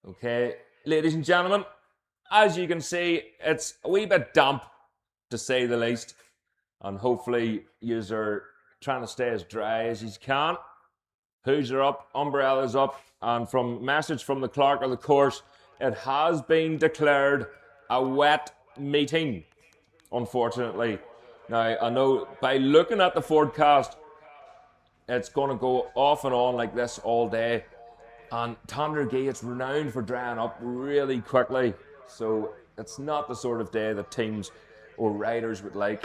Okay, ladies and gentlemen, as you can see, it's a wee bit damp, to say the least, and hopefully yous are trying to stay as dry as you can. Hoods are up, umbrellas up, and from message from the clerk of the course, it has been declared a wet meeting, unfortunately. Now, I know by looking at the forecast, it's going to go off and on like this all day. And Tandragee, it's renowned for drying up really quickly. So it's not the sort of day that teams or riders would like.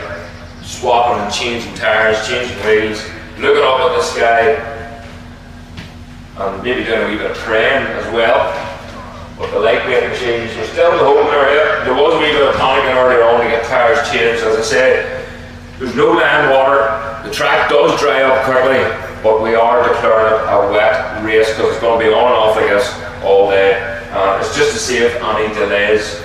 Swapping and changing tyres, changing wheels, looking up at the sky, and maybe doing a wee bit of praying as well. But the lightweight machines are still in the holding area. There was a wee bit of panicking earlier on to get tyres changed. As I said, there's no land water. The track does dry up quickly, but we are declaring it a wet race because it's going to be on and off like this all day. It's just to save any delays.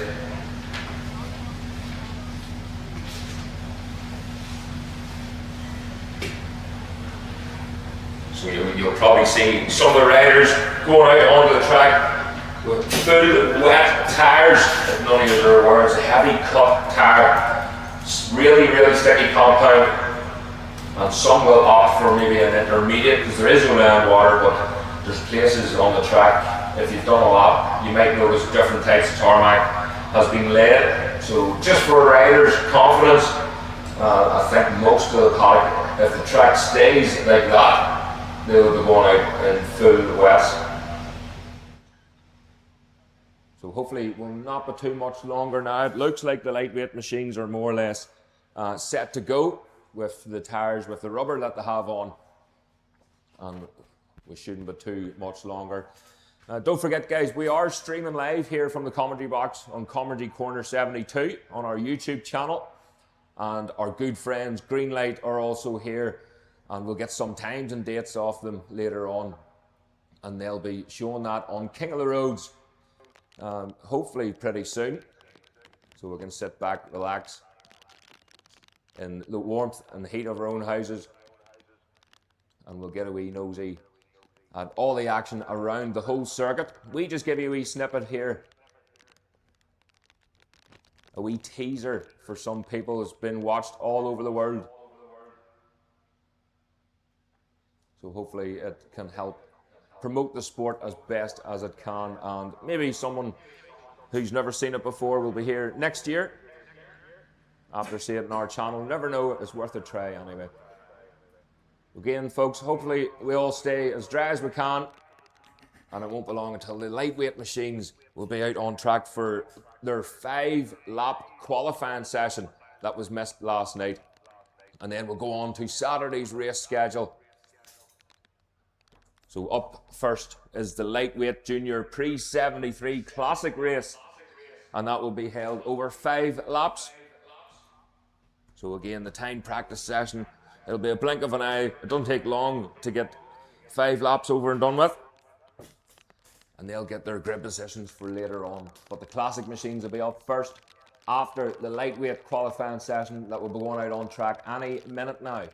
So you'll probably see some of the riders going out onto the track with full wet tyres. If none of you are aware, it's a heavy cut tyre. Really, really sticky compound. And some will opt for maybe an intermediate because there is no land water, but there's places on the track. If you've done a lap, you might notice different types of tarmac has been laid. So just for riders' confidence, I think most of the paddock, if the track stays like that, they'll be going out in full wet. So hopefully it will not be too much longer now. It looks like the lightweight machines are more or less set to go with the tyres, with the rubber that they have on. And we shouldn't be too much longer. Don't forget, guys, we are streaming live here from the commentary box on Commentary Corner 72 on our YouTube channel. And our good friends Greenlight are also here. And we'll get some times and dates off them later on. And they'll be showing that on King of the Roads. Hopefully pretty soon, so we can sit back, relax in the warmth and the heat of our own houses, and we'll get a wee nosy at all the action around the whole circuit. We just give you a wee snippet here, a wee teaser for some people. It's been watched all over the world, so hopefully it can help promote the sport as best as it can, and maybe someone who's never seen it before will be here next year after seeing it on our channel. Never know, it's worth a try anyway. Again, folks, hopefully we all stay as dry as we can, and it won't be long until the lightweight machines will be out on track for their 5-lap qualifying session that was missed last night, and then we'll go on to Saturday's race schedule. So up first is the lightweight junior pre-73 classic race, and that will be held over 5 laps. So again, the time practice session, it'll be a blink of an eye. It doesn't take long to get 5 laps over and done with. And they'll get their grid positions for later on. But the classic machines will be up first after the lightweight qualifying session that will be going out on track any minute now.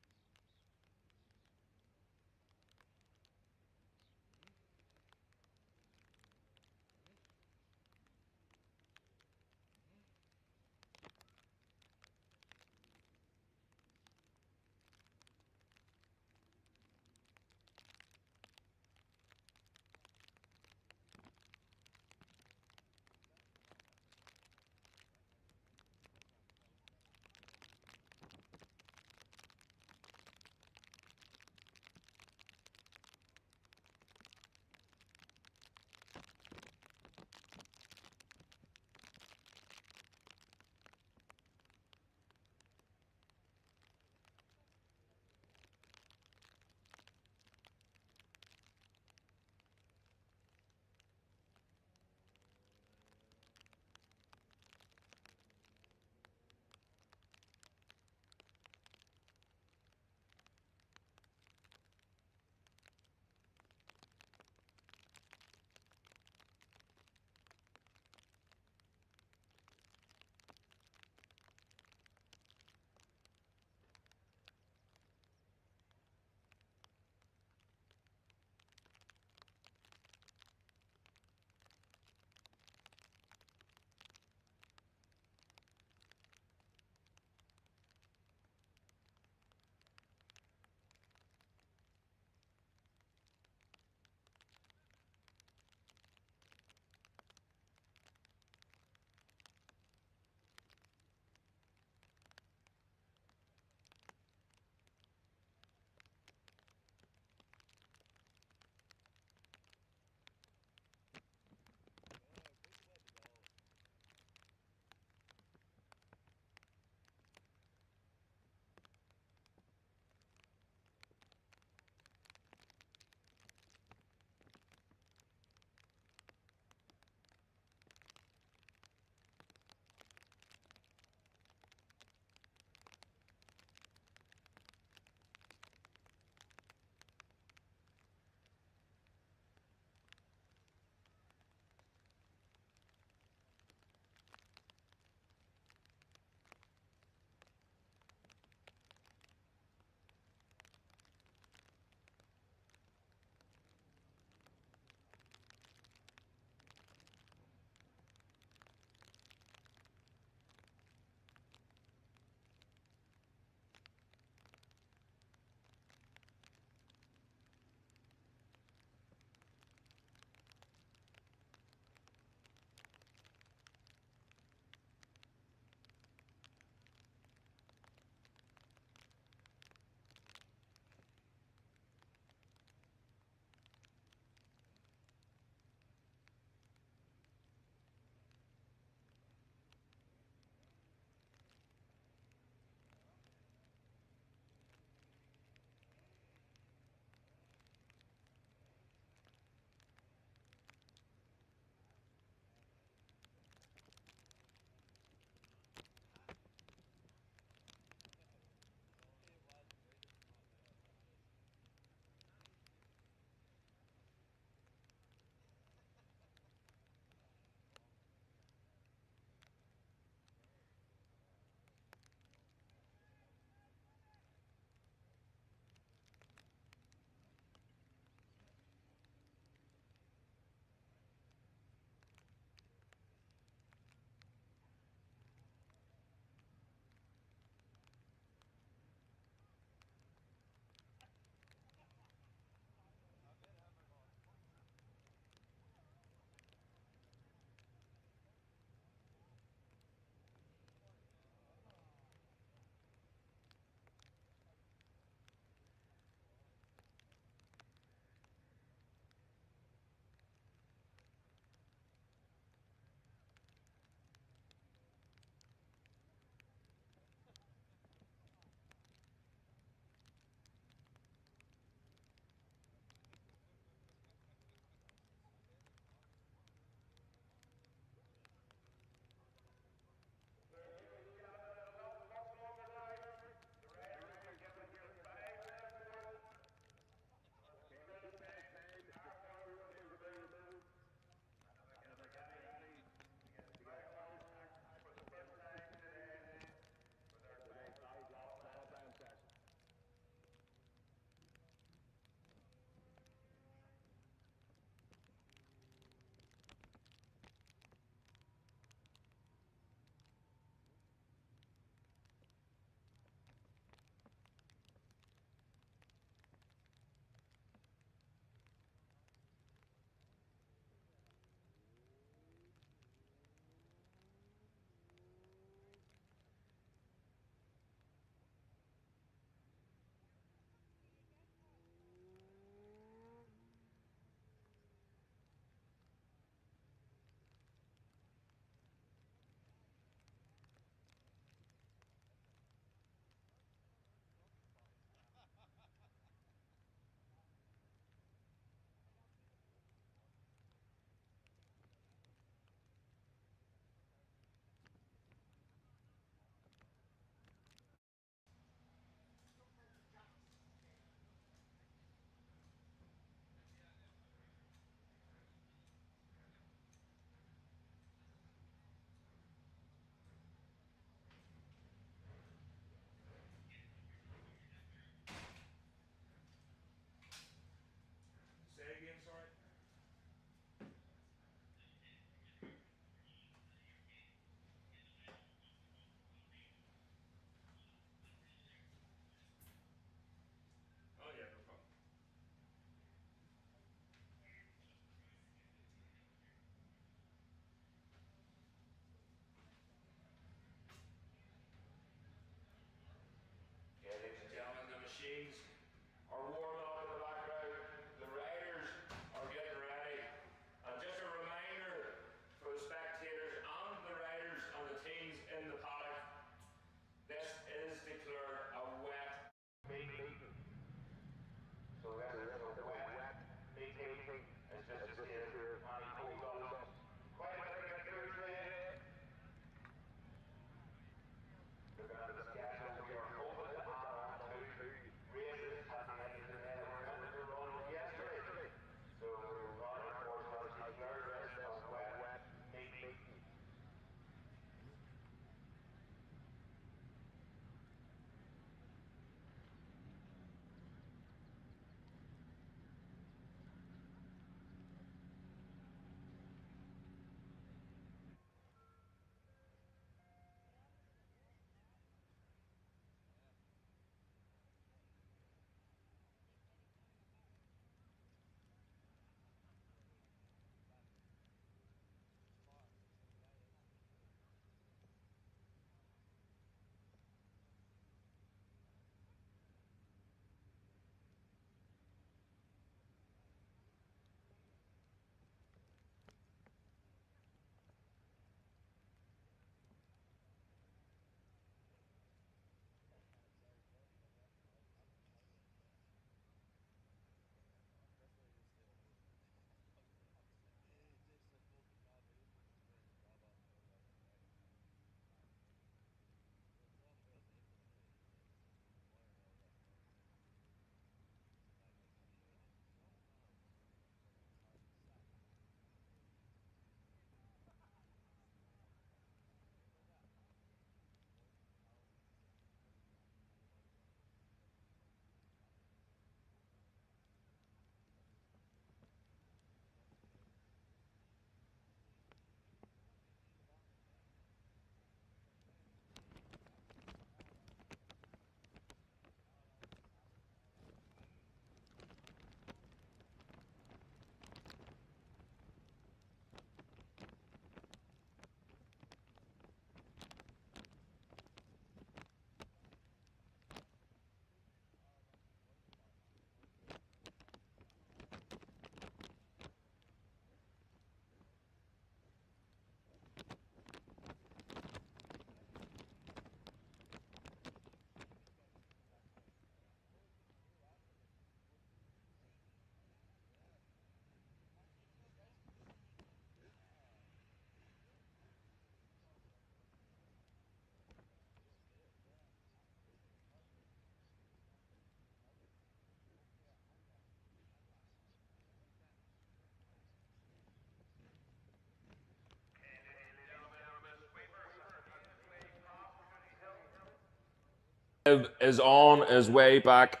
Is on his way back,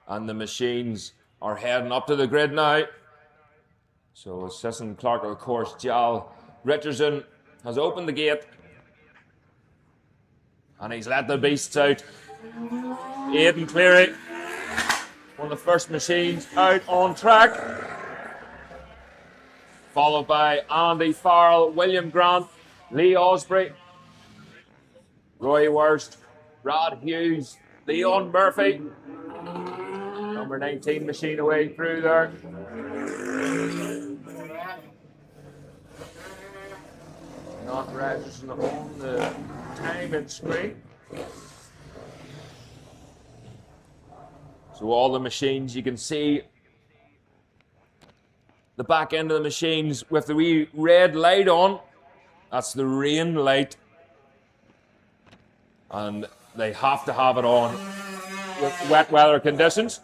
and the machines are heading up to the grid now. So assistant clerk of course, Jal Richardson, has opened the gate, and he's let the beasts out. Aidan Cleary, one of the first machines out on track, followed by Andy Farrell, William Grant, Lee Osprey, Roy Worst, Rod Hughes, Leon Murphy, number 19 machine away through there. Not registering on the timing screen. So all the machines, you can see the back end of the machines with the wee red light on. That's the rain light. And they have to have it on with wet weather conditions.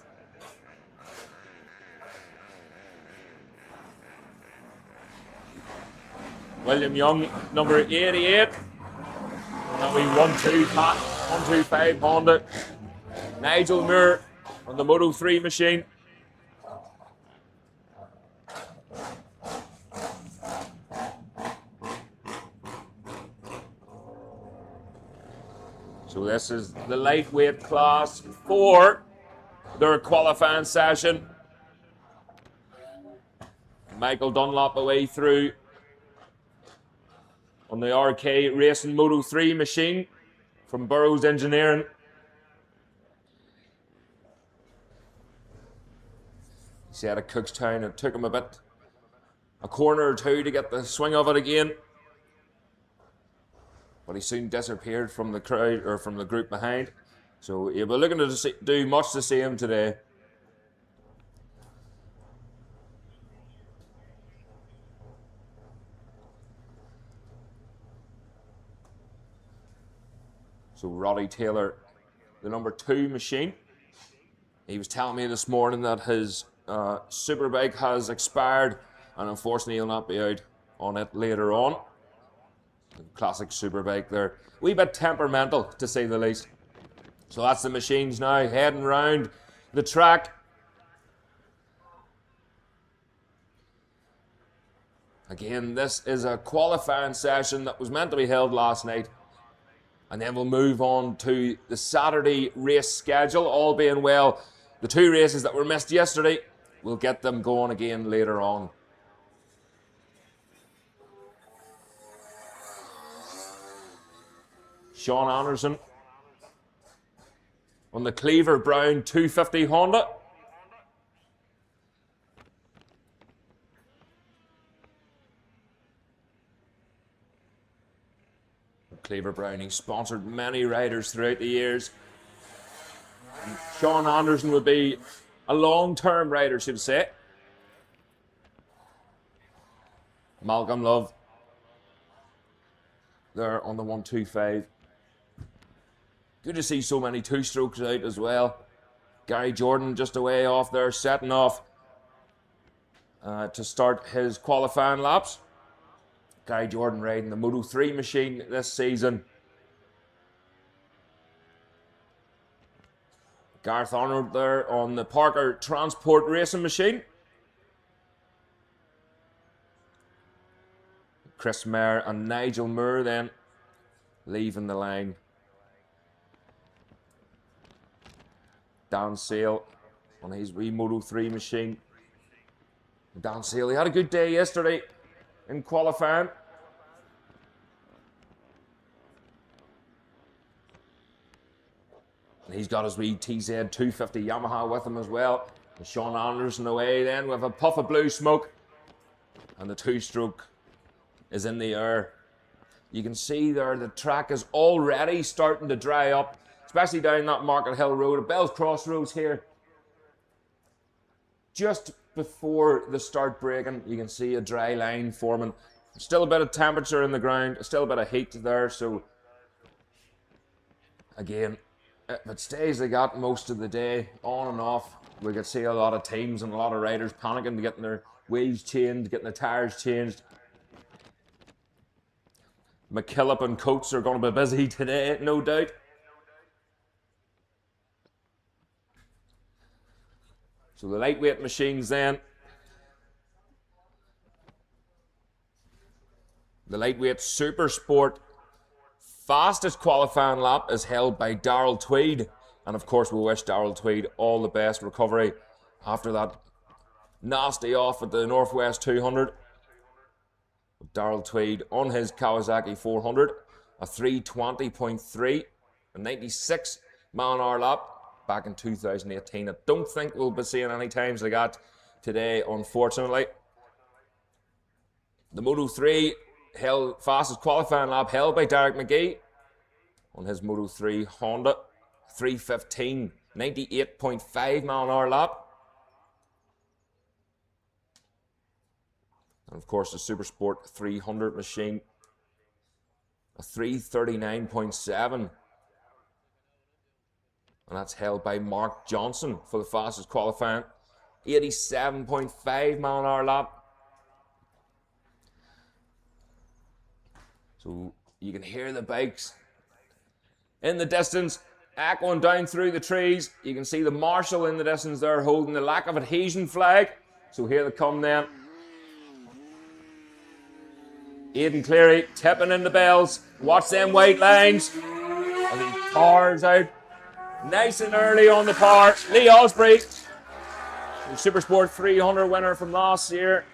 William Young, number 88. And we 125 Honda. Nigel Moore on the Moto 3 machine. So this is the lightweight class for their qualifying session. Michael Dunlop away through on the RK Racing Moto 3 machine from Burrows Engineering. He's out of Cookstown. It took him a corner or two to get the swing of it again. But he soon disappeared from the crowd, or from the group behind. So he'll be looking to do much the same today. So Roddy Taylor, the number 2 machine. He was telling me this morning that his Superbike has expired, and unfortunately he'll not be out on it later on. Classic Superbike there. Wee bit temperamental, to say the least. So that's the machines now heading round the track. Again, this is a qualifying session that was meant to be held last night. And then we'll move on to the Saturday race schedule. All being well, the 2 races that were missed yesterday, we'll get them going again later on. Sean Anderson on the Cleaver Brown 250 Honda. Cleaver Browning sponsored many riders throughout the years. And Sean Anderson would be a long-term rider, should I say. Malcolm Love there on the 125. Good to see so many 2-strokes out as well. Gary Jordan just away off there, setting off to start his qualifying laps. Gary Jordan riding the Moto 3 machine this season. Gareth Arnold there on the Parker Transport Racing machine. Chris Mayer and Nigel Moore then leaving the line. Dan Sale on his wee Moto 3 machine. Dan Sale, he had a good day yesterday in qualifying. And he's got his wee TZ 250 Yamaha with him as well. And Sean Anderson away then with a puff of blue smoke. And the 2-stroke is in the air. You can see there the track is already starting to dry up, especially down that Market Hill Road at Bell's Crossroads here. Just before the start breaking, you can see a dry line forming. Still a bit of temperature in the ground, still a bit of heat there, so again, if it stays like that most of the day, on and off, we could see a lot of teams and a lot of riders panicking to getting their wheels changed, getting the tyres changed. McKillop and Coates are going to be busy today, no doubt. So the lightweight machines then. The lightweight Supersport fastest qualifying lap is held by Darrell Tweed. And of course we wish Darrell Tweed all the best recovery after that nasty off at the Northwest 200. Darrell Tweed on his Kawasaki 400, a 3:20.3, a 96 mile an hour lap back in 2018. I don't think we'll be seeing any times like that today, unfortunately. The Moto3 fastest qualifying lap held by Derek McGee on his Moto3 Honda, 3:15, 98.5 mile an hour lap. And of course the Supersport 300 machine, a 3:39.7. And that's held by Mark Johnson for the fastest qualifying, 87.5 mile an hour lap. So you can hear the bikes in the distance echoing down through the trees. You can see the marshal in the distance there holding the lack of adhesion flag. So here they come then. Aidan Cleary tipping in the bells. Watch them white lines. And he pours out nice and early on the power. Lee Osprey, the Supersport 300 winner from last year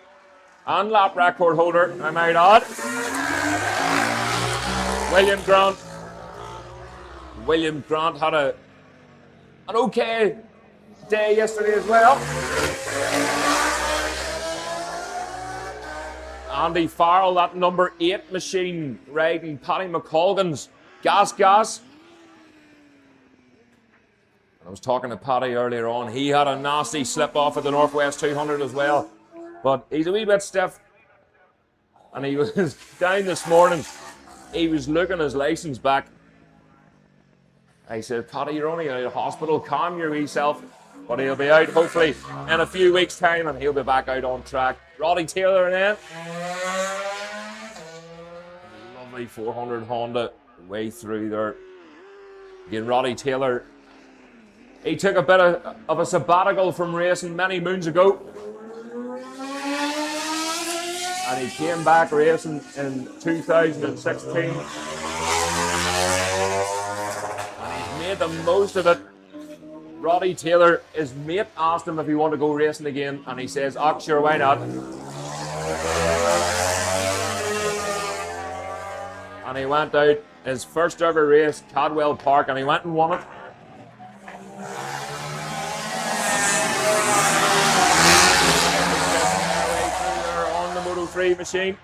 and lap record holder, I might add. William Grant had an okay day yesterday as well. Andy Farrell, that number 8 machine, riding Paddy McColgan's Gas. I was talking to Paddy earlier on. He had a nasty slip off at the Northwest 200 as well. But he's a wee bit stiff. And he was down this morning. He was looking his license back. I said, Paddy, you're only out of hospital. Calm your wee self. But he'll be out hopefully in a few weeks' time and he'll be back out on track. Roddy Taylor then. Lovely 400 Honda way through there. Again, Roddy Taylor, he took a bit of a sabbatical from racing many moons ago. And he came back racing in 2016. And he's made the most of it. Roddy Taylor, his mate asked him if he wanted to go racing again, and he says, "Oh, sure, why not?" And he went out his first ever race, Cadwell Park, and he went and won it. On the Moto3 machine.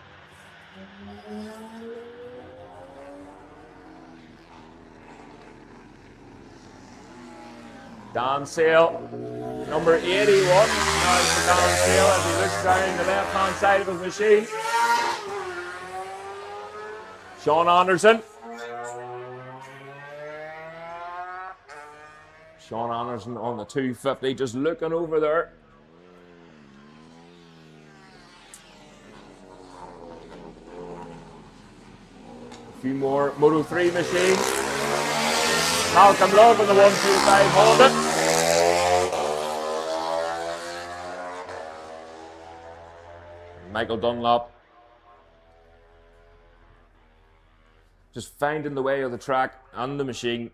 Dan Sale, number 81. Now for Dan Sale as he looks down the left-hand side of his machine. Sean Anderson. Sean Anderson on the 250, just looking over there. A few more Moto3 machines. Malcolm Love in the 125 Honda. Michael Dunlop just finding the way of the track and the machine.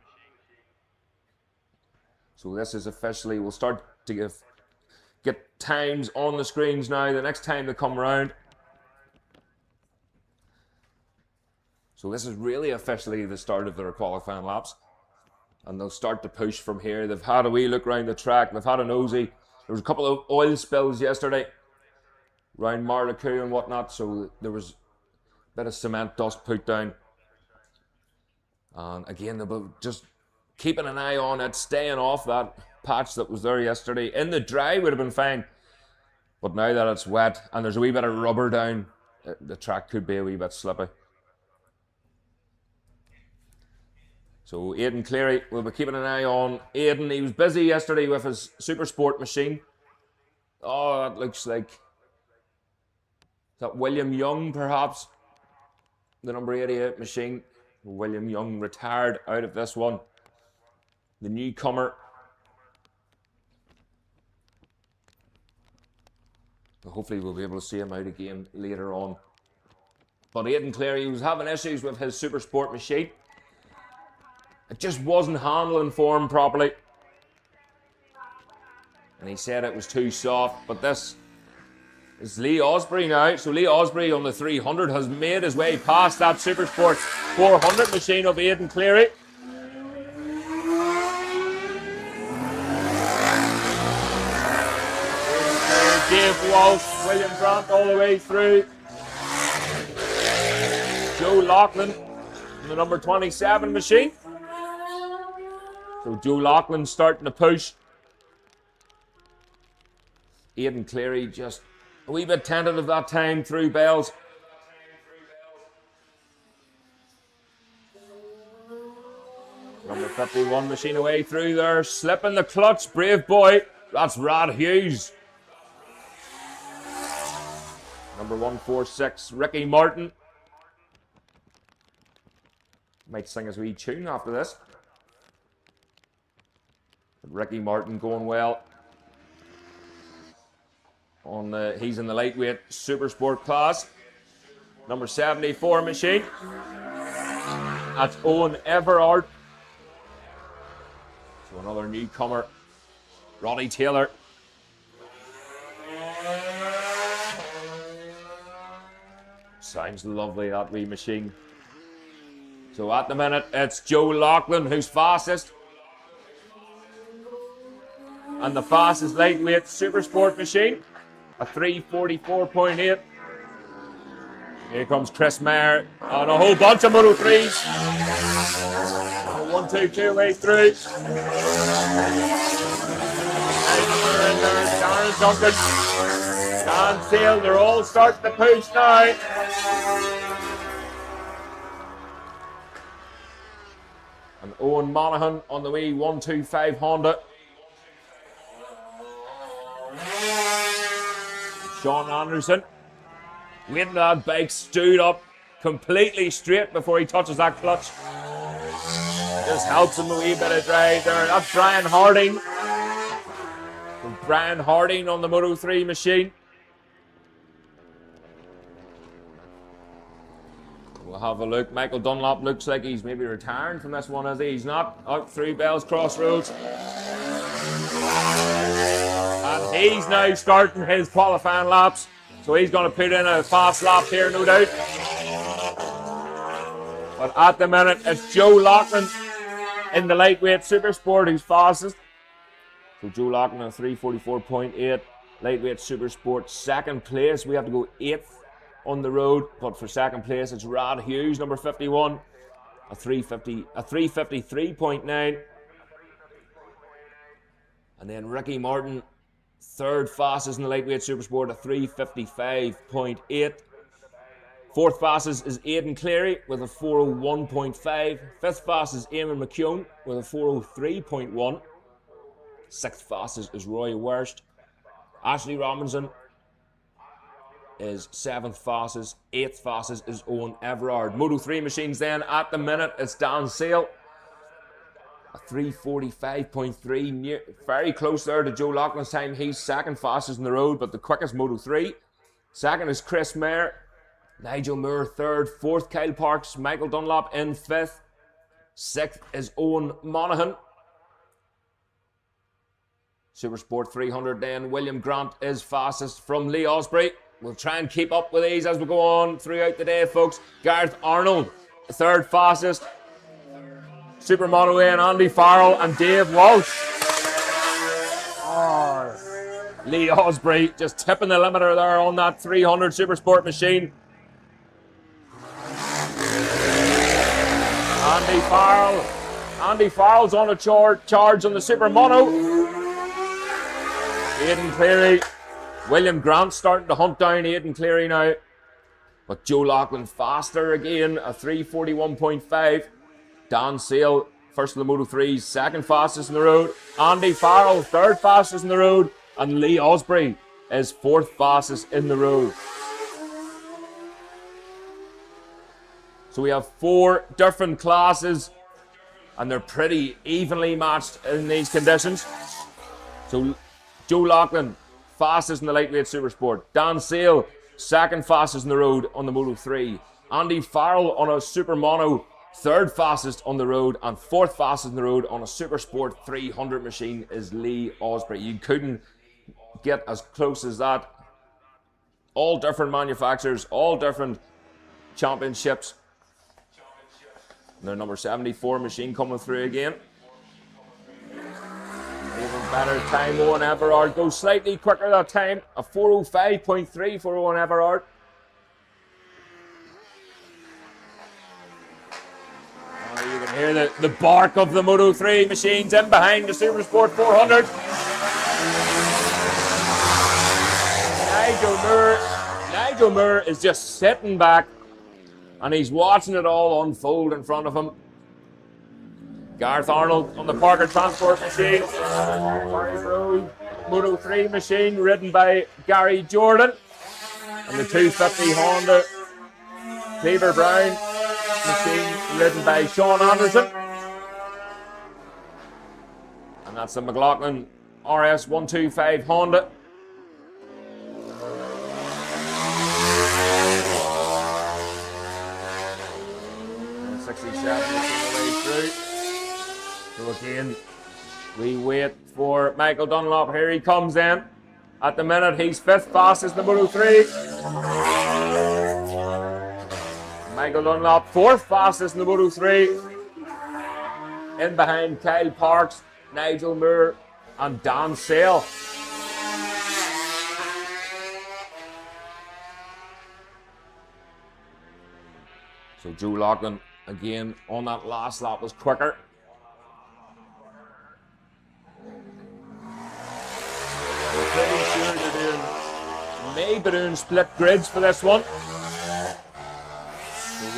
So this is officially, we'll start to get times on the screens now the next time they come around. So this is really officially the start of their qualifying laps. And they'll start to push from here. They've had a wee look around the track. They've had a nosy. There was a couple of oil spills yesterday around Marlaku and whatnot, so there was a bit of cement dust put down. And again, they'll be just keeping an eye on it, staying off that patch that was there yesterday. In the dry would have been fine, but now that it's wet and there's a wee bit of rubber down, the track could be a wee bit slippy. So Aidan Cleary, we'll be keeping an eye on Aidan. He was busy yesterday with his Supersport machine. Oh, that looks like, is that William Young perhaps? The number 88 machine. William Young retired out of this one. The newcomer. Hopefully we'll be able to see him out again later on. But Aidan Cleary was having issues with his Supersport machine. It just wasn't handling for him properly. And he said it was too soft. But this is Lee Osprey now. So Lee Osprey on the 300 has made his way past that Supersport 400 machine of Aidan Cleary. Dave Walsh, William Grant all the way through. Joe Loughlin in the number 27 machine. So Joe Loughlin starting to push. Aidan Cleary just a wee bit tentative that time through bells. Number 51 machine away through there, slipping the clutch, brave boy. That's Rod Hughes. Number 146, Ricky Martin. Might sing his wee tune after this. But Ricky Martin going well. He's in the lightweight Supersport class. Number 74 machine. That's Owen Everard. So another newcomer, Roddy Taylor. Sounds lovely, that wee machine. So at the minute, it's Joe Loughlin who's fastest. And the fastest lightweight Supersport machine, a 3:44.8. Here comes Chris Mayer and a whole bunch of Moto 3s. 1-2-2 way through. Darren Duncan, Dan Sale, they're all starting to push now. And Owen Monaghan on the wee 125 Honda. Sean Anderson waiting that bike stood up completely straight before he touches that clutch. Just helps him a wee bit of drive there. That's Brian Harding. Brian Harding on the Moto 3 machine. We'll have a look. Michael Dunlop looks like he's maybe retiring from this one, is he? He's not. Out through Bell's Crossroads. And he's now starting his qualifying laps. So he's going to put in a fast lap here, no doubt. But at the minute, it's Joe Loughlin in the lightweight Supersport who's fastest. So Joe Loughlin at 3:44.8. Lightweight Supersport second place. We have to go 8th on the road, but for second place it's Rod Hughes, number 51, a 3:53.9. And then Ricky Martin, third fastest in the lightweight Supersport, a 3:55.8. Fourth fastest is Aidan Cleary with a 4:01.5. Fifth fastest is Eamon McKeown with a 4:03.1. Sixth fastest is Roy Wurst. Ashley Robinson is 7th fastest. 8th fastest is Owen Everard. Moto 3 machines then at the minute, it's Dan Sale. A 3:45.3, very close there to Joe Loughlin's time. He's second fastest in the road, but the quickest Moto 3. Second is Chris Mayer. Nigel Moore third. Fourth, Kyle Parks. Michael Dunlop in 5th. 6th is Owen Monaghan. Supersport 300 then. William Grant is fastest from Lee Osprey. We'll try and keep up with these as we go on throughout the day, folks. Gareth Arnold, third fastest. Super Moto A and Andy Farrell and Dave Walsh. Oh, Lee Osprey just tipping the limiter there on that 300 Supersport machine. Andy Farrell. Andy Farrell's on a charge on the Super Moto. Aidan Cleary. William Grant starting to hunt down Aidan Cleary now. But Joe Loughlin faster again, a 3:41.5. Dan Sale, first of the Moto 3s, second fastest in the road. Andy Farrell, third fastest in the road. And Lee Osprey is fourth fastest in the road. So we have 4 different classes, and they're pretty evenly matched in these conditions. So Joe Loughlin, fastest in the lightweight Supersport. Dan Sale, second fastest in the road on the Moto 3. Andy Farrell on a Super Mono, third fastest on the road, and fourth fastest in the road on a Supersport 300 machine is Lee Osprey. You couldn't get as close as that. All different manufacturers, all different championships. Their number 74 machine coming through again. Even better time, Owen Everard goes slightly quicker that time. A 4:05.3 for Owen Everard. Oh, you can hear the bark of the Moto 3 machines in behind the Supersport 400. Nigel Moore is just sitting back and he's watching it all unfold in front of him. Gareth Arnold on the Parker Transport machine. Moto 3 machine ridden by Gary Jordan. And the 250 Honda Cleaver Brown machine ridden by Sean Anderson. And that's the McLaughlin RS 125 Honda. 67 way through. So again, we wait for Michael Dunlop. Here he comes in. At the minute, he's fifth fastest in the Moto 3. Michael Dunlop, fourth fastest in the Moto 3. In behind Kyle Parks, Nigel Moore, and Dan Sale. So Joe Loughlin, again, on that last lap was quicker. We're pretty sure they're maybe doing split grids for this one. So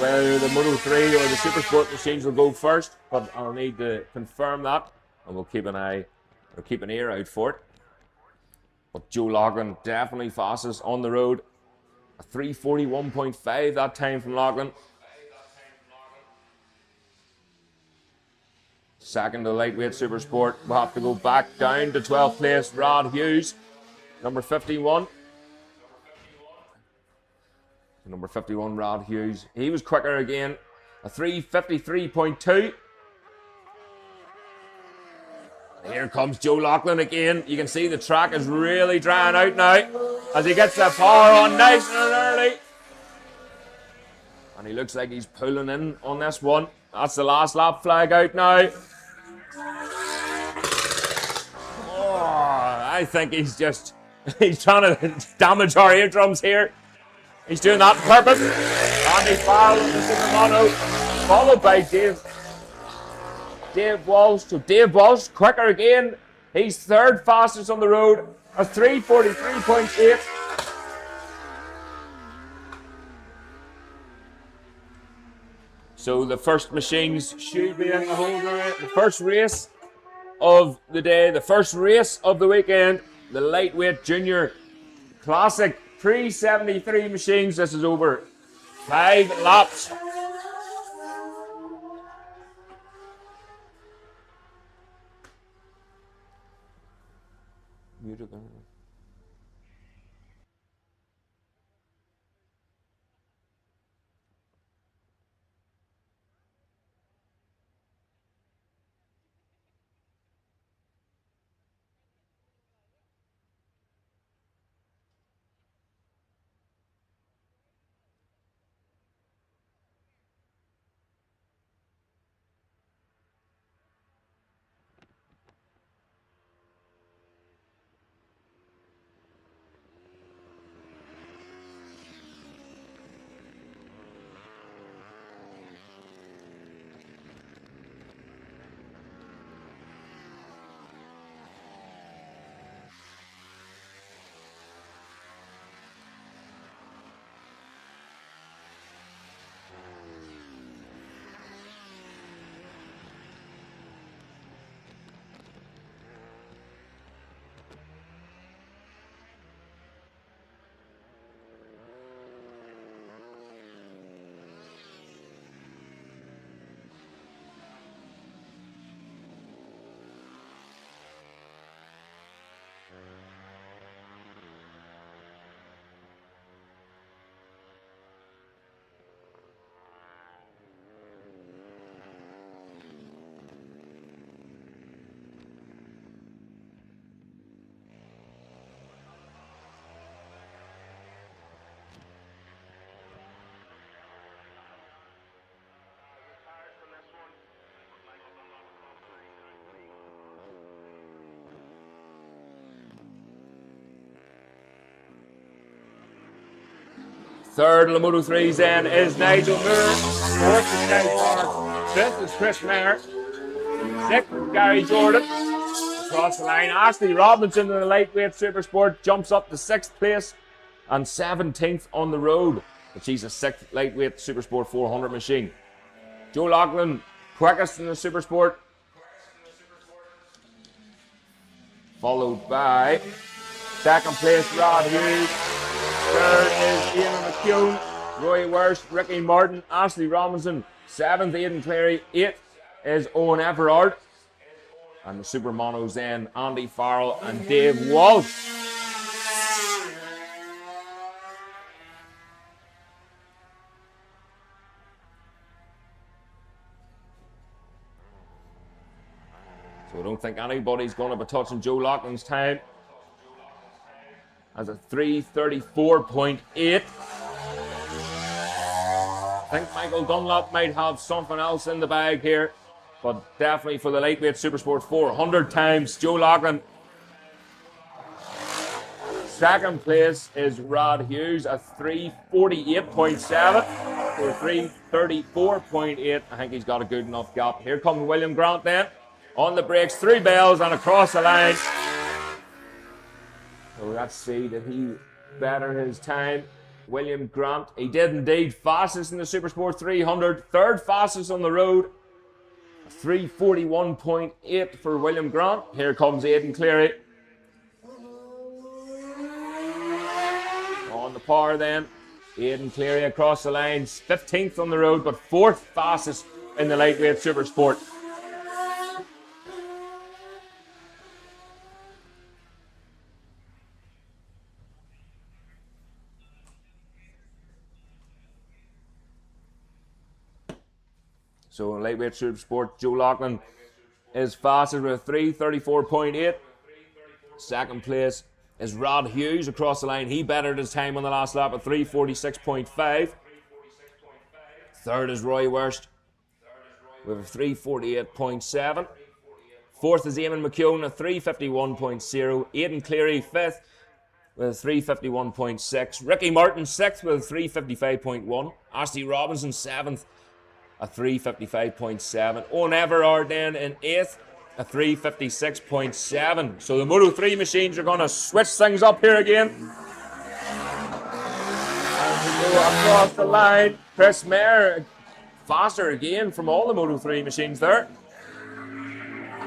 whether the Moto 3 or the Supersport machines will go first, but I'll need to confirm that, and we'll keep an eye or keep an ear out for it. But Joe Loughlin definitely fastest on the road. A 3:41.5 that time from Loughlin. Second to lightweight Supersport. We'll have to go back down to 12th place, Rod Hughes, number 51. Number 51, Rod Hughes. He was quicker again, a 3:53.2. Here comes Joe Loughlin again. You can see the track is really drying out now as he gets the power on nice and early. And he looks like he's pulling in on this one. That's the last lap flag out now. I think he's trying to damage our eardrums here. He's doing that on purpose. Andy Farrell in the Super Mono, followed by Dave Walsh. So Dave Walsh, quicker again. He's third fastest on the road, a 3:43.8. So the first machines should be in the holder. The first race of the day, the first race of the weekend, the lightweight junior classic pre-73 machines. This is over 5 laps. Third in the Moto 3s then is Nigel Moore. Fourth is Kyle Park. Fifth is Chris Mayer. Sixth is Gary Jordan. Across the line, Ashley Robinson in the lightweight Supersport jumps up to 6th place and 17th on the road. But she's a 6th lightweight Supersport 400 machine. Joe Loughlin, quickest in the Supersport. Followed by 2nd place Rod Hughes. 3rd is Ian McCune, Roy Worst, Ricky Martin, Ashley Robinson. 7th, Aidan Cleary. 8th is Owen Everard. And the Super Monos then, Andy Farrell and Dave Walsh. So I don't think anybody's going to be touching Joe Loughlin's time. As a 3:34.8. I think Michael Dunlop might have something else in the bag here. But definitely for the lightweight Supersport 400 times, Joe Loughlin. 2nd place is Rod Hughes at 3:48.7 or 3:34.8. I think he's got a good enough gap. Here comes William Grant then. On the brakes, 3 bells and across the line. So let's see, did he better his time? William Grant, he did indeed. Fastest in the Supersport 300. 3rd fastest on the road. 3:41.8 for William Grant. Here comes Aidan Cleary. On the par then. Aidan Cleary across the lines. 15th on the road, but 4th fastest in the lightweight Supersport. So in lightweight Supersport, Joe Loughlin is fastest with 3:34.8. 2nd place is Rod Hughes across the line. He bettered his time on the last lap at 3:46.5. 3rd is Roy Worst with a 3:48.7. 4th is Eamon McCune at 3:51.0. Aidan Cleary 5th with a 3:51.6. Ricky Martin 6th with a 3:55.1. Ashley Robinson 7th. A 3:55.7. Owen Everard then in 8th, a 3:56.7. So the Moto 3 machines are going to switch things up here again. And we go across the line. Chris Mayer, faster again from all the Moto 3 machines there.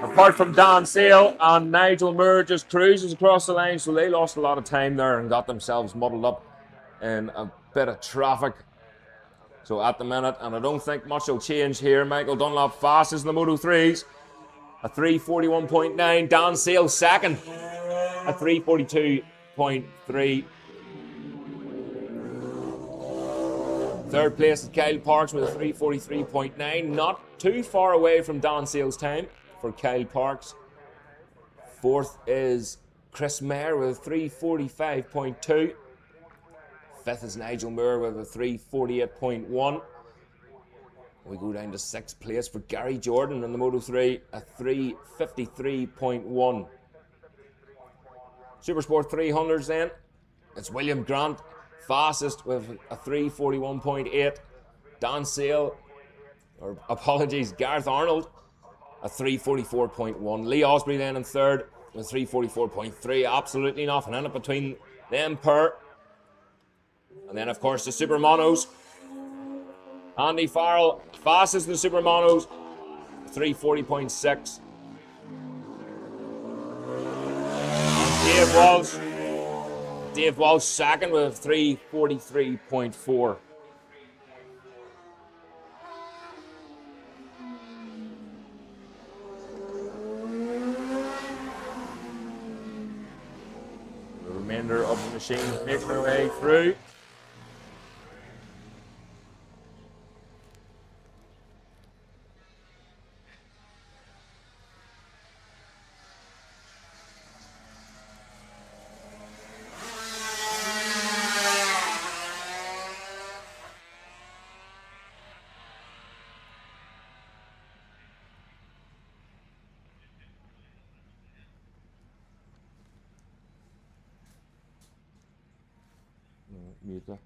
Apart from Dan Sale and Nigel Moore just cruises across the line, so they lost a lot of time there and got themselves muddled up in a bit of traffic. So at the minute, and I don't think much will change here, Michael Dunlop fastest in the Moto 3s. A 3:41.9. Dan Sale 2nd. A 3:42.3. 3rd place is Kyle Parks with a 3:43.9. Not too far away from Dan Sale's time for Kyle Parks. 4th is Chris Mayer with a 3:45.2. 5th is Nigel Moore with a 3:48.1. We go down to 6th place for Gary Jordan in the Moto 3, a 3:53.1. Supersport 300s then, it's William Grant, fastest with a 3:41.8. Dan Sale, or apologies, Gareth Arnold, a 3:44.1. Lee Osprey then in 3rd with 3:44.3. Absolutely nothing in it between them pair. And then, of course, the Super Monos. Andy Farrell, fastest in the Super Monos, 3:40.6. Dave Walsh 2nd with 3:43.4. The remainder of the machine making their way through. Mute that.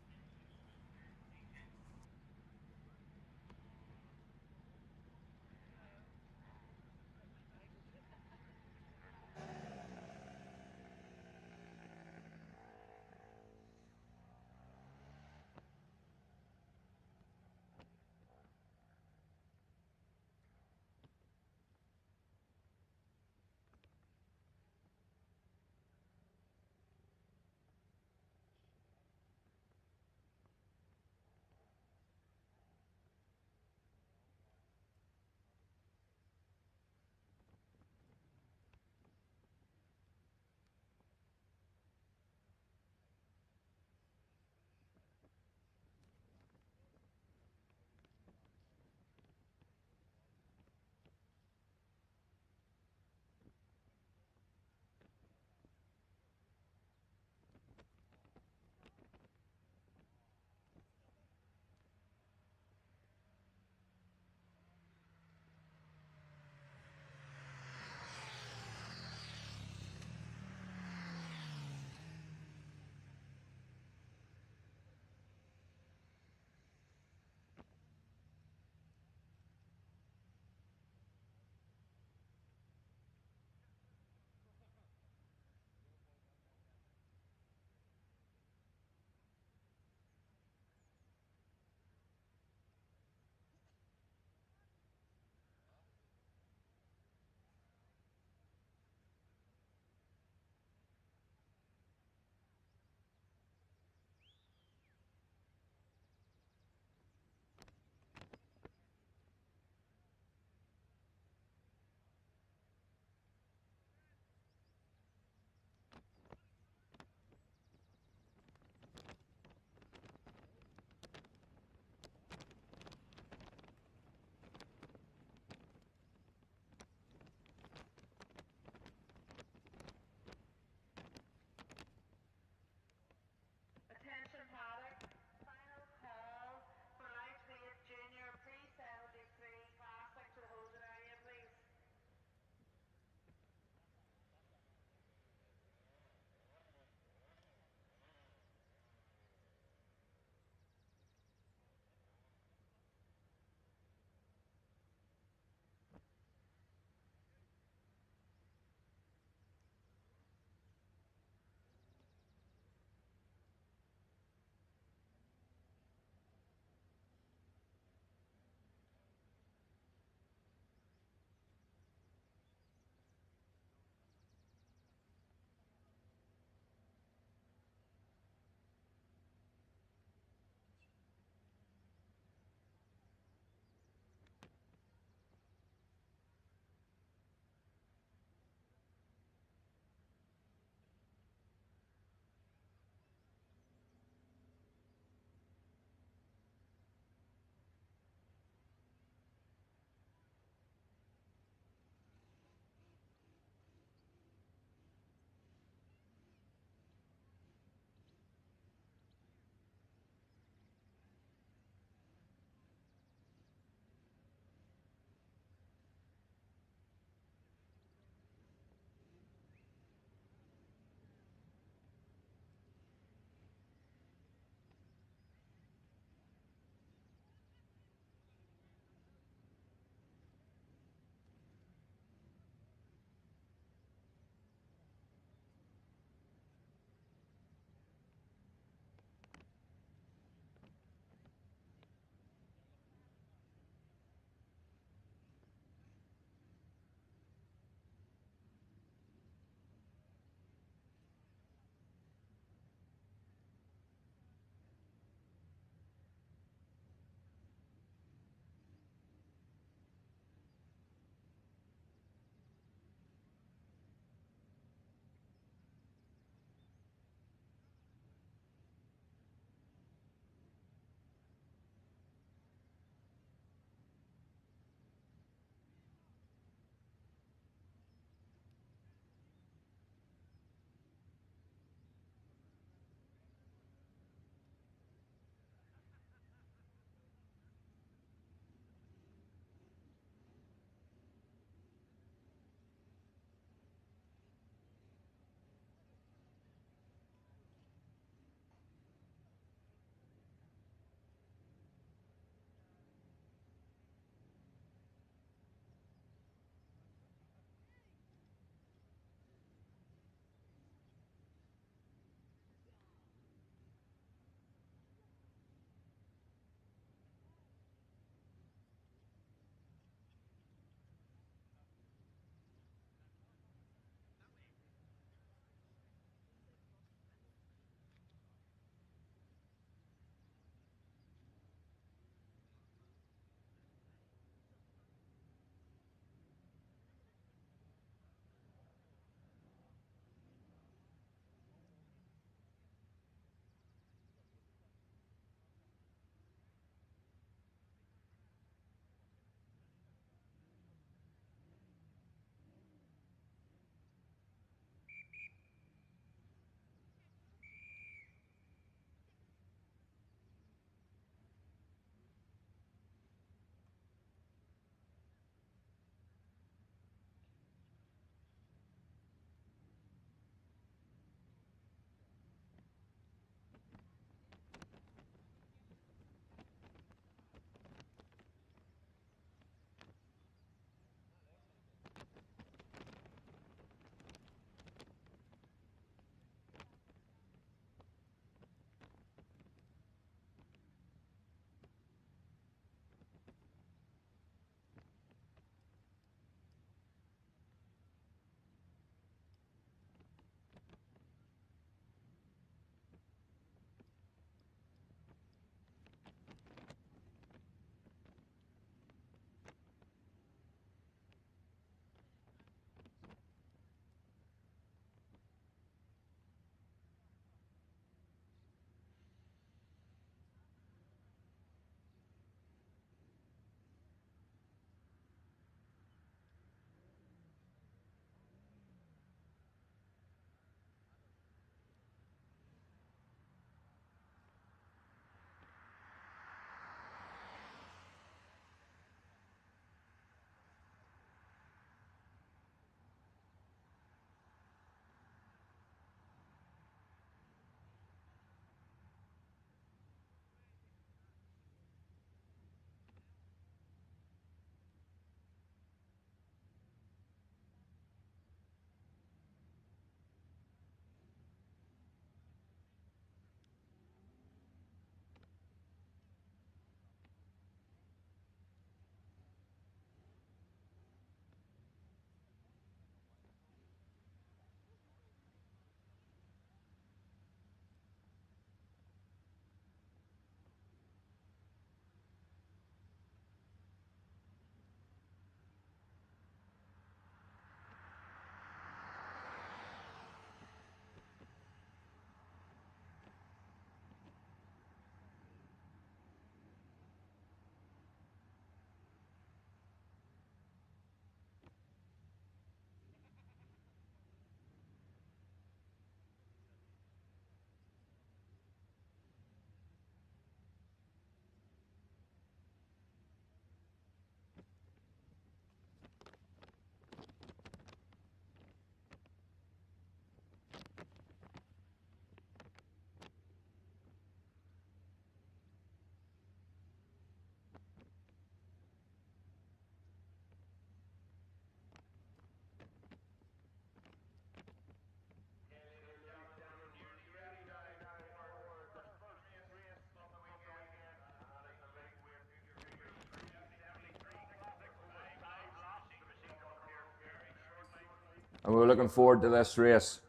and we're looking forward to this race.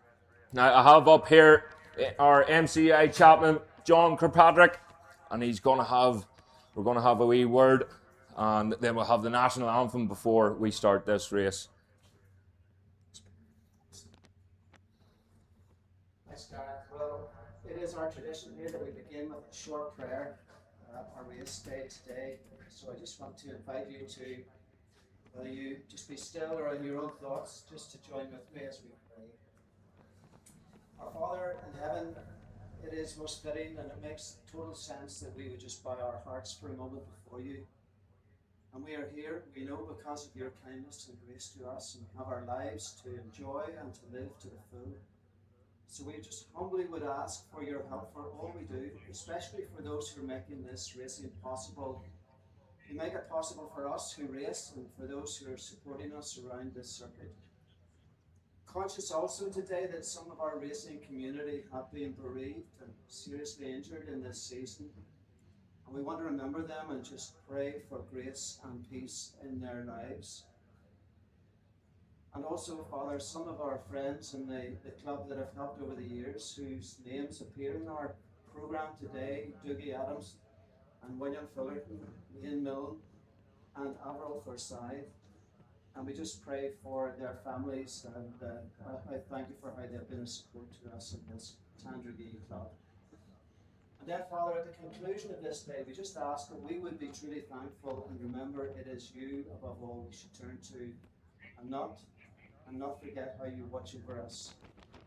Now, I have up here our MCI chaplain, John Kirkpatrick, and we're going to have a wee word, and then we'll have the national anthem before we start this race. Thanks, Gareth. Well, it is our tradition here that we begin with a short prayer, our race day today. So I just want to invite you to, whether you just be still or in your own thoughts, just to join with me as we pray. Our Father in heaven, it is most fitting and it makes total sense that we would just bow our hearts for a moment before you. And we are here, we know, because of your kindness and grace to us, and we have our lives to enjoy and to live to the full. So we just humbly would ask for your help for all we do, especially for those who are making this racing possible. You make it possible for us who race and for those who are supporting us around this circuit. Conscious also today that some of our racing community have been bereaved and seriously injured in this season. And we want to remember them and just pray for grace and peace in their lives. And also, Father, some of our friends in the club that have helped over the years, whose names appear in our programme today, Dougie Adams and William Fullerton, Ian Milne and Avril Forsyth. And we just pray for their families, and I thank you for how they've been a support to us in this Tandragee club. And then, Father, at the conclusion of this day, we just ask that we would be truly thankful and remember it is you above all we should turn to, and not forget how you watch over us.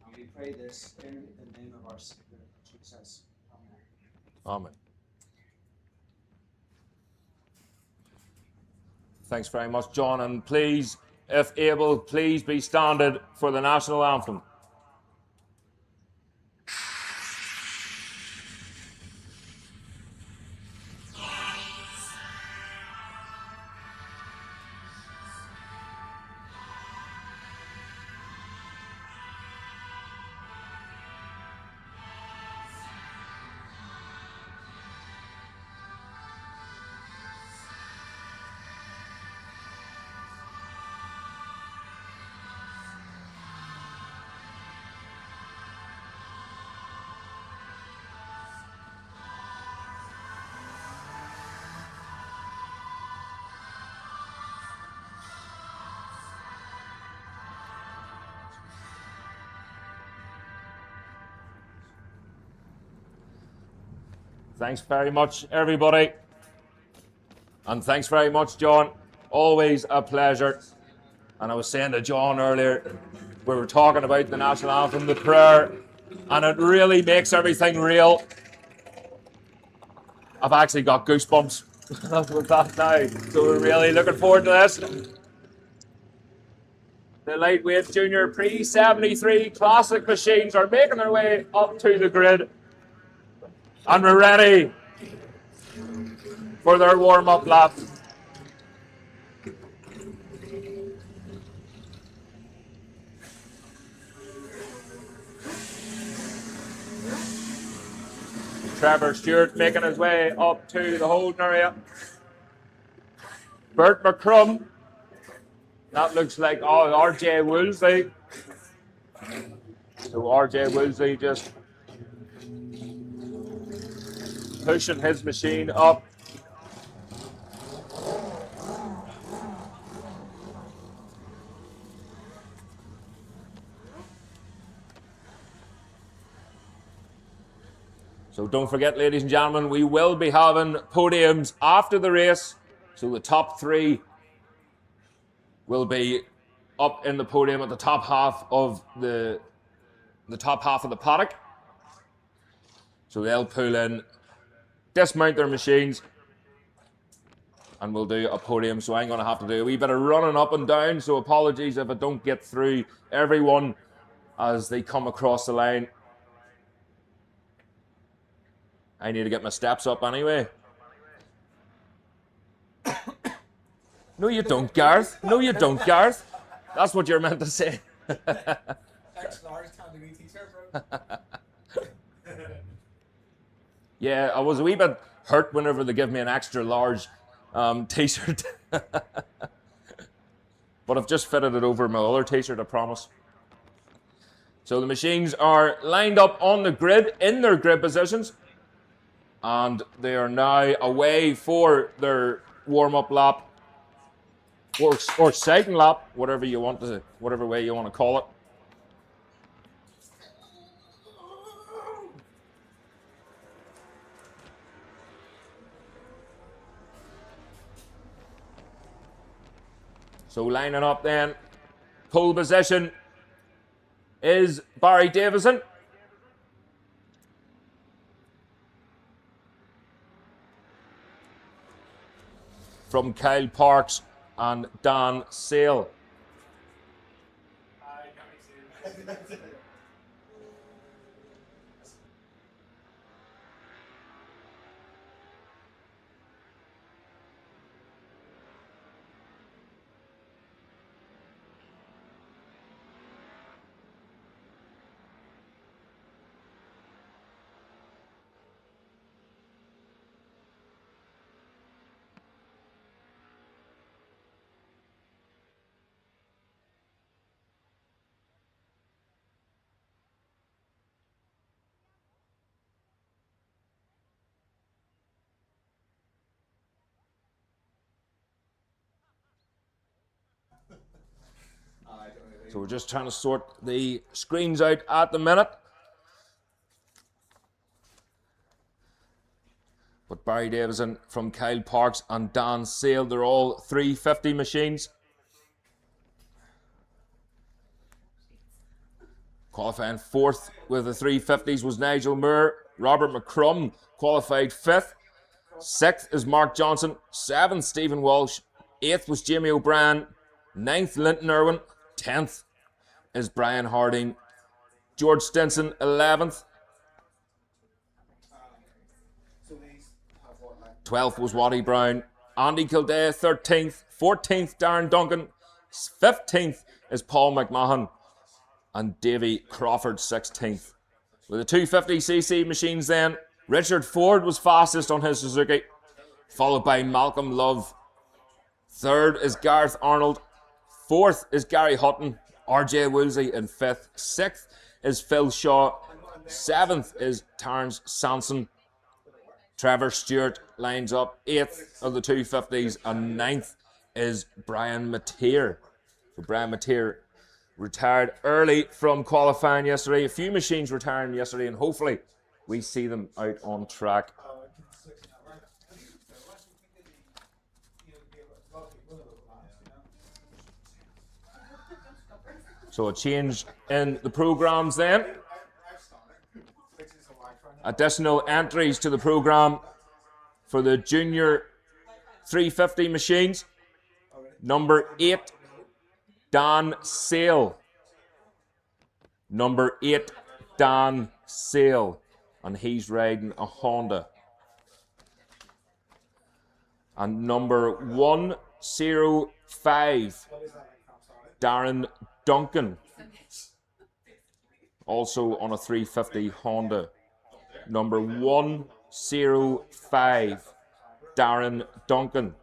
And we pray this in the name of our Savior, Jesus. Amen. Amen. Thanks very much, John. And please, if able, please be standing for the national anthem. Thanks very much, everybody. And thanks very much, John. Always a pleasure. And I was saying to John earlier, we were talking about the national anthem, the prayer, and it really makes everything real. I've actually got goosebumps with that now. So we're really looking forward to this. The lightweight junior pre-73 classic machines are making their way up to the grid. And we're ready for their warm-up lap. Trevor Stewart making his way up to the holding area. Bert McCrum. That looks like RJ Woolsey. So RJ Woolsey just pushing his machine up. So don't forget, ladies and gentlemen, we will be having podiums after the race. So the top three will be up in the podium at the top half of the paddock. So they'll pull in, dismount their machines, and we'll do a podium. So I'm going to have to do a wee bit of running up and down. So apologies if I don't get through everyone as they come across the line. I need to get my steps up anyway. No, you don't, Gareth. No, you don't, Gareth. That's what you're meant to say. Thanks, Lars. Tandragee t-shirt, bro. Yeah, I was a wee bit hurt whenever they give me an extra large t-shirt. But I've just fitted it over my other t-shirt, I promise. So the machines are lined up on the grid, in their grid positions, and they are now away for their warm-up lap, or second lap, whatever way you want to call it. So lining up then, pole position is Barry Davison. From Kyle Parks and Dan Sale. So we're just trying to sort the screens out at the minute. But Barry Davison from Kyle Parks and Dan Sale, they're all 350 machines. Qualifying fourth with the 350s was Nigel Moore. Robert McCrum qualified fifth. Sixth is Mark Johnson. Seventh, Stephen Walsh. Eighth was Jamie O'Brien. Ninth, Linton Irwin. 10th is Brian Harding. George Stinson, 11th. 12th was Waddy Brown. Andy Kildare, 13th. 14th, Darren Duncan. 15th is Paul McMahon. And Davy Crawford, 16th. With the 250cc machines then, Richard Ford was fastest on his Suzuki, followed by Malcolm Love. Third is Gareth Arnold. Fourth is Gary Hutton. RJ Woolsey in fifth. Sixth is Phil Shaw. Seventh is Terence Sanson. Trevor Stewart lines up eighth of the 250s, and ninth is Brian Mateer. So Brian Mateer retired early from qualifying yesterday. A few machines retiring yesterday, and hopefully we see them out on track. So a change in the programs then. Additional entries to the program for the junior 350 machines. Number 8, Dan Sale. Number 8, Dan Sale. And he's riding a Honda. And number 105, Darren Duncan. Also on a 350 Honda. Number 105, Darren Duncan.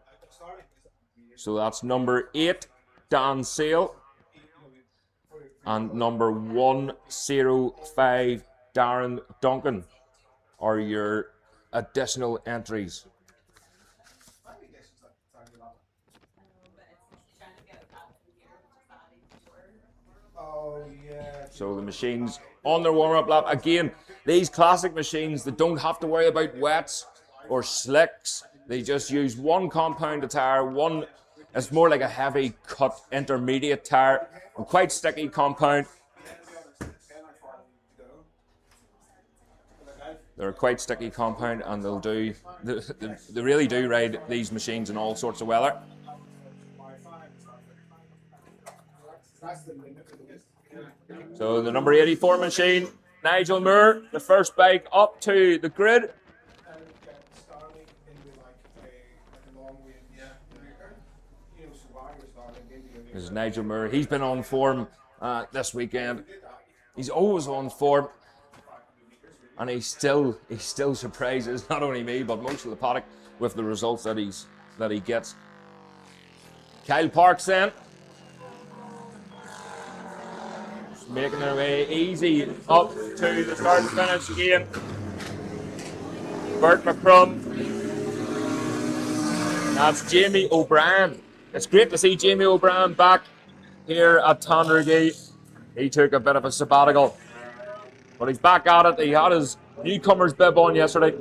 So that's number 8, Dan Sale. And number 105, Darren Duncan are your additional entries. So the machines on their warm-up lap. Again, these classic machines, they don't have to worry about wets or slicks. They just use one compound tire, it's more like a heavy cut intermediate tire, and quite sticky compound. They're a quite sticky compound, and they really do ride these machines in all sorts of weather. So the number 84 machine, Nigel Moore, the first bike up to the grid. This is Nigel Moore. He's been on form this weekend. He's always on form, and he still surprises not only me but most of the paddock with the results that he gets. Kyle Parks then. making their way easy up to the start and finish again. Bert McCrum. That's Jamie O'Brien. It's great to see Jamie O'Brien back here at Tandragee. He took a bit of a sabbatical, but he's back at it. He had his newcomer's bib on yesterday.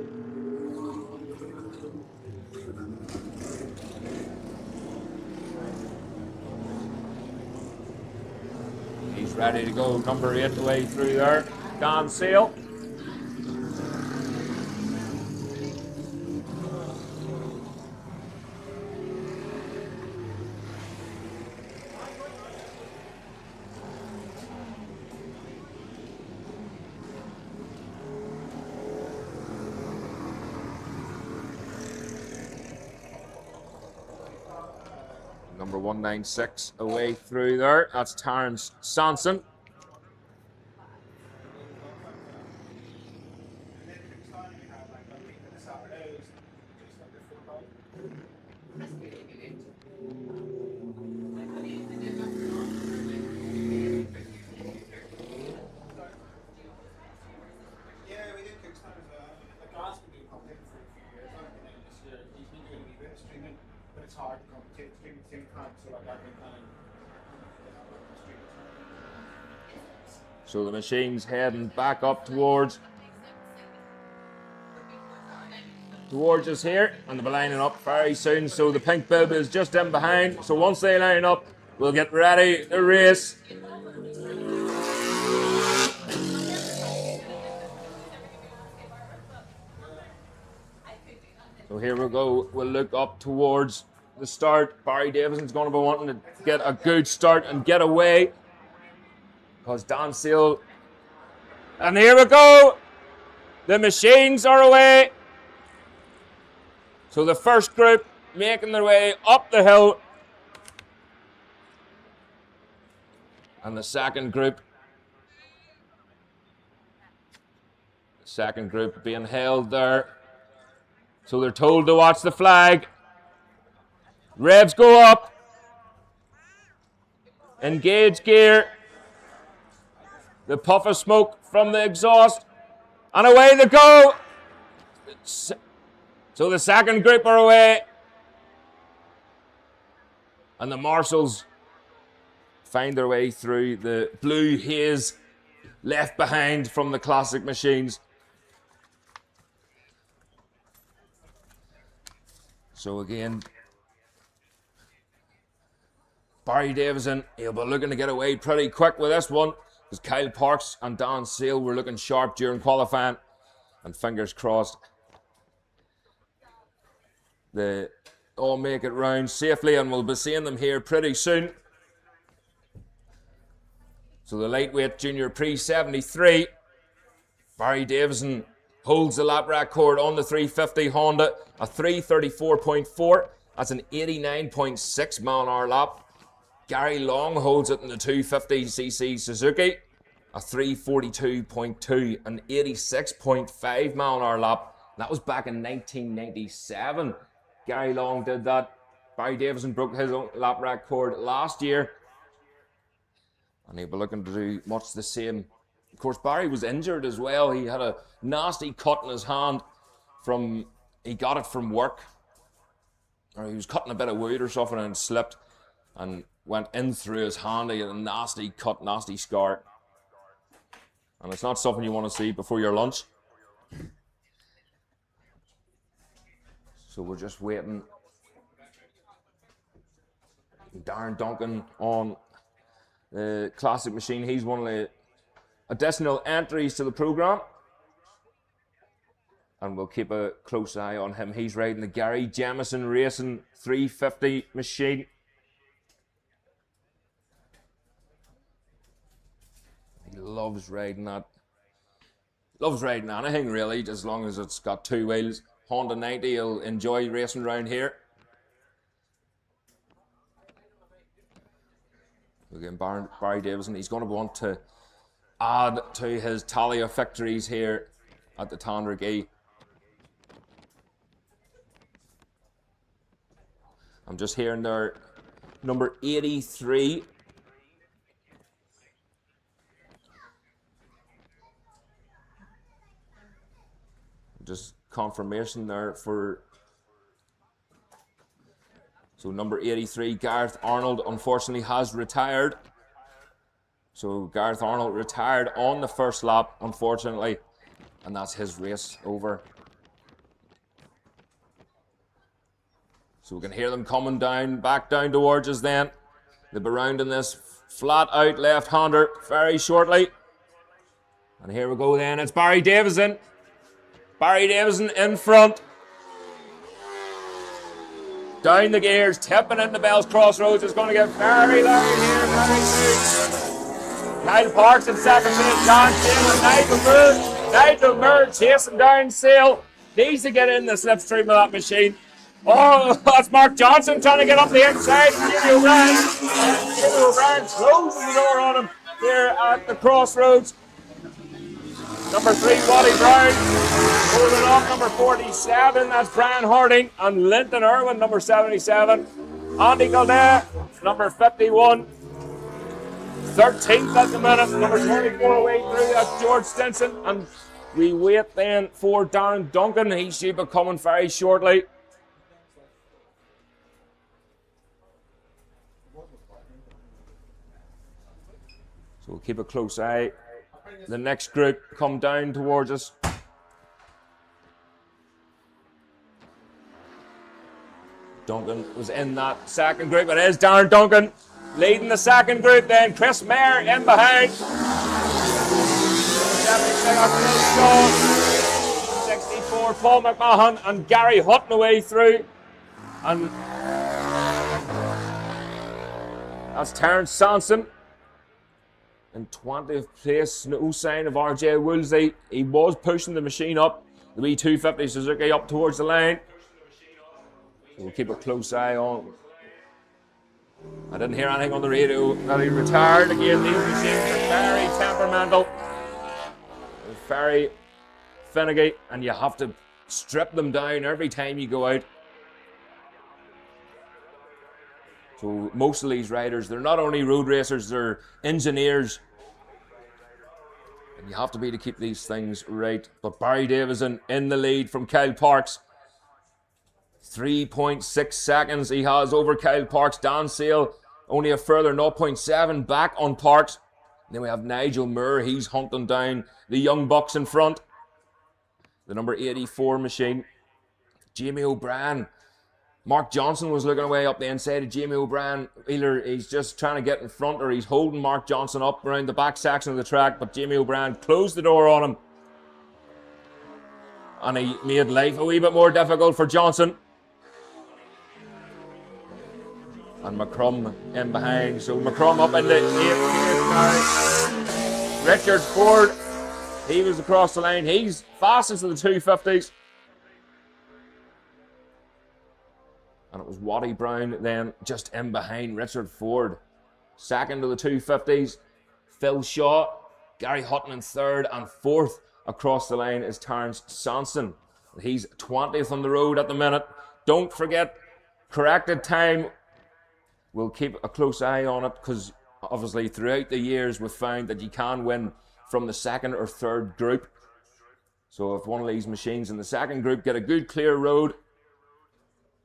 He's ready to go. Number 8 the way through there. Dan Sale. Number 196 away through there. That's Terence Sanson. So the machine's heading back up towards us here, and they'll be lining up very soon. So the pink bib is just in behind. So once they line up, we'll get ready to race. So here we go. We'll look up towards the start. Barry Davison's going to be wanting to get a good start and get away, because Dan Seal. And here we go. The machines are away. So the first group making their way up the hill. And the second group being held there. So they're told to watch the flag. Revs go up. Engage gear. The puff of smoke from the exhaust. And away they go. So the second group are away. And the marshals find their way through the blue haze left behind from the classic machines. So again, Barry Davison, he'll be looking to get away pretty quick with this one, because Kyle Parks and Dan Sale were looking sharp during qualifying, and fingers crossed they all make it round safely, and we'll be seeing them here pretty soon. So the lightweight junior pre-73, Barry Davison holds the lap record on the 350 Honda, a 334.4. That's an 89.6 mile-an-hour lap. Gary Long holds it in the 250cc Suzuki, a 342.2, an 86.5 mile-an-hour lap. That was back in 1997. Gary Long did that. Barry Davison broke his own lap record last year, and he'll be looking to do much the same. Of course, Barry was injured as well. He had a nasty cut in his hand he got it from work, or he was cutting a bit of wood or something and slipped and went in through his hand. He had a nasty cut, nasty scar. And it's not something you want to see before your lunch. So we're just waiting. Darren Duncan on the classic machine. He's one of the additional entries to the programme, and we'll keep a close eye on him. He's riding the Gary Jemison Racing 350 machine. He loves riding that. Loves riding anything really, as long as it's got two wheels. Honda 90, he'll enjoy racing around here. Again, Barry Davison, he's going to want to add to his tally of victories here at the Tandragee. I'm just hearing there, number 83. confirmation there for. So number 83, Gareth Arnold, unfortunately has retired. So Gareth Arnold retired on the first lap, unfortunately, and that's his race over. So we can hear them coming down, back down towards us then. They'll be rounding this flat out left-hander very shortly. And here we go then, it's Barry Davison. Barry Davison in front. Down the gears, tipping into Bell's Crossroads. It's going to get very loud here very soon. Kyle Parks in second place, John Sale and Nigel Moore. Nigel Moore chasing down Sale. Needs to get in the slipstream of that machine. Oh, that's Mark Johnson trying to get up the inside. Jimmy O'Brien. Jimmy O'Brien closing the door on him here at the Crossroads. Number 3, Waddy Brown. Holding off number 47, that's Brian Harding. And Linton Irwin, number 77. Andy Galdea, number 51. 13th at the minute, number 24 away through, that's George Stinson. And we wait then for Darren Duncan. He's due to be coming very shortly. So we'll keep a close eye. The next group come down towards us. Duncan was in that second group. It is Darren Duncan leading the second group then. Chris Mayer in behind. 64 Paul McMahon and Gary Hutton away through. And that's Terence Sanson in 20th place. No sign of RJ Woolsey. He was pushing the machine up. The wee 250 Suzuki up towards the line. We'll keep a close eye on. I didn't hear anything on the radio that he retired again. These machines are very temperamental, very finicky, and you have to strip them down every time you go out. So most of these riders, they're not only road racers, they're engineers. And you have to be to keep these things right. But Barry Davison in the lead from Kyle Parks. 3.6 seconds he has over Kyle Parks. Dan Sale only a further 0.7 back on Parks. And then we have Nigel Moore. He's hunting down the young bucks in front. The number 84 machine. Jamie O'Brien. Mark Johnson was looking away up the inside of Jamie O'Brien. Either he's just trying to get in front or he's holding Mark Johnson up around the back section of the track. But Jamie O'Brien closed the door on him. And he made life a wee bit more difficult for Johnson. And McCrum in behind. So McCrum up in the 8th. Richard Ford, he was across the line. He's fastest of the 250s. And it was Waddy Brown then just in behind Richard Ford. Second of the 250s. Phil Shaw, Gary Hutton in third, and fourth across the line is Terence Sanson. He's 20th on the road at the minute. Don't forget, corrected time. We'll keep a close eye on it because obviously throughout the years we've found that you can win from the second or third group. So if one of these machines in the second group get a good clear road,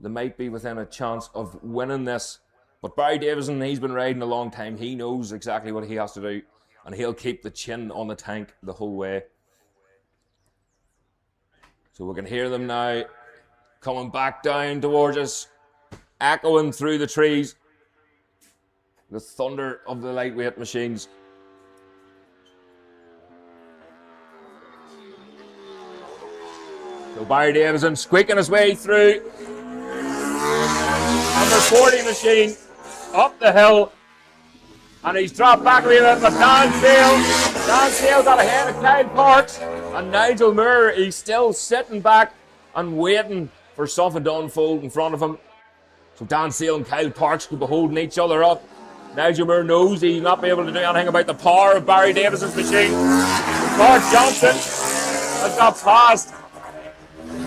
they might be within a chance of winning this. But Barry Davison, he's been riding a long time. He knows exactly what he has to do, and he'll keep the chin on the tank the whole way. So we can hear them now coming back down towards us, echoing through the trees. The thunder of the lightweight machines. So Barry Davison squeaking his way through. Number 40 machine up the hill. And he's dropped back a wee bit, but Dan Sale got ahead of Kyle Parks. And Nigel Moore, he's still sitting back and waiting for something to unfold in front of him. So Dan Sale and Kyle Parks could be holding each other up. Nigel Moore knows he'll not be able to do anything about the power of Barry Davison's machine. Mark Johnson has got past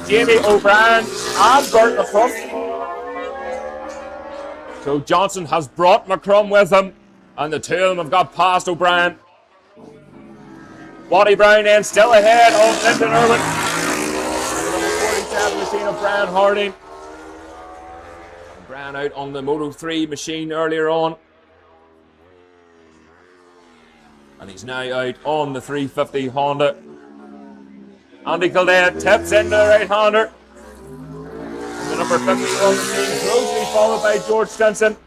Jamie O'Brien and Bert McCrum. So Johnson has brought McCrum with him, and the two of them have got past O'Brien. Waddy Brown then still ahead of Linton Irwin. machine of Brian Harding. Brian out on the Moto 3 machine earlier on. And he's now out on the 350 Honda. Andy Kildare tips into the right-hander. The number 51 machine closely followed by George Stinson.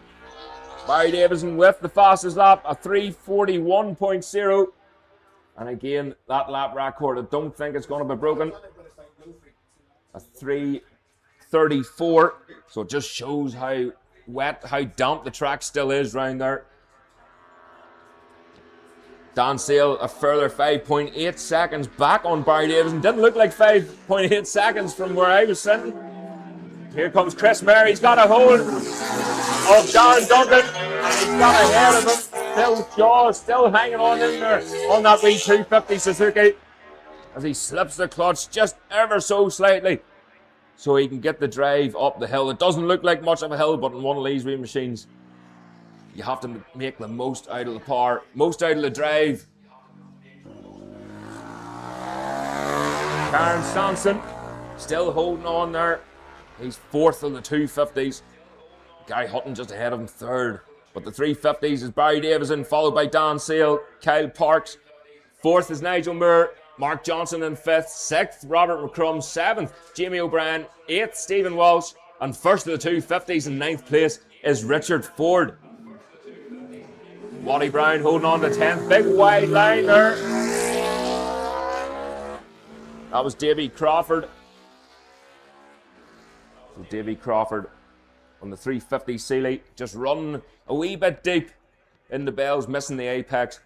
Barry Davison with the fastest lap, a 3:41.0. And again, that lap record, I don't think it's going to be broken. A 3:34. So it just shows how wet, how damp the track still is round there. Dan Sale, a further 5.8 seconds back on Barry Davison. Didn't look like 5.8 seconds from where I was sitting. Here comes Chris Mayer. He's got a hold of Darren Duncan. And he's got ahead of him. Still Jaws, still hanging on in there on that wee 250 Suzuki. As he slips the clutch just ever so slightly. So he can get the drive up the hill. It doesn't look like much of a hill, but in one of these wee machines, you have to make the most out of the power, most out of the drive. Karen Sanson still holding on there. He's fourth of the 250s. Guy Hutton just ahead of him, third. But the 350s is Barry Davison, followed by Dan Sale, Kyle Parks. Fourth is Nigel Moore, Mark Johnson in fifth. Sixth, Robert McCrum. Seventh, Jamie O'Brien. Eighth, Stephen Walsh. And first of the 250s in ninth place is Richard Ford. Waddy Brown holding on to 10th. Big wide line there. That was Davy Crawford. So Davy Crawford on the 350 Sealy, just running a wee bit deep in the bells, missing the apex.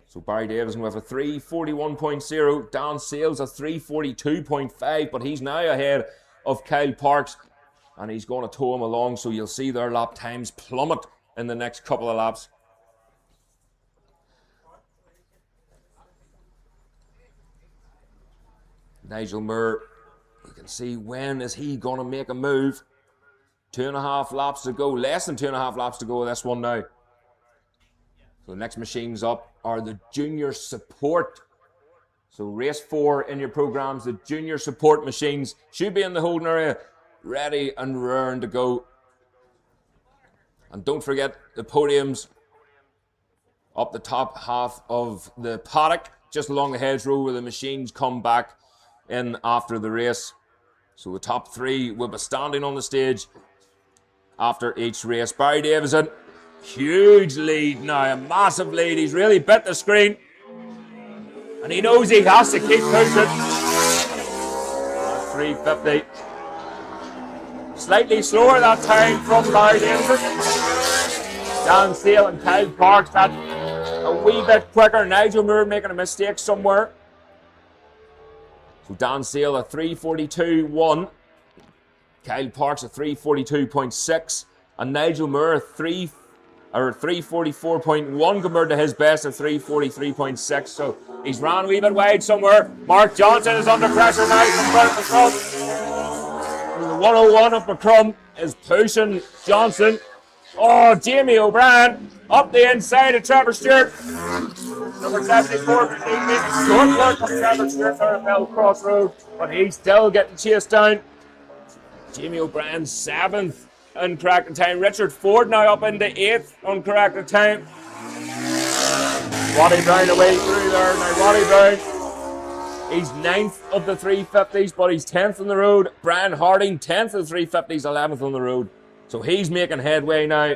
So Barry Davison with a 3:41.0. Dan Sales a 3:42.5, but he's now ahead of Kyle Parks. And he's going to tow him along, so you'll see their lap times plummet in the next couple of laps. Nigel Moore, you can see when is he going to make a move. 2.5 laps to go, less than 2.5 laps to go with this one now. So the next machines up are the junior support. So race 4 in your programs, the junior support machines should be in the holding area, ready and raring to go. And don't forget the podiums up the top half of the paddock, just along the hedgerow where the machines come back in after the race. So the top 3 will be standing on the stage after each race. Barry Davison, huge lead now, a massive lead. He's really bit the screen. And he knows he has to keep pushing. 350. Slightly slower that time from Barry Davison. Dan Sale and Kyle Parks, that a wee bit quicker. Nigel Moore making a mistake somewhere. So Dan Sale a 3:42.1. Kyle Parks a 3:42.6. And Nigel Moore a 3:44.1 compared to his best of 3:43.6. So he's ran a wee bit wide somewhere. Mark Johnson is under pressure now from front of the front. The 101 of McCrum is pushing Johnson. Oh, Jamie O'Brien up the inside of Trevor Stewart. Number 74, short work from Trevor Stewart there at Bell Crossroad, but he's still getting chased down. Jamie O'Brien 7th uncorrected time. Richard Ford now up into 8th uncorrected time. Waddy Brown away through there. Now Waddy Brown, he's 9th of the 350s, but he's 10th on the road. Brian Harding 10th of the 350s, 11th on the road. So he's making headway now.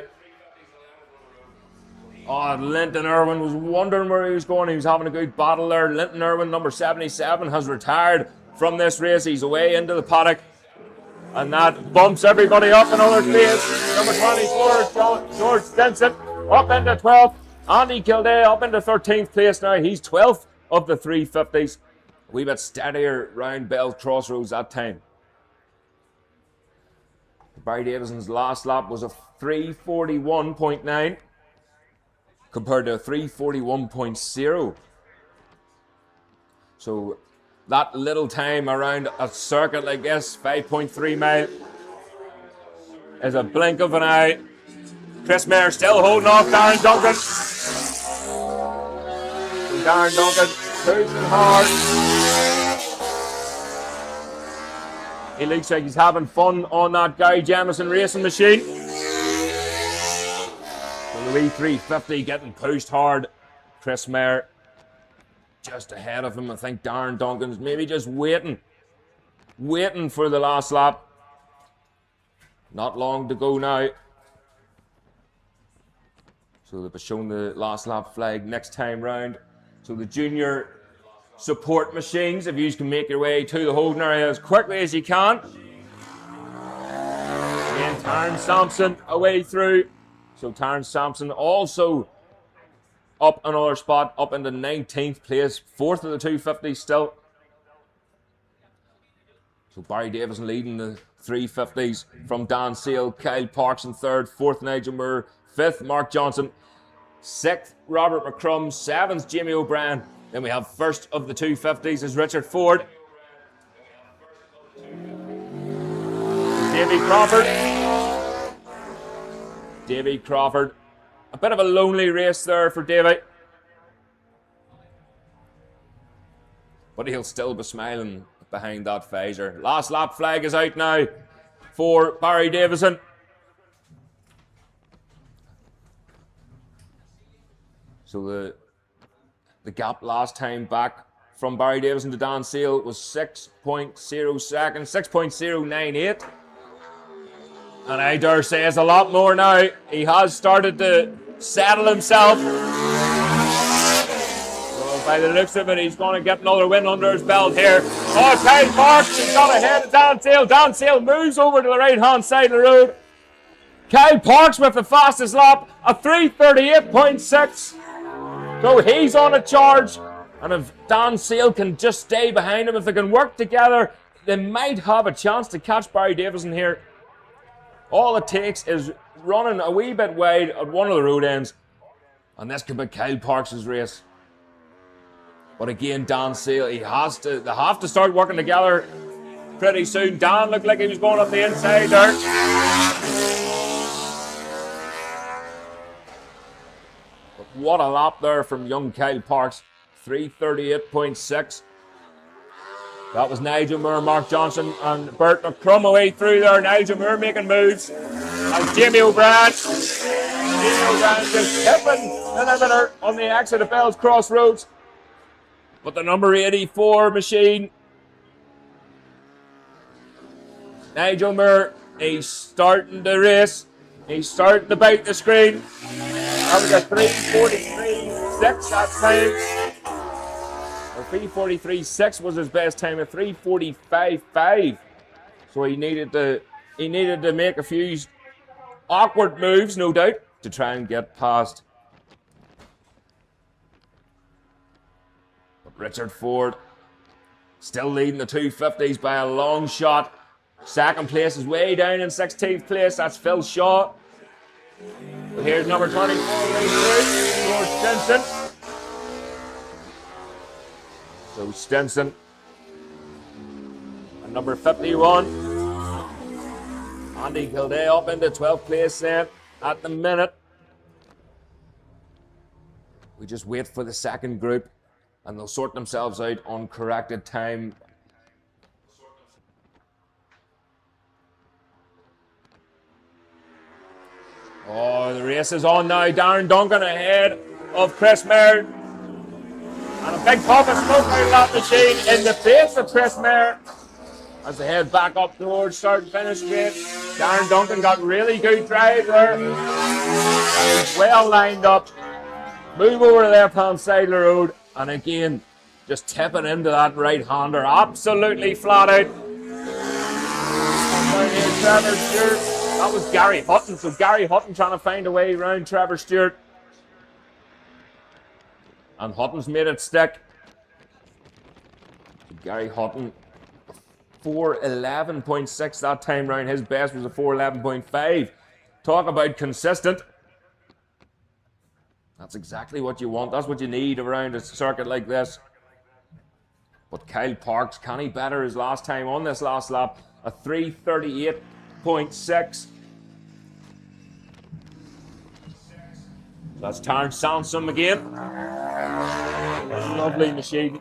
Oh, Linton Irwin was wondering where he was going. He was having a good battle there. Linton Irwin, number 77, has retired from this race. He's away into the paddock. And that bumps everybody up another place. Number 24, George Stinson, up into 12th. Andy Kildare up into 13th place now. He's 12th of the 350s. A wee bit steadier round Bell Crossroads that time. Barry Davison's last lap was a 3:41.9 compared to a 3:41.0. So that little time around a circuit like this, 5.3 mile, is a blink of an eye. Chris Mayer still holding off Darren Duncan. Darren Duncan pushing hard. He looks like he's having fun on that Gary Jamieson racing machine. So the wee 350 getting pushed hard. Chris Mayer just ahead of him. I think Darren Duncan's maybe just waiting for the last lap. Not long to go now. So they've shown the last lap flag next time round. So the junior support machines, if you can make your way to the holding area as quickly as you can. And Taryn Sampson away through. So Taryn Sampson also up another spot, up into 19th place, 4th of the 250 still. So Barry Davison leading the 350s from Dan Sale, Kyle Parks in 3rd, 4th Nigel Moore, 5th Mark Johnson, 6th Robert McCrum, 7th Jamie O'Brien. Then we have 1st of the 250s is Richard Ford. Davy Crawford. Davy Crawford. A bit of a lonely race there for Davy. But he'll still be smiling behind that visor. Last lap flag is out now for Barry Davison. So the gap last time back from Barry Davison to Dan Sale was 6.0 seconds, 6.098. And I dare say it's a lot more now. He has started to settle himself. So by the looks of it, he's going to get another win under his belt here. Oh, Kyle Parks has got ahead of Dan Sale. Dan Sale moves over to the right-hand side of the road. Kyle Parks with the fastest lap, a 3:38.6. So he's on a charge. And if Dan Sale can just stay behind him, if they can work together, they might have a chance to catch Barry Davison here. All it takes is running a wee bit wide at one of the road ends, and this could be Kyle Parks' race. But again, Dan Sale, they have to start working together pretty soon. Dan looked like he was going up the inside there. But what a lap there from young Kyle Parks, 3:38.6. That was Nigel Moore, Mark Johnson, and Bert McCrum away through there. Nigel Moore making moves. And Jamie O'Brien. Jamie O'Brien just tipping the limiter on the exit of Bell's Crossroads. But the number 84 machine, Nigel Moore, he's starting the race. He's starting to bite the screen. That was a 3:43.6 that time. 3:43.6 was his best time, a 3:45.5. So he needed to make a few awkward moves, no doubt, to try and get past. But Richard Ford still leading the 250s by a long shot. Second place is way down in 16th place. That's Phil Shaw. But here's number 24, George Stinson. So Stinson. And number 51, Andy Kildare up into 12th place then at the minute. We just wait for the second group and they'll sort themselves out on corrected time. Oh, the race is on now. Darren Duncan ahead of Chris Mayer. And a big puff of smoke out of that machine in the face of Chris Mayer as they head back up towards start and finish straight. Darren Duncan got really good drive there. He's well lined up. Move over to the left-hand side of the road. And again, just tipping into that right-hander. Absolutely flat out. Down here, Trevor Stewart. That was Gary Hutton. So Gary Hutton trying to find a way around Trevor Stewart. And Hutton's made it stick. Gary Hutton, 4:11.6 that time round. His best was a 4:11.5. Talk about consistent. That's exactly what you want. That's what you need around a circuit like this. But Kyle Parks, can he better his last time on this last lap? A 3:38.6. That's Terence Sansom again. Lovely machine.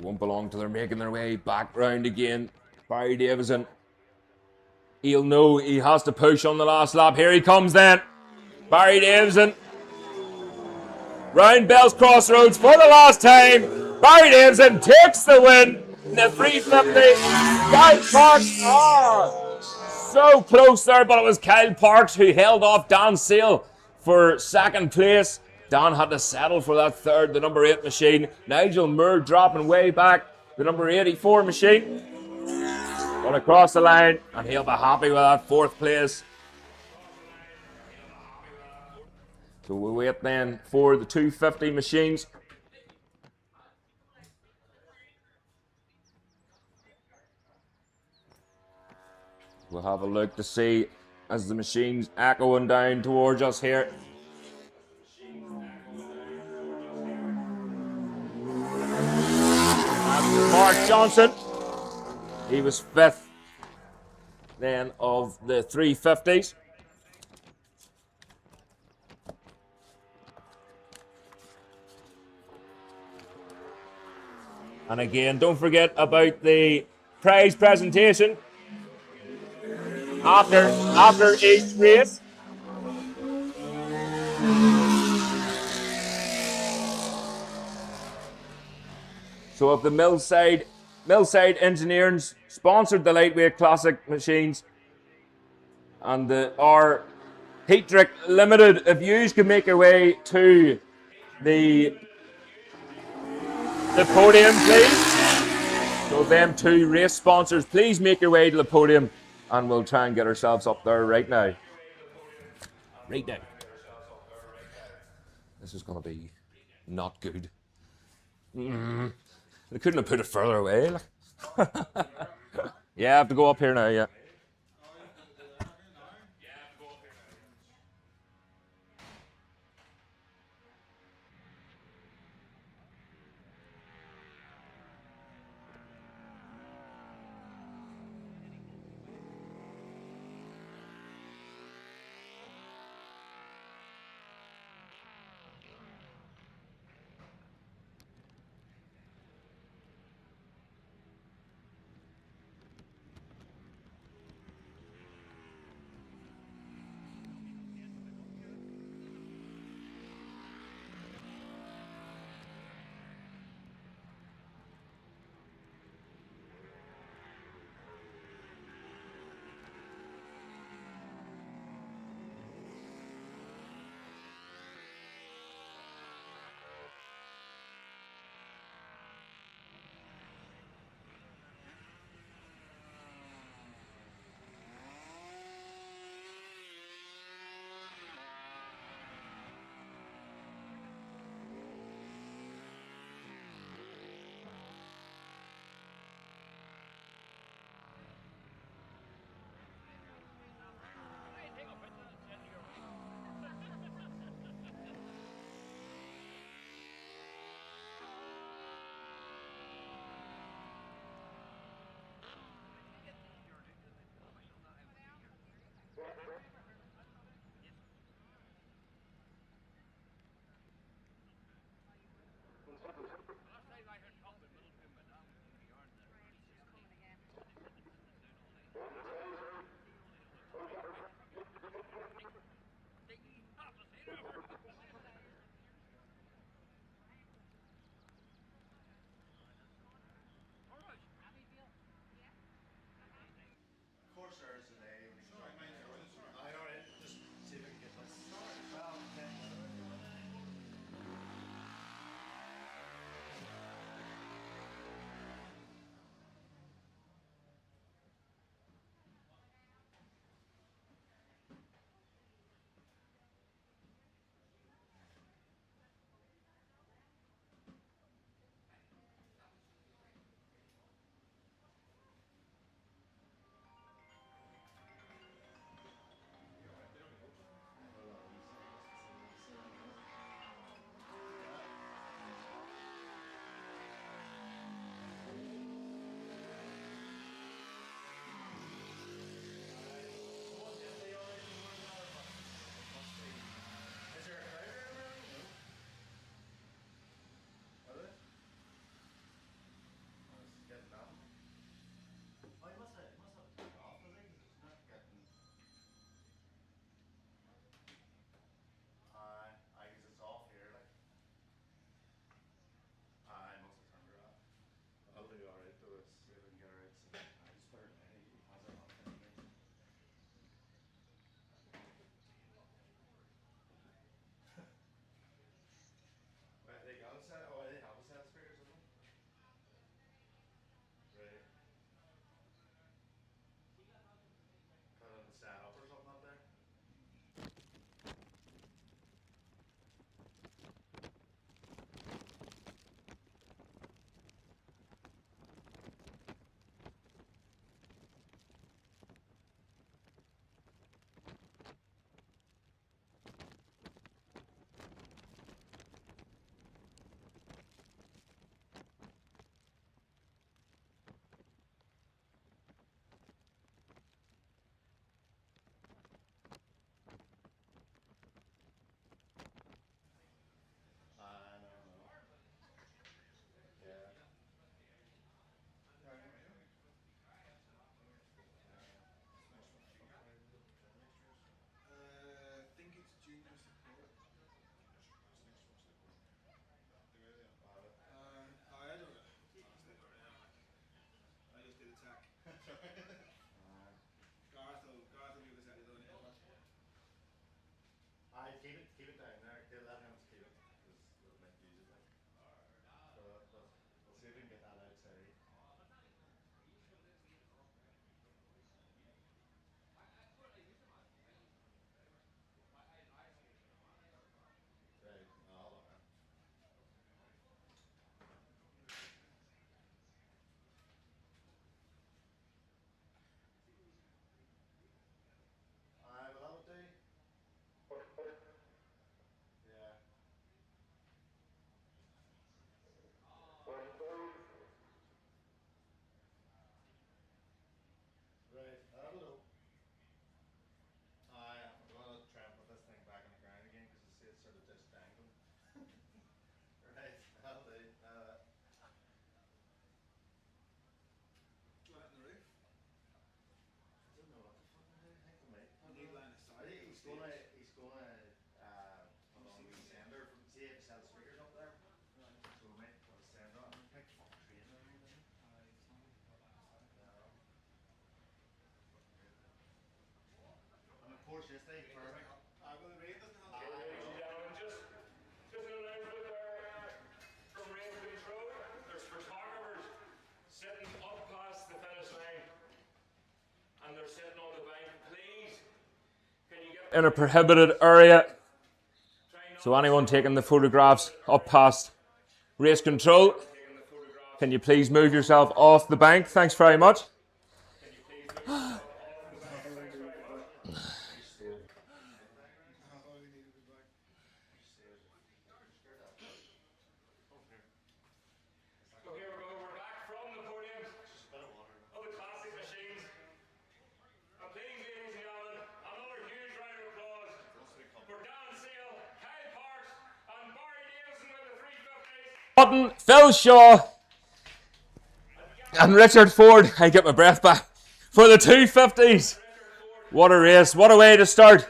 won't belong till they're making their way back round again. Barry Davison. He'll know he has to push on the last lap. Here he comes then. Barry Davison. Round Bell's Crossroads for the last time. Barry Davison takes the win in the 350. Kyle Parks. So close there, but it was Kyle Parks who held off Dan Sale for second place. Dan had to settle for that third, the number 8 machine. Nigel Moore dropping way back, the number 84 machine. But across the line, and he'll be happy with that 4th place. So we'll wait then for the 250 machines. We'll have a look to see as the machine's echoing down towards us here. Mark Johnson, he was 5th then of the 350s. And again, don't forget about the prize presentation after each race. So if the Millside Engineering sponsored the Lightweight Classic machines and our Heatrick Limited, if you could make your way to the podium, please. So them 2 race sponsors, please make your way to the podium and we'll try and get ourselves up there right now. Right now. This is going to be not good. They couldn't have put it further away. Yeah, I have to go up here now, yeah. keep it down there. Let him keep it because it'll make use of it. But we'll see if we can get that out too. Right. Hold on. Well, that would do. Yeah. Right. That'll do. I'm going to try and put this thing back on the ground again because I see it's sort of just dangling. Right. That'll do. Do it in the roof. I don't know what the fucking do. I think we might. You need line of sight. He's gonna put on the sender from see if he set the speakers up there. Right. So we might put a sender on. We might fucking train or anything. No. And of course, yesterday for Well, the rain doesn't help. Ladies and gentlemen, just an announcement there from rain control. There's photographers sitting up past the finish line, and they're sitting on the bank. Please, can you get in a prohibited area? So anyone taking the photographs up past race control, can you please move yourself off the bank? Thanks very much. Button, Phil Shaw, and Richard Ford. I get my breath back for the 250s. What a race! What a way to start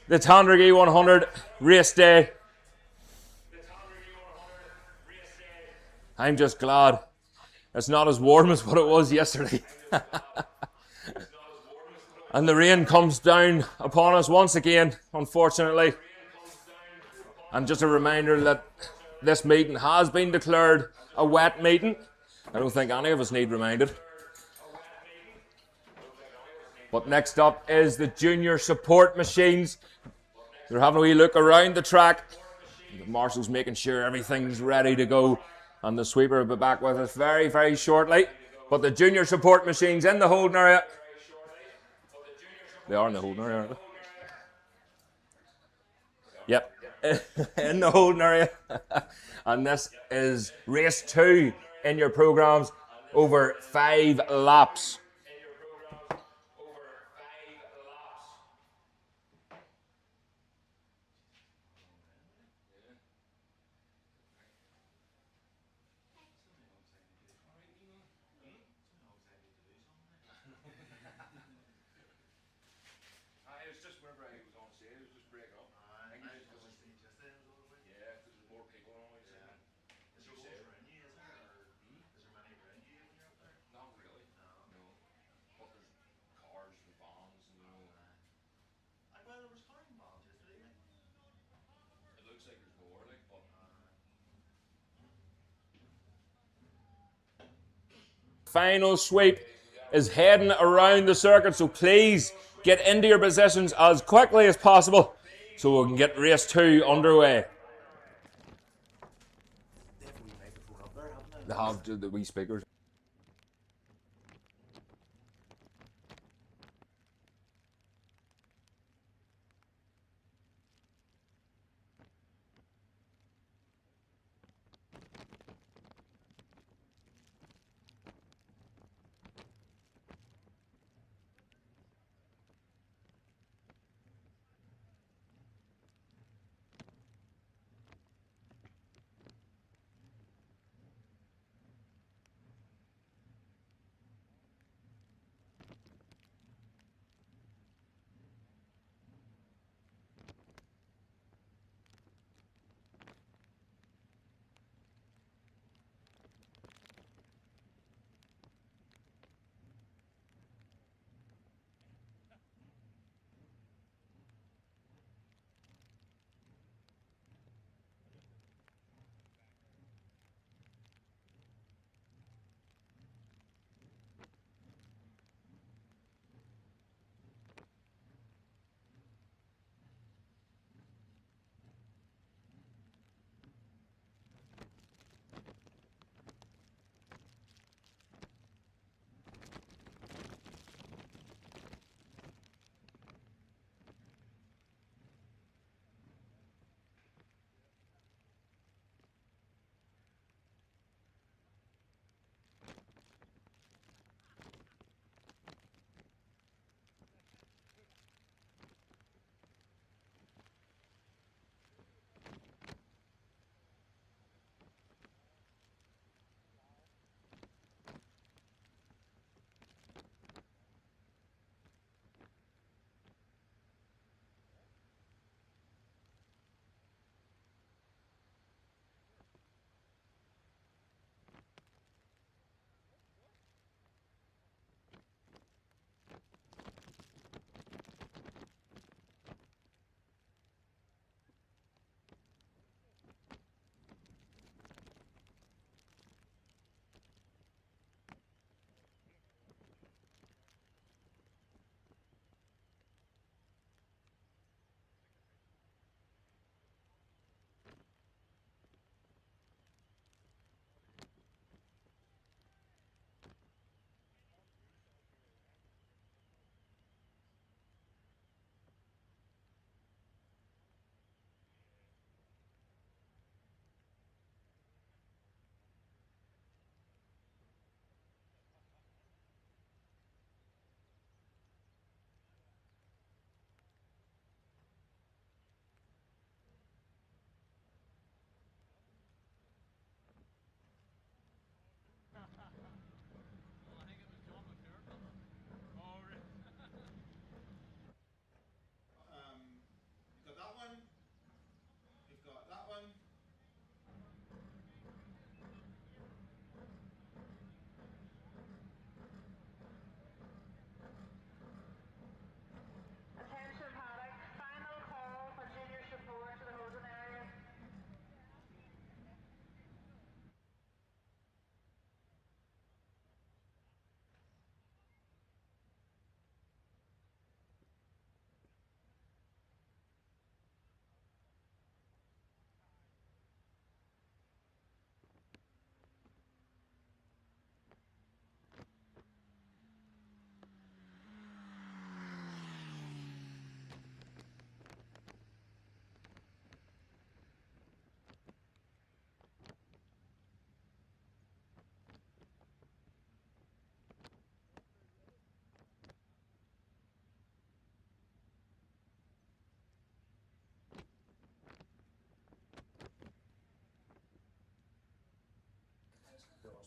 the Tandragee 100 race day. I'm just glad it's not as warm as what it was yesterday. And the rain comes down upon us once again, unfortunately. And just a reminder that this meeting has been declared a wet meeting. I don't think any of us need reminded. But next up is the junior support machines. They're having a wee look around the track. The marshal's making sure everything's ready to go. And the sweeper will be back with us very, very shortly. But the junior support machines in the holding area. They are in the holding area, aren't they? Yep. In the holding area. And this is race 2 in your programs over 5 laps. It's just whenever I was on stage, it was just breaking up. Yeah, because there's more people on always. Yeah. Is there more around you, is there? Or is there many around you when you're up there? Not really. No. But there's cars and vans and Well, there was cars and vans yesterday. it looks like there's more, like, but final sweep is heading around the circuit, so please get into your positions as quickly as possible so we can get race 2 underway. They have a wee microphone up there, haven't They have the wee speakers.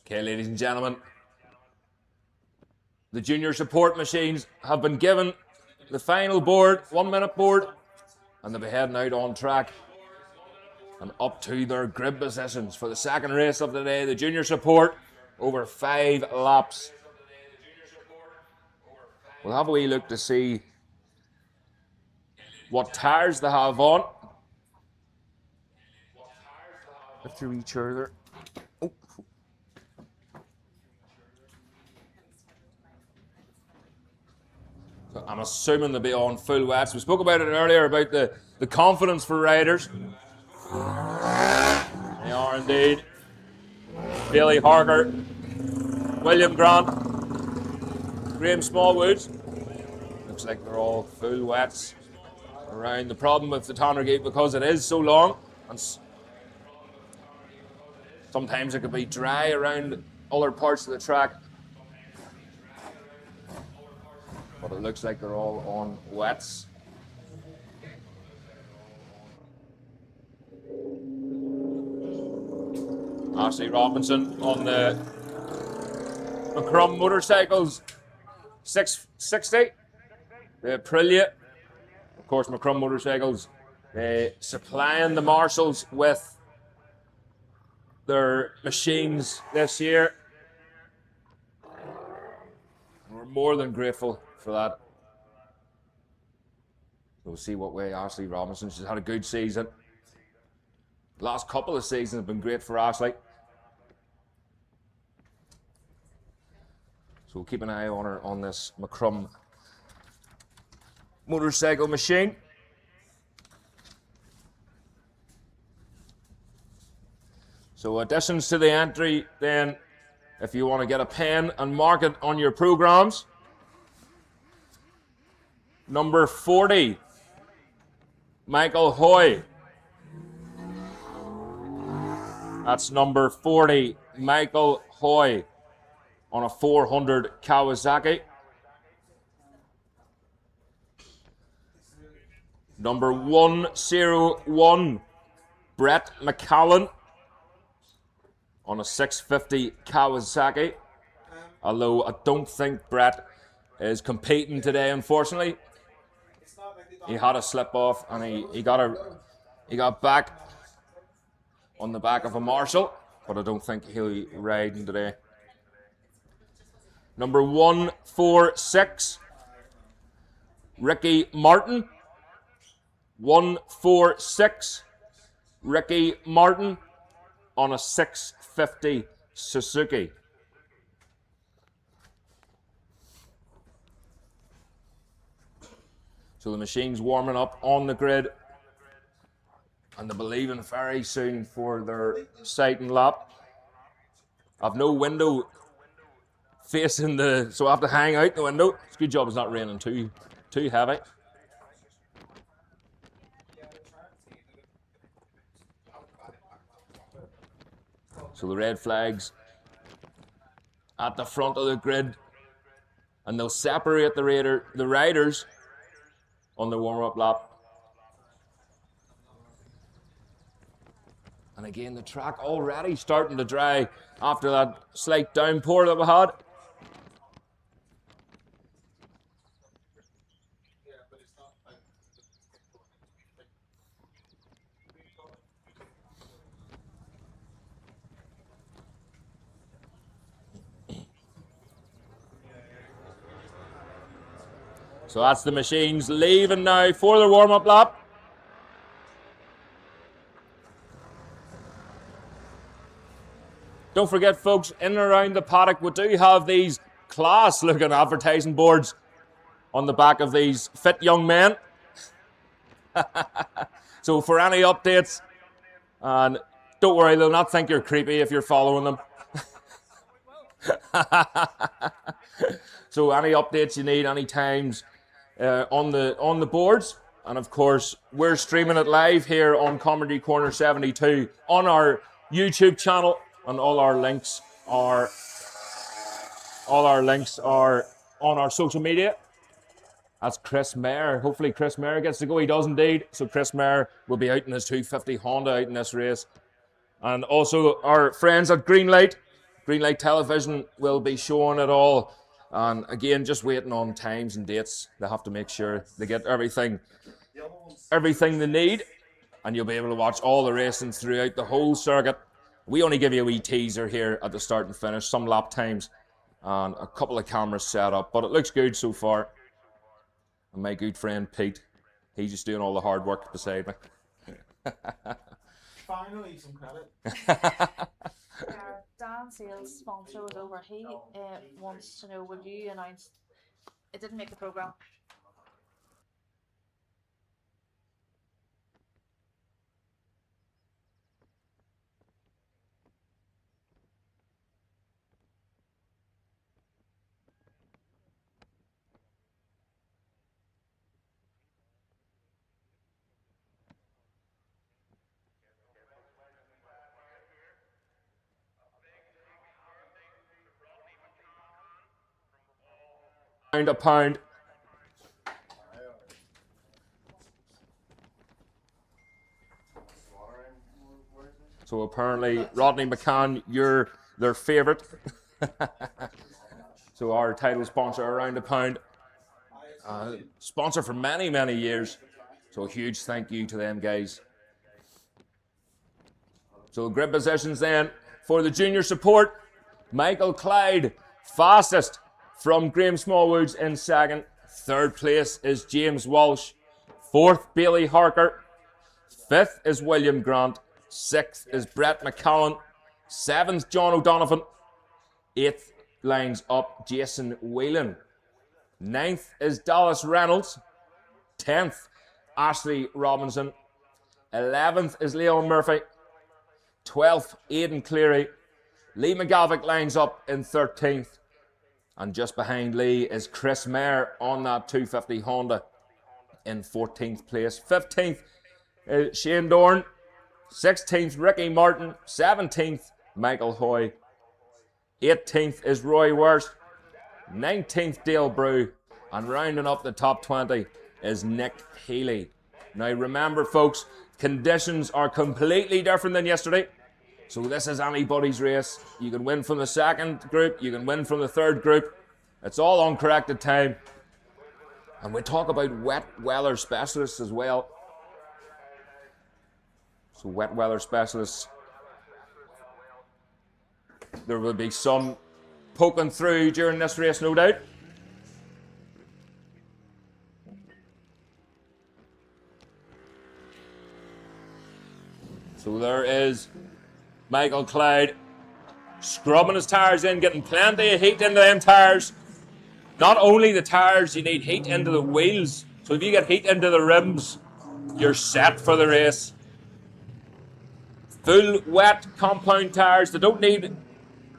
Okay, ladies and gentlemen, the junior support machines have been given the final board, 1 minute board, and they'll be heading out on track and up to their grid positions for the second race of the day. The junior support over 5 laps. We'll have a wee look to see what tyres they have on. Lift your wee chair there. Oh. So I'm assuming they'll be on full wets. We spoke about it earlier about the confidence for riders. They are indeed. Bailey Harker, William Grant, Graham Smallwood. Looks like they're all full wets around. The problem with the Tandragee, because it is so long, and sometimes it could be dry around other parts of the track. But it looks like they're all on wets. Ashley Robinson on the McCrum motorcycles 660. The Aprilia. Of course, McCrum motorcycles supplying the marshals with their machines this year. We're more than grateful for that. We'll see what way Ashley Robinson. She's had a good season. The last couple of seasons have been great for Ashley. So we'll keep an eye on her on this McCrum motorcycle machine. So additions to the entry then, if you want to get a pen and mark it on your programs. Number 40, Michael Hoy. That's number 40, Michael Hoy, on a 400 Kawasaki. Number 101, Brett McCallan, on a 650 Kawasaki. Although I don't think Brett is competing today, unfortunately. He had a slip off and he got back on the back of a Marshall, but I don't think he'll be riding today. Number 146, Ricky Martin. 146, Ricky Martin, on a 650 Suzuki. So the machine's warming up on the grid, and they'll be leaving very soon for their sighting lap. I've no window facing so I have to hang out the window. It's a good job it's not raining too heavy. So the red flags at the front of the grid, and they'll separate the riders on the warm-up lap. And again, the track already starting to dry after that slight downpour that we had. So that's the machines leaving now for their warm-up lap. Don't forget, folks, in and around the paddock, we do have these class-looking advertising boards on the back of these fit young men. So for any updates, and don't worry, they'll not think you're creepy if you're following them. So any updates you need, any times on the boards, and of course we're streaming it live here on Comedy Corner 72 on our YouTube channel, and all our links are on our social media. That's Chris Mayer. Hopefully Chris Mayer gets to go. He does indeed. So Chris Mayer will be out in his 250 Honda out in this race. And also our friends at Greenlight, Greenlight Television will be showing it all. And again, just waiting on times and dates. They have to make sure they get everything they need. And you'll be able to watch all the racing throughout the whole circuit. We only give you a wee teaser here at the start and finish, some lap times, and a couple of cameras set up. But it looks good so far. And my good friend Pete, he's just doing all the hard work beside me. Finally, some credit. Dan Sales sponsor was over. He wants to know, will you announce? It didn't make the programme. A pound. So apparently, Rodney McCann, you're their favourite. So our title sponsor, around a pound. Sponsor for many, many years. So a huge thank you to them guys. So grid positions then for the junior support. Michael Clyde, fastest from Graham Smallwoods in second. Third place is James Walsh. Fourth, Bailey Harker. Fifth is William Grant. Sixth is Brett McCallan. Seventh, John O'Donovan. Eighth lines up Jason Whelan. Ninth is Dallas Reynolds. 10th, Ashley Robinson. 11th is Leon Murphy. 12th, Aidan Cleary. Lee McGavick lines up in 13th. And just behind Lee is Chris Mayer on that 250 Honda in 14th place. 15th is Shane Dorn. 16th, Ricky Martin. 17th, Michael Hoy. 18th is Roy Wurst. 19th, Dale Brew. And rounding up the top 20 is Nick Healy. Now remember, folks, conditions are completely different than yesterday. So this is anybody's race. You can win from the second group. You can win from the third group. It's all on corrected time. And we talk about wet weather specialists as well. So wet weather specialists. There will be some poking through during this race, no doubt. So there is Michael Clyde scrubbing his tyres in, getting plenty of heat into them tyres. Not only the tyres, you need heat into the wheels. So if you get heat into the rims, you're set for the race. Full wet compound tyres. They don't need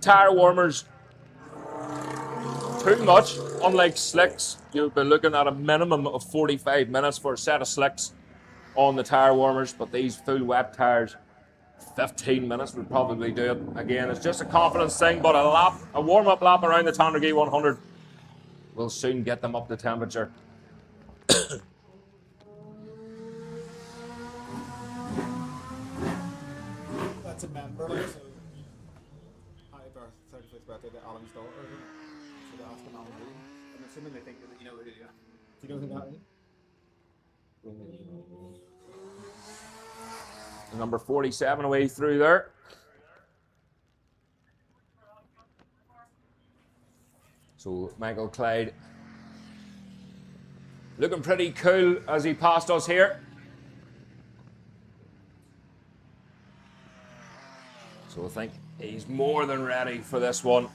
tyre warmers too much. Unlike slicks, you'll be looking at a minimum of 45 minutes for a set of slicks on the tyre warmers. But these full wet tyres, 15 minutes would probably do it. Again, it's just a confidence thing, but a warm-up lap around the Tandragee 100 will soon get them up to temperature. That's a member, like, so happy birthday, 35th birthday to Alan's daughter. So they asked him Alan who. I'm assuming they think that you know who. Do you know who that is? Number 47 away through there. So Michael Clyde looking pretty cool as he passed us here. So I think he's more than ready for this one.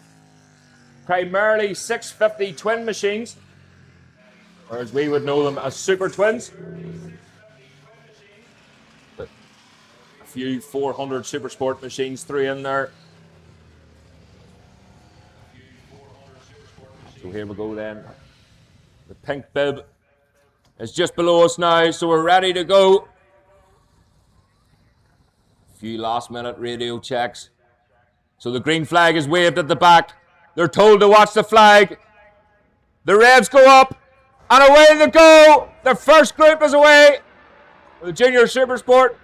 Primarily 650 twin machines, or as we would know them as super twins. But a few 400 Supersport machines through in there. So here we go then. The pink bib is just below us now, so we're ready to go. A few last minute radio checks. So the green flag is waved at the back. They're told to watch the flag. The revs go up, and away they go. The first group is away. The junior Supersport.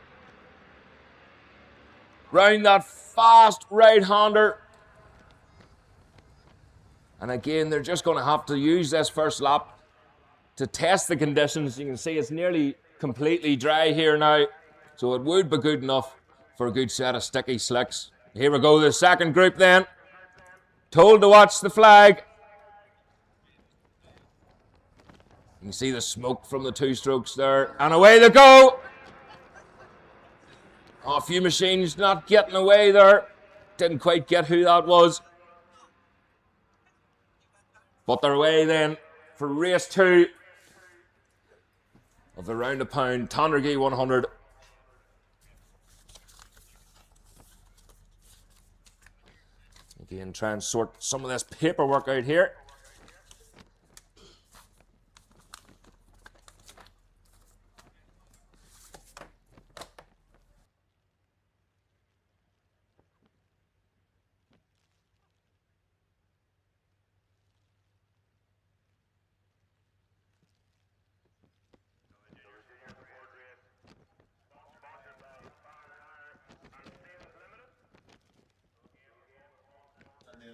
Round that fast right-hander. And again, they're just going to have to use this first lap to test the conditions. You can see it's nearly completely dry here now, so it would be good enough for a good set of sticky slicks. Here we go, the second group then. Told to watch the flag. You can see the smoke from the two strokes there, and away they go. Oh, a few machines not getting away there. Didn't quite get who that was. But they're away then for race 2 of the round a pound Tandragee 100. Again, try and sort some of this paperwork out here.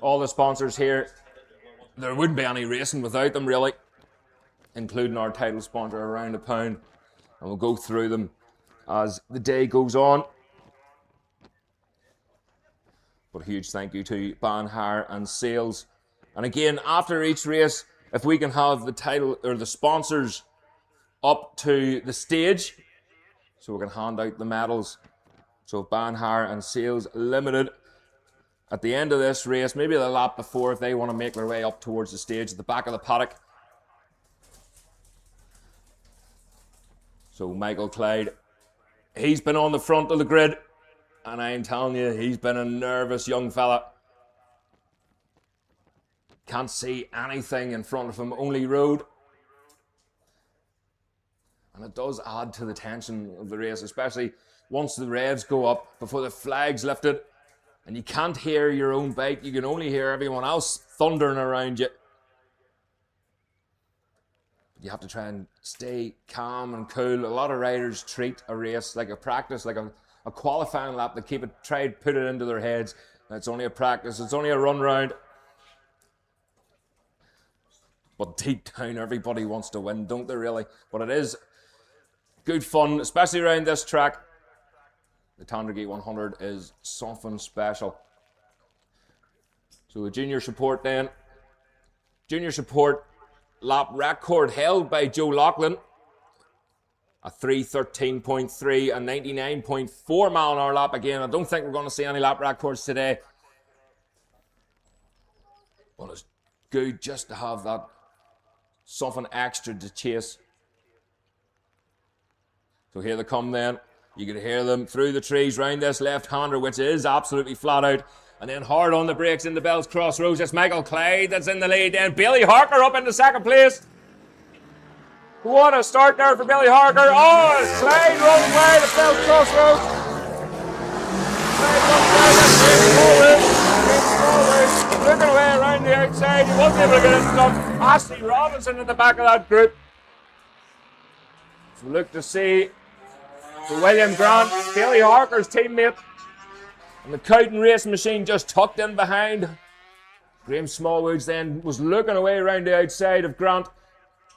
All the sponsors here, there wouldn't be any racing without them really, including our title sponsor Around a Pound, and we'll go through them as the day goes on. But a huge thank you to Ban Hire and Sales. And again, after each race, if we can have the title or the sponsors up to the stage, so we can hand out the medals. So Ban Hire and Sales Limited, at the end of this race, maybe the lap before, if they want to make their way up towards the stage at the back of the paddock. So Michael Clyde, he's been on the front of the grid, and I'm telling you, he's been a nervous young fella. Can't see anything in front of him, only road. And it does add to the tension of the race, especially once the revs go up, before the flag's lifted. And you can't hear your own bike, you can only hear everyone else thundering around you. You have to try and stay calm and cool. A lot of riders treat a race like a practice, like a qualifying lap. They keep it, try to put it into their heads. It's only a practice, it's only a run round. But deep down, everybody wants to win, don't they really? But it is good fun, especially around this track. The Tandragee 100 is something special. So the junior support then. Junior support lap record held by Joe Loughlin. A 3:13.3, a 99.4 mile an hour lap. Again, I don't think we're going to see any lap records today. But it's good just to have that something extra to chase. So here they come then. You can hear them through the trees round this left-hander, which is absolutely flat out. And then hard on the brakes in the Bell's Crossroads. It's Michael Clyde that's in the lead. Then Billy Harker up into second place. What a start there for Billy Harker. Oh, it's Clyde rolling away at Bell's Crossroads. Clyde looking away around the outside. He wasn't able to get into them. Ashley Robinson at the back of that group. So look to see for William Grant, Billy Harker's teammate, and the Cowden racing machine just tucked in behind. Graham Smallwoods then was looking away around the outside of Grant.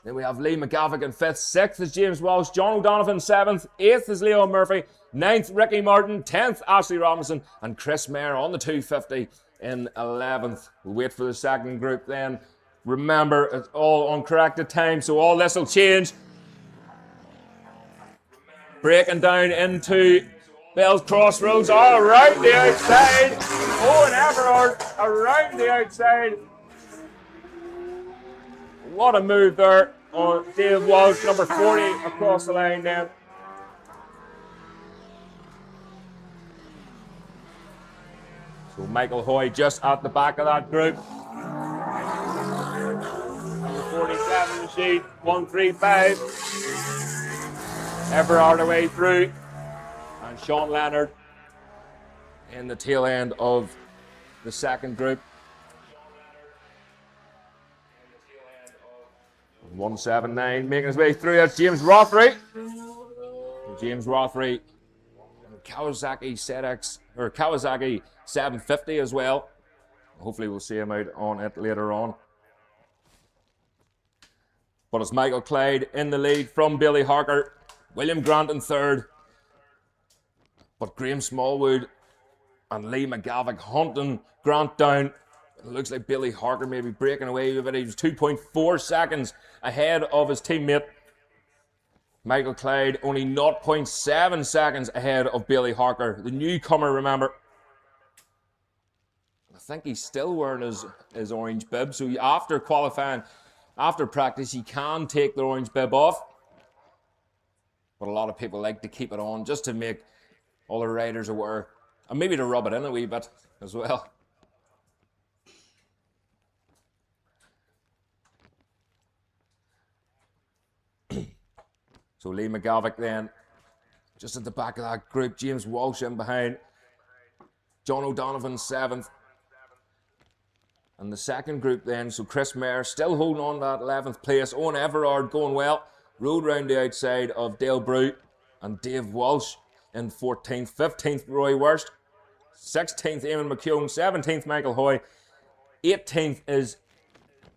Then we have Lee McGavick in 5th, 6th is James Walsh, John O'Donovan 7th, 8th is Leo Murphy, 9th Ricky Martin, 10th Ashley Robinson, and Chris Mayer on the 250 in 11th. We'll wait for the second group then. Remember, it's all uncorrected time, so all this will change. Breaking down into Bell's Crossroads, all around the outside. Owen Everard around the outside. What a move there on Dave Walsh, number 40, across the line then. So Michael Hoy just at the back of that group. Number 47 machine, 135. Everard away through, and Sean Leonard in the tail end of the second group. 179 making his way through. That's James Rothery. James Rothery, Kawasaki ZX or Kawasaki 750 as well. Hopefully we'll see him out on it later on. But it's Michael Clyde in the lead from Billy Harker. William Grant in third. But Graham Smallwood and Lee McGavick hunting Grant down. It looks like Billy Harker may be breaking away with it. He was 2.4 seconds ahead of his teammate. Michael Clyde only 0.7 seconds ahead of Billy Harker, the newcomer, remember. I think he's still wearing his orange bib, so after qualifying, after practice, he can take the orange bib off. But a lot of people like to keep it on just to make all the riders aware, and maybe to rub it in a wee bit as well. So Lee McGavick then, just at the back of that group. James Walsh in behind. John O'Donovan 7th. And the second group then, so Chris Mayer still holding on to that 11th place. Owen Everard going well. Rode round the outside of Dale Brew. And Dave Walsh in 14th. 15th, Roy Wurst. 16th, Eamon McKeown. 17th, Michael Hoy. 18th is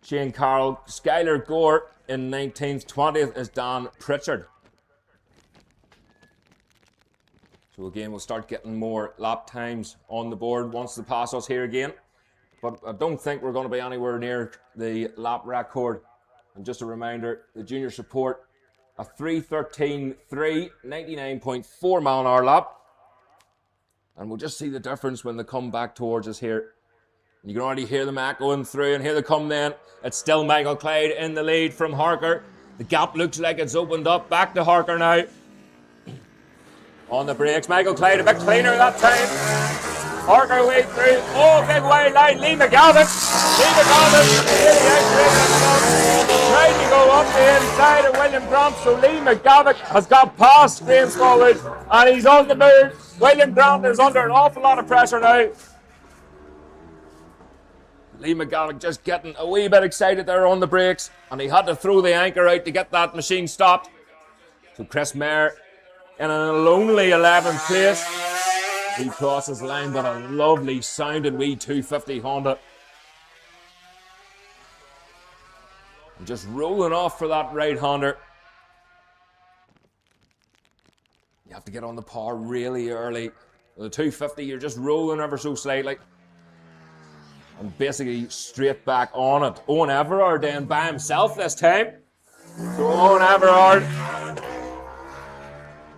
Shane Carroll. Skylar Gore in 19th. 20th is Dan Pritchard. So again, we'll start getting more lap times on the board once they pass us here again. But I don't think we're going to be anywhere near the lap record. And just a reminder, the junior support, a 3:13.3, 99.4 mile an hour lap. And we'll just see the difference when they come back towards us here. You can already hear them echoing through, and here they come then. It's still Michael Clyde in the lead from Harker. The gap looks like it's opened up. Back to Harker now. On the brakes, Michael Clyde a bit cleaner that time. Harker way through. Oh, big wide line. Lee McGavick. Lee McGavick trying to go up the inside of William Grant. So Lee McGavick has got past Graham Smallwood and he's on the move. William Grant is under an awful lot of pressure now. Lee McGavick just getting a wee bit excited there on the brakes, and he had to throw the anchor out to get that machine stopped. So Chris Mayer in a lonely 11th place. He crosses the line, but a lovely sounding wee 250 Honda. And just rolling off for that right-hander. You have to get on the power really early. With the 250, you're just rolling ever so slightly. And basically straight back on it. Owen Everard then by himself this time. So Owen Everard,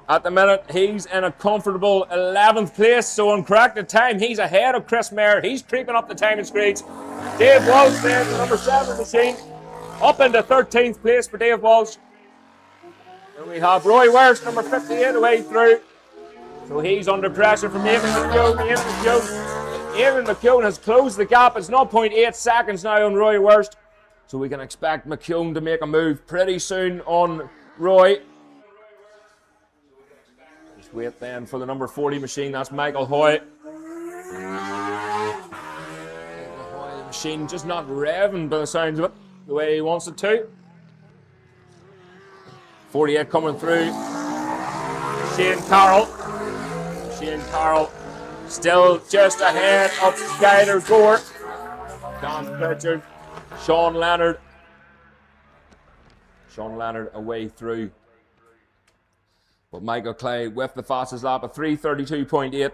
at the minute, he's in a comfortable 11th place. So on corrected time, he's ahead of Chris Mayer. He's creeping up the timing screeds. Dave Walsh then, the number 7 machine, up into 13th place for Dave Walsh. And we have Roy Wurst, number 58, away through. So he's under pressure from Eamon McKeown. Eamon McKeown has closed the gap. It's 0.8 seconds now on Roy Wurst. So we can expect McKeown to make a move pretty soon on Roy. Just wait then for the number 40 machine. That's Michael Hoy. Michael Hoy, the machine just not revving by the sounds of it the way he wants it to. 48 coming through. Shane Carroll. Shane Carroll still just ahead of Skylar Gore. Dan Pritchard. Sean Leonard. Sean Leonard away through. But Michael Clyde with the fastest lap of 3:32.8.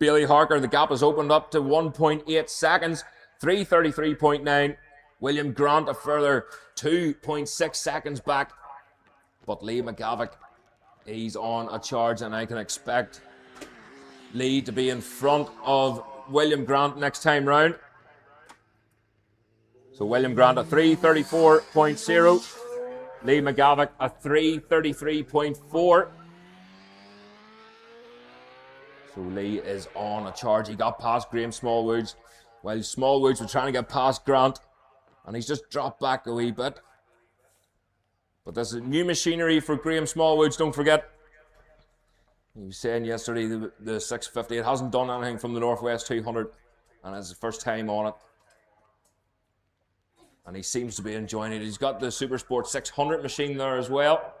Billy Harker, the gap has opened up to 1.8 seconds. 3:33.9. William Grant a further 2.6 seconds back. But Lee McGavick, he's on a charge, and I can expect Lee to be in front of William Grant next time round. So William Grant at 3:34.0. Lee McGavick at 3:33.4. So Lee is on a charge. He got past Graham Smallwoods, while Smallwoods were trying to get past Grant, and he's just dropped back a wee bit. But there's new machinery for Graham Smallwoods, don't forget. He was saying yesterday the 650, it hasn't done anything from the Northwest 200, and it's the first time on it. And he seems to be enjoying it. He's got the Supersport 600 machine there as well.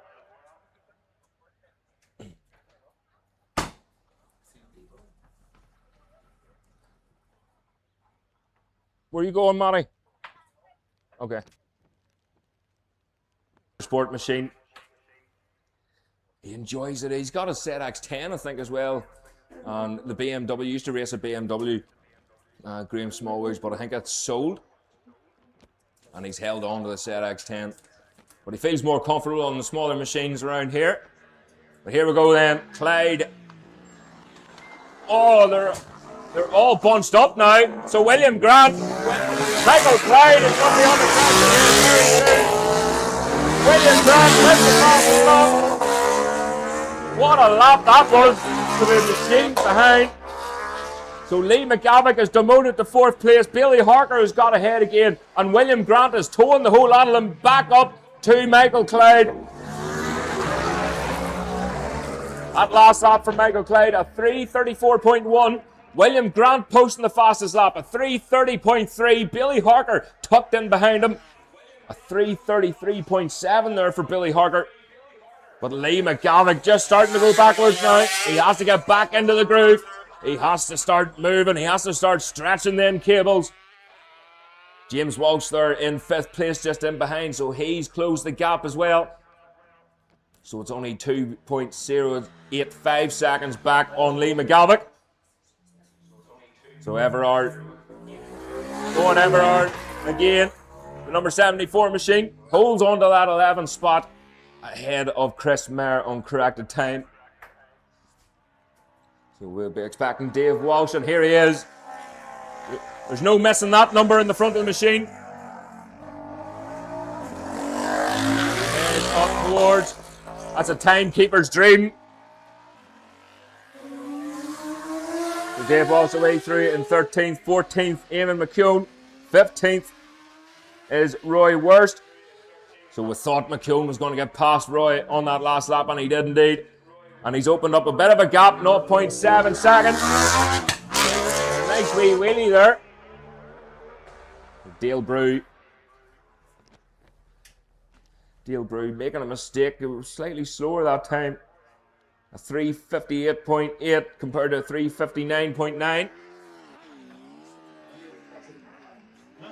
Where are you going, Matty? Okay. Sport machine. He enjoys it. He's got a ZX10, I think, as well. And the BMW, used to race a BMW, Graham Smallwood, but I think that's sold. And he's held on to the ZX10. But he feels more comfortable on the smaller machines around here. But here we go then, Clyde. Oh, they're all bunched up now. So William Grant, Michael Clyde is going to be on the track here very soon. William Grant wins the fastest lap. What a lap that was to the machine behind. So Lee McGavick is demoted to 4th place. Billy Harker has got ahead again. And William Grant is towing the whole lot of them back up to Michael Clyde. That last lap for Michael Clyde, a 3:34.1. William Grant posting the fastest lap, a 3:30.3. Billy Harker tucked in behind him, a 3:33.7 there for Billy Harker. But Lee McGavick just starting to go backwards now. He has to get back into the groove. He has to start moving. He has to start stretching them cables. James Walsh there in 5th place, just in behind, so he's closed the gap as well. So it's only 2.085 seconds back on Lee McGavick. So Everard, going Everard again. The number 74 machine holds on to that 11th spot ahead of Chris Mayer on corrected time. So we'll be expecting Dave Walsh, and here he is. There's no missing that number in the front of the machine. And up towards. That's a timekeeper's dream. So Dave Walsh away through in 13th, 14th, Eamon McKeown. 15th is Roy Wurst. So we thought McKeown was going to get past Roy on that last lap, and he did indeed. And he's opened up a bit of a gap, 0.7 seconds. Nice wee wheelie there. Dale Brew making a mistake. It was slightly slower that time. A 3:58.8 compared to a 3:59.9.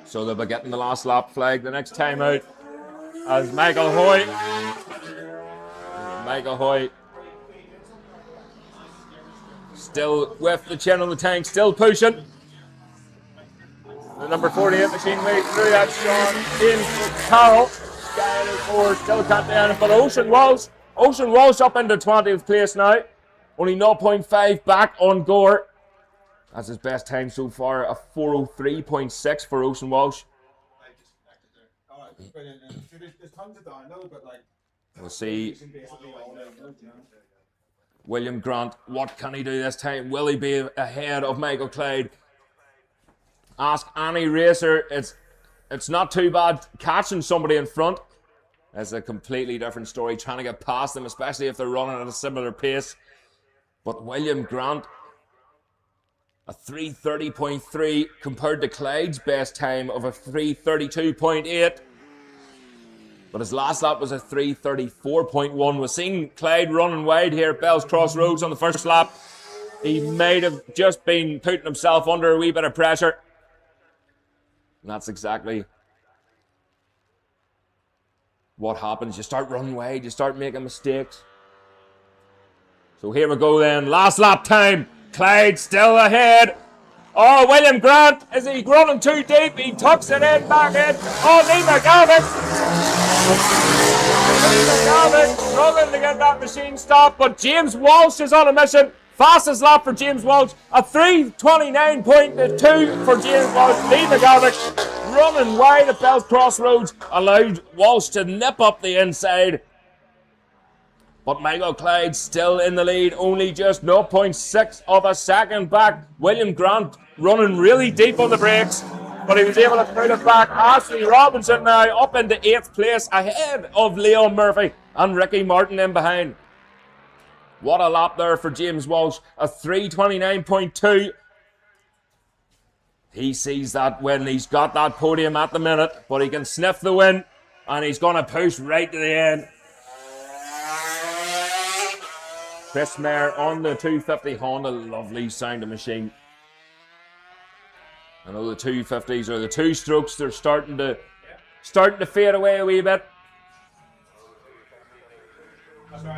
So they'll be getting the last lap flag the next time out as Michael Hoy still with the chin on the tank, still pushing. The number 48 machine way through that Sean in Carroll. Sky forward, still can't do anything. But Ocean Walsh up into 20th place now. Only 0.5 back on Gore. That's his best time so far, a 4:03.6 for Ocean Walsh. Alright, brilliant. There's tons of download, but like, We'll see basically all download, you know. William Grant, what can he do this time? Will he be ahead of Michael Clyde? Ask any racer. It's not too bad catching somebody in front. It's a completely different story trying to get past them, especially if they're running at a similar pace. But William Grant, a 3:30.3 compared to Clyde's best time of a 3:32.8. But his last lap was a 3:34.1. We're seeing Clyde running wide here at Bell's Crossroads on the first lap. He might have just been putting himself under a wee bit of pressure. And that's exactly what happens. You start running wide, you start making mistakes. So here we go then. Last lap time. Clyde still ahead. Oh, William Grant, is he running too deep? He tucks it in, back in. Oh, Lee McGavick. Lee McGavick struggling to get that machine stopped, but James Walsh is on a mission. Fastest lap for James Walsh, a 3:29.2 for James Walsh. Lee McGavick running wide at Bell's Crossroads allowed Walsh to nip up the inside. But Michael Clyde still in the lead, only just 0.6 of a second back. William Grant running really deep on the brakes, but he was able to put it back. Ashley Robinson now up into 8th place ahead of Leon Murphy and Ricky Martin in behind. What a lap there for James Walsh, a 3:29.2. He sees that win. He's got that podium at the minute, but he can sniff the win, and he's going to push right to the end. Chris Mayer on the 250 Honda, lovely sounding machine. I know the 250s or the two strokes, they're starting to fade away a wee bit.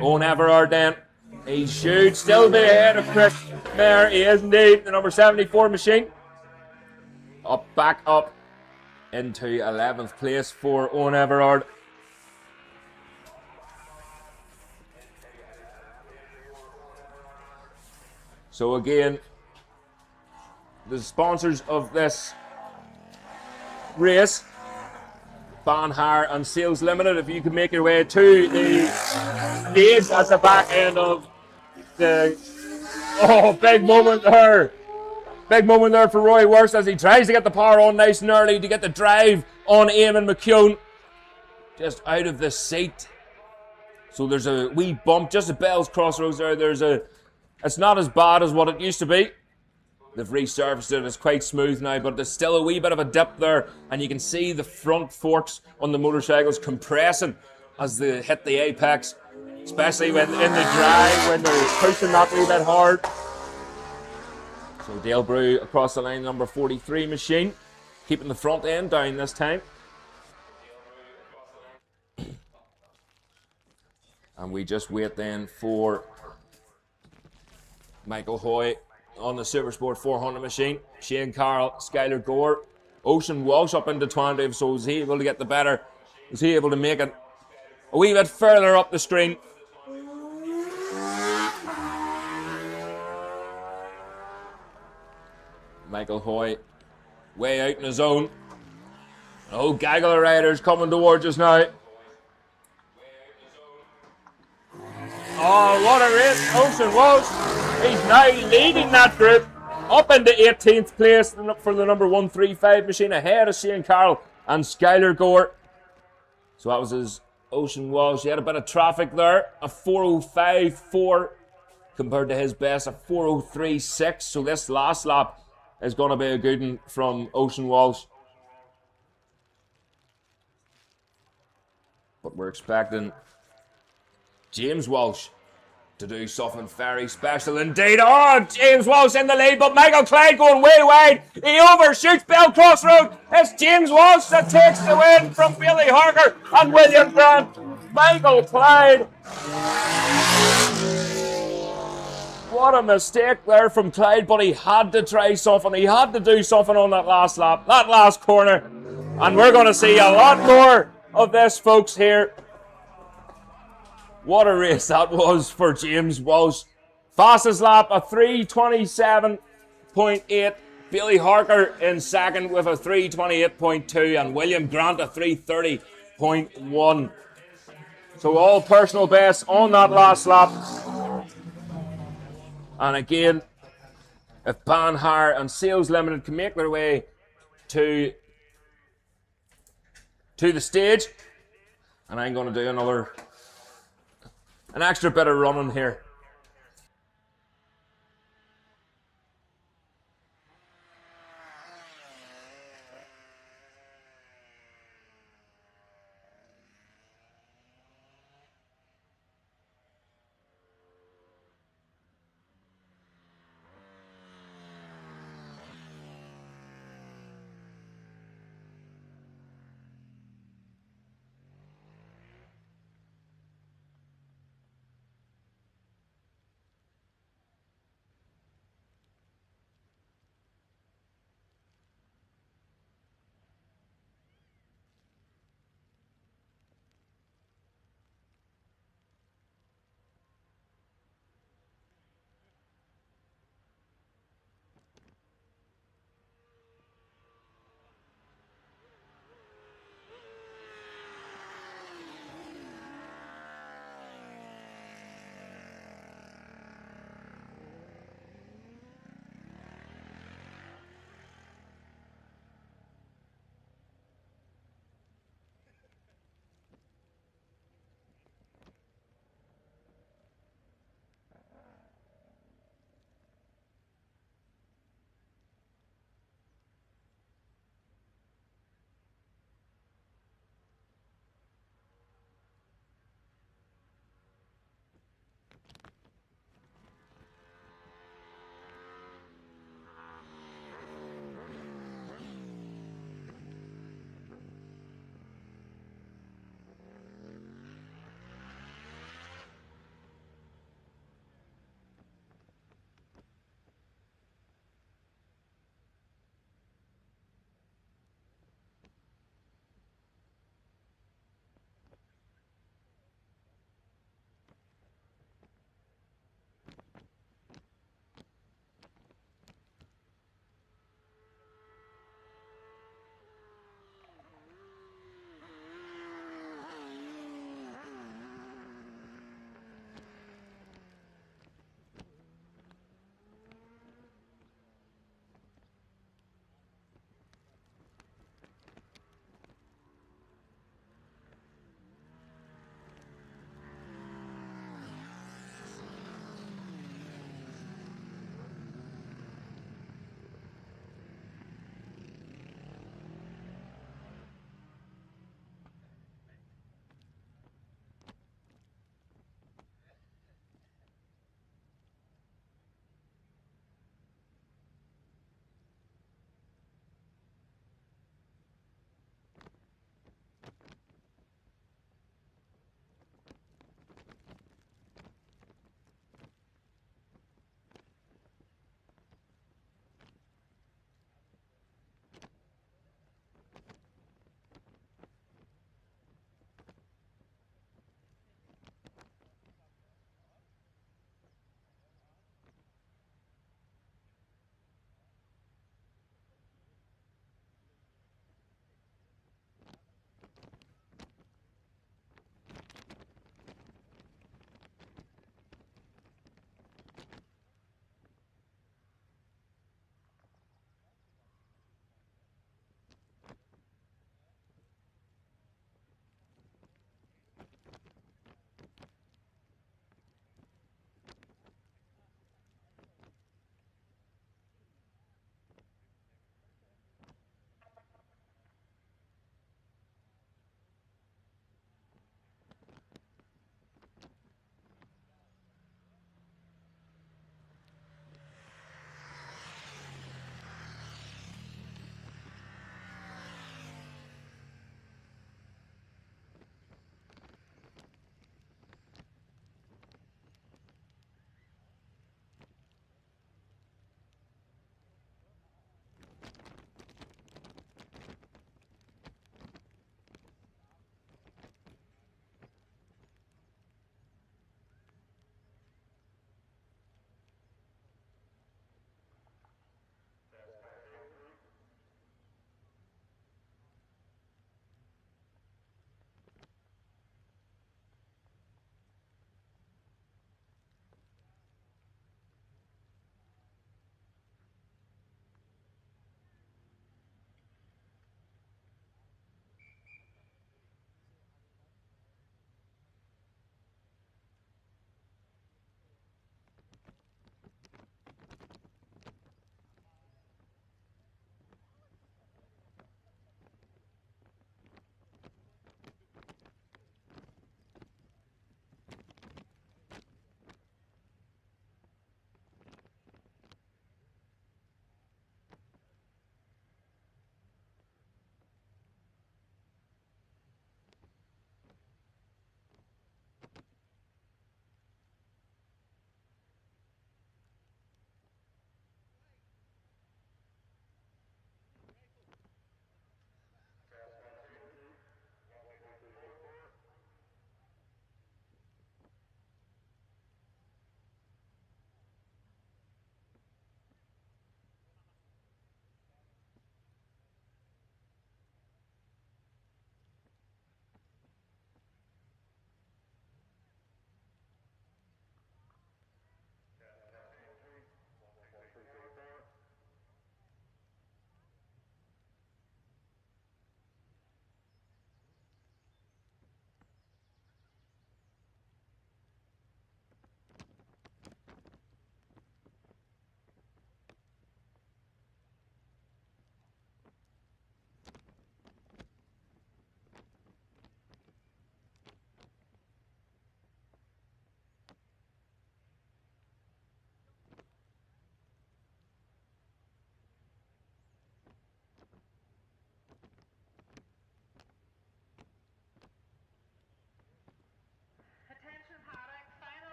Owen Everard then. He should still be ahead of Chris Mayer. He is indeed, the number 74 machine. Back up into 11th place for Owen Everard. So again, the sponsors of this race, Ban Hire and Sales Limited. If you can make your way to the stage at the back end of the big moment there. Big moment there for Roy Worst as he tries to get the power on nice and early to get the drive on Eamon McCune. Just out of the seat. So there's a wee bump just at Bell's Crossroads there. It's not as bad as what it used to be. They've resurfaced it, it's quite smooth now, but there's still a wee bit of a dip there, and you can see the front forks on the motorcycles compressing as they hit the apex, especially when in the drive, when they're pushing that wee bit hard. So Dale Brew across the line, number 43 machine, keeping the front end down this time. And we just wait then for Michael Hoy on the Supersport 400 machine. Shane Carroll, Skylar Gore, Ocean Walsh up into 20. So was he able to get the better? Was he able to make it a wee bit further up the screen? Michael Hoy way out in his own. Oh, gaggle of riders coming towards us now. Oh, what a race Ocean Walsh. He's now leading that group up into 18th place for the number 135 machine, ahead of Shane Carroll and Skylar Gore. So that was his Ocean Walsh. He had a bit of traffic there, a 4:05.4 compared to his best, a 4:03.6. So this last lap is going to be a good one from Ocean Walsh. But we're expecting James Walsh to do something very special indeed. Oh, James Walsh in the lead, but Michael Clyde going way wide. He overshoots Bell Crossroad. It's James Walsh that takes the win from Billy Harker and William Grant. Michael Clyde. What a mistake there from Clyde, but he had to try something. He had to do something on that last lap, that last corner. And we're going to see a lot more of this, folks, here. What a race that was for James Walsh. Fastest lap, a 3:27.8. Billy Harker in second with a 3:28.2. And William Grant a 3:30.1. So all personal bests on that last lap. And again, if Ban Hire and Sales Limited can make their way to the stage, and I'm going to do an extra bit of running here.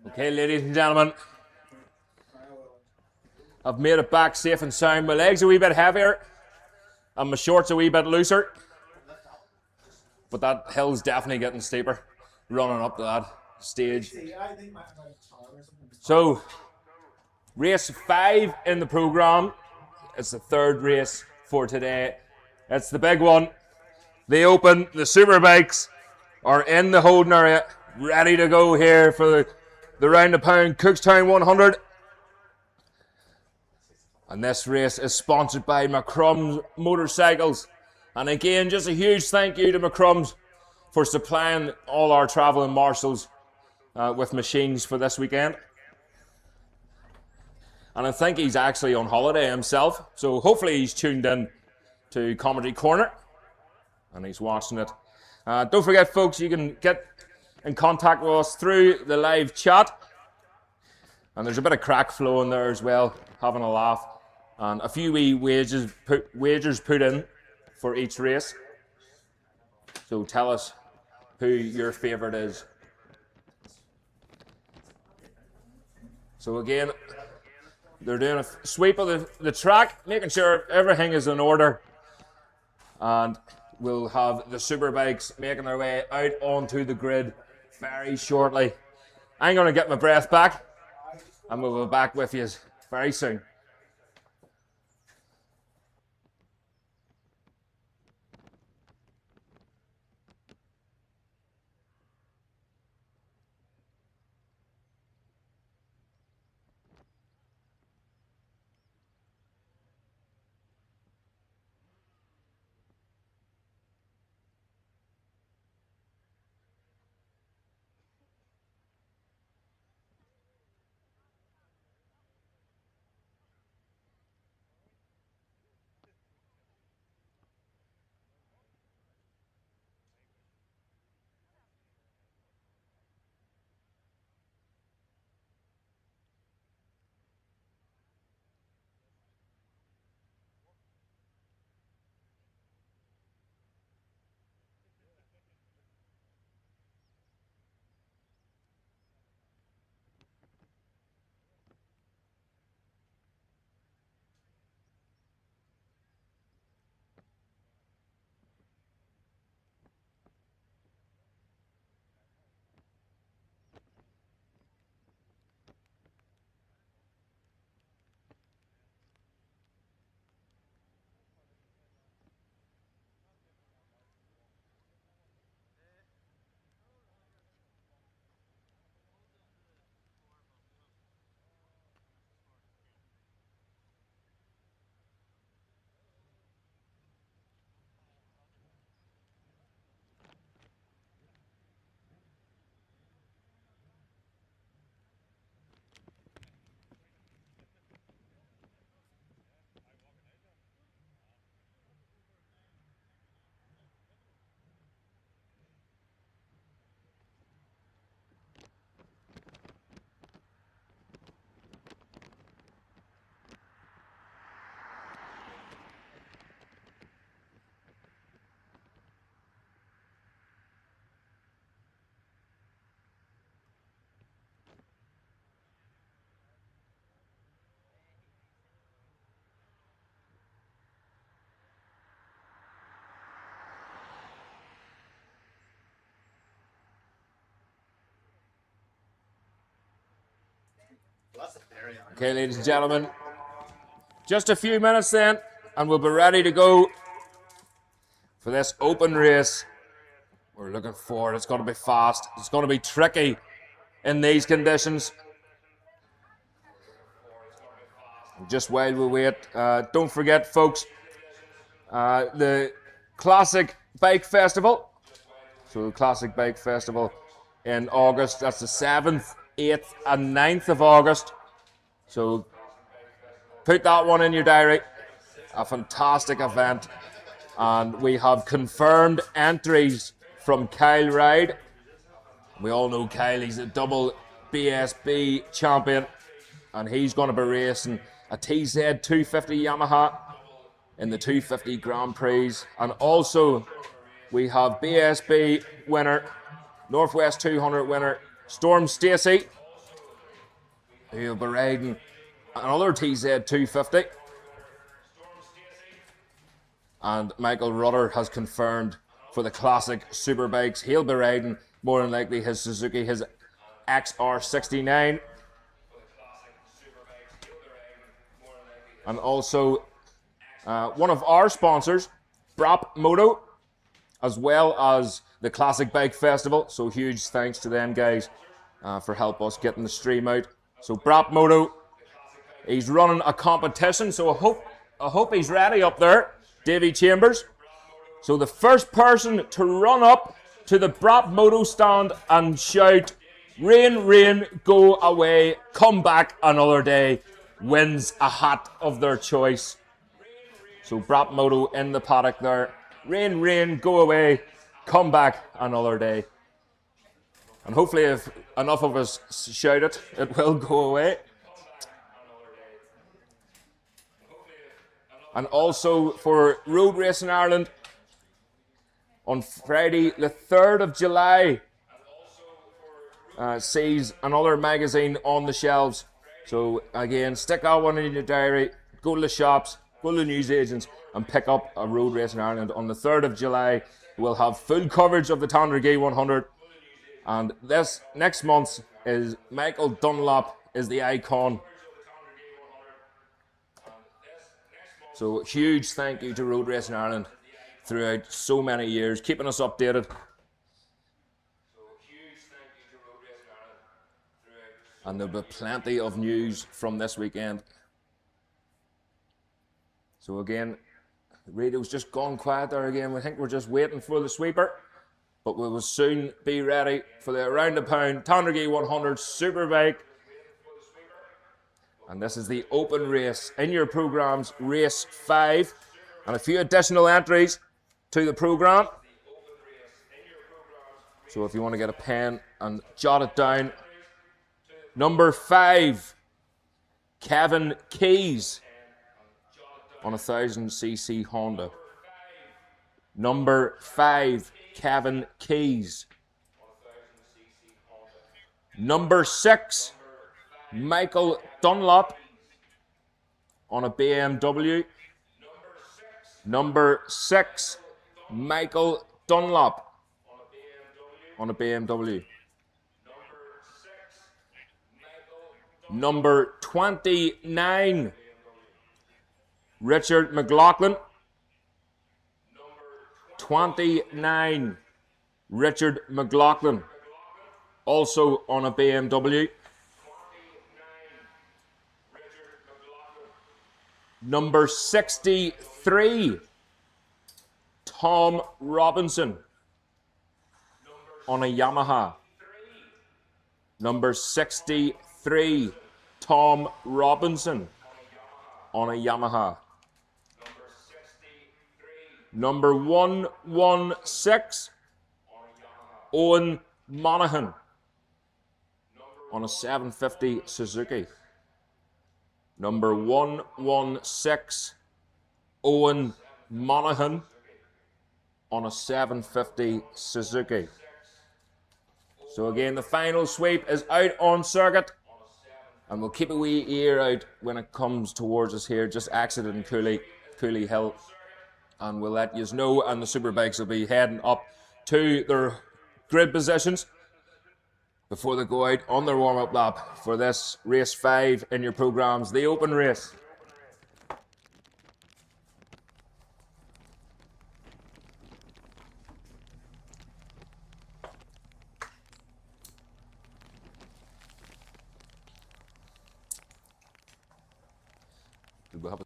Okay, ladies and gentlemen, I've made it back safe and sound. My legs are a wee bit heavier and my shorts a wee bit looser. But that hill's definitely getting steeper running up to that stage. So, race 5 in the programme. It's the third race for today. It's the big one. The Open, the Superbikes are in the holding area, ready to go here for the round the pound Cookstown 100. And this race is sponsored by McCrum's Motorcycles. And again, just a huge thank you to McCrum's for supplying all our travelling marshals with machines for this weekend. And I think he's actually on holiday himself, so hopefully he's tuned in to Comedy Corner and he's watching it. Don't forget, folks, you can get in contact with us through the live chat. And there's a bit of crack flowing there as well, having a laugh. And a few wee wagers put in for each race. So tell us who your favourite is. So again, they're doing a sweep of the track, making sure everything is in order. And we'll have the Superbikes making their way out onto the grid very shortly. I'm going to get my breath back, and we'll be back with you very soon. Okay, ladies and gentlemen, just a few minutes then, and we'll be ready to go for this open race. We're looking forward. It's going to be fast. It's going to be tricky in these conditions. Just while we wait, don't forget, folks, the Classic Bike Festival. So the Classic Bike Festival in August. That's the 7th, 8th and 9th of August. So put that one in your diary. A fantastic event. And we have confirmed entries from Kyle Ride. We all know Kyle, he's a double BSB champion. And he's going to be racing a TZ 250 Yamaha in the 250 Grand Prix. And also we have BSB winner, Northwest 200 winner, Storm Stacey. who'll be riding another TZ 250. And Michael Rudder has confirmed for the classic Superbikes, he'll be riding more than likely his Suzuki, his XR69. And also one of our sponsors, Brap Moto, as well as the Classic Bike Festival. So huge thanks to them guys for help us getting the stream out. So Brap Moto, he's running a competition, so I hope he's ready up there, Davy Chambers. So the first person to run up to the Brap Moto stand and shout, "Rain, rain, go away, come back another day," wins a hat of their choice. So Brap Moto in the paddock there. "Rain, rain, go away, come back another day." And hopefully if enough of us shout it, it will go away. And also for Road Racing Ireland, on Friday the 3rd of July, sees another magazine on the shelves. So again, stick that one in your diary, go to the shops, go to the newsagents and pick up a Road Racing Ireland. On the 3rd of July, we'll have full coverage of the Tandragee 100. And this next month is Michael Dunlop is the icon. So huge thank you to Road Racing Ireland throughout so many years, keeping us updated. And there'll be plenty of news from this weekend. So again, radio's just gone quiet there again. We think we're just waiting for the sweeper, but we will soon be ready for the around the pound Tandragee 100 Superbike. And this is the open race in your program's race 5, and a few additional entries to the program. So if you want to get a pen and jot it down, number 5, Kevin Keys on a 1000cc Honda. Number 5, Kevin Keys. Number 6, Michael Dunlop on a BMW. Number 6, Michael Dunlop on a BMW. Number 29, Richard McLaughlin. 29, Richard McLaughlin, also on a BMW. Number 63, Tom Robinson on a Yamaha. Number 63, Tom Robinson on a Yamaha. Number 116, Owen Monaghan on a 750 Suzuki. Number 116, Owen Monaghan on a 750 Suzuki. So again, the final sweep is out on circuit, and we'll keep a wee ear out when it comes towards us here, just exiting Cooley Hill, and we'll let you know, and the Superbikes will be heading up to their grid positions before they go out on their warm-up lap for this race 5 in your programs, the open race. We'll have a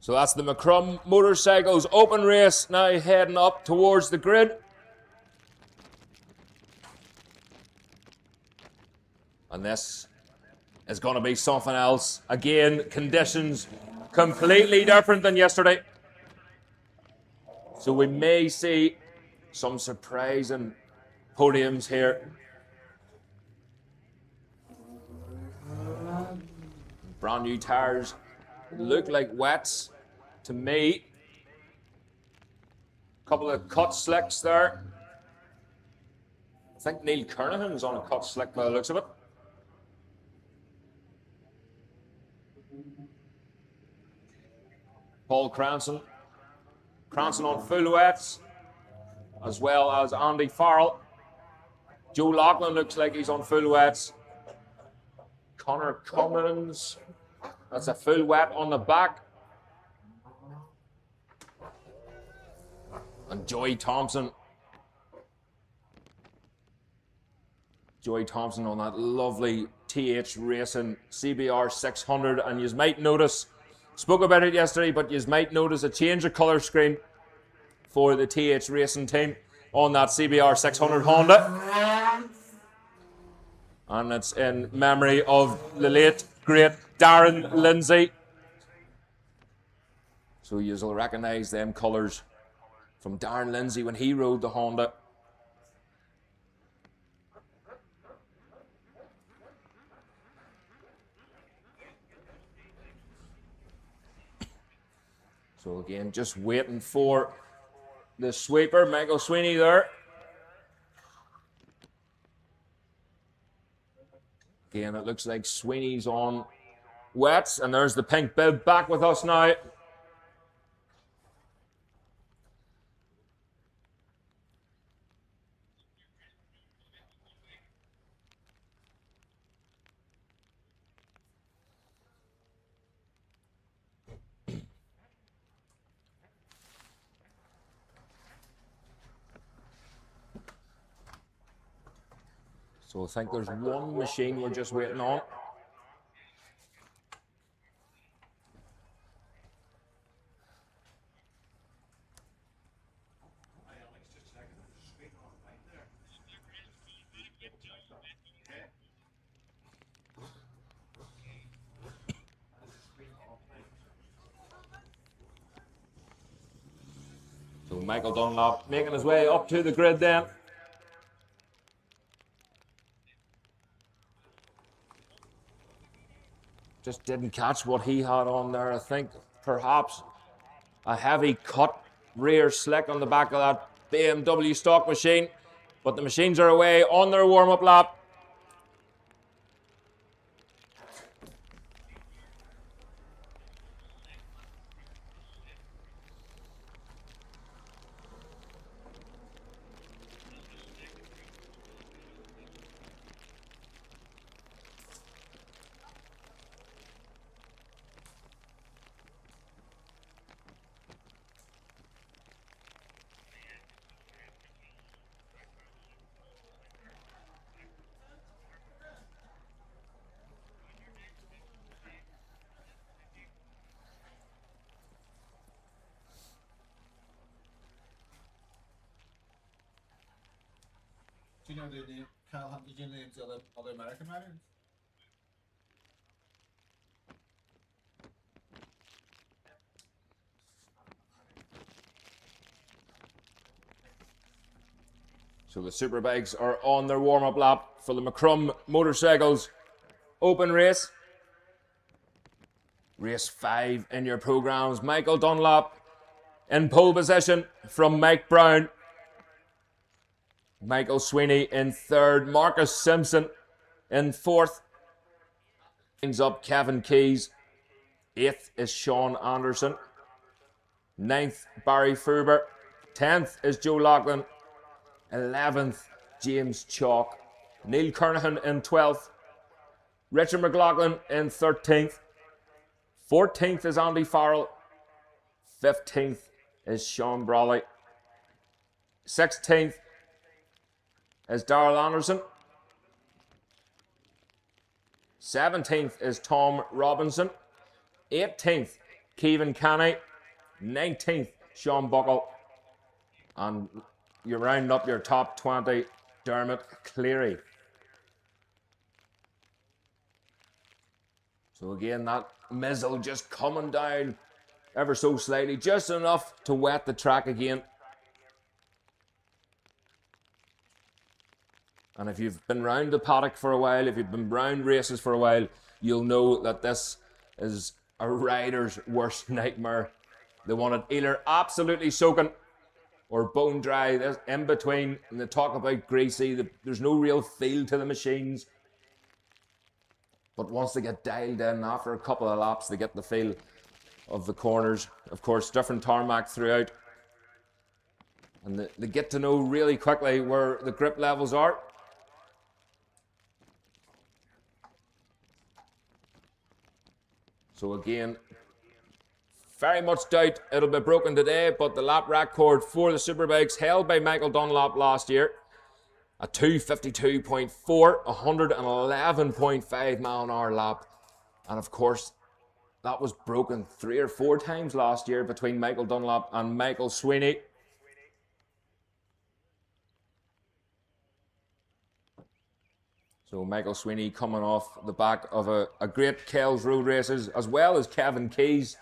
So that's the Macrum Motorcycles open race now heading up towards the grid. And this is going to be something else. Again, conditions completely different than yesterday. So we may see some surprising podiums here. Brand new tires look like wets to me. Couple of cut slicks there. I think Neil Kernahan's on a cut slick by the looks of it. Paul Cranston on full wets, as well as Andy Farrell. Joe Loughlin looks like he's on full wets. Connor Cummins, that's a full wet on the back. And Joey Thompson on that lovely TH Racing CBR 600. And you might notice, spoke about it yesterday, but you might notice a change of colour screen for the TH Racing team on that CBR 600 Honda. And it's in memory of the late, great Darren Lindsay. So you'll recognise them colours from Darren Lindsay when he rode the Honda. So again, just waiting for the sweeper, Michael Sweeney there. Again, it looks like Sweeney's on wets, and there's the pink bib back with us now. So I think there's one machine we're just waiting on. So Michael Dunlop making his way up to the grid then. Just didn't catch what he had on there. I think perhaps a heavy cut rear slick on the back of that BMW stock machine. But the machines are away on their warm-up lap. Do you know the name? Kyle Hunt, did you know the names of the other American riders? So the Superbikes are on their warm-up lap for the Macrum Motorcycles open race. Race 5 in your programs. Michael Dunlop in pole position from Mike Brown. Michael Sweeney in third. Marcus Simpson in fourth. Brings up Kevin Keys. 8th is Sean Anderson. 9th, Barry Fuber. 10th is Joe Loughlin. 11th, James Chalk. Neil Kernahan in 12th. Richard McLaughlin in 13th. 14th is Andy Farrell. 15th is Sean Brawley. 16th is Darrell Anderson. 17th is Tom Robinson. 18th Kevin Canny. 19th, Sean Buckle. And you're rounding up your top 20, Dermot Cleary. So again, that mizzle just coming down ever so slightly, just enough to wet the track again. And if you've been round the paddock for a while, if you've been round races for a while, you'll know that this is a rider's worst nightmare. They want it either absolutely soaking or bone dry. There's in between, and they talk about greasy. There's no real feel to the machines. But once they get dialed in, after a couple of laps, they get the feel of the corners. Of course, different tarmac throughout. And they get to know really quickly where the grip levels are. So again, very much doubt it'll be broken today, but the lap record for the Superbikes held by Michael Dunlop last year, a 2:52.4, 111.5 mile an hour lap. And of course, that was broken 3 or 4 times last year between Michael Dunlop and Michael Sweeney. So Michael Sweeney coming off the back of a great Kells Road races, as well as Kevin Keys,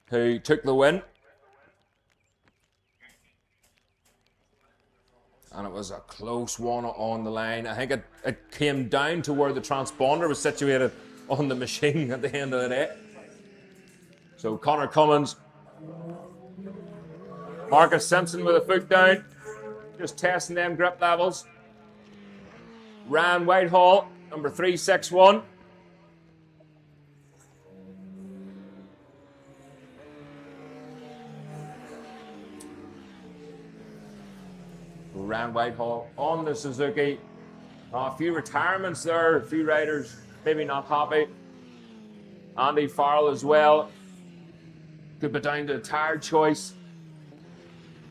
who took the win. And it was a close one on the line. I think it came down to where the transponder was situated on the machine at the end of the day. So Connor Cummins, Marcus Simpson with a foot down, just testing them grip levels. Ryan Whitehall, number 361. Ryan Whitehall on the Suzuki. A few retirements there, a few riders maybe not happy. Andy Farrell as well. Could be down to a tire choice.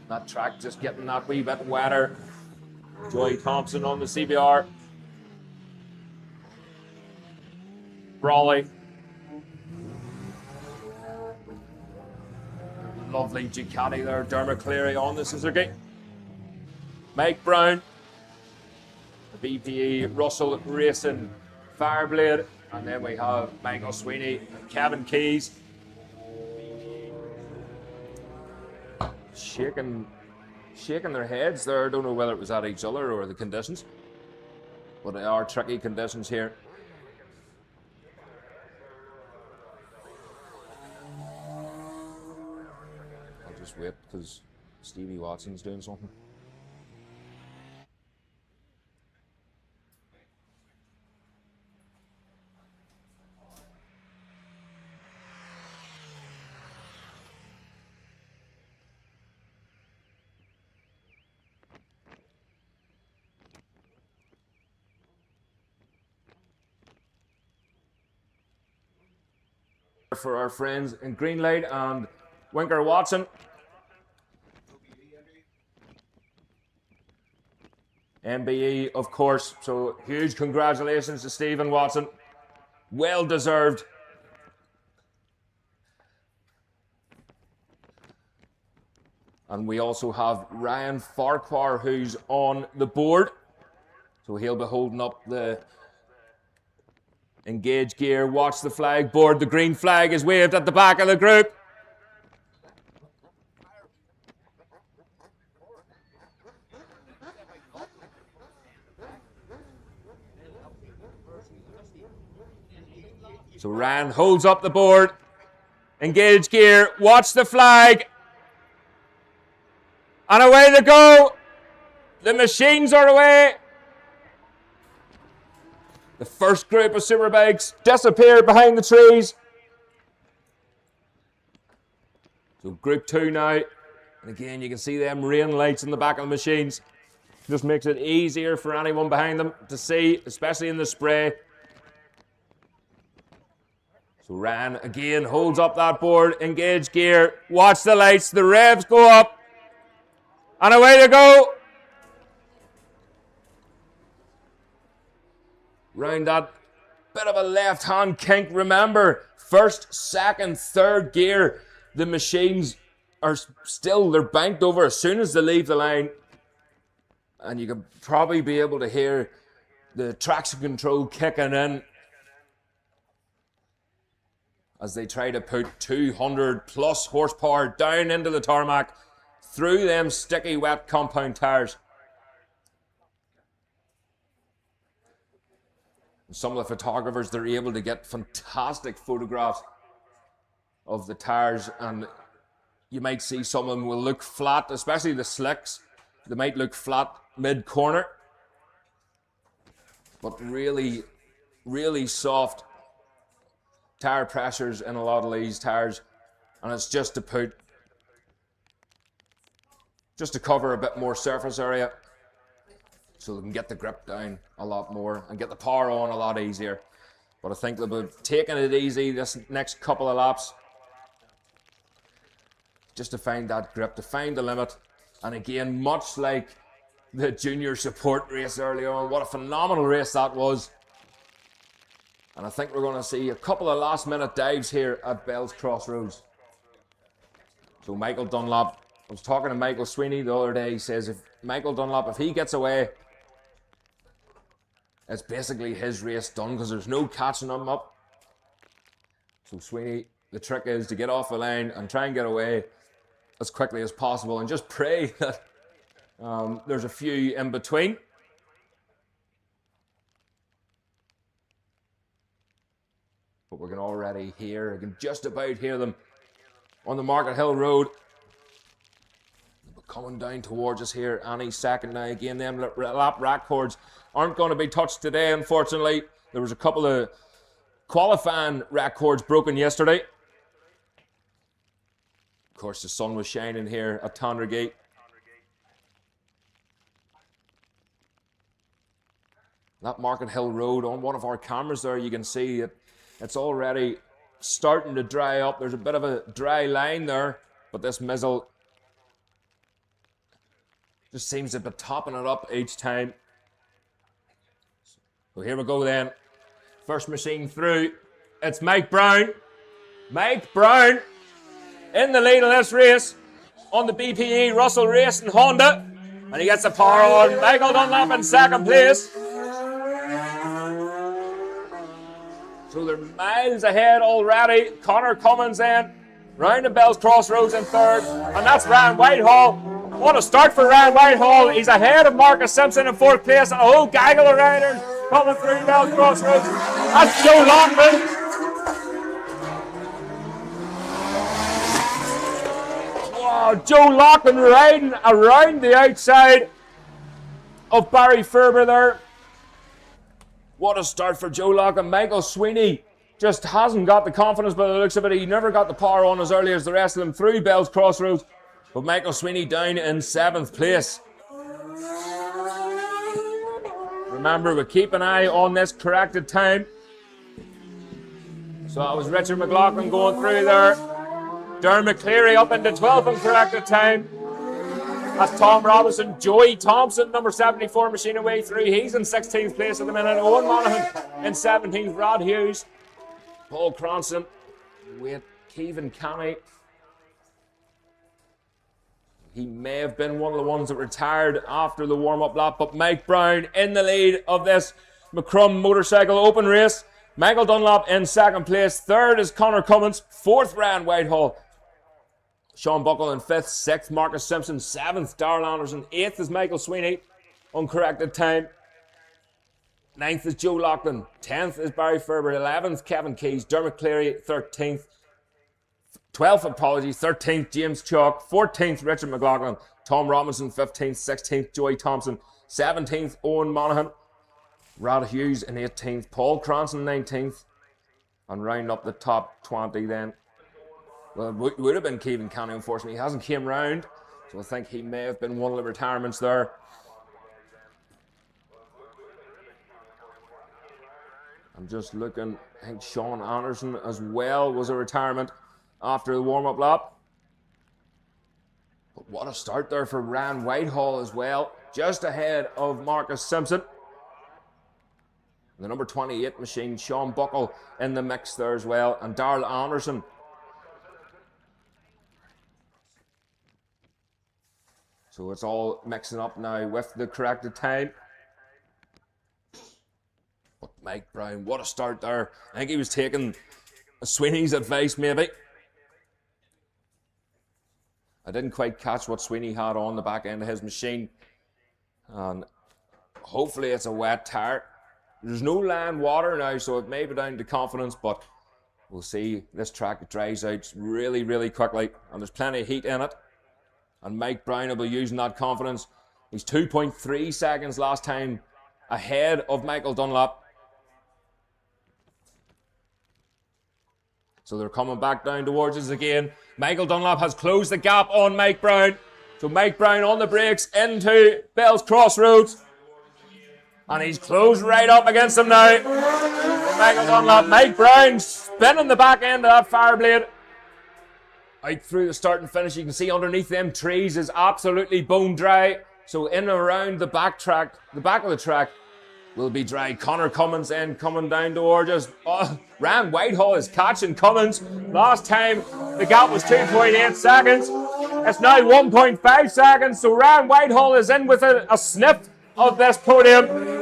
That track just getting that wee bit wetter. Joey Thompson on the CBR. Brawley. Lovely Ducati there. Dermot Cleary on the Suzuki. Mike Brown. The BPE Russell Racing Fireblade. And then we have Michael Sweeney and Kevin Keys. Shaking their heads there. I don't know whether it was at each other or the conditions. But they are tricky conditions here. I'll just wait because Stevie Watson's doing something. For our friends in Greenlight and Winker Watson. MBE, of course, so huge congratulations to Stephen Watson. Well deserved. And we also have Ryan Farquhar, who's on the board. So he'll be holding up the engage gear, watch the flag board. The green flag is waved at the back of the group. So Ryan holds up the board. Engage gear, watch the flag. And away they go. The machines are away. The first group of Superbikes disappeared behind the trees. So group 2 now. And again, you can see them rain lights in the back of the machines. Just makes it easier for anyone behind them to see, especially in the spray. So Ryan again holds up that board. Engage gear. Watch the lights. The revs go up. And away they go. Round that bit of a left-hand kink. Remember, First, second, third gear, the machines are still, they're banked over as soon as they leave the line. And you can probably be able to hear the traction control kicking in as they try to put 200 plus horsepower down into the tarmac through them sticky wet compound tyres. Some of the photographers, they're able to get fantastic photographs of the tyres, and you might see some of them will look flat, especially the slicks. They might look flat mid-corner, but really, really soft tyre pressures in a lot of these tyres, and it's just to cover a bit more surface area so they can get the grip down a lot more and get the power on a lot easier. But I think they'll be taking it easy this next couple of laps just to find that grip, to find the limit. And again, much like the junior support race earlier on, what a phenomenal race that was. And I think we're going to see a couple of last minute dives here at Bell's Crossroads. So Michael Dunlop, I was talking to Michael Sweeney the other day, he says if Michael Dunlop, if he gets away, it's basically his race done because there's no catching him up. So Sweeney, the trick is to get off the line and try and get away as quickly as possible and just pray that there's a few in between. But we can already hear, I can just about hear them on the Market Hill Road. Coming down towards us here any second now. Again, them lap records aren't going to be touched today, unfortunately. There was a couple of qualifying records broken yesterday. Of course, the sun was shining here at Tandragee. That Market Hill Road, on one of our cameras there, you can see it's already starting to dry up. There's a bit of a dry line there, but this mizzle just seems to be topping it up each time. So here we go then. First machine through. It's Mike Brown. Mike Brown in the lead of this race on the BPE Russell Racing Honda. And he gets the power on. Michael Dunlop in second place. So they're miles ahead already. Connor Cummins in. Round the Bell's Crossroads in third. And that's Ryan Whitehall. What a start for Ryan Whitehall. He's ahead of Marcus Simpson in fourth place. And a whole gaggle of riders coming through Bell's Crossroads. That's Joe Lockman. Wow, Joe Lockman riding around the outside of Barry Ferber there. What a start for Joe Lockman. Michael Sweeney just hasn't got the confidence by the looks of it. He never got the power on as early as the rest of them through Bell's Crossroads. But Michael Sweeney down in seventh place. Remember, we keep an eye on this corrected time. So that was Richard McLaughlin going through there. Darren McCleary up into 12th in corrected time. That's Tom Robinson. Joey Thompson, number 74, machine away through. He's in 16th place at the minute. Owen Monaghan in 17th. Rod Hughes. Paul Cronson. Wait, Kevin Canny. He may have been one of the ones that retired after the warm-up lap, but Mike Brown in the lead of this Macrum Motorcycle Open race. Michael Dunlop in second place. Third is Connor Cummins. Fourth, Ryan Whitehall. Sean Buckle in fifth. Sixth, Marcus Simpson. Seventh, Darrell Anderson. Eighth is Michael Sweeney. Uncorrected time. Ninth is Joe Loughlin. 10th is Barry Ferber. 11th, Kevin Keys. Dermot Cleary. 13th. 12th, 13th, James Chalk. 14th, Richard McLaughlin. Tom Robinson, 15th. 16th, Joey Thompson. 17th, Owen Monaghan. Rod Hughes in 18th. Paul Cronson, 19th. And round up the top 20 then. Well, it would have been Kevin Canny, unfortunately. He hasn't came round. So I think he may have been one of the retirements there. I'm just looking. I think Sean Anderson as well was a retirement after the warm-up lap. But what a start there for Ryan Whitehall as well. Just ahead of Marcus Simpson. The number 28 machine, Sean Buckle, in the mix there as well, and Darrell Anderson. So it's all mixing up now with the corrected time. But Mike Brown, what a start there. I think he was taking Sweeney's advice maybe. I didn't quite catch what Sweeney had on the back end of his machine. And hopefully it's a wet tire. There's no land water now, so it may be down to confidence, but we'll see. This track dries out really, really quickly, and there's plenty of heat in it. And Mike Brown will be using that confidence. He's 2.3 seconds last time ahead of Michael Dunlop. So they're coming back down towards us again. Michael Dunlop has closed the gap on Mike Brown. So Mike Brown on the brakes into Bell's Crossroads. And he's closed right up against him now. Michael Dunlop, Mike Brown spinning the back end of that Fireblade. Out through the start and finish, you can see underneath them trees is absolutely bone dry. So in and around the back of the track will be dry. Connor Cummins then coming down towards us. Oh, Ryan Whitehall is catching Cummins. Last time the gap was 2.8 seconds. It's now 1.5 seconds. So Ryan Whitehall is in with a sniff of this podium.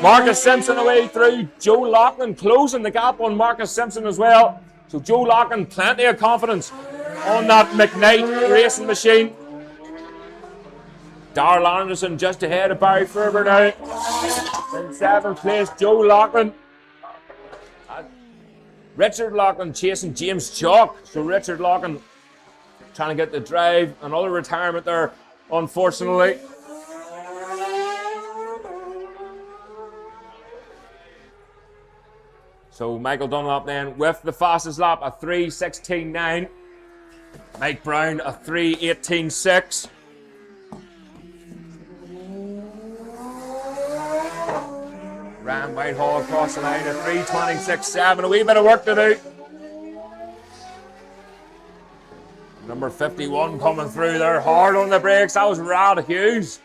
Marcus Simpson away through. Joe Loughlin closing the gap on Marcus Simpson as well. So Joe Loughlin, plenty of confidence on that McKnight racing machine. Darrell Anderson just ahead of Barry Ferber now. In 7th place, Joe Loughlin. Richard Loughlin chasing James Chalk. So Richard Loughlin trying to get the drive. Another retirement there, unfortunately. So Michael Dunlop then with the fastest lap, a 3:16.9. Mike Brown, a 3:18.6. Ryan Whitehall across the line, a 3:26.7. A wee bit of work to do. Number 51 coming through there, hard on the brakes. That was Rad Hughes.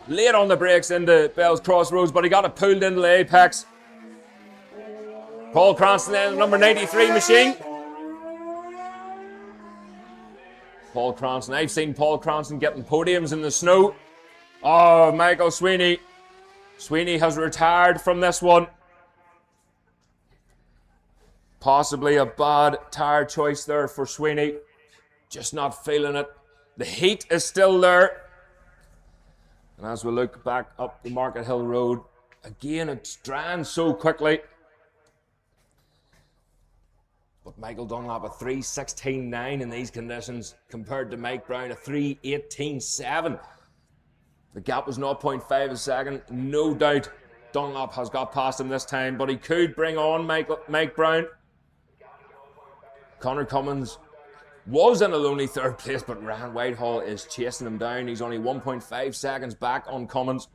Late on the brakes into Bell's Crossroads, but he got it pulled into the apex. Paul Cranston then, the number 93 machine. Paul Cranston, I've seen Paul Cranston getting podiums in the snow. Oh, Michael Sweeney. Sweeney has retired from this one. Possibly a bad tire choice there for Sweeney. Just not feeling it. The heat is still there. And as we look back up the Market Hill Road, again, it's drying so quickly. But Michael Dunlop, a 3:16.9 in these conditions, compared to Mike Brown, a 3:18.7. The gap was 0.5 a second. No doubt Dunlop has got past him this time, but he could bring on Mike Brown. Connor Cummins was in a lonely 3rd place, but Ryan Whitehall is chasing him down. He's only 1.5 seconds back on Cummins.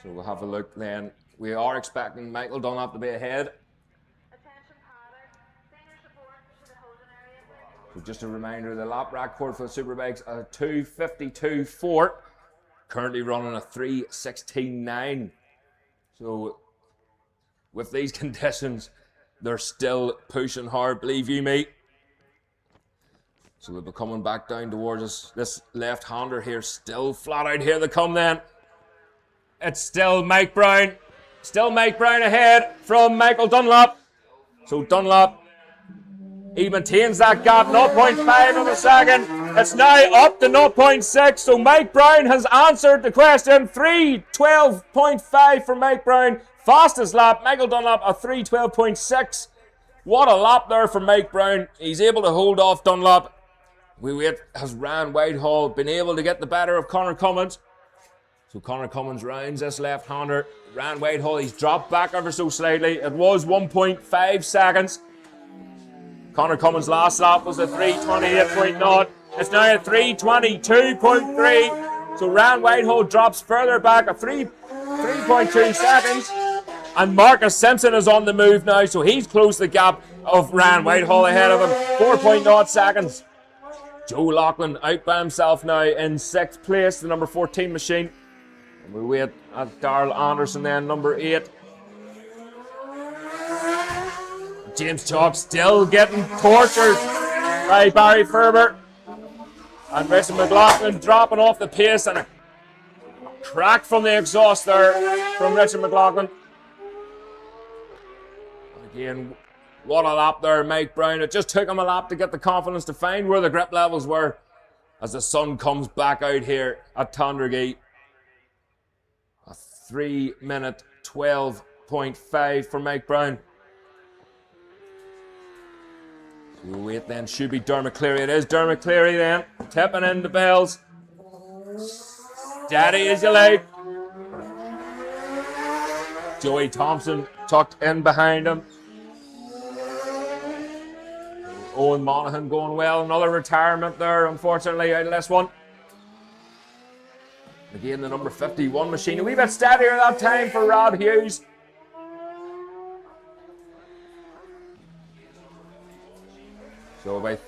So we'll have a look then. We are expecting Michael Dunlop to be ahead. So just a reminder, the lap record for the Superbikes, a 2:52.4. Currently running a 3:16.9. So with these conditions, they're still pushing hard, believe you me. So they'll be coming back down towards us. This left-hander here, still flat out. Here they come then. It's still Mike Brown. Still Mike Brown ahead from Michael Dunlop. So Dunlop, he maintains that gap, 0.5 of a second. It's now up to 0.6. So Mike Brown has answered the question. 3:12.5 for Mike Brown. Fastest lap. Michael Dunlop, a 3:12.6. What a lap there for Mike Brown. He's able to hold off Dunlop. We wait, has Ryan Whitehall been able to get the better of Connor Cummins? So Connor Cummins rounds this left-hander. Ryan Whitehall, he's dropped back ever so slightly. It was 1.5 seconds. Connor Cummins' last lap was a 3:28.0. It's now a 3:22.3. So Ryan Whitehall drops further back, a 3.2 seconds. And Marcus Simpson is on the move now, so he's closed the gap of Ryan Whitehall ahead of him. 4.0 seconds. Joe Loughlin out by himself now in 6th place, the number 14 machine. And we wait at Darrell Anderson then, number 8. James Chalk still getting tortured by Barry Ferber. And Richard McLaughlin dropping off the pace, and a crack from the exhaust there from Richard McLaughlin. Again, what a lap there, Mike Brown. It just took him a lap to get the confidence to find where the grip levels were as the sun comes back out here at Tandragee. A 3-minute 12.5 for Mike Brown. We wait then, should be Dermot Cleary. It is Dermot Cleary then, tipping in the bells. Steady as you like. Joey Thompson tucked in behind him. Owen Monaghan going well. Another retirement there, unfortunately, out of this one. Again, the number 51 machine. A wee bit steadier that time for Rob Hughes. So about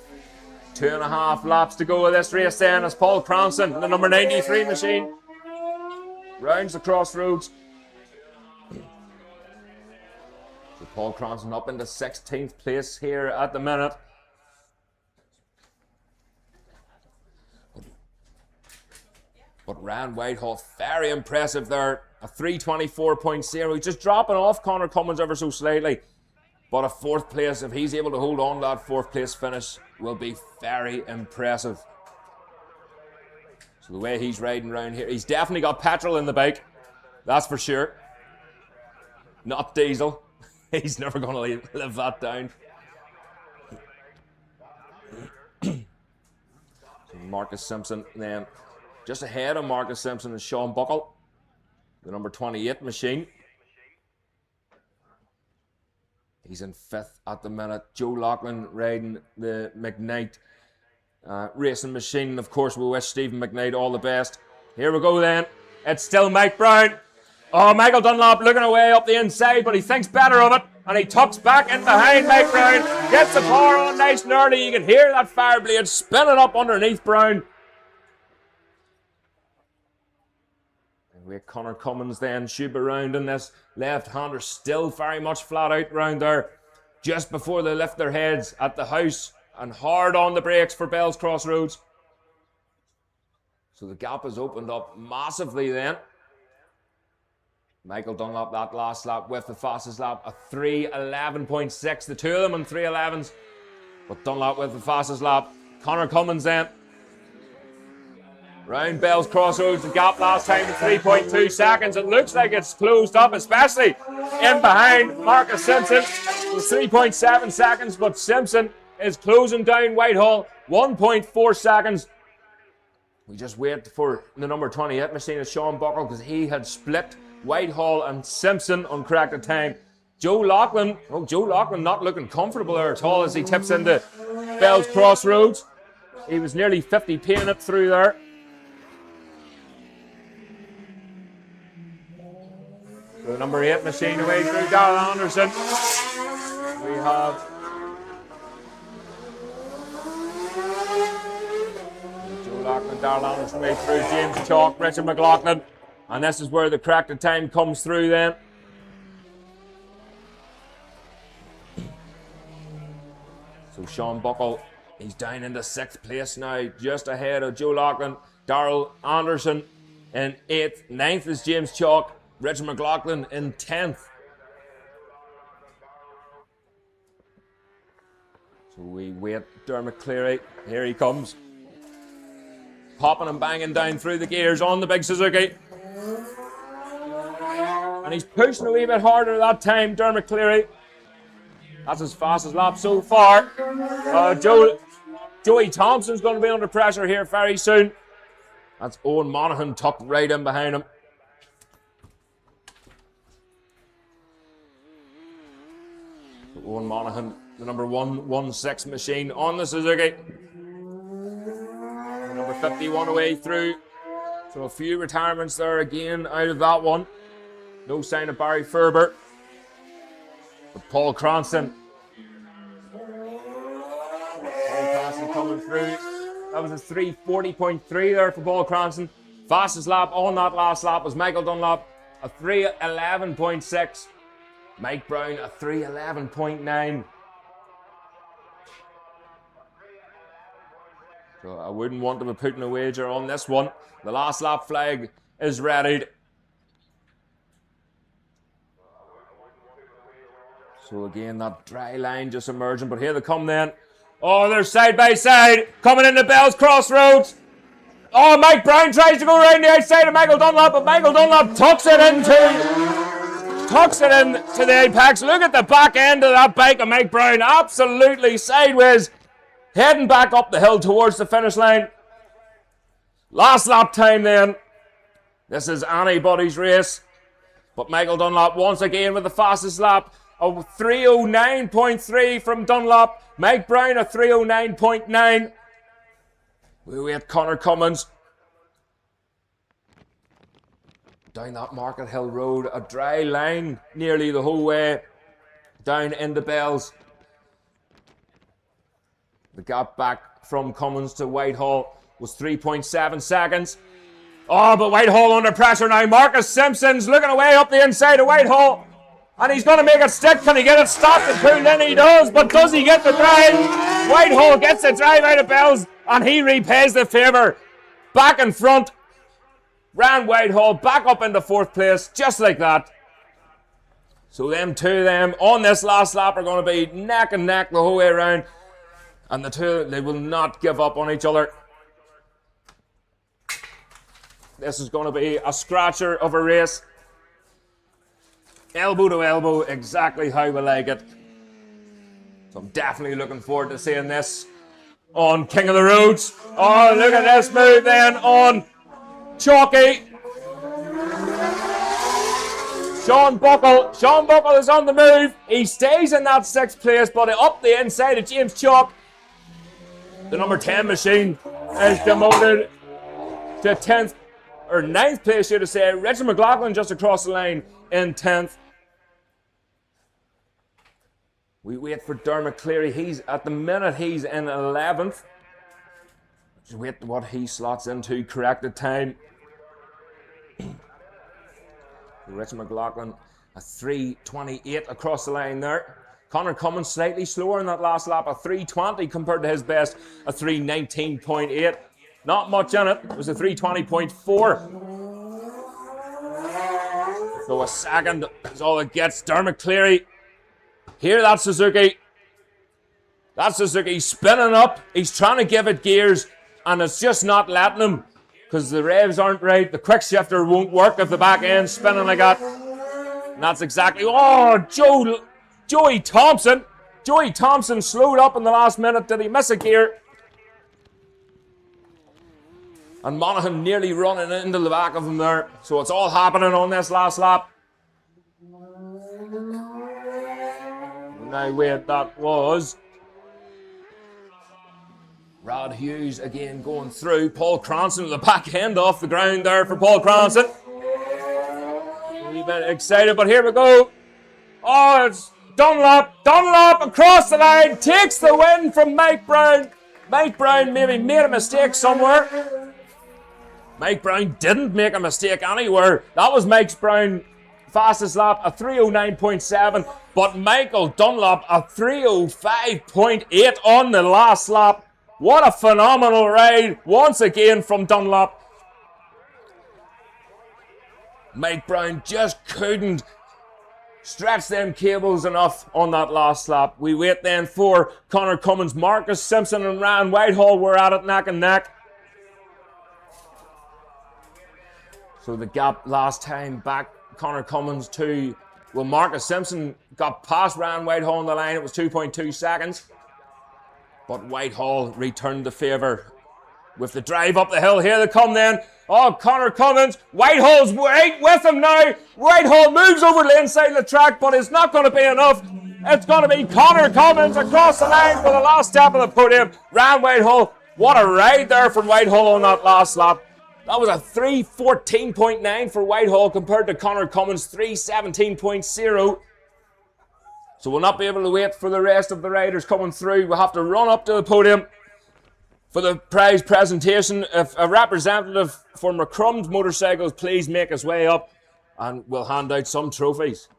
2.5 laps to go of this race then as Paul Cranston, the number 93 machine, rounds the crossroads. So Paul Cranston up into 16th place here at the minute. But Ryan Whitehall, very impressive there. A 3:24.0. Just dropping off Connor Cummins ever so slightly. But a 4th place, if he's able to hold on to that 4th place finish, will be very impressive. So the way he's riding around here, he's definitely got petrol in the bike. That's for sure. Not diesel. He's never going to live that down. So Marcus Simpson then. Just ahead of Marcus Simpson is Sean Buckle, the number 28 machine. He's in 5th at the minute. Joe Loughlin riding the McKnight racing machine. Of course, we wish Stephen McKnight all the best. Here we go then. It's still Mike Brown. Oh, Michael Dunlop looking away up the inside, but he thinks better of it. And he tucks back in behind Mike Brown. Gets the power on nice and early. You can hear that fire blade spinning up underneath Brown. We have Connor Cummins then, should be rounding this left-hander, still very much flat out round there, just before they lift their heads at the house, and hard on the brakes for Bell's Crossroads. So the gap has opened up massively then. Michael Dunlop that last lap with the fastest lap, a 3:11.6, the two of them in 3:11s, but Dunlop with the fastest lap. Connor Cummins then. Round Bell's Crossroads, the gap last time to 3.2 seconds. It looks like it's closed up, especially in behind Marcus Simpson. It was 3.7 seconds, but Simpson is closing down Whitehall, 1.4 seconds. We just wait for the number 28 machine of Sean Buckle, because he had split Whitehall and Simpson on corrected time. Joe Loughlin not looking comfortable there at all as he tips into Bell's Crossroads. He was nearly 50p'ing it through there. The number 8 machine away through Darrell Anderson. We have Joe Loughlin, Darrell Anderson away through James Chalk, Richard McLaughlin. And this is where the corrected time comes through then. So Sean Buckle, he's down into 6th place now, just ahead of Joe Loughlin, Darrell Anderson in 8th. 9th is James Chalk. Richard McLaughlin in 10th. So we wait Dermot Cleary. Here he comes. Popping and banging down through the gears on the big Suzuki. And he's pushing a wee bit harder that time, Dermot Cleary. That's his fastest lap so far. Joey Thompson's going to be under pressure here very soon. That's Owen Monaghan tucked right in behind him. Owen Monaghan, the number 116 machine on the Suzuki. Number 51 away through. So a few retirements there again out of that one. No sign of Barry Ferber. But Paul Cranston. Paul Cranston coming through. That was a 3:40.3 there for Paul Cranston. Fastest lap on that last lap was Michael Dunlop, a 3:11.6. Mike Brown, a 3:11.9. So I wouldn't want to be putting a wager on this one. The last lap flag is ready. So again, that dry line just emerging, but here they come then. Oh, they're side by side, coming into Bell's Crossroads. Oh, Mike Brown tries to go around the outside of Michael Dunlop, but Michael Dunlop tucks it into the apex. Look at the back end of that bike of Mike Brown, absolutely sideways, heading back up the hill towards the finish line. Last lap time then. This is anybody's race, but Michael Dunlop once again with the fastest lap. A 3:09.3 from Dunlop. Mike Brown, a 3:09.9. We wait Connor Cummins. Down that Market Hill Road, a dry line nearly the whole way down into Bells. The gap back from Cummins to Whitehall was 3.7 seconds. Oh, but Whitehall under pressure now. Marcus Simpson's looking away up the inside of Whitehall. And he's going to make it stick. Can he get it stopped and pulled in? He does, but does he get the drive? Whitehall gets the drive out of Bells, and he repays the favour. Back in front. Ran Whitehall back up into 4th place, just like that. So them two of them on this last lap are going to be neck and neck the whole way around. And the two, they will not give up on each other. This is going to be a scratcher of a race. Elbow to elbow, exactly how we like it. So I'm definitely looking forward to seeing this on King of the Roads. Oh, look at this move then on Chalky. Sean Buckle. Sean Buckle is on the move. He stays in that 6th place, but up the inside of James Chalk. The number 10 machine is demoted to 10th, or 9th place, should I say. Richard McLaughlin just across the line in 10th. We wait for Dermot Cleary. At the minute, he's in 11th. Just wait what he slots into. Corrected time. Richard McLaughlin, a 3:28 across the line there. Connor Cummins slightly slower in that last lap, a 3:20 compared to his best, a 3:19.8. Not much in it. It was a 3:20.4. So a second is all it gets. Dermot Cleary. Hear that Suzuki. That Suzuki spinning up. He's trying to give it gears, and it's just not letting him because the revs aren't right. The quick shifter won't work if the back end's spinning like that. And that's exactly. Oh, Joey Thompson. Joey Thompson slowed up in the last minute. Did he miss a gear? And Monaghan nearly running into the back of him there. So it's all happening on this last lap. Now wait, that was Rod Hughes again going through. Paul Cranston with the back end off the ground there for Paul Cranston. A wee bit excited, but here we go. Oh, it's Dunlop. Dunlop across the line takes the win from Mike Brown. Mike Brown maybe made a mistake somewhere. Mike Brown didn't make a mistake anywhere. That was Mike Brown fastest lap, a 3:09.7, but Michael Dunlop, a 3:05.8 on the last lap. What a phenomenal ride once again from Dunlop. Mike Brown just couldn't stretch them cables enough on that last lap. We wait then for Connor Cummins. Marcus Simpson and Ryan Whitehall were at it neck and neck. So the gap last time back, Connor Cummins to, well, Marcus Simpson got past Ryan Whitehall on the line. It was 2.2 seconds. But Whitehall returned the favour with the drive up the hill. Here they come then. Oh, Connor Cummins. Whitehall's right with him now. Whitehall moves over to the inside of the track, but it's not going to be enough. It's going to be Connor Cummins across the line for the last step of the podium. Ryan Whitehall. What a ride there from Whitehall on that last lap. That was a 3:14.9 for Whitehall compared to Connor Cummins' 3:17.0. So we'll not be able to wait for the rest of the riders coming through. We'll have to run up to the podium. for the prize presentation. If a representative for McCrum's Motorcycles, please make his way up and we'll hand out some trophies.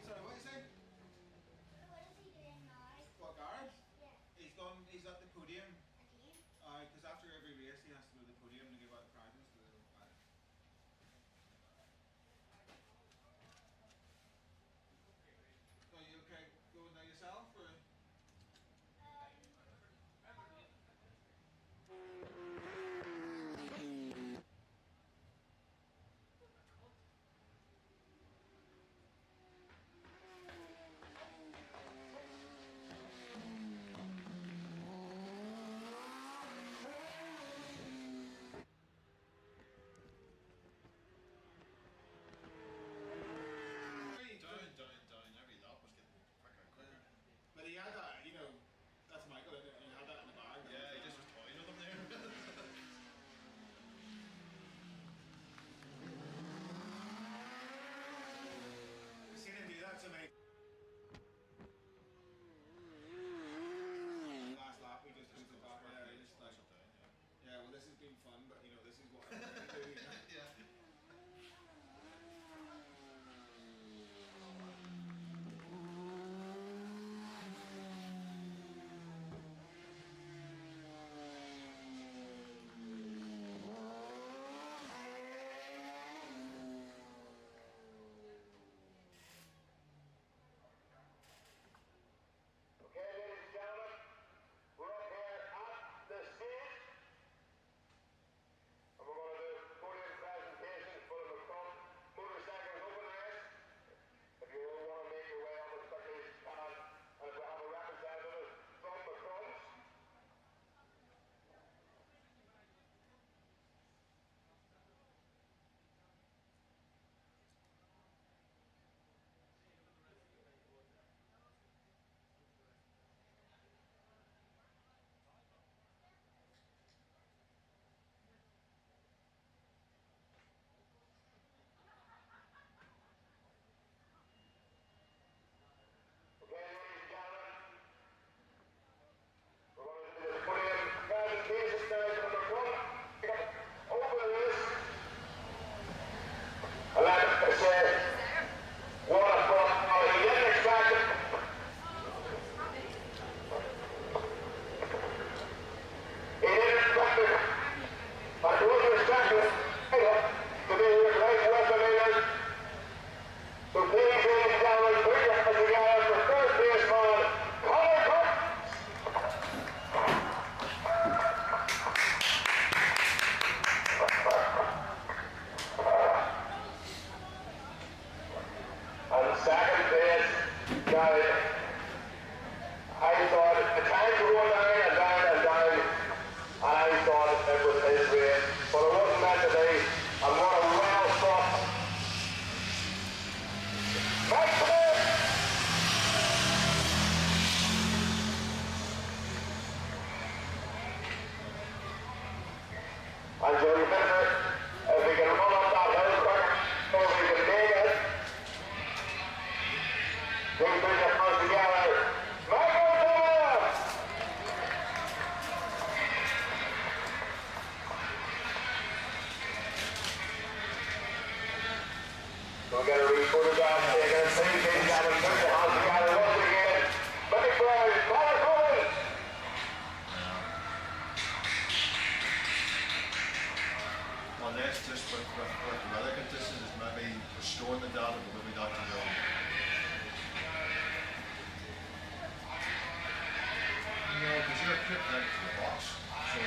Sorry, what you say? What, Gareth? He's at the podium. Because after every race he has to go to the podium to give out the prizes to the riders. Are you okay going there yourself? Or? Down. Every lap was getting quicker and quicker. But he had that, that's Michael, isn't it? He had that in the bag. Yeah, he just was toying with him there. I've seen him do that so many. Last lap, we just took the back. Yeah, he just flashed up down. Yeah, well, this has been fun, but this is what I'm going to do. Yeah.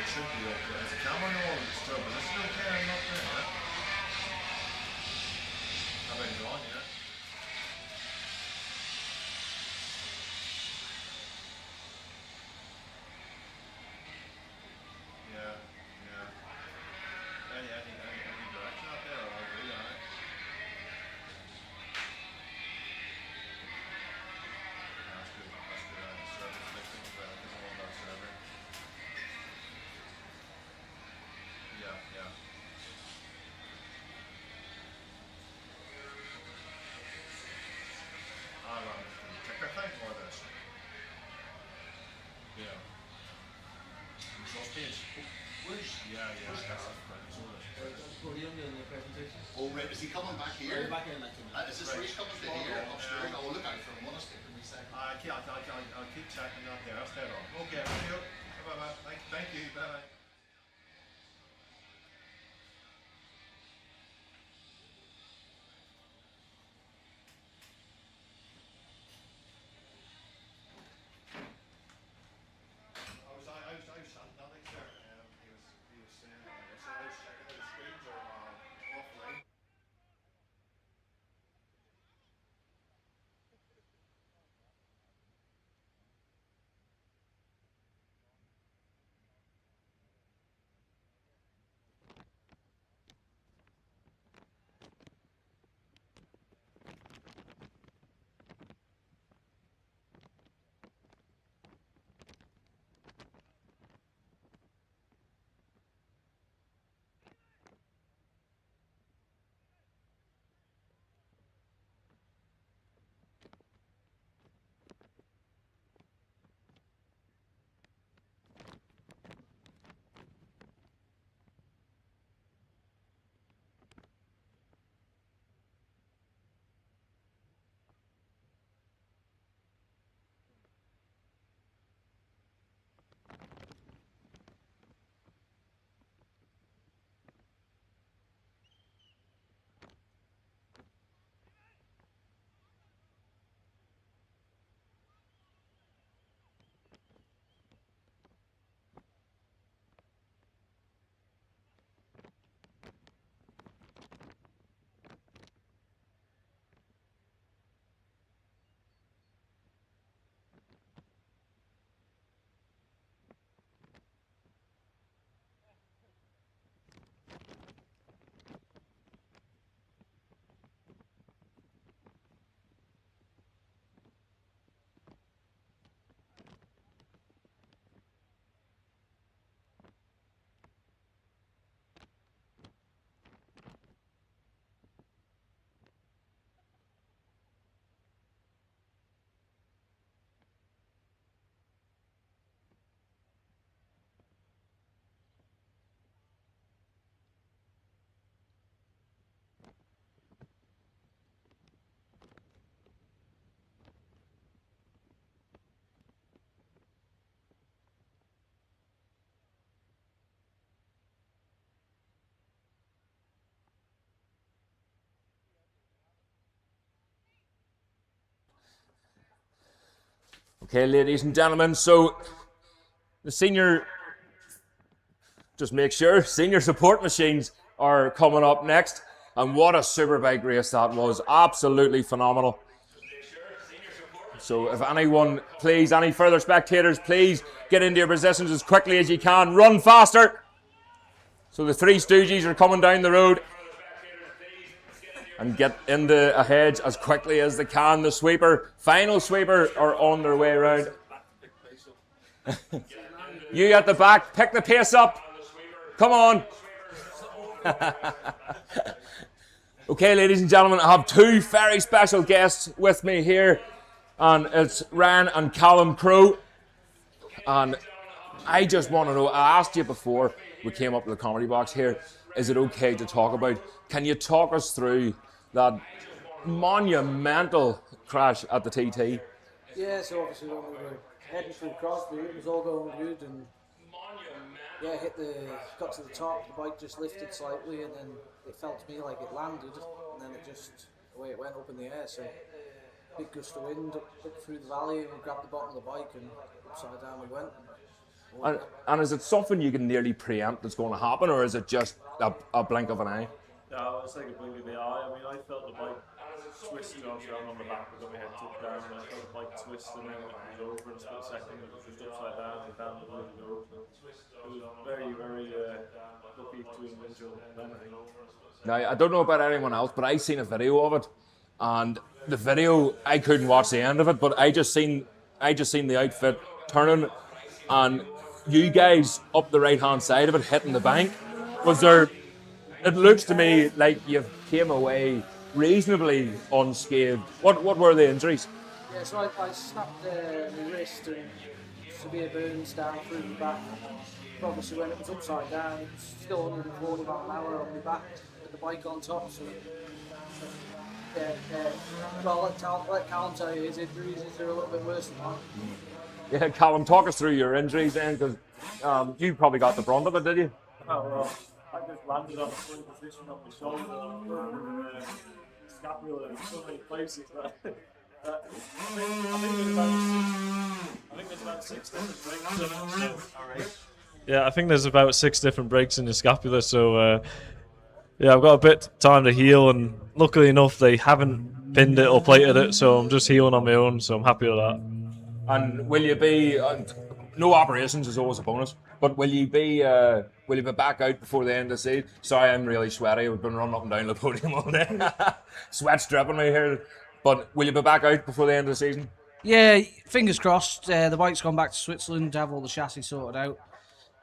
should be okay. Is the camera no one still, but is it okay? I'm not there, yeah? How about you on, yeah? Yeah, yeah. Any direction out there, or I'll do that. That's good, that's good. Service lifting as well, because all about serving. Yeah, yeah. I'll run the ticker thing or this. Yeah. Trust page. Where's Yeah, yeah. Where's That's Castle? right. So Podium doing the presentation? Oh, right. Is he coming back here? Back in like 2 minutes. Is this race coming to here upstairs? I will look out for him. One second, a second. I'll keep checking that there. I'll stay on. Okay, see you. Bye-bye. Thank you. Bye-bye. I was chatting to Alex there. He was saying, so I was checking out the screens are offline. Okay, ladies and gentlemen, so the senior, just make sure, senior support machines are coming up next. And what a Superbike race that was. Absolutely phenomenal. So if anyone, please, any further spectators, please get into your positions as quickly as you can. Run faster. So the three Stooges are coming down the road. And get into a hedge as quickly as they can. The sweeper, final sweeper, are on their way around. You at the back, pick the pace up. Come on. Okay, ladies and gentlemen, I have two very special guests with me here. And it's Ryan and Callum Crowe. And I just want to know, I asked you before we came up to the comedy box here, is it okay to talk about? Can you talk us through that monumental crash at the TT? Yeah, so obviously when we were heading through Crosby, it was all going good, and yeah, got to the top, the bike just lifted slightly, and then it felt to me like it landed, and then it just, away it went up in the air, so big gust of wind up through the valley, and we grabbed the bottom of the bike, and upside down we went. And is it something you can nearly preempt that's going to happen, or is it just a blink of an eye? Yeah, it's like a blink of the eye. I mean, I felt the bike twist, obviously I'm on the back, but got my head tipped down, and I felt the bike twist, and then when it was over in a split second, it was just upside down and down the road. It was very, very lucky to individual then, I think. Now, I don't know about anyone else, but I seen a video of it, and the video, I couldn't watch the end of it, but I just seen the outfit turning, and you guys up the right hand side of it hitting the bank. Was there? It looks to me like you came away reasonably unscathed. What were the injuries? Yeah, so I snapped my wrist and severe burns down through my back. Obviously, when it was upside down, it was still 140 mile an hour on my back with the bike on top. So, well, let Callum tell you his injuries. They're a little bit worse than mine. Yeah, Callum, talk us through your injuries then, because you probably got the brunt of it, did you? Oh, well, I just landed on the full position on my shoulder and scapula in so many places that I think there's about 6 different breaks in it. So, yeah, I think there's about 6 different breaks in the scapula, so yeah, I've got a bit of time to heal, and luckily enough they haven't pinned it or plated it, so I'm just healing on my own, so I'm happy with that. And will you be? No operations is always a bonus, but will you be back out before the end of the season? Sorry, I'm really sweaty. I've been running up and down the podium all day. Sweat's dripping me here. But will you be back out before the end of the season? Yeah, fingers crossed. The bike's gone back to Switzerland to have all the chassis sorted out.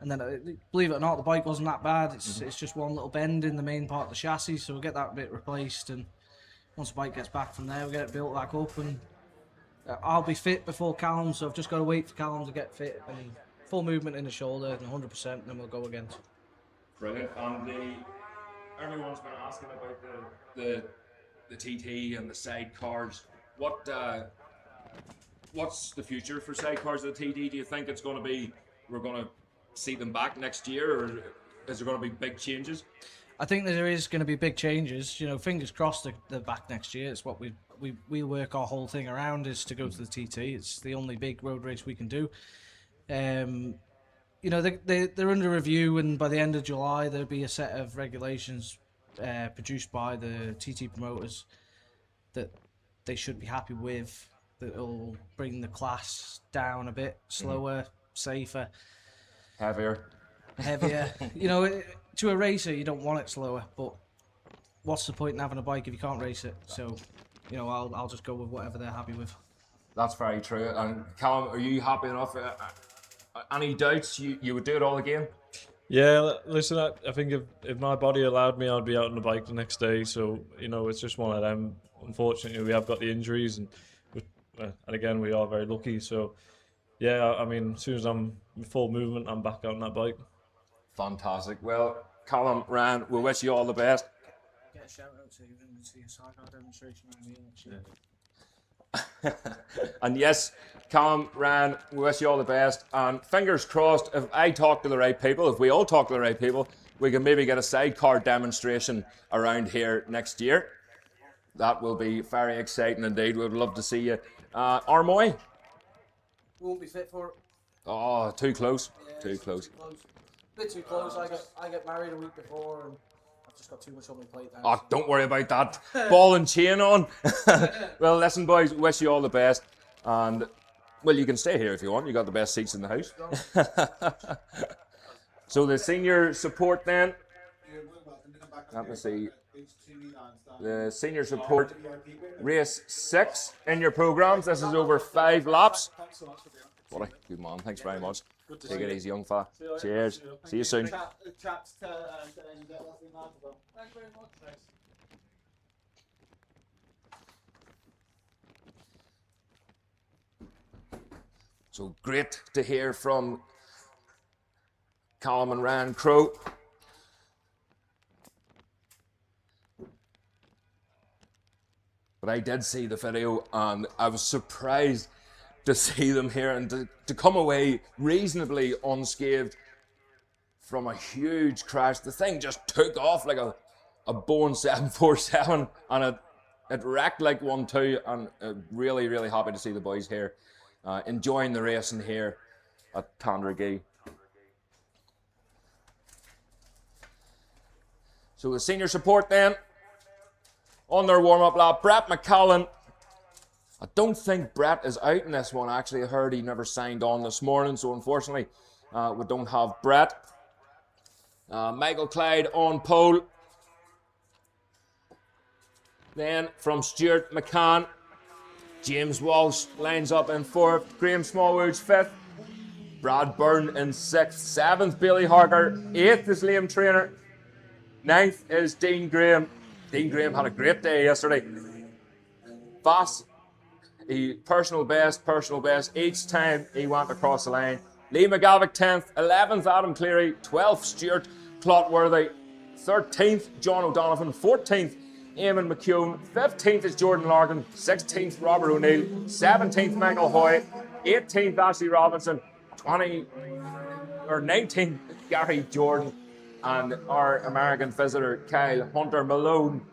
And then, believe it or not, the bike wasn't that bad. It's just one little bend in the main part of the chassis, so we'll get that bit replaced. And once the bike gets back from there, we'll get it built back up. And I'll be fit before Callum, so I've just got to wait for Callum to get fit and full movement in the shoulder and 100%, and then we'll go again. Brilliant. And everyone's been asking about the TT and the sidecars. What's the future for sidecars of the TT? Do you think it's going to be, we're going to see them back next year, or is there going to be big changes? I think that there is going to be big changes. You know, fingers crossed they're back next year. It's what we work our whole thing around, is to go to the TT. It's the only big road race we can do. You know, they're under review, and by the end of July there'll be a set of regulations produced by the TT promoters that they should be happy with, that will bring the class down a bit, slower, safer, Heavier. You know, to a racer you don't want it slower, but what's the point in having a bike if you can't race it? So, you know, I'll just go with whatever they're happy with. That's very true. And Callum, are you happy enough? Any doubts you would do it all again? Yeah, listen, I think if my body allowed me, I'd be out on the bike the next day. So, you know, it's just one of them. Unfortunately, we have got the injuries, and again, we are very lucky. So, yeah, I mean, as soon as I'm in full movement, I'm back out on that bike. Fantastic. Well, Callum, Ryan, we wish you all the best. Get a shout out to you and see a sidecar demonstration around here next year. And yes, Callum, Ryan, we wish you all the best. And fingers crossed, if I talk to the right people, if we all talk to the right people, we can maybe get a sidecar demonstration around here next year. That will be very exciting indeed. We'd love to see you. Armoy? Won't be fit for it. Oh, too close. Yeah, Too close. A bit too close. I got married a week before, and I've just got too much on my plate now. Oh, don't worry about that. Ball and chain on. Well, listen, boys, wish you all the best. And, well, you can stay here if you want. You got the best seats in the house. So the senior support then. Let me see. The senior support race 6 in your programs. This is over 5 laps. Thanks so much for being on. What a good man. Thanks very much. Good to Take see it you. easy, young fella. See you later. Cheers. See you soon. Chaps to Leslie Mann as well. Thanks very much. Thanks. So great to hear from Callum and Ryan Crowe. But I did see the video, and I was surprised to see them here and to come away reasonably unscathed from a huge crash. The thing just took off like a Boeing 747, and it wrecked like 1-2. And really, really happy to see the boys here enjoying the racing here at Tandragee. So the senior support then, on their warm-up lap, Brett McCallum. I don't think Brett is out in this one, actually. I heard he never signed on this morning, so unfortunately we don't have Brett. Michael Clyde on pole. Then from Stuart McCann, James Walsh lines up in 4th, Graham Smallwood's 5th, Brad Byrne in 6th, 7th Bailey Harker, 8th is Liam Trainer, 9th is Dean Graham. Dean Graham had a great day yesterday. Fast, he personal best each time he went across the line. Lee McGavick 10th, 11th Adam Cleary, 12th Stuart Clotworthy, 13th John O'Donovan, 14th Eamon McCune, 15th is Jordan Larkin, 16th Robert O'Neill, 17th Michael Hoy, 18th Ashley Robinson, 19th Gary Jordan, and our American visitor Kyle Hunter Malone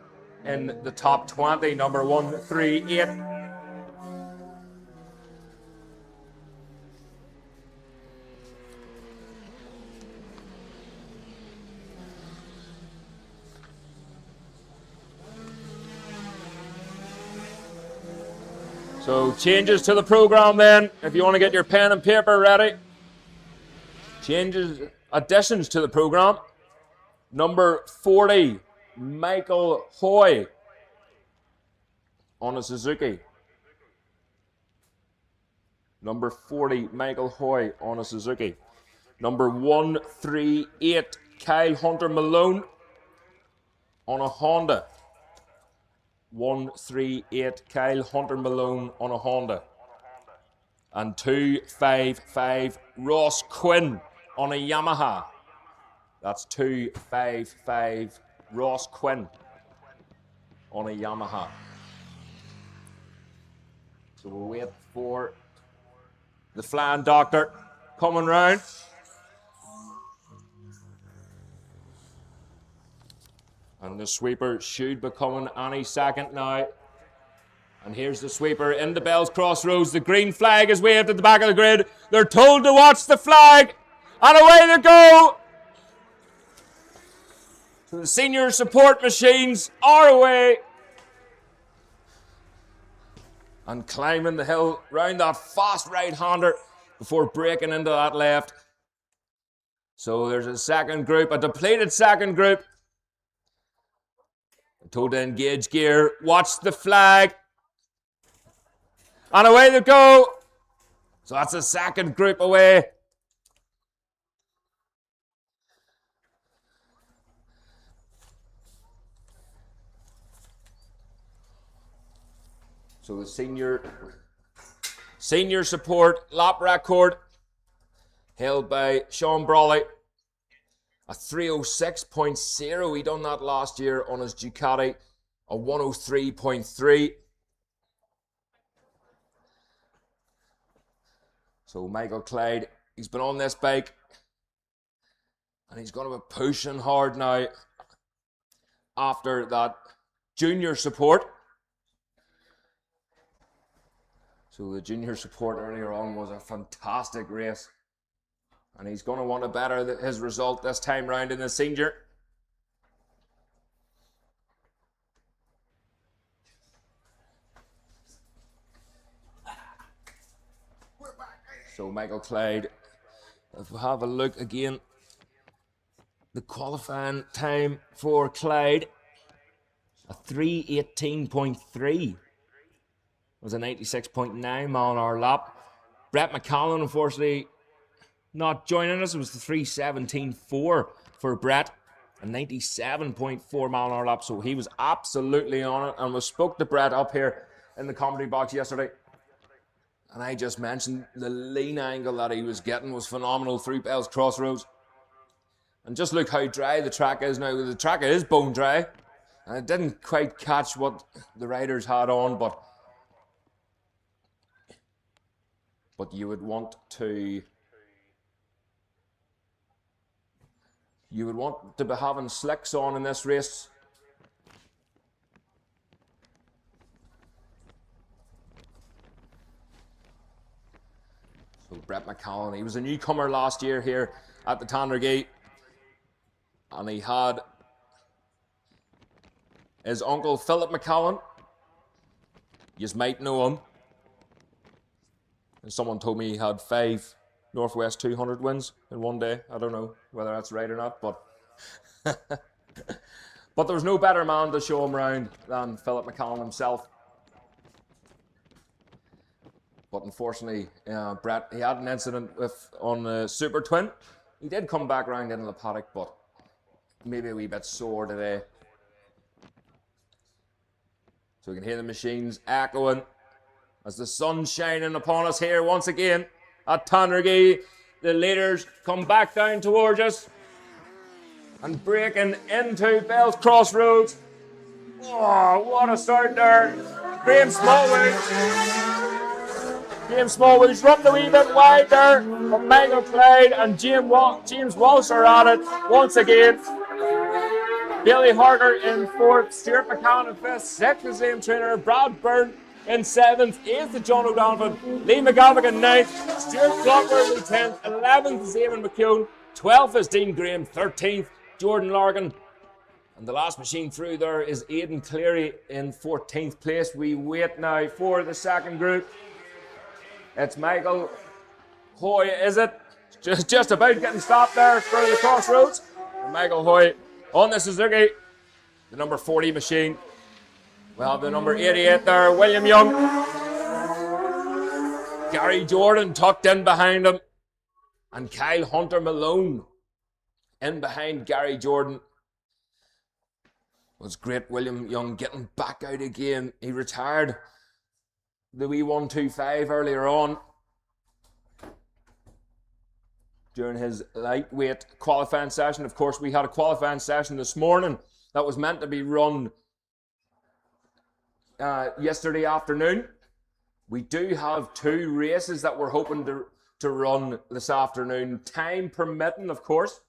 in the top 20, number 138. So changes to the program then, if you want to get your pen and paper ready. Additions to the program. Number 40, Michael Hoy on a Suzuki. Number 40, Michael Hoy on a Suzuki. Number 138, Kyle Hunter Malone on a Honda. 138, Kyle Hunter Malone on a Honda. And 255, Ross Quinn on a Yamaha. That's 255, Ross Quinn on a Yamaha. So we'll wait for the flying doctor coming round. And the sweeper should be coming any second now. And here's the sweeper in the Bells Crossroads. The green flag is waved at the back of the grid. They're told to watch the flag. And away they go. So the senior support machines are away. And climbing the hill round that fast right-hander before breaking into that left. So there's a second group, a depleted second group. Told to engage gear, watch the flag, and away they go. So that's the second group away. So the senior support lap record held by Sean Brawley. A 306.0, he done that last year on his Ducati, a 103.3. So Michael Clyde, he's been on this bike, and he's going to be pushing hard now after that junior support. So the junior support earlier on was a fantastic race. And he's going to want to better his result this time round in the senior. So Michael Clyde, if we have a look again, the qualifying time for Clyde, a 3:18.3 was a 96.9 mile an hour lap. Brett McCallum, unfortunately, not joining us. It was the 3:17.4 for Brett, a 97.4 mile an hour lap. So he was absolutely on it. And we spoke to Brett up here in the commentary box yesterday. And I just mentioned the lean angle that he was getting was phenomenal through Bells Crossroads. And just look how dry the track is now. The track is bone dry. And it didn't quite catch what the riders had on, but you would want to be having slicks on in this race. So Brett McCallum, he was a newcomer last year here at the Tandragee, and he had is Uncle Philip McCallan. You might know him. And someone told me he had 5 Northwest 200 wins in one day. I don't know whether that's right or not, but but there was no better man to show him around than Philip McCallan himself. But unfortunately, Brett, he had an incident on the Super Twin. He did come back round into the paddock, but maybe a wee bit sore today. So we can hear the machines echoing as the sun's shining upon us here once again at Tandragee. The leaders come back down towards us and breaking into Bell's Crossroads. Oh, what a start there. Graham Smallwood's rubbed a wee bit wide there, but Michael Clyde and James Walsh are at it once again. Billy Harker in 4th, Stuart McCann in 5th, 6th is Liam Trainer, Brad Byrne in 7th, 8th is John O'Donovan, Lee McGavick in 9th, Stuart Clockworth in 10th, 11th is Eamon McCune, 12th is Dean Graham, 13th Jordan Larkin, and the last machine through there is Aidan Cleary in 14th place. We wait now for the second group. It's Michael Hoy, is it? Just about getting stopped there for the Crossroads. And Michael Hoy on the Suzuki, the number 40 machine. We have the number 88 there, William Young. Gary Jordan tucked in behind him. And Kyle Hunter Malone in behind Gary Jordan. It was great, William Young getting back out again. He retired the wee 125 earlier on during his lightweight qualifying session. Of course, we had a qualifying session this morning that was meant to be run yesterday afternoon. We do have 2 races that we're hoping to run this afternoon, time permitting, of course.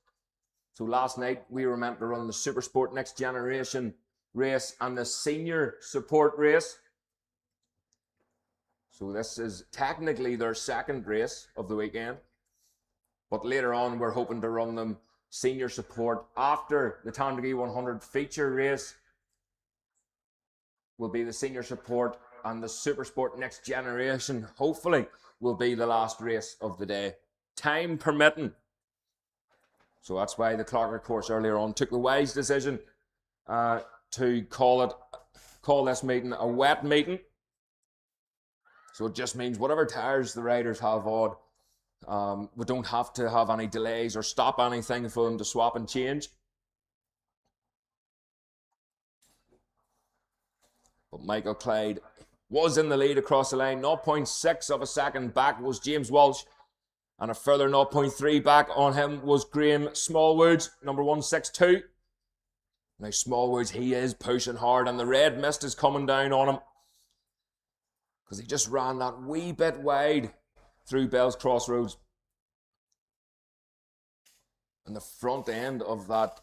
So last night we were meant to run the Supersport Next Generation race and the Senior Support race. So this is technically their second race of the weekend. But later on, we're hoping to run them Senior Support after the Tandragee 100 feature race. Will be the Senior Support, and the Supersport Next Generation, hopefully, will be the last race of the day. Time permitting. So that's why the Clocker course earlier on took the wise decision to call this meeting a wet meeting. So it just means whatever tyres the riders have on, we don't have to have any delays or stop anything for them to swap and change. But Michael Clyde was in the lead across the line. 0.6 of a second back was James Walsh. And a further 0.3 back on him was Graham Smallwood, number 162. Now Smallwood, he is pushing hard, and the red mist is coming down on him, because he just ran that wee bit wide through Bell's Crossroads. And the front end of that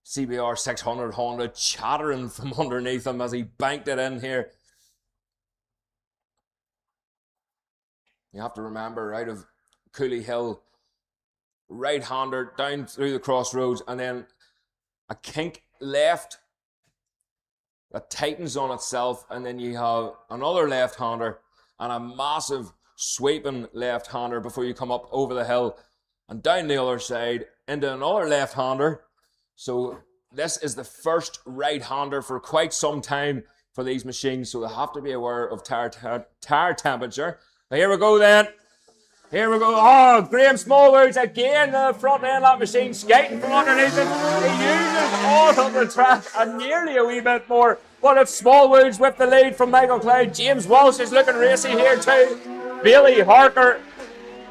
CBR 600 Honda chattering from underneath him as he banked it in here. You have to remember, out of Cooley Hill, right-hander down through the crossroads, and then a kink left that tightens on itself, and then you have another left-hander and a massive sweeping left-hander before you come up over the hill and down the other side into another left-hander. So this is the first right-hander for quite some time for these machines, so they have to be aware of tire temperature. Now here we go then. Here we go. Oh, Graham Smallwood's again the front end of that machine, skating from underneath it. He uses all of the track and nearly a wee bit more. But it's Smallwood's with the lead from Michael Clyde. James Walsh is looking racy here too. Billy Harker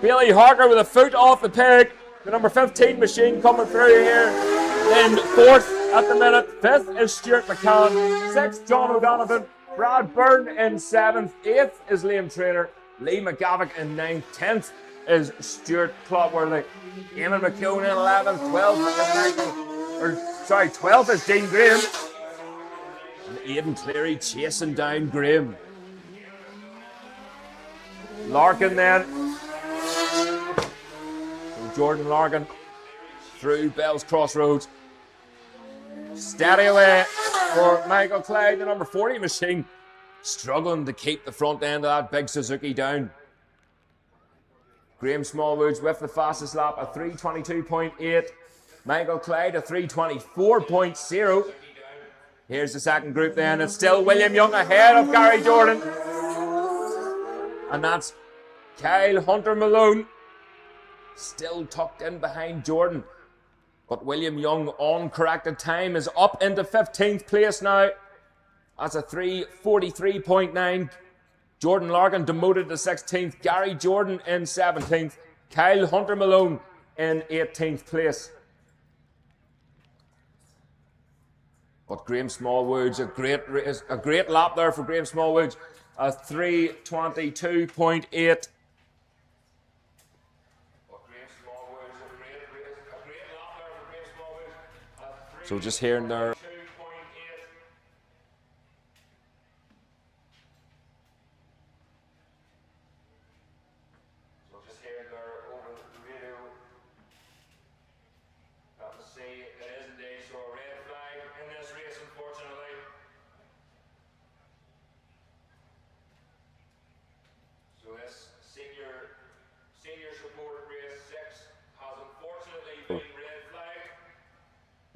with a foot off the peg. The number 15 machine coming through here in 4th at the minute. 5th is Stuart McCann. 6th, John O'Donovan. Brad Byrne in 7th. 8th is Liam Trainer. Lee McGavick in 9th, 10th is Stuart Clotworthy. Eamon McCune in 11th, 12th is Dean Graham. And Aidan Cleary chasing down Graham. Larkin then. So Jordan Larkin through Bell's Crossroads. Steady away. for Michael Clyde, the number 40 machine, struggling to keep the front end of that big Suzuki down. Graham Smallwoods with the fastest lap, a 3:22.8. Michael Clyde, a 3:24.0. Here's the second group then. It's still William Young ahead of Gary Jordan. And that's Kyle Hunter Malone still tucked in behind Jordan. But William Young on corrected time is up into 15th place now. That's a 3:43.9. Jordan Larkin demoted to 16th. Gary Jordan in 17th. Kyle Hunter Malone in 18th place. But Graham Smallwoods, a great lap there for Graham Smallwoods. A 3:22.8. So just hearing there.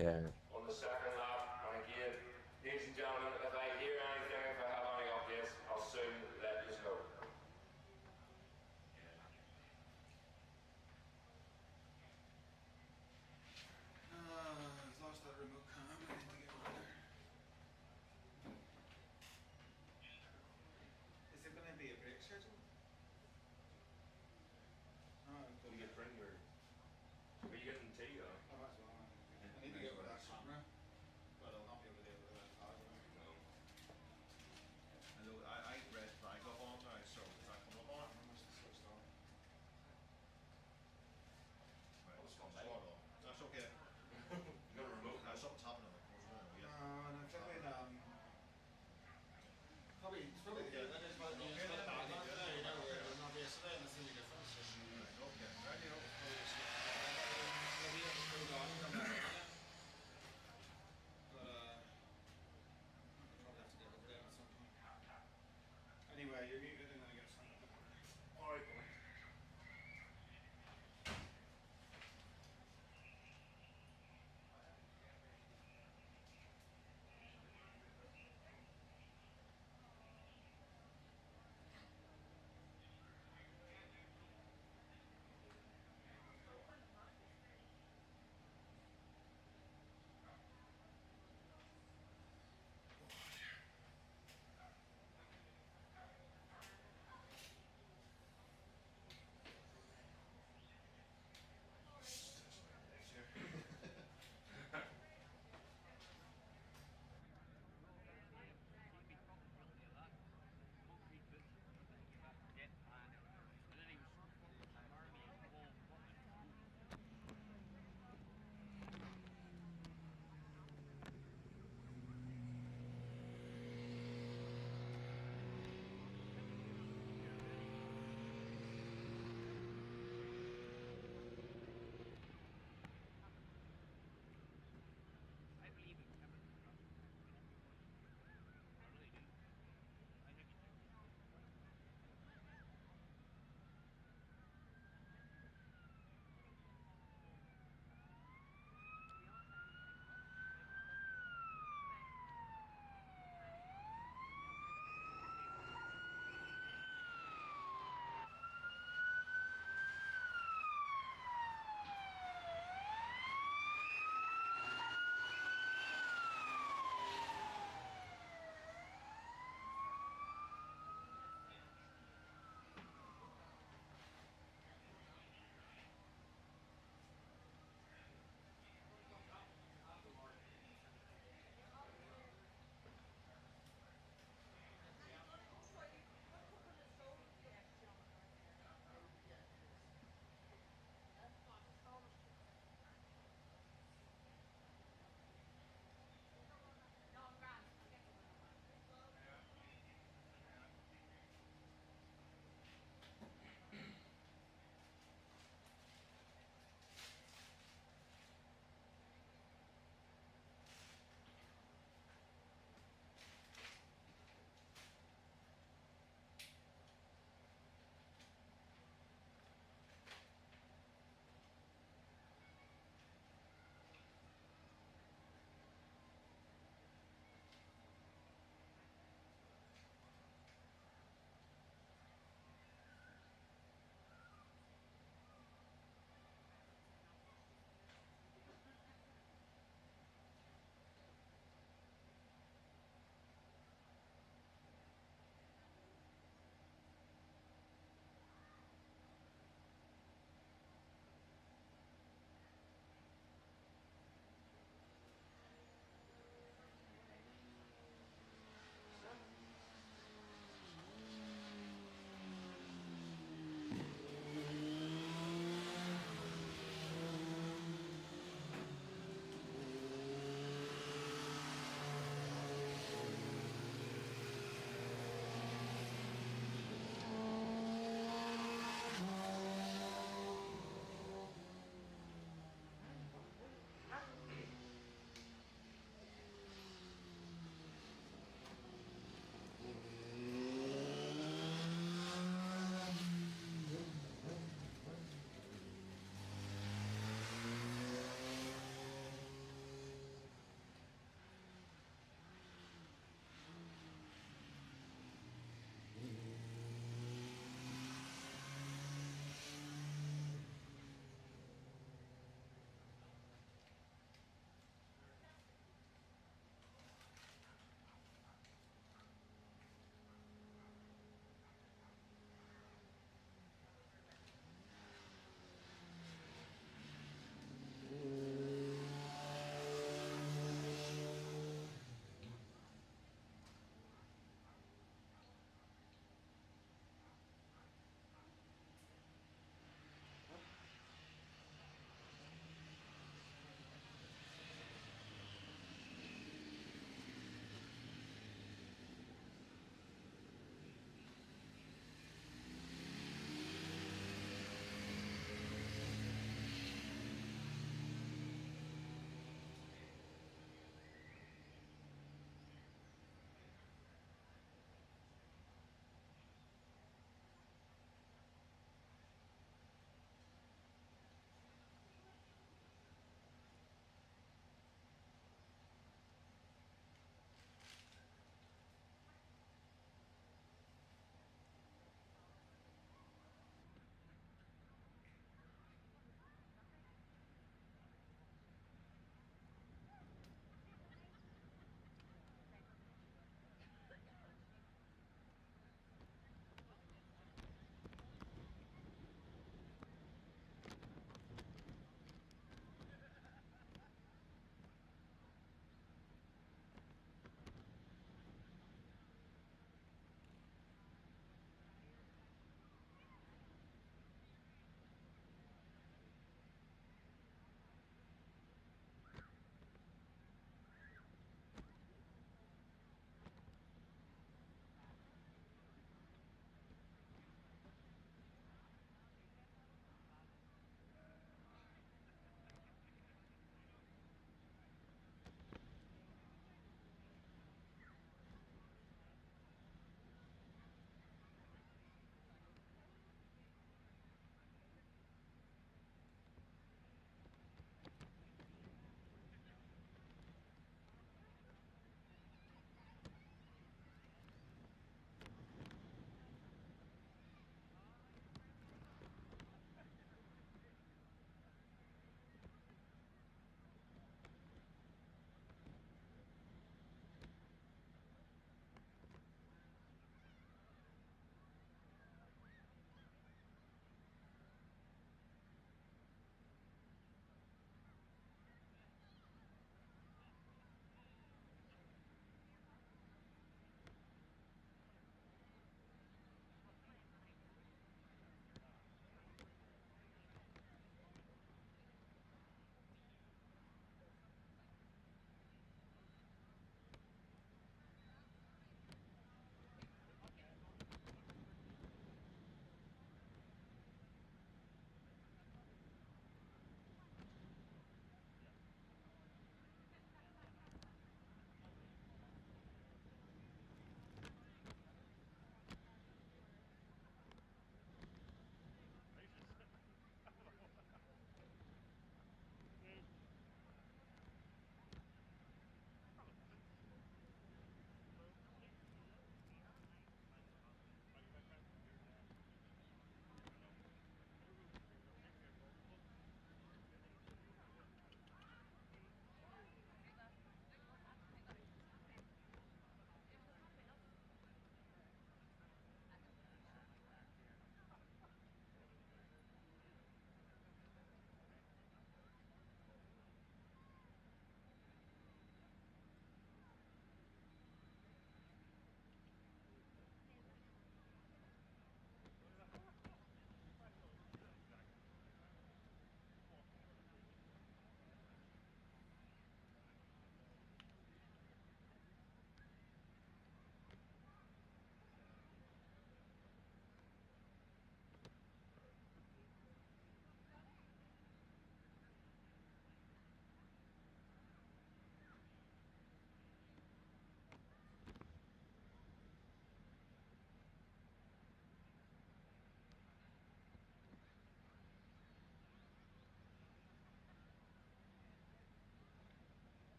Yeah. On the second lap, and again, ladies and gentlemen, if I hear anything, if I have any updates, I'll soon let you know. I've lost that remote cam. I need to get one there. Is there going to be a break schedule? No, I'm going to bring your. Are you getting tea or? Oh, that's all right. I need to get with that.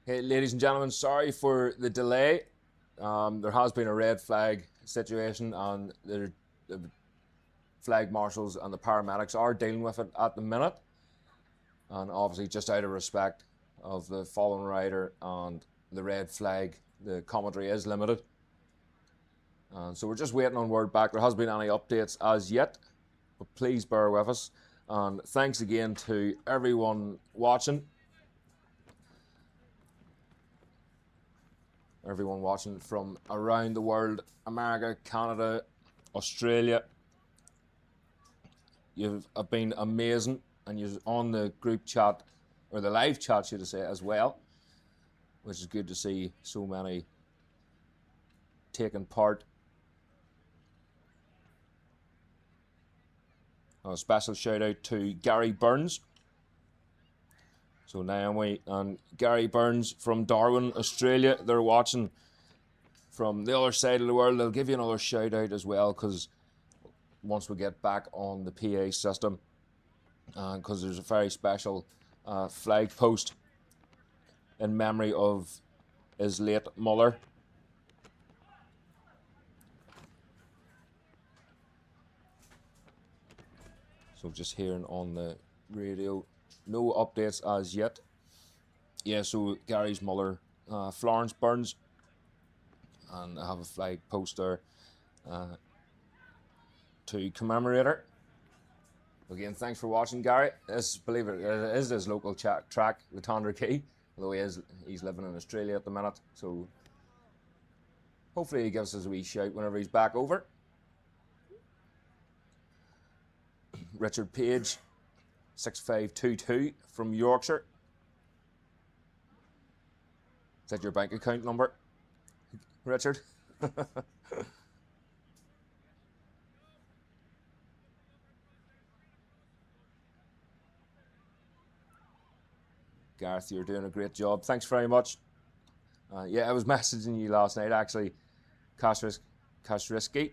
Hey, ladies and gentlemen, sorry for the delay. There has been a red flag situation, and the flag marshals and the paramedics are dealing with it at the minute. And obviously, just out of respect of the fallen rider and the red flag, the commentary is limited. And so we're just waiting on word back. There hasn't been any updates as yet, but please bear with us. And thanks again to everyone watching. Everyone watching from around the world, America, Canada, Australia. You've been amazing, and you're on the group chat, or the live chat, should I say, as well, which is good to see so many taking part. A special shout out to Gary Burns. So Naomi and Gary Burns from Darwin, Australia, they're watching from the other side of the world. They'll give you another shout out as well, because once we get back on the PA system, because there's a very special flag post in memory of his late mother. So just hearing on the radio, no updates as yet. Yeah, so Gary's mother, Florence Burns, and I have a flag poster to commemorate her. Again, thanks for watching, Gary. This, believe it is his local track, the Tandragee, although he's living in Australia at the minute. So hopefully he gives us a wee shout whenever he's back over. Richard Page, 6522 from Yorkshire. Is that your bank account number, Richard? Gareth, you're doing a great job. Thanks very much. Yeah, I was messaging you last night, actually. Kashrisky.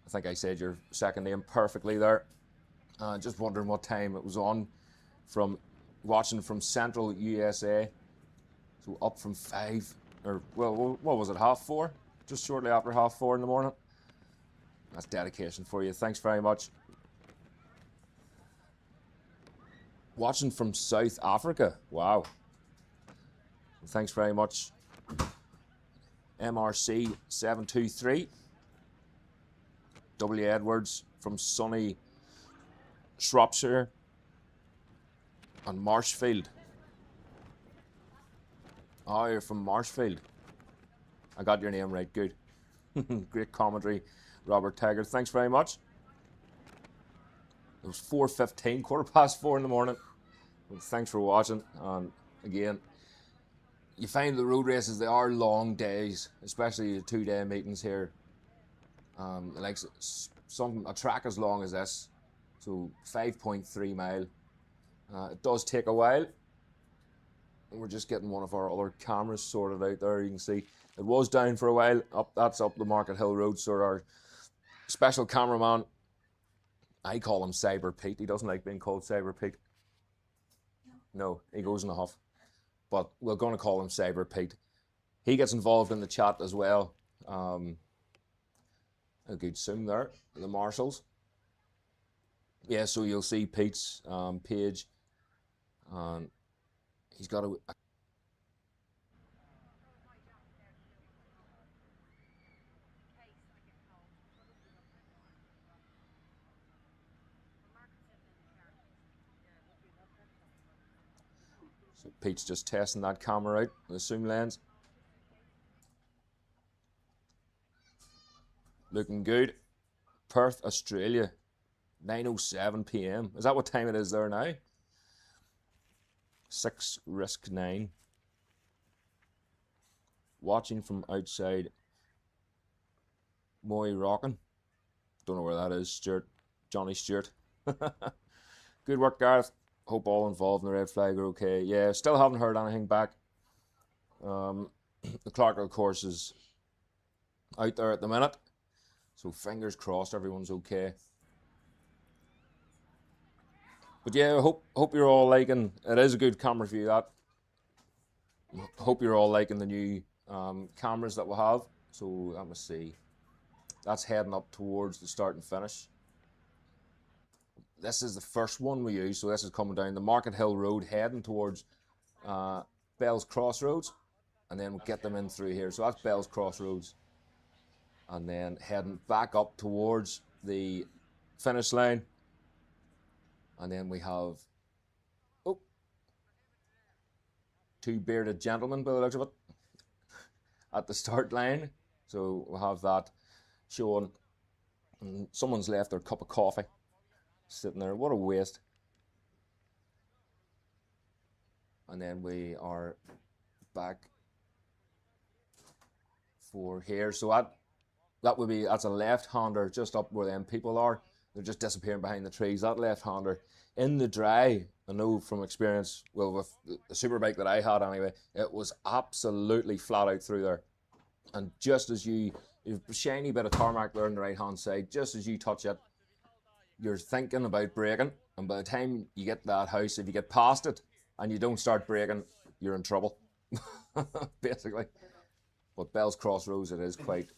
I think I said your second name perfectly there. Just wondering what time it was on, from watching from Central USA. So up from 5, or well, what was it, 4:30? Just shortly after 4:30 in the morning. That's dedication for you. Thanks very much. Watching from South Africa. Wow. Thanks very much. MRC 723. W. Edwards from sunny Shropshire and Marshfield. Oh, you're from Marshfield. I got your name right, good. Great commentary, Robert Taggart. Thanks very much. It was 4:15, 4:15 in the morning. Well, thanks for watching. And again, you find the road races, they are long days, especially the 2-day meetings here. Like a track as long as this, so 5.3 mile. It does take a while. We're just getting one of our other cameras sorted out there. You can see it was down for a while. That's up the Market Hill Road. So our special cameraman, I call him Cyber Pete. He doesn't like being called Cyber Pete. No, he goes in a huff. But we're going to call him Cyber Pete. He gets involved in the chat as well. A good zoom there, the marshals. Yeah, so you'll see Pete's page. He's got a so Pete's just testing that camera out, the zoom lens. Looking good. Perth, Australia, 9:07 p.m. Is that what time it is there now? 6 risk 9. Watching from outside Moy Rockin. Don't know where that is, Stuart. Johnny Stewart. Good work, Gareth. Hope all involved in the red flag are okay. Yeah, still haven't heard anything back. The Clerkenwell course is out there at the minute. So fingers crossed everyone's okay. But yeah, I hope you're all liking. It is a good camera view. That. Hope you're all liking the new cameras that we have. So let me see. That's heading up towards the start and finish. This is the first one we use. So this is coming down the Market Hill Road, heading towards Bell's Crossroads, and then we'll get them in through here. So that's Bell's Crossroads, and then heading back up towards the finish line. And then we have two bearded gentlemen, by the looks of it, at the start line. So we'll have that showing. And someone's left their cup of coffee sitting there. What a waste. And then we are back for here. So that's a left-hander just up where them people are. They're just disappearing behind the trees. That left-hander in the dry, I know from experience, well, with the Superbike that I had anyway, it was absolutely flat out through there. And just as you've a shiny bit of tarmac there on the right-hand side, just as you touch it, you're thinking about braking. And by the time you get to that house, if you get past it and you don't start braking, you're in trouble, basically. But Bell's Crossroads, it is quite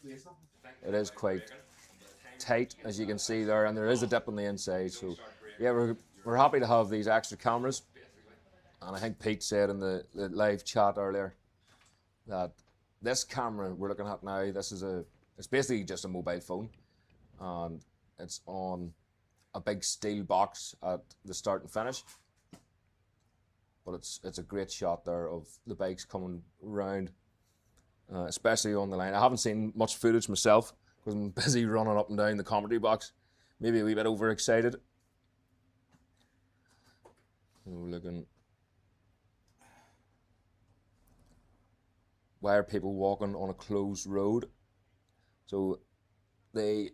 tight, as you can see there, and there is a dip on the inside. So yeah, we're happy to have these extra cameras. And I think Pete said in the live chat earlier that this camera we're looking at now, it's basically just a mobile phone, and it's on a big steel box at the start and finish. But it's a great shot there of the bikes coming round, especially on the line. I haven't seen much footage myself because I'm busy running up and down the commentary box. Maybe a wee bit overexcited. We're looking. Why are people walking on a closed road? So they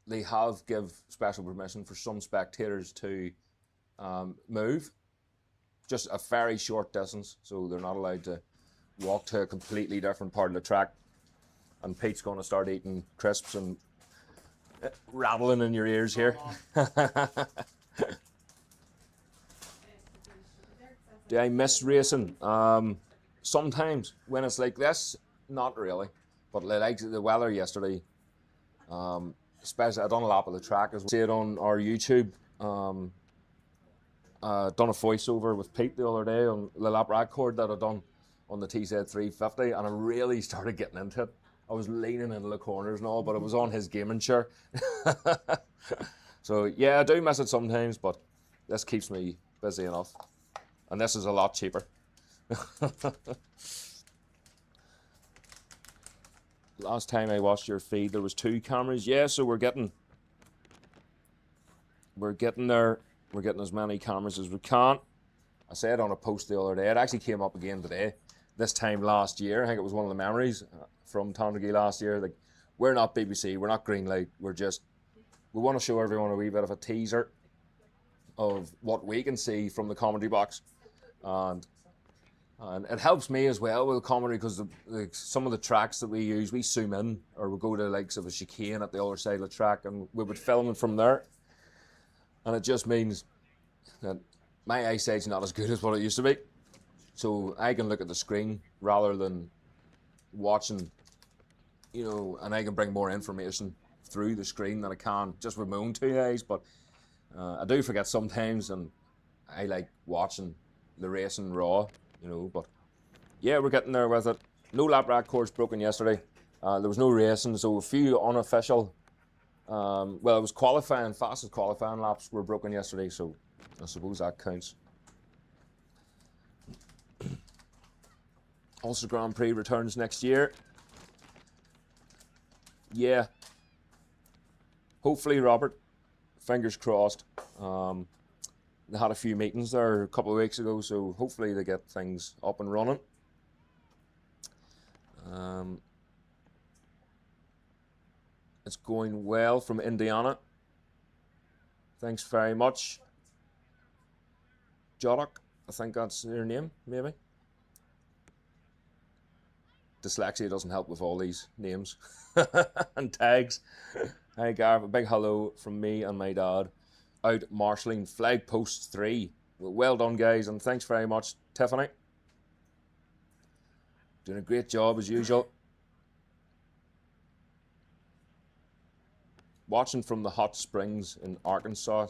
have give special permission for some spectators to move just a very short distance, so they're not allowed to walk to a completely different part of the track. And Pete's going to start eating crisps and rattling in your ears here. Do I miss racing? Sometimes when it's like this, not really. But like the weather yesterday, especially I done a lap of the track as well. See it on our YouTube. Done a voiceover with Pete the other day on the lap record that I done on the TZ350, and I really started getting into it. I was leaning into the corners and all, but it was on his gaming chair. So yeah, I do miss it sometimes, but this keeps me busy enough. And this is a lot cheaper. Last time I watched your feed, there was 2 cameras. Yeah, so we're getting there. We're getting as many cameras as we can. I said on a post the other day, it actually came up again today. This time last year, I think it was one of the memories from Tandragee last year. Like, we're not BBC, we're not Greenlight. We want to show everyone a wee bit of a teaser of what we can see from the commentary box. And it helps me as well with the commentary because some of the tracks that we use, we zoom in or we go to likes of a chicane at the other side of the track and we would film it from there. And it just means that my eyesight's not as good as what it used to be. So I can look at the screen rather than watching, and I can bring more information through the screen than I can just with my own 2 eyes. But I do forget sometimes, and I like watching the racing raw, but yeah, we're getting there with it. No lap records broken yesterday. There was no racing, so a few unofficial, it was fastest qualifying laps were broken yesterday, so I suppose that counts. Ulster Grand Prix returns next year. Yeah. Hopefully, Robert. Fingers crossed. They had a few meetings there a couple of weeks ago, so hopefully they get things up and running. It's going well from Indiana. Thanks very much. Jodok, I think that's their name, maybe. Dyslexia doesn't help with all these names and tags. Hi Gareth, a big hello from me and my dad out marshalling flag post 3. Well done, guys, and thanks very much, Tiffany. Doing a great job as usual. Watching from the hot springs in Arkansas.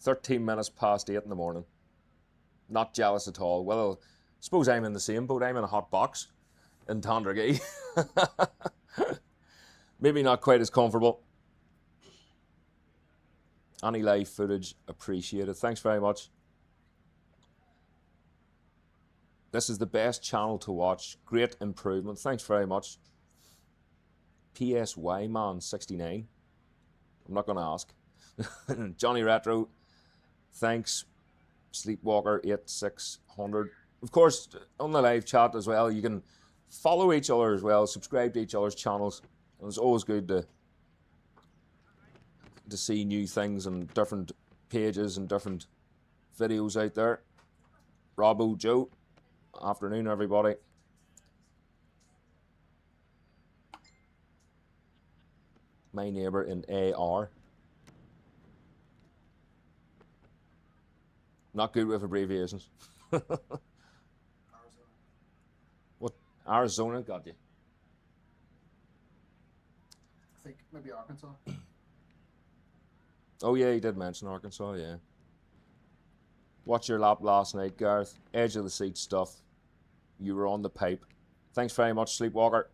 13 minutes past 8 in the morning. Not jealous at all. Well, I suppose I'm in the same boat. I'm in a hot box in Tandragee. Maybe not quite as comfortable. Any live footage appreciated. Thanks very much. This is the best channel to watch. Great improvement. Thanks very much. PSY Man 69. I'm not going to ask. Johnny Retro. Thanks. Sleepwalker 8600. Of course, on the live chat as well, you can follow each other as well, subscribe to each other's channels. And it's always good to see new things and different pages and different videos out there. Robbo Joe, afternoon everybody. My neighbour in AR. Not good with abbreviations. What? Arizona got you? I think maybe Arkansas. Oh yeah, he did mention Arkansas, yeah. Watch your lap last night, Gareth. Edge of the seat stuff. You were on the pipe. Thanks very much, Sleepwalker.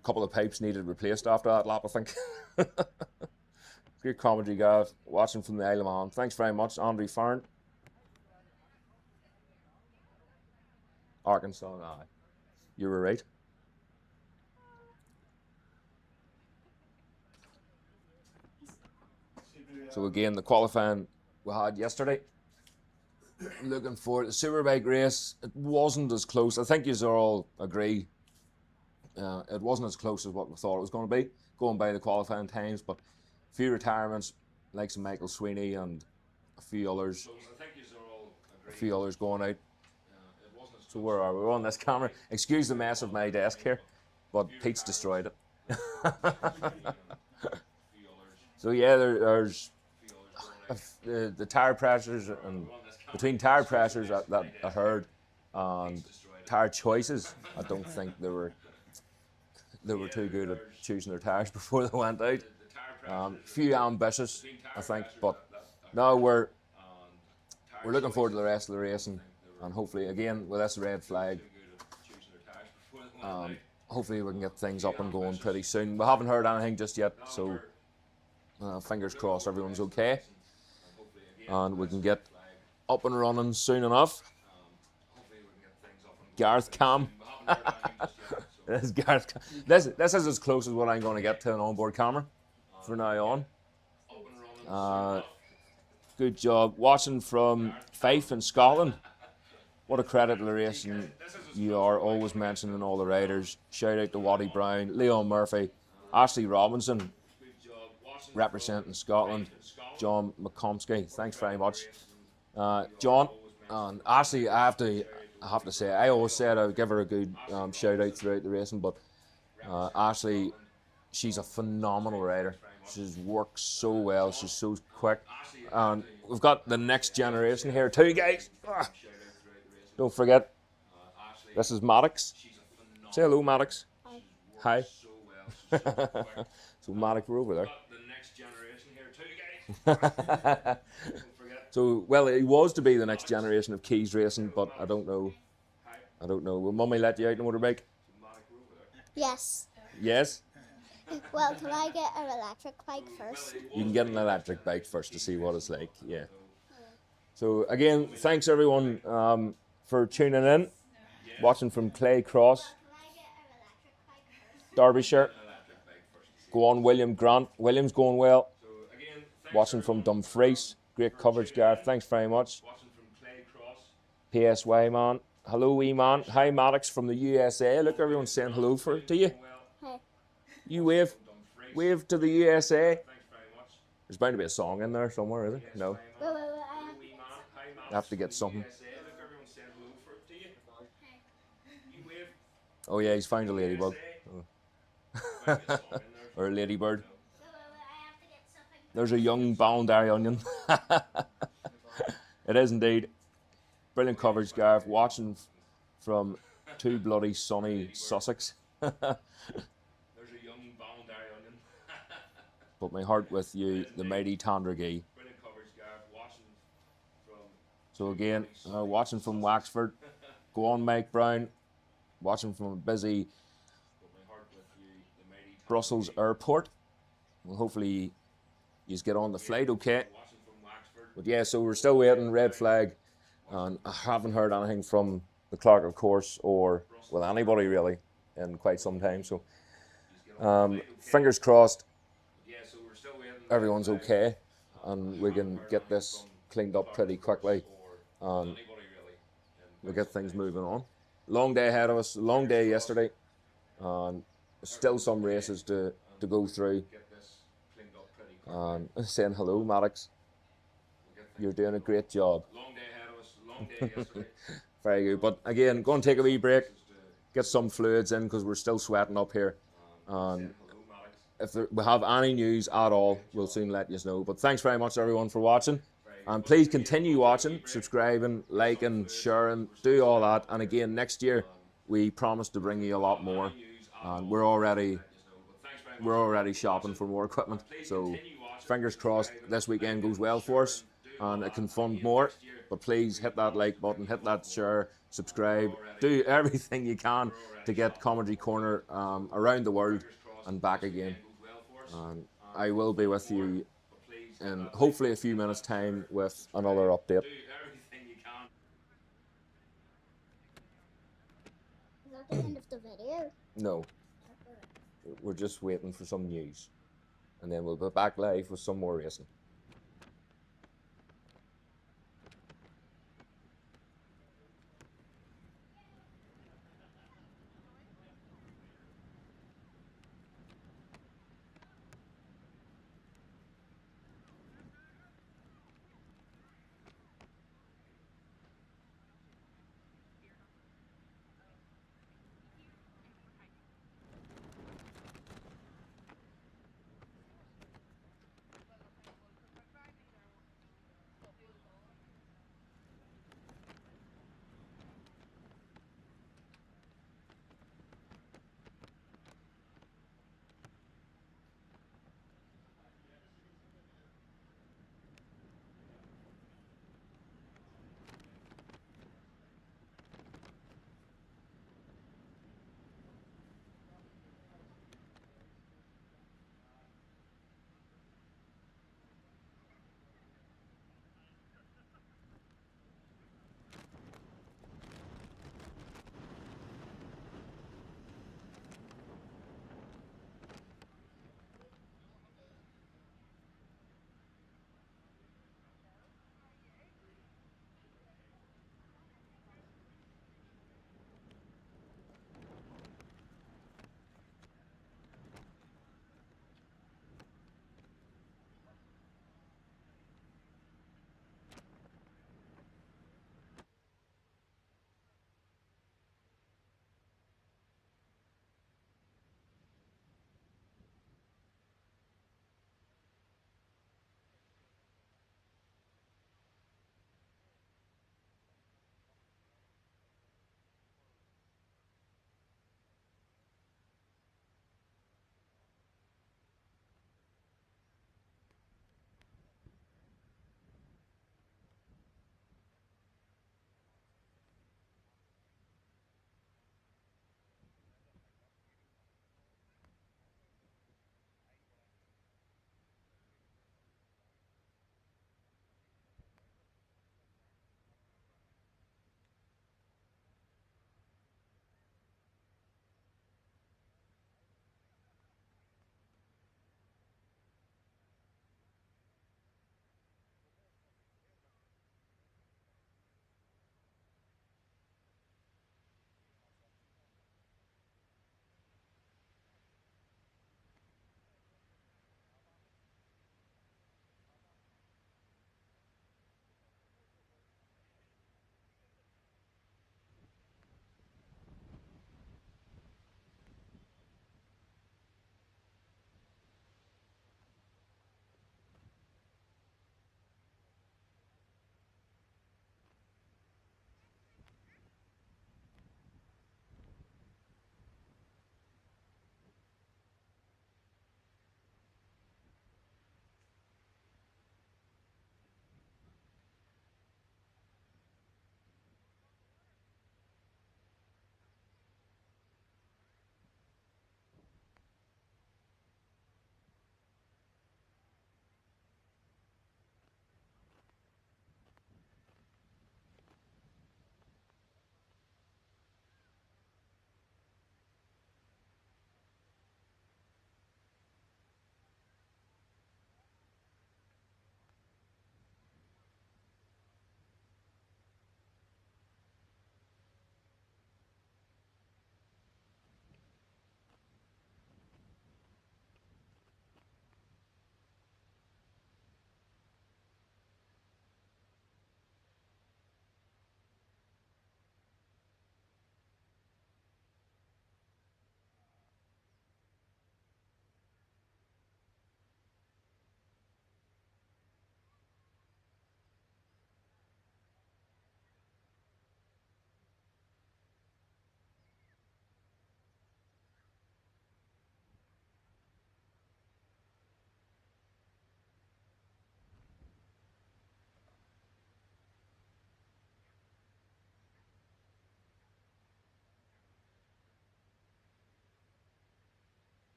A couple of pipes needed replaced after that lap, I think. Great commentary, Gareth. Watching from the Isle of Man. Thanks very much, Andre Farn. Arkansas, aye. You were right. So again, the qualifying we had yesterday. Looking for the Superbike race. It wasn't as close. I think you all agree. It wasn't as close as what we thought it was going to be, going by the qualifying times. But a few retirements, like some Michael Sweeney and a few others. A few others going out. So where are we? We're on this camera. Excuse the mess of my desk here, but Pete's destroyed it. So yeah, there's the tire pressures, and between tire pressures that I heard and tire choices, I don't think they were too good at choosing their tires before they went out. Few ambitious, I think, but now we're looking forward to the rest of the race, and hopefully again with this red flag, hopefully we can get things up and going pretty soon. We haven't heard anything just yet, so fingers crossed everyone's okay, and we can get up and running soon enough. Gareth Cam. This is Gareth Cam. This is as close as what I'm going to get to an onboard camera from now on. Good job. Watching from Fife in Scotland. What a credit to the race, and you are always mentioning all the riders. Shout out to Waddy Brown, Leon Murphy, Ashley Robinson, representing Scotland, John McComsky. Thanks very much, John. And Ashley, I have to say, I always said I would give her a good shout out throughout the racing, but Ashley, she's a phenomenal rider. She's worked so well. She's so quick, and we've got the next generation here too, guys. Don't forget, this is Maddox. Say hello, Maddox. Hi. So Maddox, we're over there. So, well, he was to be the next generation of Keys Racing, but I don't know. Will Mummy let you out in a motorbike? Yes. Yes? Well, can I get an electric bike first? You can get an electric bike first to see what it's like, yeah. So, again, thanks everyone for tuning in, watching from Clay Cross, Derbyshire. Go on, William Grant. William's going well. Watching from Dumfries. Great coverage, Gareth. Thanks very much. PSY Man. Hello, E-Man. Hi, Maddox from the USA. Look, everyone's saying hello to you. Hey. You wave. Wave to the USA. There's bound to be a song in there somewhere, is it? No. Wait, I have to get something. Oh yeah, he's found a ladybug. Oh. or a ladybird. There's a young boundary onion. It is indeed. Brilliant coverage, Gareth. Watching from too bloody sunny Sussex. There's a young boundary onion. But my heart with you, the mighty Tandragee. Brilliant coverage, Gareth. Watching from. So again, watching from Waxford. Go on, Mike Brown. Watching from a busy Brussels airport. Well, hopefully you get on the flight okay. But yeah, so we're still waiting, red flag. And I haven't heard anything from the clerk of course, or with anybody really, in quite some time. So fingers crossed everyone's okay and we can get this cleaned up pretty quickly and we'll get things moving on. Long day ahead of us, long day yesterday, and still some races to go through. And saying hello, Maddox. You're doing a great job. Long day ahead of us, long day yesterday. Very good. But again, go and take a wee break, get some fluids in because we're still sweating up here. And if we have any news at all, we'll soon let you know. But thanks very much everyone for watching. And please continue watching, subscribing, liking, sharing, do all that. And again, next year, we promise to bring you a lot more. And we're already shopping for more equipment. So fingers crossed this weekend goes well for us and it can fund more. But please hit that like button, hit that share, subscribe, do everything you can to get Commentary Corner around the world and back again. And I will be with you in hopefully a few minutes time with another update. Is that the end of the video? No, we're just waiting for some news and then we'll be back live with some more racing.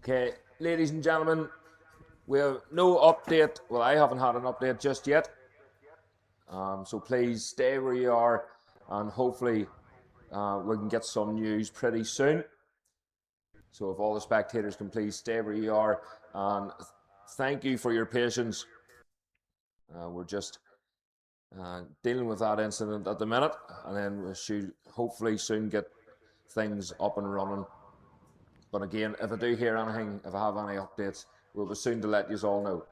Okay, ladies and gentlemen, we have no update. Well, I haven't had an update just yet. So please stay where you are, and hopefully we can get some news pretty soon. So if all the spectators can please stay where you are, and thank you for your patience. We're just dealing with that incident at the minute, and then we should hopefully soon get things up and running. But again, if I do hear anything, if I have any updates, we'll be soon to let you all know.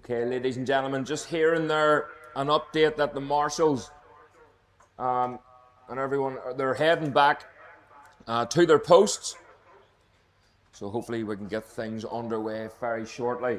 Okay, ladies and gentlemen, just hearing there an update that the marshals and everyone, they're heading back to their posts. So hopefully we can get things underway very shortly.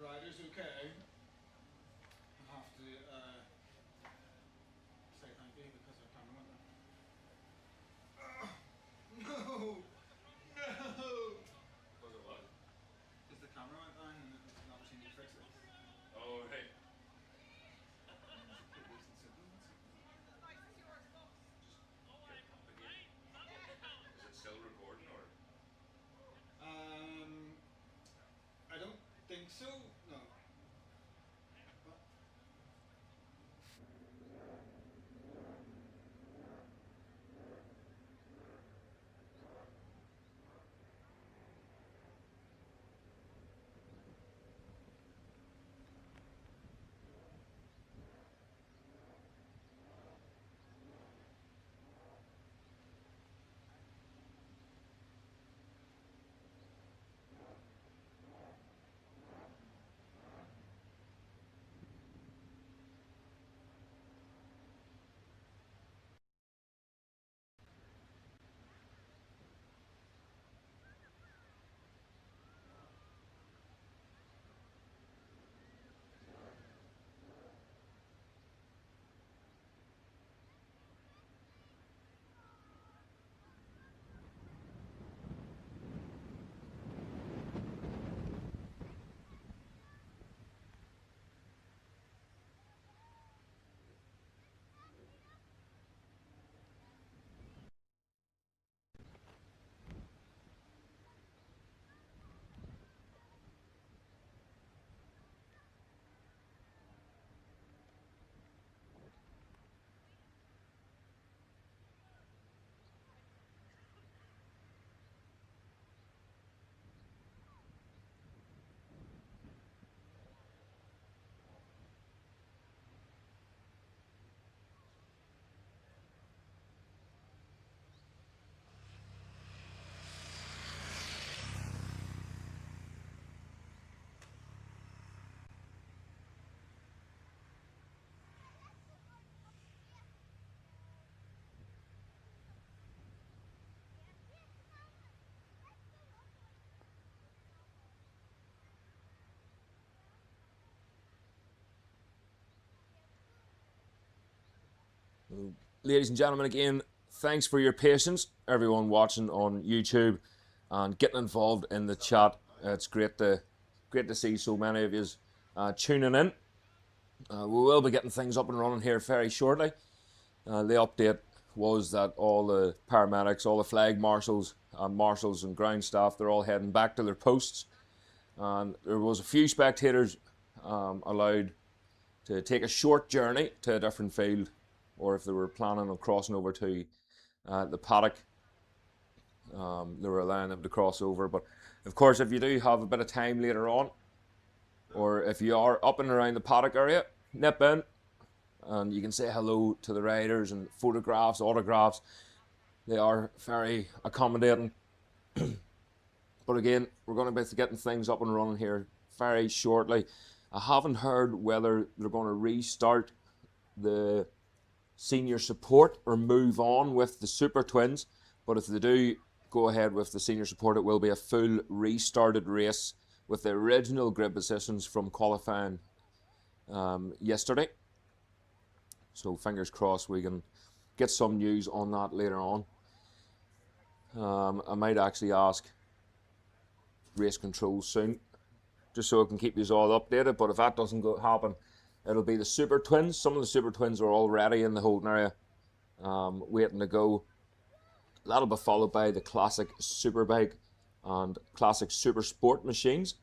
Riders, okay. I have to say thank you because our camera went down. No! No! Was it what? Because the camera went down and it's not seen you fix it. Oh, right. Is it still recording or? I don't think so. No. Ladies and gentlemen, again, thanks for your patience, everyone watching on YouTube and getting involved in the chat. It's great to see so many of you tuning in. We will be getting things up and running here very shortly. The update was that all the paramedics, all the flag marshals and ground staff, they're all heading back to their posts. And there was a few spectators allowed to take a short journey to a different field, or if they were planning on crossing over to the paddock, they were allowing them to cross over. But of course, if you do have a bit of time later on, or if you are up and around the paddock area, nip in and you can say hello to the riders and photographs, autographs. They are very accommodating. But again, we're going to be getting things up and running here very shortly. I haven't heard whether they're going to restart the senior support or move on with the Super Twins. But if they do go ahead with the senior support, it will be a full restarted race with the original grid positions from qualifying yesterday. So fingers crossed we can get some news on that later on. I might actually ask race control soon, just so I can keep you all updated. But if that doesn't happen, it'll be the Super Twins. Some of the Super Twins are already in the holding area, waiting to go. That'll be followed by the classic Superbike and classic Supersport machines.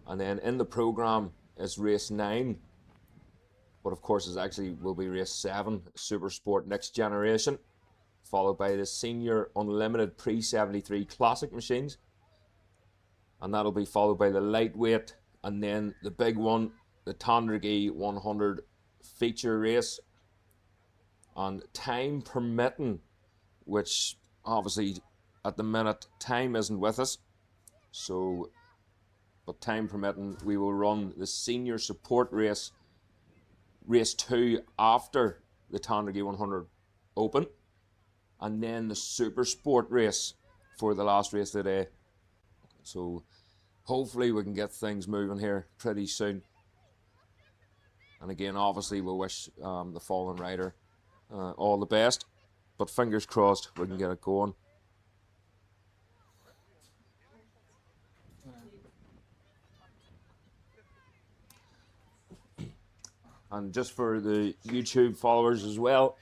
And then in the program is race 9, but of course it actually will be race 7, Supersport Next Generation, followed by the Senior Unlimited Pre-73 Classic machines. And that'll be followed by the lightweight, and then the big one, the Tandragee 100 feature race. And time permitting, which obviously at the minute time isn't with us, so but time permitting, we will run the senior support race, race 2, after the Tandragee 100 Open, and then the Supersport race for the last race of the day. So hopefully we can get things moving here pretty soon. And again, obviously we'll wish the fallen rider all the best, but fingers crossed we can get it going. And just for the YouTube followers as well,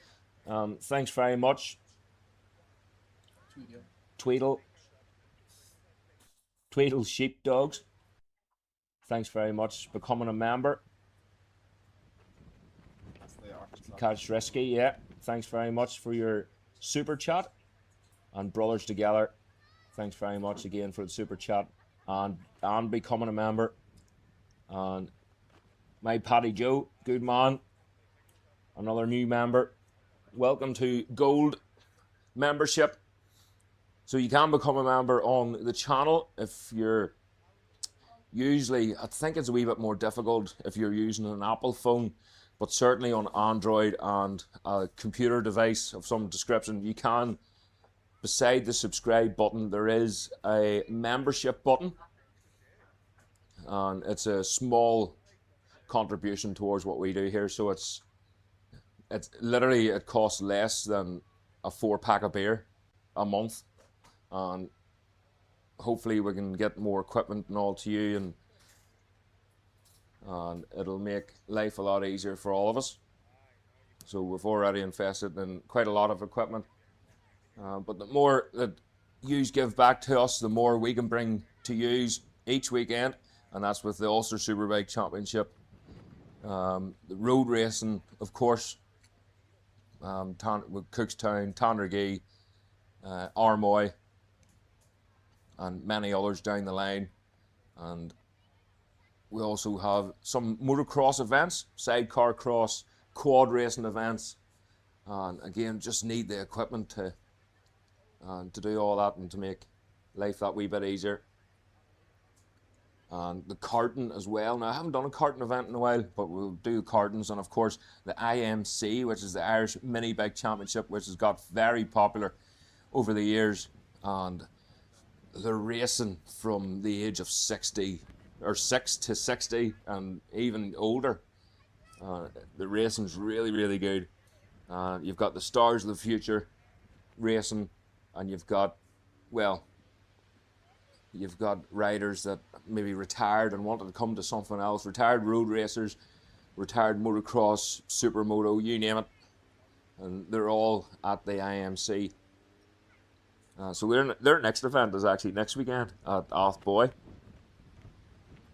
thanks very much. Tweedle Sheepdogs, thanks very much for becoming a member. Catch Risky, yeah, thanks very much for your super chat. And Brothers Together, thanks very much again for the super chat and becoming a member. And my Paddy Joe, good man, another new member. Welcome to Gold membership. So you can become a member on the channel if you're usually, I think it's a wee bit more difficult if you're using an Apple phone, but certainly on Android and a computer device of some description, you can, beside the subscribe button, there is a membership button. And it's a small contribution towards what we do here, so it's literally, it costs less than a 4-pack of beer a month, and hopefully we can get more equipment and all to you, and it'll make life a lot easier for all of us. So we've already invested in quite a lot of equipment, but the more that yous give back to us, the more we can bring to yous each weekend, and that's with the Ulster Superbike Championship, the road racing, of course, with Cookstown, Tandragee, Armagh, and many others down the line. And we also have some motocross events, sidecar cross, quad racing events, and again, just need the equipment to do all that and to make life that wee bit easier. And the karting as well. Now, I haven't done a karting event in a while, but we'll do kartings. And of course, the IMC, which is the Irish Mini Bike Championship, which has got very popular over the years. And they're racing from the age of 60, or 6 to 60, and even older. The racing's really, really good. You've got the stars of the future racing, and you've got, well, you've got riders that maybe retired and wanted to come to something else, retired road racers, retired motocross, supermoto, you name it, and they're all at the IMC. So their next event is actually next weekend at Athboy.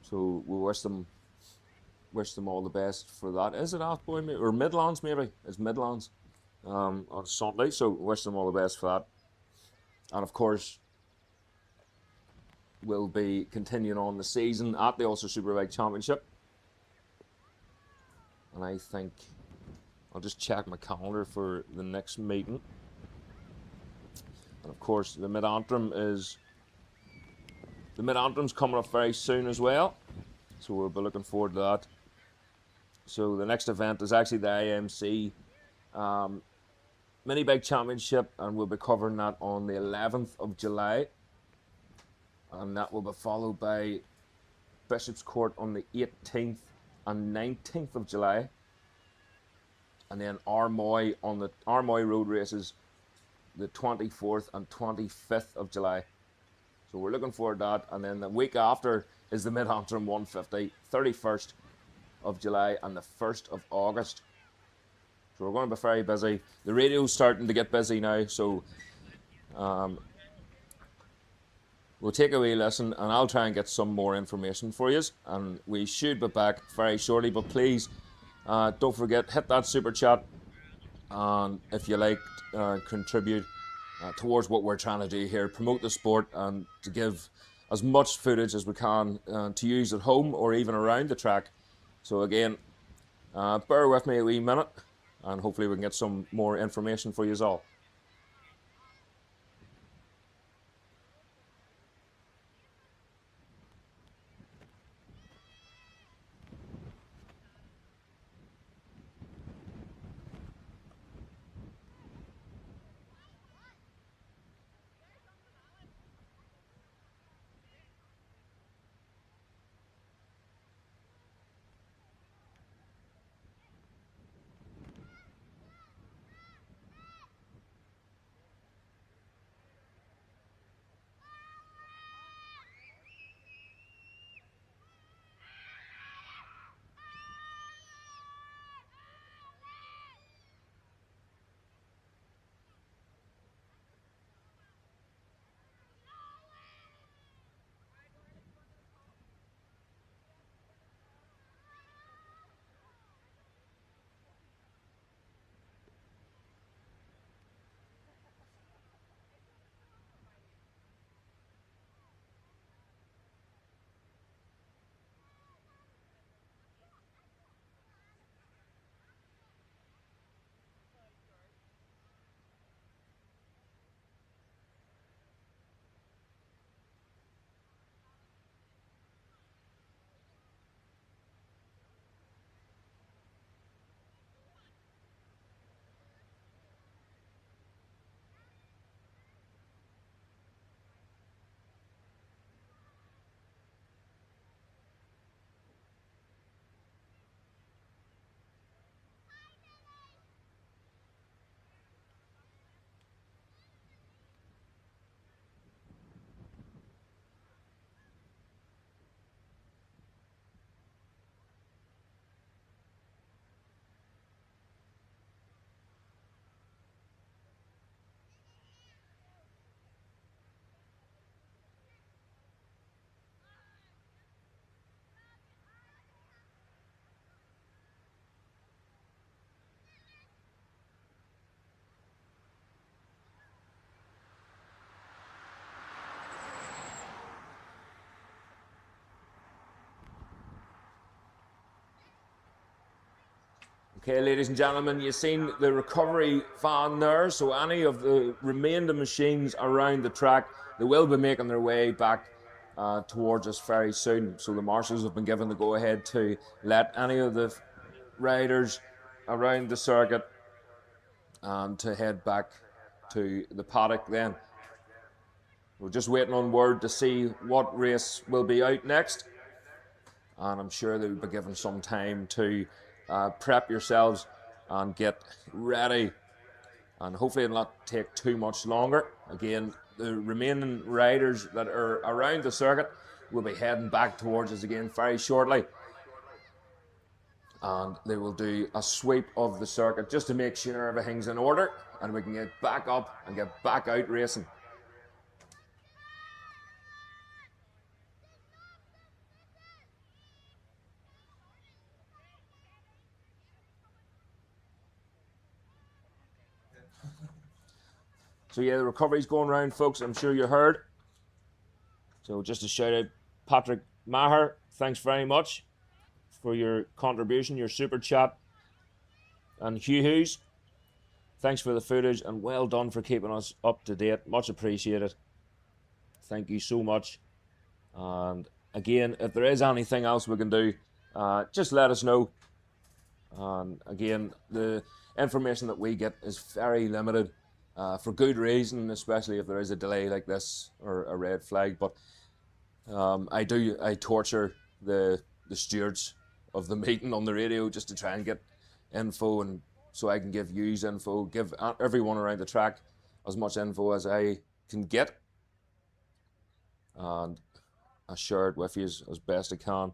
So we wish them all the best for that. Is it Athboy or Midlands maybe? It's Midlands on Sunday. So wish them all the best for that. And of course, we'll be continuing on the season at the Ulster Superbike Championship. And I think I'll just check my calendar for the next meeting. And of course, the Mid-Antrim's coming up very soon as well. So we'll be looking forward to that. So the next event is actually the IMC Mini Bike Championship, and we'll be covering that on the 11th of July. And that will be followed by Bishop's Court on the 18th and 19th of July. And then Armagh on the Armagh Road Races the 24th and 25th of July. So we're looking forward to that. And then the week after is the Mid-Antrim 150, 31st of July and the 1st of August. So we're going to be very busy. The radio's starting to get busy now, so we'll take a wee listen and I'll try and get some more information for you. And we should be back very shortly, but please don't forget, hit that super chat, and if you like, contribute towards what we're trying to do here, promote the sport and to give as much footage as we can to use at home or even around the track. So again, bear with me a wee minute and hopefully we can get some more information for you all. Okay, ladies and gentlemen, you've seen the recovery van there, so any of the remaining machines around the track, they will be making their way back towards us very soon. So the marshals have been given the go-ahead to let any of the riders around the circuit to head back to the paddock then. We're just waiting on word to see what race will be out next, and I'm sure they'll be given some time to prep yourselves and get ready. And hopefully it'll not take too much longer. Again, the remaining riders that are around the circuit will be heading back towards us again very shortly. And they will do a sweep of the circuit just to make sure everything's in order and we can get back up and get back out racing. So yeah, the recovery's going around, folks. I'm sure you heard. So just a shout out, Patrick Maher, thanks very much for your contribution, your super chat. And Hugh Hughes, thanks for the footage and well done for keeping us up to date. Much appreciated. Thank you so much. And again, if there is anything else we can do, just let us know. And again, the information that we get is very limited. For good reason, especially if there is a delay like this or a red flag. But I torture the stewards of the meeting on the radio just to try and get info, and so I can give yous info, give everyone around the track as much info as I can get, and I share it with you as best I can.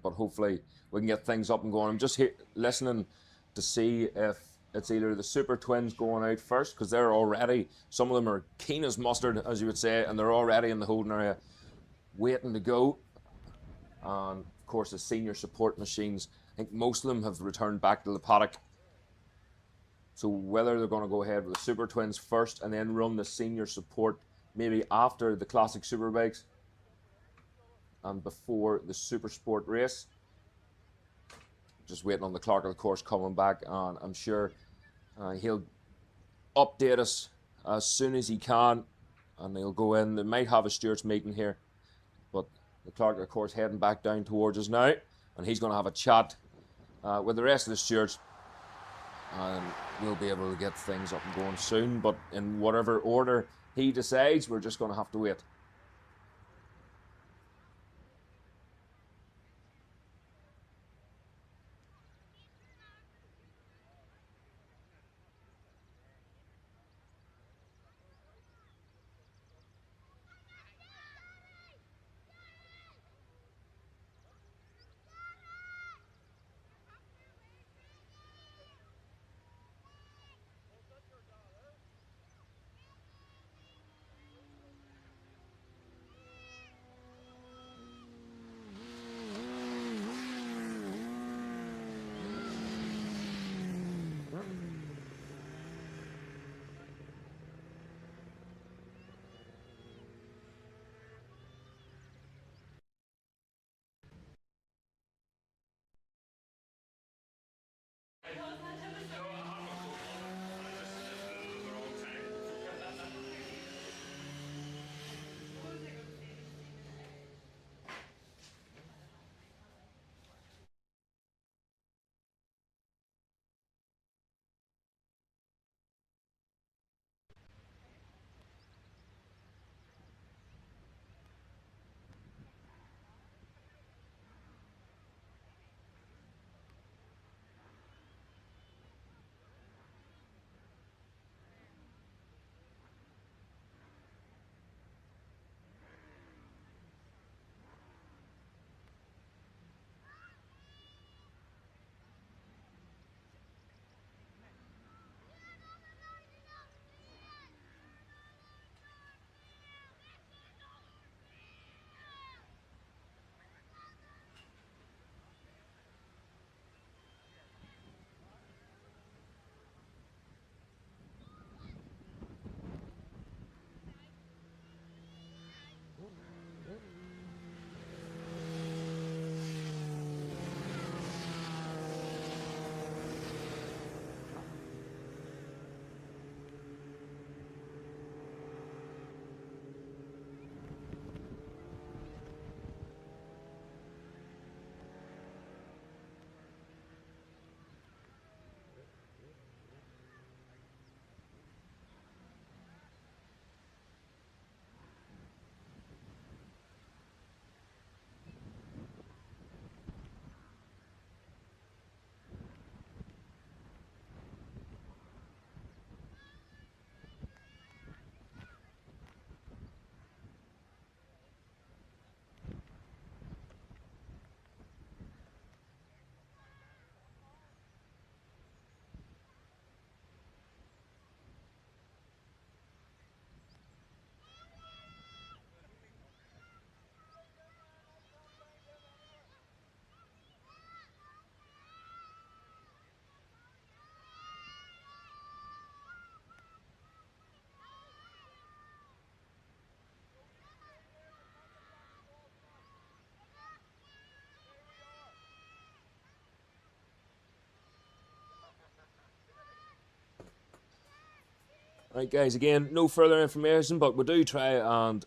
But hopefully we can get things up and going. I'm just here listening to see if it's either the Super Twins going out first, because they're already, some of them are keen as mustard, as you would say, and they're already in the holding area waiting to go. And of course the senior support machines, I think most of them have returned back to the paddock. So whether they're going to go ahead with the Super Twins first and then run the senior support maybe after the classic Superbikes and before the Supersport race. Just waiting on the clerk of the course coming back, and I'm sure he'll update us as soon as he can, and they'll go in. They might have a stewards meeting here, but the clerk of the course heading back down towards us now, and he's going to have a chat with the rest of the stewards, and we'll be able to get things up and going soon. But in whatever order he decides, we're just going to have to wait. Right, guys, again, no further information, but we do try and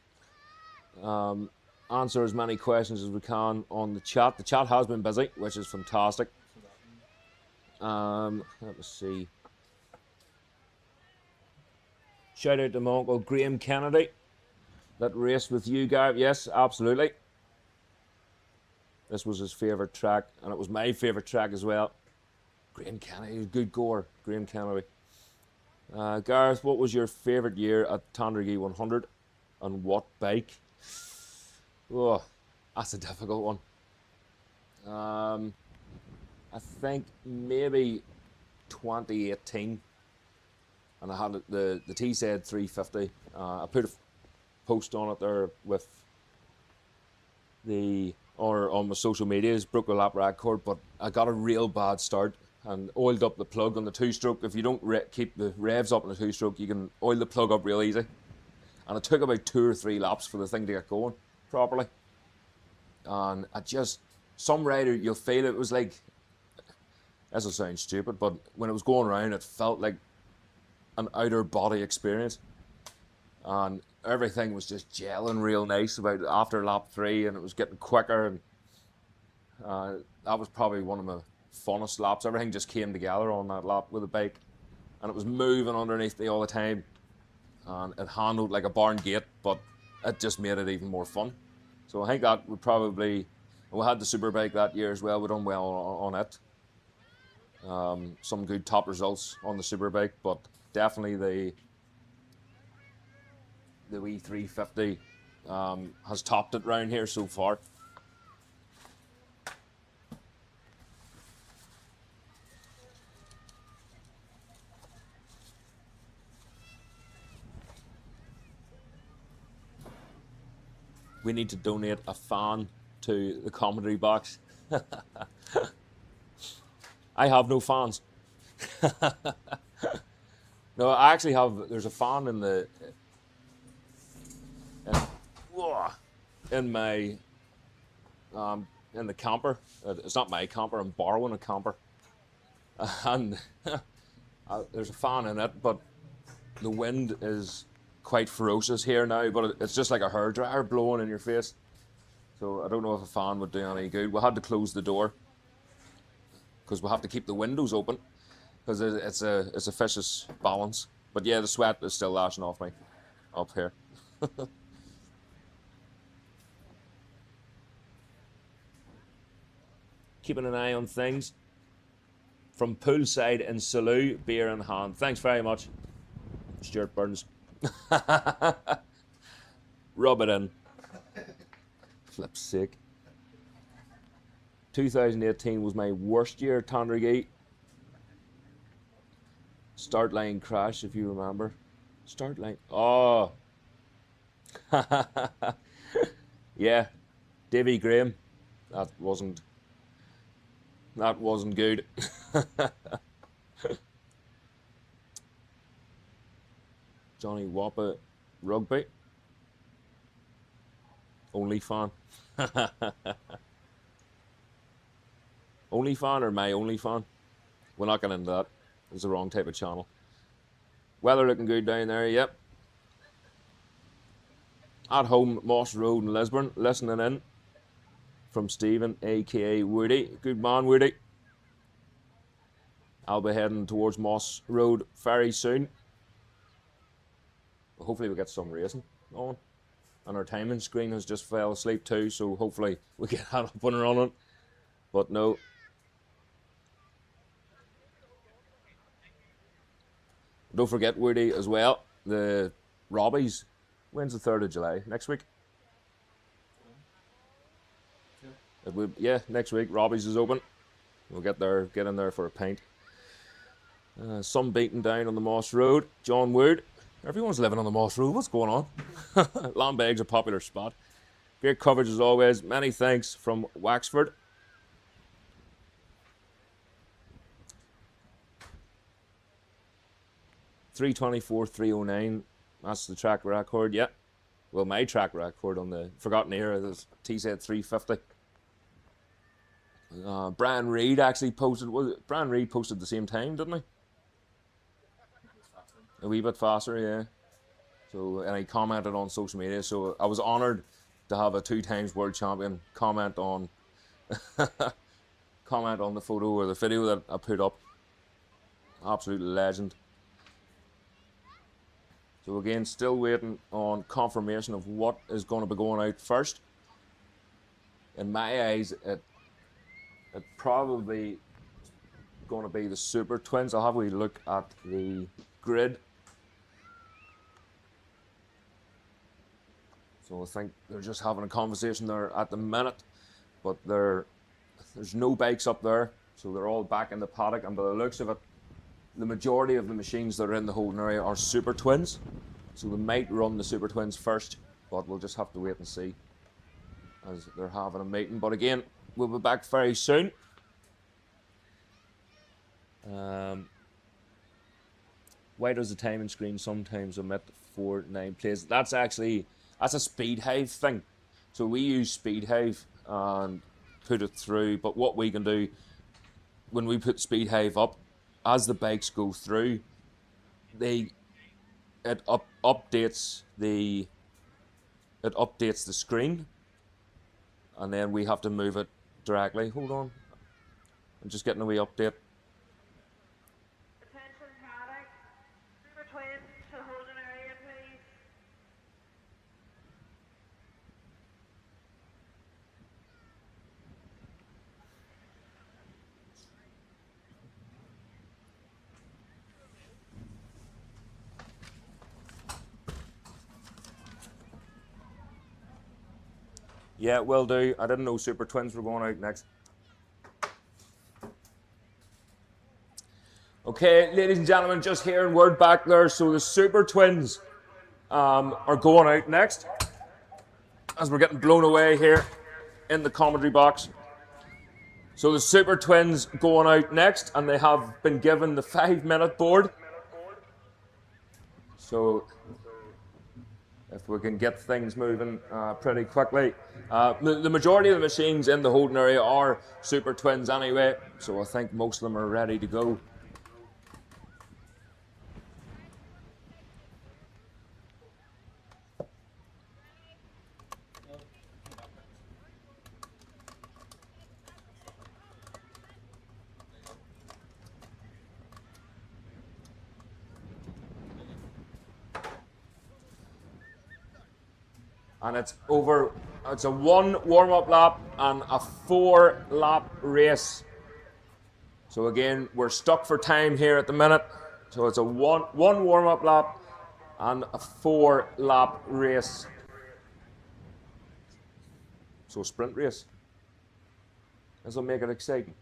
answer as many questions as we can on the chat. The chat has been busy, which is fantastic. Let me see. Shout out to my uncle Graham Kennedy that raced with you, Gareth. Yes, absolutely. This was his favourite track, and it was my favourite track as well. Graham Kennedy, good goer, Graham Kennedy. Gareth, what was your favourite year at Tandragee 100 and what bike? Oh, that's a difficult one. I think maybe 2018, and I had the TZ 350. I put a post on it there with on my social medias, broke a lap record, but I got a real bad start and oiled up the plug on the two-stroke. If you don't keep the revs up on the two-stroke, you can oil the plug up real easy. And it took about 2 or 3 laps for the thing to get going properly. And some rider, you'll feel it was like, this will sound stupid, but when it was going around, it felt like an outer body experience. And everything was just gelling real nice about after lap 3, and it was getting quicker. And that was probably one of my funnest laps. Everything just came together on that lap with the bike, and it was moving underneath me all the time, and it handled like a barn gate, but it just made it even more fun. So I think that would probably, we had the Superbike that year as well. We done well on it. Some good top results on the Superbike, but definitely the wee 350 has topped it round here so far. We need to donate a fan to the commentary box. I have no fans. No, I actually have. There's a fan in the in the camper. It's not my camper. I'm borrowing a camper, and there's a fan in it, but the wind is quite ferocious here now, but it's just like a hairdryer blowing in your face. So I don't know if a fan would do any good. We had to close the door because we have to keep the windows open because it's a vicious balance. But yeah, the sweat is still lashing off me up here. Keeping an eye on things from poolside in Salou, beer in hand. Thanks very much, Stuart Burns. Rub it in. Flip's sake. 2018 was my worst year at Tandragee. Start line crash, if you remember. Start line. Oh. Yeah. Davy Graham. That wasn't good. Johnny Wappa rugby. Only fan. Only fan or my only fan? We're not getting into that. It's the wrong type of channel. Weather looking good down there, yep. At home, Moss Road in Lisburn, listening in from Stephen, aka Woody. Good man, Woody. I'll be heading towards Moss Road very soon. Hopefully we get some racing on. And our timing screen has just fell asleep too, so hopefully we get that up and running. But no. Don't forget, Woody, as well, the Robbies. When's the 3rd of July? Next week? Yeah, next week. Robbies is open. We'll get in there for a pint. Sun beating down on the Moss Road. John Wood. Everyone's living on the Moss Road. What's going on? Lambeg's a popular spot. Great coverage as always. Many thanks from Waxford. .324.309. That's the track record. Yeah. Well, my track record on the Forgotten Era is TZ 350. Brian Reid actually posted. Brian Reid posted the same time, didn't he? A wee bit faster, yeah. So, and he commented on social media. So I was honoured to have a 2 times world champion comment on comment on the photo or the video that I put up. Absolute legend. So again, still waiting on confirmation of what is going to be going out first. In my eyes, it probably going to be the Super Twins. I'll have a wee look at the grid. So I think they're just having a conversation there at the minute, but there's no bikes up there, so they're all back in the paddock, and by the looks of it, the majority of the machines that are in the holding area are Super Twins, so they might run the Super Twins first, but we'll just have to wait and see as they're having a meeting. But again, we'll be back very soon. Why does the timing screen sometimes omit 4-9 plays? That's a Speed Hive thing. So we use Speed Hive and put it through, but what we can do when we put Speed Hive up, as the bikes go through, it updates the screen, and then we have to move it directly. Hold on, I'm just getting a wee update. Attention paddock, Super Twins to hold an area, please. Yeah, will do. I didn't know Super Twins were going out next. Okay, ladies and gentlemen, just hearing word back there. So the Super Twins are going out next, as we're getting blown away here in the commentary box. So the Super Twins going out next, and they have been given the 5-minute board. So if we can get things moving pretty quickly. The majority of the machines in the holding area are Super Twins anyway, so I think most of them are ready to go. And it's a 1 warm-up lap and a 4-lap race. So again, we're stuck for time here at the minute. So it's a one warm-up lap and a 4-lap race. So sprint race. This will make it exciting.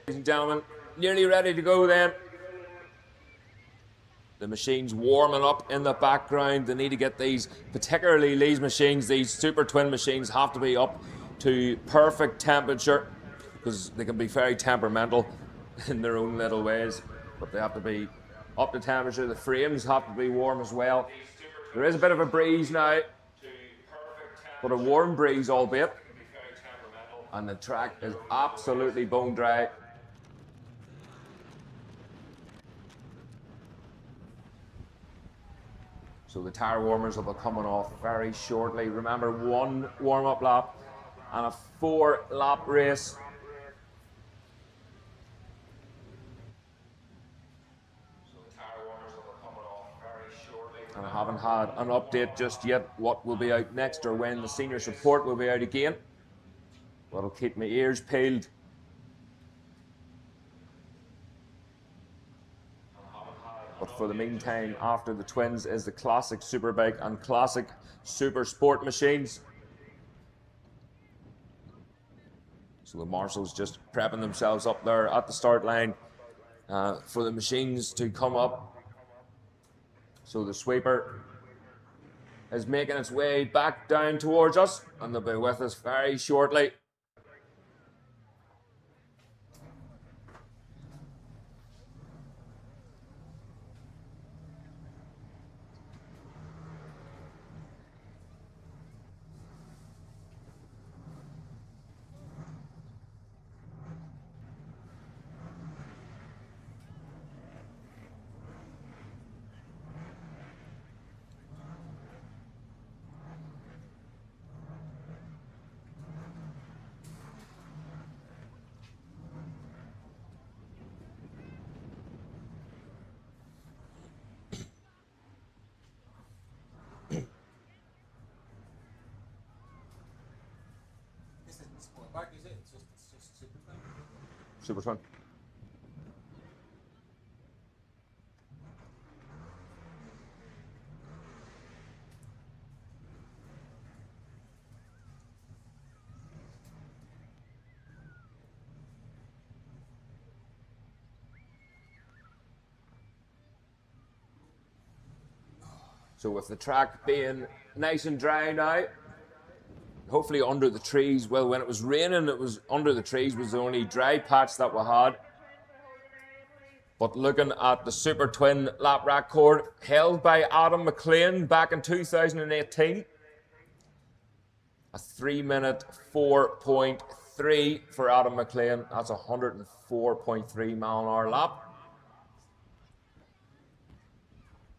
Ladies and gentlemen, nearly ready to go then. The machine's warming up in the background. They need to get these, particularly these machines, these Super Twin machines have to be up to perfect temperature because they can be very temperamental in their own little ways, but they have to be up to temperature. The frames have to be warm as well. There is a bit of a breeze now, but a warm breeze albeit. And the track is absolutely bone dry. So the tire warmers will be coming off very shortly. Remember, 1 warm-up lap and a 4-lap race. And I haven't had an update just yet what will be out next or when the senior support will be out again. That'll keep my ears peeled. But for the meantime, after the twins is the classic Superbike and classic Supersport machines. So the marshals just prepping themselves up there at the start line for the machines to come up. So the sweeper is making its way back down towards us, and they'll be with us very shortly. Superbike, is it? It's just Superbike. Super fun. So with the track being nice and dry now, hopefully under the trees. Well, when it was raining, it was under the trees was the only dry patch that we had. But looking at the Super Twin lap record held by Adam McLean back in 2018, a 3-minute 4.3 for Adam McLean. That's 104.3 mile an hour lap.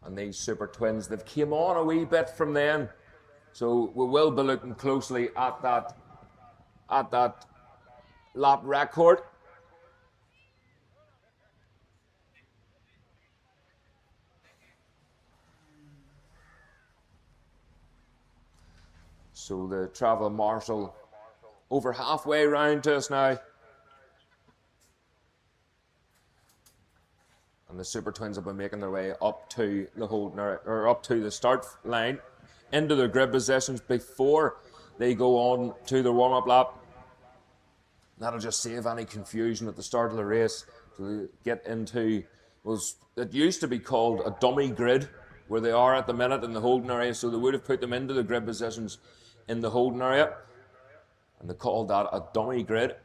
And these Super Twins, they've came on a wee bit from then. So we will be looking closely at that lap record. So the travel marshal over halfway round to us now. And the Super Twins have been making their way up to the up to the start line, into their grid positions before they go on to the warm-up lap. That'll just save any confusion at the start of the race. So they get into, it used to be called a dummy grid, where they are at the minute in the holding area. So they would have put them into the grid positions in the holding area, and they called that a dummy grid.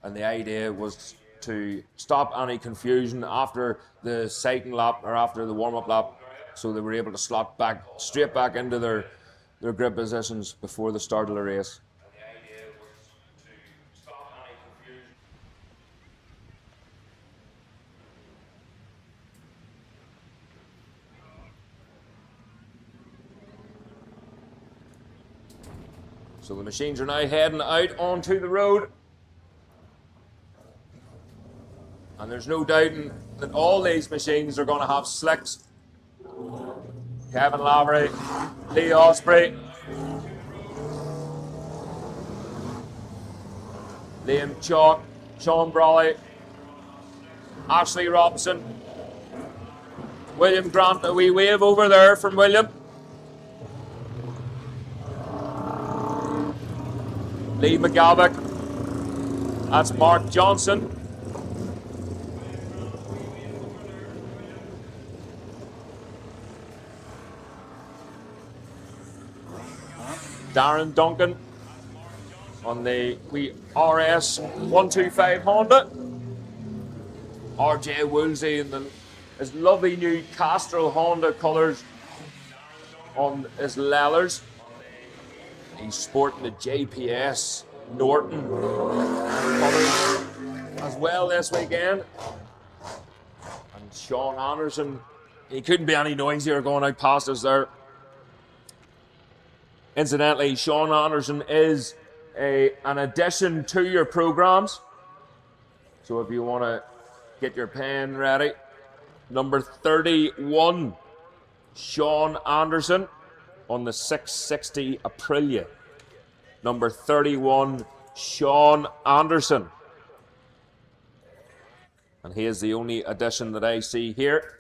And the idea was to stop any confusion after the sighting lap or after the warm-up lap, so they were able to slot back straight back into their grid positions before the start of the race. So the machines are now heading out onto the road. And there's no doubting that all these machines are going to have slicks. Kevin Lavery, Lee Osprey, Liam Chalk, Sean Brawley, Ashley Robinson, William Grant, a wee wave over there from William. Lee McGalvick, that's Mark Johnson. Darren Duncan on the RS 125 Honda. RJ Woolsey in his lovely new Castrol Honda colours on his leathers. He's sporting the JPS Norton colours as well this weekend. And Sean Anderson, he couldn't be any noisier going out past us there. Incidentally, Sean Anderson is an addition to your programs. So if you want to get your pen ready, number 31, Sean Anderson on the 660 Aprilia. Number 31, Sean Anderson. And he is the only addition that I see here.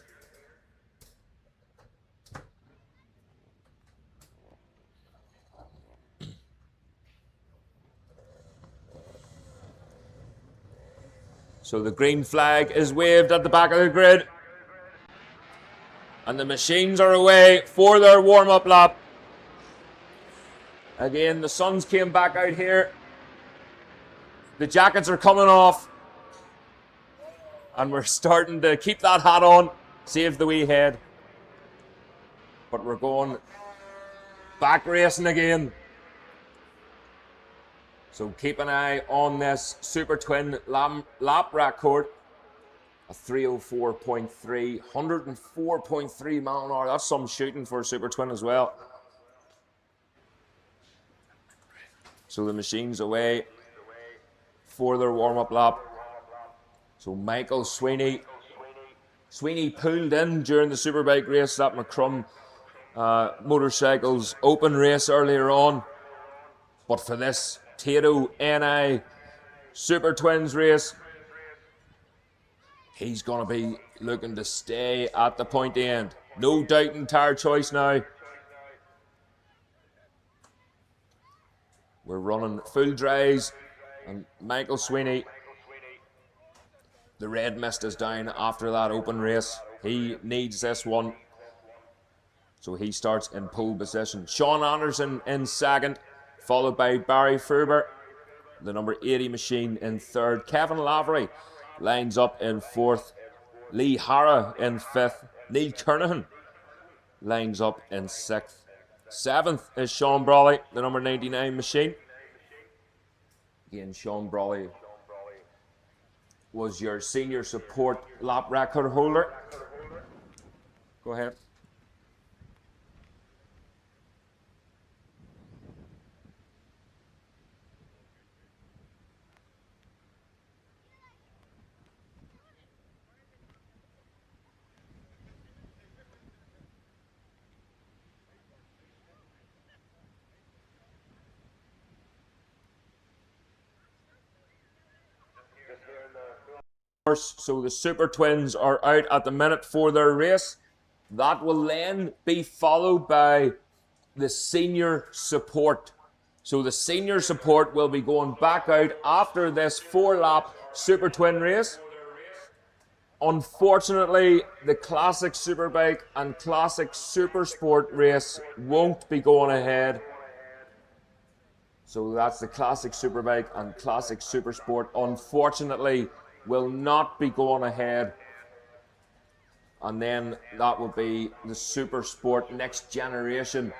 So the green flag is waved at the back of the grid. And the machines are away for their warm-up lap. Again, the suns came back out here. The jackets are coming off. And we're starting to keep that hat on, save the wee head. But we're going back racing again. So keep an eye on this Super Twin lap record. A 304.3, 104.3 mile an hour. That's some shooting for a Super Twin as well. So the machine's away for their warm-up lap. So Michael Sweeney pulled in during the Superbike race, that McCrum Motorcycles Open race earlier on. But for this Tato NI Super Twins race, he's going to be looking to stay at the pointy end. No doubt in tire choice now. We're running full dries, and Michael Sweeney, the red mist is down after that open race. He needs this one. So he starts in pole position. Sean Anderson in second, followed by Barry Ferber, the number 80 machine in third. Kevin Lavery lines up in fourth. Lee Hara in fifth. Neil Kernahan lines up in sixth. Seventh is Sean Brawley, the number 99 machine. Again, Sean Brawley was your senior support lap record holder. Go ahead. So the Super Twins are out at the minute for their race. That will then be followed by the senior support. So the senior support will be going back out after this 4-lap Super Twin race. Unfortunately, the Classic Superbike and Classic Supersport race won't be going ahead. So that's the Classic Superbike and Classic Supersport. Unfortunately, will not be going ahead. And then that will be the Supersport Next Generation.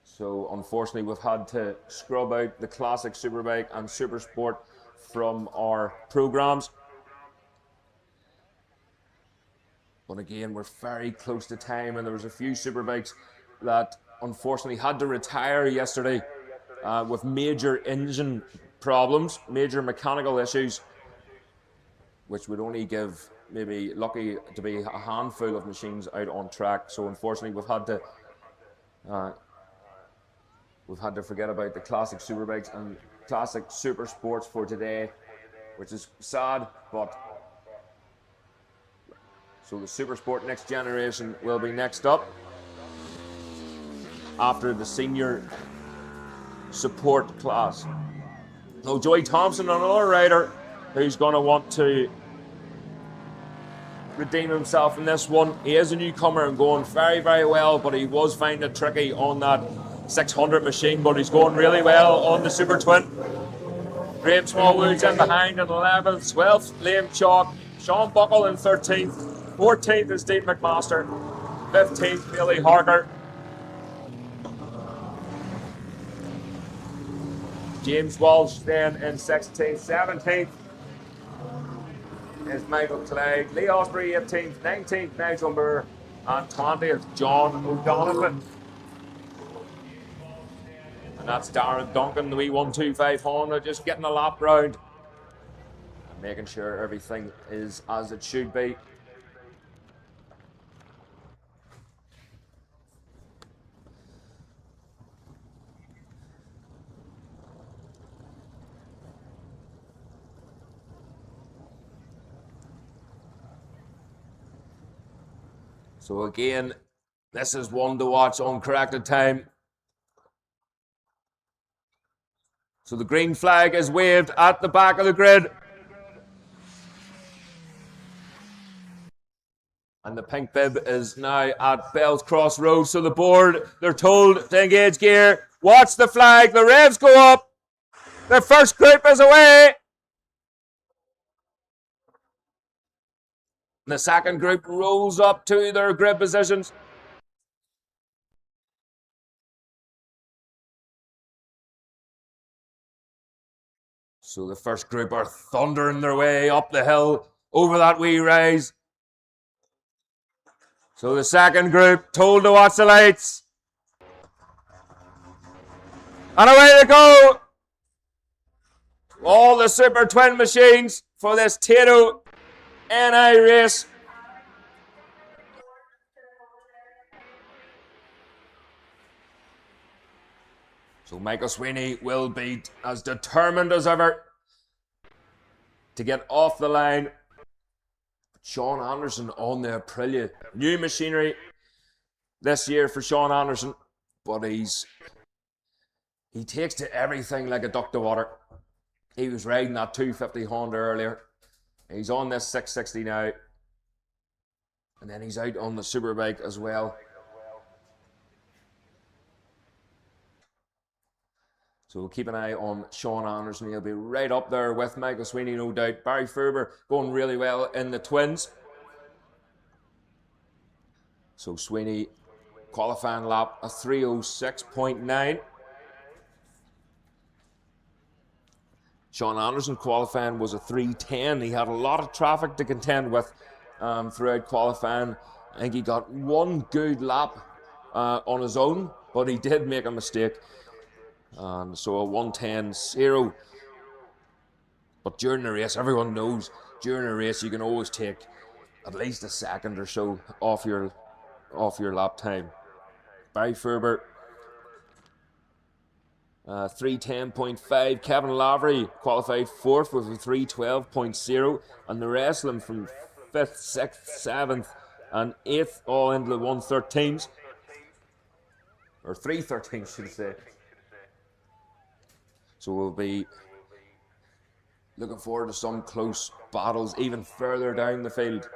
So unfortunately, we've had to scrub out the Classic Superbike and Supersport from our programs. But again, we're very close to time, and there was a few Superbikes that unfortunately had to retire yesterday with major engine problems, major mechanical issues, which would only give maybe lucky to be a handful of machines out on track. So unfortunately, we've had to forget about the Classic Superbikes and Classic Supersports for today, which is sad. But so the Supersport Next Generation will be next up after the senior support class. Now, Joey Thompson, another rider who's going to want to redeem himself in this one. He is a newcomer and going very, very well, but he was finding it tricky on that 600 machine, but he's going really well on the Super Twin. Graham Smallwood's in behind in 11th, 12th, Liam Chalk, Sean Buckle in 13th, 14th is Steve McMaster, 15th, Billy Harker. James Walsh then in 16th. 17th is Michael Clegg. Lee Osprey 18th. 19th, Nigel Moore. And 20th, John O'Donovan. And that's Darren Duncan, the wee 125 Honda, just getting a lap round and making sure everything is as it should be. So again, this is one to watch on corrected time. So the green flag is waved at the back of the grid. And the pink bib is now at Bell's Cross Road. So the board, they're told to engage gear. Watch the flag, the revs go up. The first group is away. The second group rolls up to their grid positions. So the first group are thundering their way up the hill, over that wee rise. So the second group told to watch the lights. And away they go. All the Super Twin machines for this Tato NI race. So Michael Sweeney will be as determined as ever to get off the line. Sean Anderson on the Aprilia. New machinery this year for Sean Anderson, but he takes to everything like a duck to water. He was riding that 250 Honda earlier. He's on this 660 now. And then he's out on the Superbike as well. So we'll keep an eye on Sean Anderson. He'll be right up there with Michael Sweeney, no doubt. Barry Ferber going really well in the twins. So Sweeney qualifying lap a 3:06.9. Sean Anderson qualifying was a 3:10. He had a lot of traffic to contend with throughout qualifying. I think he got one good lap on his own, but he did make a mistake. So a 1:10.0. But during the race, everyone knows during a race you can always take at least a second or so off your lap time. Barry Ferber, 3:10.5. Kevin Lavery qualified 4th with a 3:12.0, and the rest of them from 5th, 6th, 7th, and 8th all into the 1:13s, or 3:13s, should I say. So we'll be looking forward to some close battles even further down the field.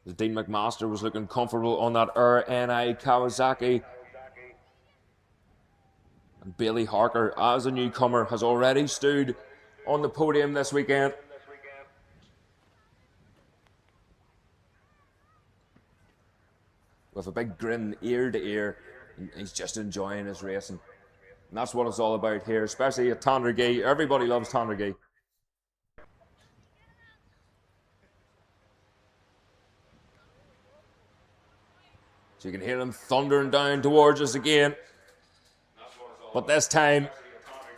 The Dean McMaster was looking comfortable on that NI Kawasaki. And Bailey Harker, as a newcomer, has already stood on the podium this weekend. With a big grin ear to ear, he's just enjoying his racing. And that's what it's all about here, especially at Tandragee. Everybody loves Tandragee. So you can hear them thundering down towards us again. But this time,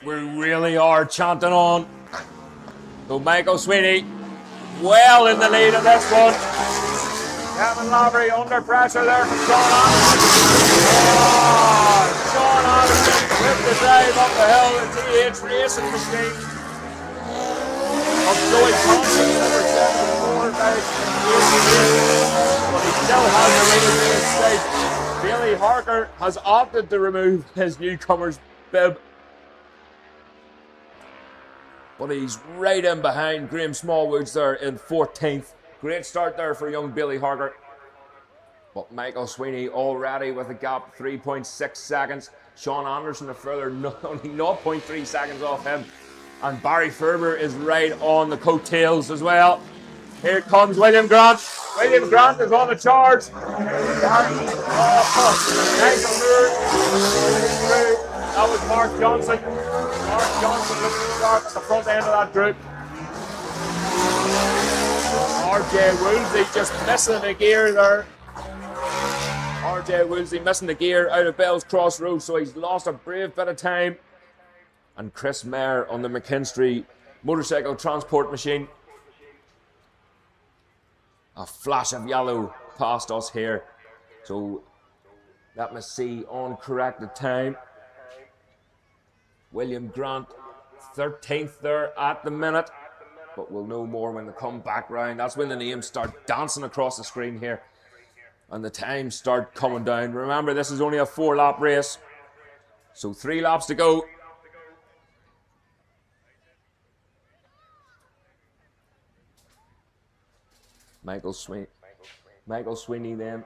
we really are chanting on. So Michael Sweeney, well in the lead of this one. Kevin Lavery under pressure there from Sean Anderson. Oh, Sean Anderson with the drive up the hill, the TH racing machine of Joey Thompson, number 74, but he still has the lead in his state. Bailey Harker has opted to remove his newcomer's bib, but he's right in behind Graham Smallwoods there in 14th. Great start there for young Bailey Harker. But Michael Sweeney already with a gap 3.6 seconds. Sean Anderson a further only 0.3 seconds off him. And Barry Ferber is right on the coattails as well. Here comes William Grant. William Grant is on the charge. That was Mark Johnson. Mark Johnson looking sharp at the front end of that group. RJ Woolsey just missing the gear there. RJ Woolsey missing the gear out of Bell's Crossroads, so he's lost a brave bit of time. And Chris Mayer on the McKinstry motorcycle transport machine. A flash of yellow past us here. So let me see on corrected time. William Grant, 13th there at the minute. But we'll know more when they come back round. That's when the names start dancing across the screen here. And the times start coming down. Remember, this is only a 4-lap race. So 3 laps to go. Michael Sweeney then.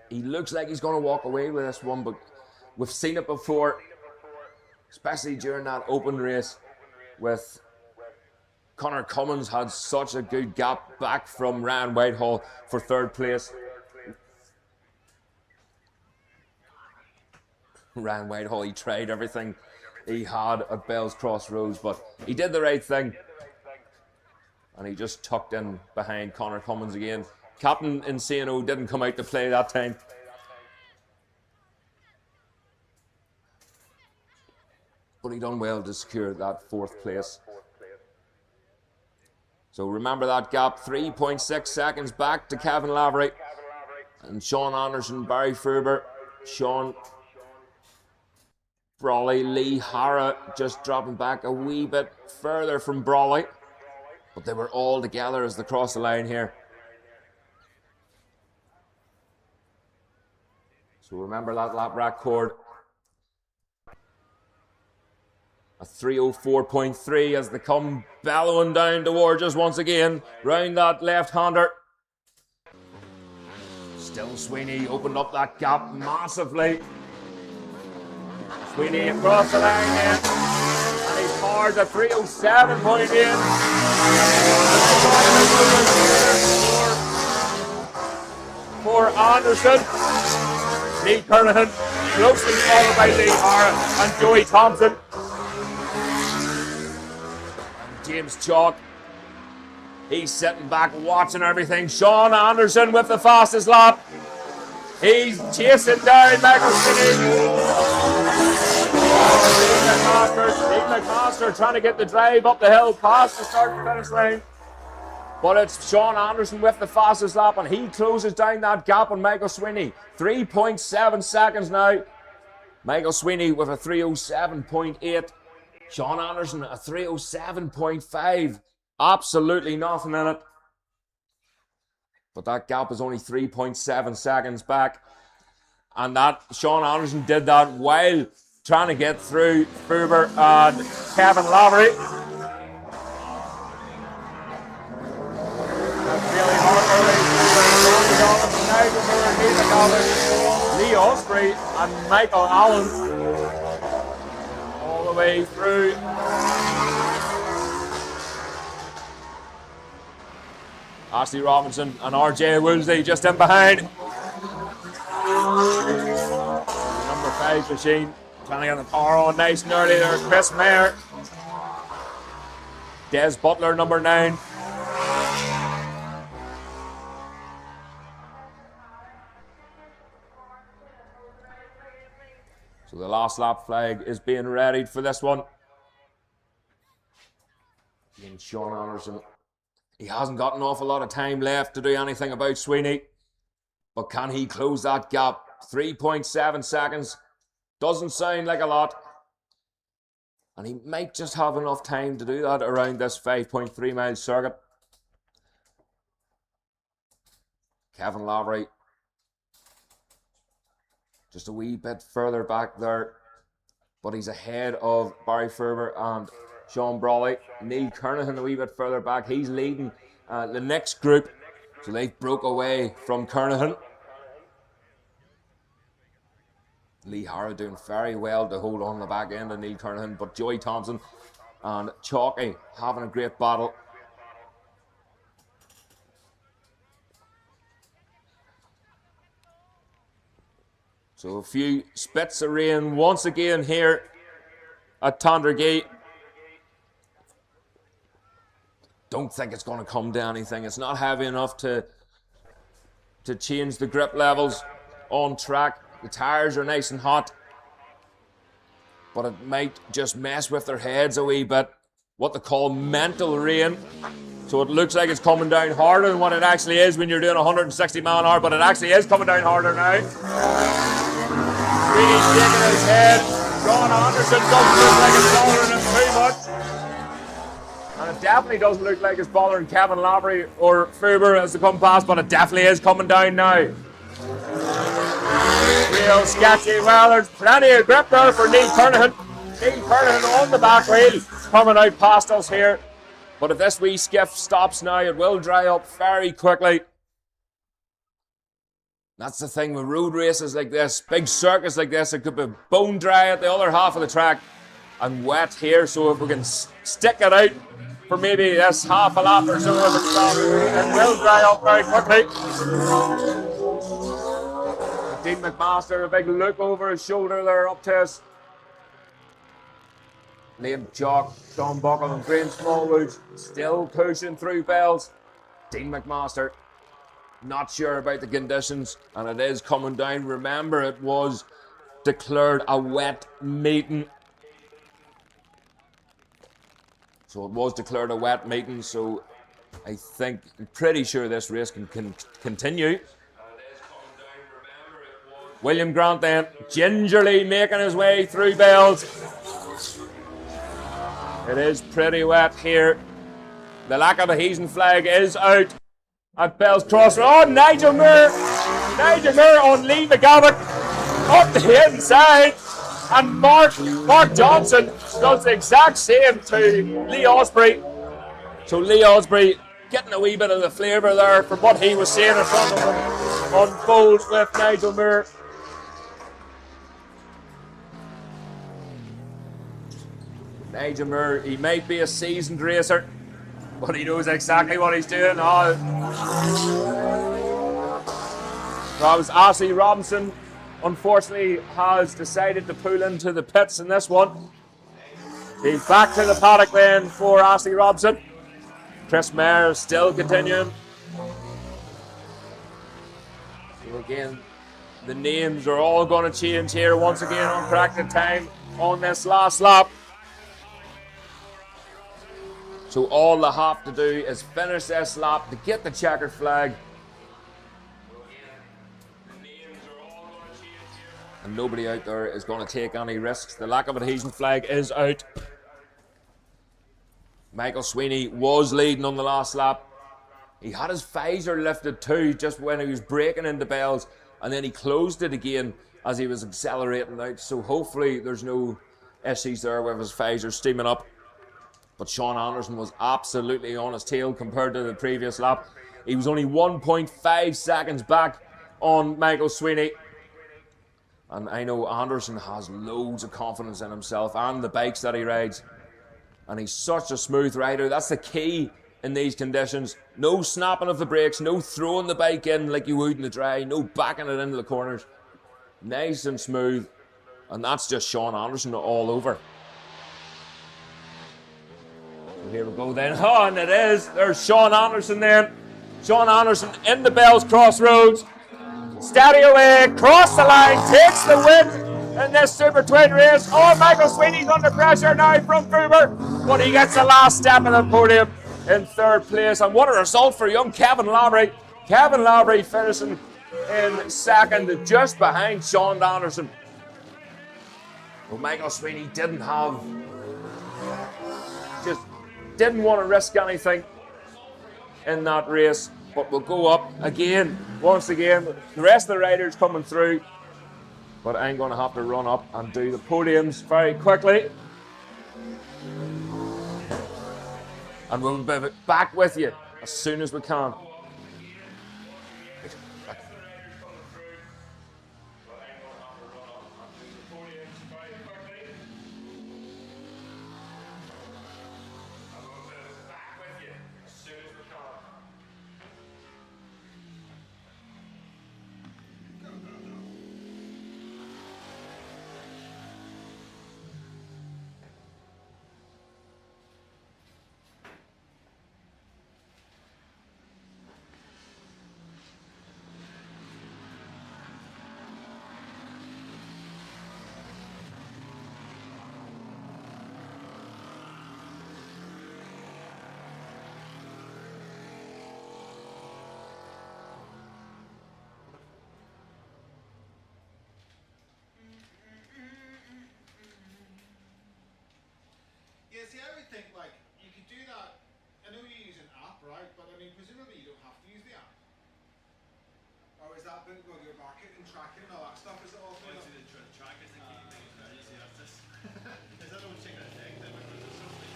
He looks like he's going to walk away with this one, but we've seen it before, especially during that open race with Connor Cummins had such a good gap back from Ryan Whitehall for 3rd place. Ryan Whitehall, he tried everything he had at Bell's Crossroads, but he did the right thing. And he just tucked in behind Connor Cummins again. Captain Insano didn't come out to play that time. But he done well to secure that 4th place. So remember that gap, 3.6 seconds back to Kevin Lavery. And Sean Anderson, Barry Ferber, Sean Brawley, Lee Hara just dropping back a wee bit further from Brawley. But they were all together as they crossed the line here. So remember that lap record. A 3:04.3 as they come bellowing down towards us once again. Round that left-hander. Still Sweeney opened up that gap massively. Sweeney across the line then. And he's hard at 3:07.8. For Anderson. Lee Kernahan closely followed by Lee Hara and Joey Thompson. And James Chalk. He's sitting back watching everything. Sean Anderson with the fastest lap. He's chasing down Michael Steve McMaster trying to get the drive up the hill past the start and finish line. But it's Sean Anderson with the fastest lap, and he closes down that gap on Michael Sweeney. 3.7 seconds now. Michael Sweeney with a 3:07.8. Sean Anderson a 3:07.5. Absolutely nothing in it. But that gap is only 3.7 seconds back. And that Sean Anderson did that while trying to get through Ferber and Kevin Lavery. Really hard early. Lee Osprey and Michael Allen all the way through. Ashley Robinson and RJ Woolsey just in behind. Number 5 machine trying to get the power on nice and early there. Chris Mayer. Des Butler, number 9. So the last lap flag is being readied for this one. And Sean Anderson, he hasn't got an awful lot of time left to do anything about Sweeney. But can he close that gap? 3.7 seconds. Doesn't sound like a lot. And he might just have enough time to do that around this 5.3 mile circuit. Kevin Lavery just a wee bit further back there, but he's ahead of Barry Ferber and Sean Brawley. Neil Kernahan a wee bit further back. He's leading the next group, so they broke away from Kernahan. Lee Hara doing very well to hold on the back end of Neil Kernahan, but Joey Thompson and Chalky having a great battle. So a few spits of rain once again here at Tandragee. Don't think it's going to come to anything. It's not heavy enough to change the grip levels on track. The tires are nice and hot, but it might just mess with their heads a wee bit. What they call mental rain. So it looks like it's coming down harder than what it actually is when you're doing 160 mile an hour, but it actually is coming down harder now. Really shaking his head. Sean Anderson doesn't look like it's bothering him too much. And it definitely doesn't look like it's bothering Kevin Lavery or Fuber as they come past, but it definitely is coming down now. Real sketchy. Well, there's plenty of grip there for Neil Kernahan. Neil Kernahan on the back wheel coming out past us here. But if this wee skiff stops now, it will dry up very quickly. That's the thing with road races like this, big circuits like this, it could be bone dry at the other half of the track and wet here. So if we can stick it out for maybe this half a lap or so, if it stops, it will dry up very quickly. Dean McMaster, a big look over his shoulder there up to us. Liam Jock, Sean Buckle and Graham Smallwood still pushing through bells. Dean McMaster, not sure about the conditions, and it is coming down. Remember, it was declared a wet meeting. So it was declared a wet meeting, so I'm pretty sure this race can continue. William Grant then gingerly making his way through bells. It is pretty wet here. The lack of a Heason flag is out at Bell's Crossroad. Oh, Nigel Moore! Nigel Moore on Lee McGavick up the inside. And Mark Johnson does the exact same to Lee Osprey. So Lee Osprey getting a wee bit of the flavour there from what he was saying in front of him unfold with Nigel Moore. Nigel Moore, he might be a seasoned racer, but he knows exactly what he's doing. That was Ashley Robinson, unfortunately, has decided to pull into the pits in this one. He's back to the paddock then for Ashley Robinson. Chris Mayer still continuing. So again, the names are all going to change here once again on corrected time on this last lap. So all they have to do is finish this lap to get the checkered flag. And nobody out there is going to take any risks. The lack of adhesion flag is out. Michael Sweeney was leading on the last lap. He had his visor lifted too just when he was breaking into bells, and then he closed it again as he was accelerating out. So hopefully there's no issues there with his visor steaming up. But Sean Anderson was absolutely on his tail compared to the previous lap. He was only 1.5 seconds back on Michael Sweeney. And I know Anderson has loads of confidence in himself and the bikes that he rides. And he's such a smooth rider. That's the key in these conditions. No snapping of the brakes, no throwing the bike in like you would in the dry, no backing it into the corners. Nice and smooth. And that's just Sean Anderson all over. Here we go then. Oh, and it is. There's Sean Anderson then. Sean Anderson in the Bells Crossroads. Steady away, cross the line, takes the win in this Super Twin race. Oh, Michael Sweeney's under pressure now from Fuber, but he gets the last step of the podium in third place. And what a result for young Kevin Lavery. Kevin Lavery finishing in second, just behind Sean Anderson. Well, Michael Sweeney didn't want to risk anything in that race, but we'll go up again, once again. The rest of the riders coming through, but I'm going to have to run up and do the podiums very quickly. And we'll be back with you as soon as we can. see, I would think like you could do that. I know you use an app, right? But I mean, presumably you don't have to use the app. Or is that bit going to your market and tracking and all that stuff? Is it all through? The track is the key thing. You see, that's this. Is that don't take a thing then because there's something.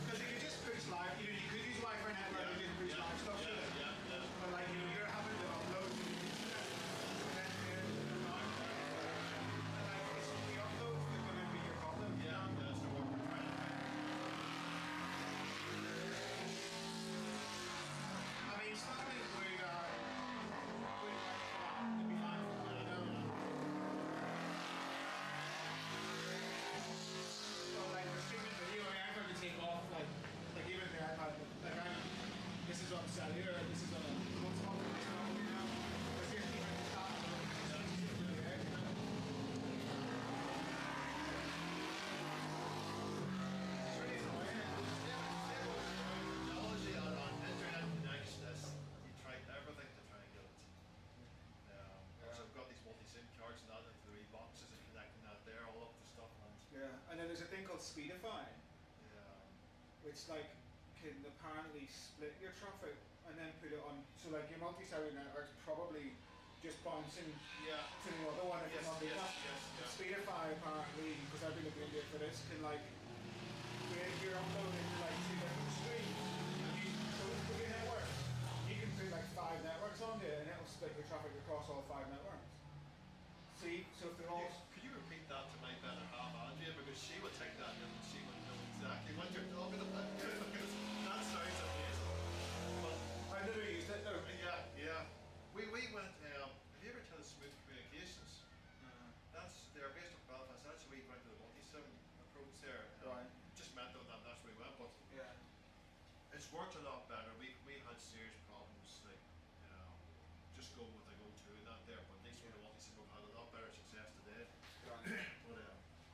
Because you could just push live. You know, you could use Wi-Fi network and just push live stuff. But like, you know, you're having to upload to the internet. And like, it's the uploads that are going to be your problem. Yeah, that's the one we're trying to find. I mean, starting with to be mindful. I don't know. So like for streaming video, I mean, I'm going to take off like even the iPad. Like this is on cellular, this is on a remote phone, you know. But here's the stop. It's really good, you know. It's really annoying. Technology on internet connections, you try everything to try and get it. So I've got these multi-SIM cards and that into the wee boxes and connecting that there, all up to stuff. And Yeah, and then there's a thing called Speedify, which like can apparently split your traffic and then put it on. So like your multi-cellular network's probably just bouncing to the other one if it's not doing that. Speedify apparently, because I've been looking into it for this, can like when you're uploading to like 2 different streams, so with your network, you can put like 5 networks on there and it'll split your traffic across all 5 networks. See, so if they're all. Could you repeat that to my better half, Andrea? Because she would take that and she would know exactly what you're talking about. Because that sounds amazing. But I never used it though. Yeah. We went. Have you ever heard of Smooth Communications? They're based in Belfast. That's where we went to the multi-sim approach there. Right. Just met them. That's where we went. But Yeah. it's worked a lot better. We had serious problems like. Just go with the go-to and that there, but at least with the multi-sim we've had a lot better success today. But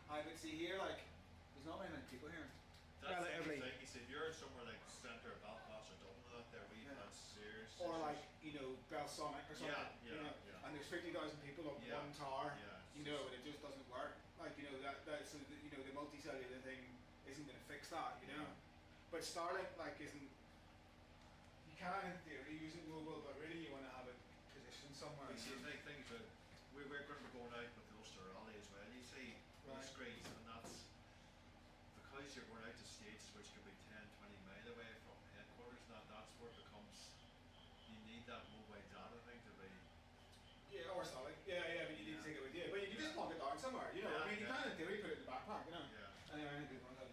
I would see here, like, there's not very many people here. that's the thing. You see, if you're somewhere like centre of Belfast or Dublin or that there, we've had serious. Or like, you know, Belsonic or something. You know, and there's 50,000 people up one tower. You know, and it just doesn't work. Like, you know, so you know, the multi-cellular thing isn't going to fix that. You know, but Starlink like isn't. You can in theory use it mobile, but really you want to have it positioned somewhere. You see, the thing is, we're going to be going out with the Ulster Rally as well. You see the screens, and that's because you're going out to states which could be 10, 20 mile away from headquarters. That's where it becomes. You need that mobile data thing to be. Yeah, or something. Yeah, but you need to take it with you. But you can just plug it down somewhere. You know, I mean, you can in theory put it in the backpack. You know. Yeah. Anyway, I need to do one of those.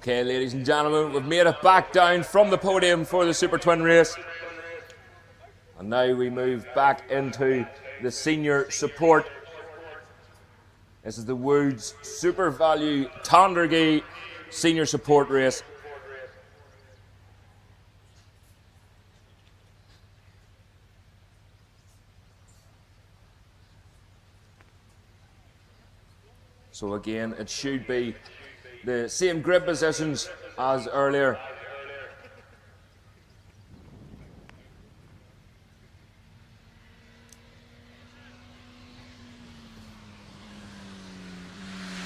Okay, ladies and gentlemen, we've made it back down from the podium for the Super Twin race. And now we move back into the senior support. This is the Woods Super Value Tandragee senior support race. So again, it should be the same grip positions as earlier.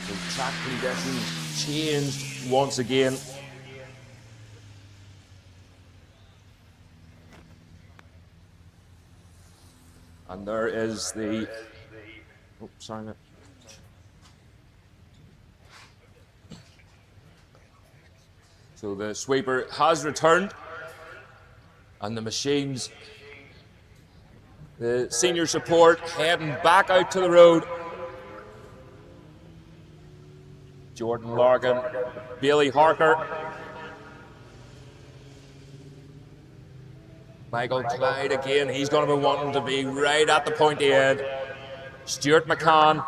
So track conditions changed once again. And there is the, oh, sorry, mate. So the sweeper has returned, and the machines, the senior support heading back out to the road. Jordan Larkin, Bailey Harker, Michael Clyde again, he's going to be wanting to be right at the pointy end. Stuart McCann.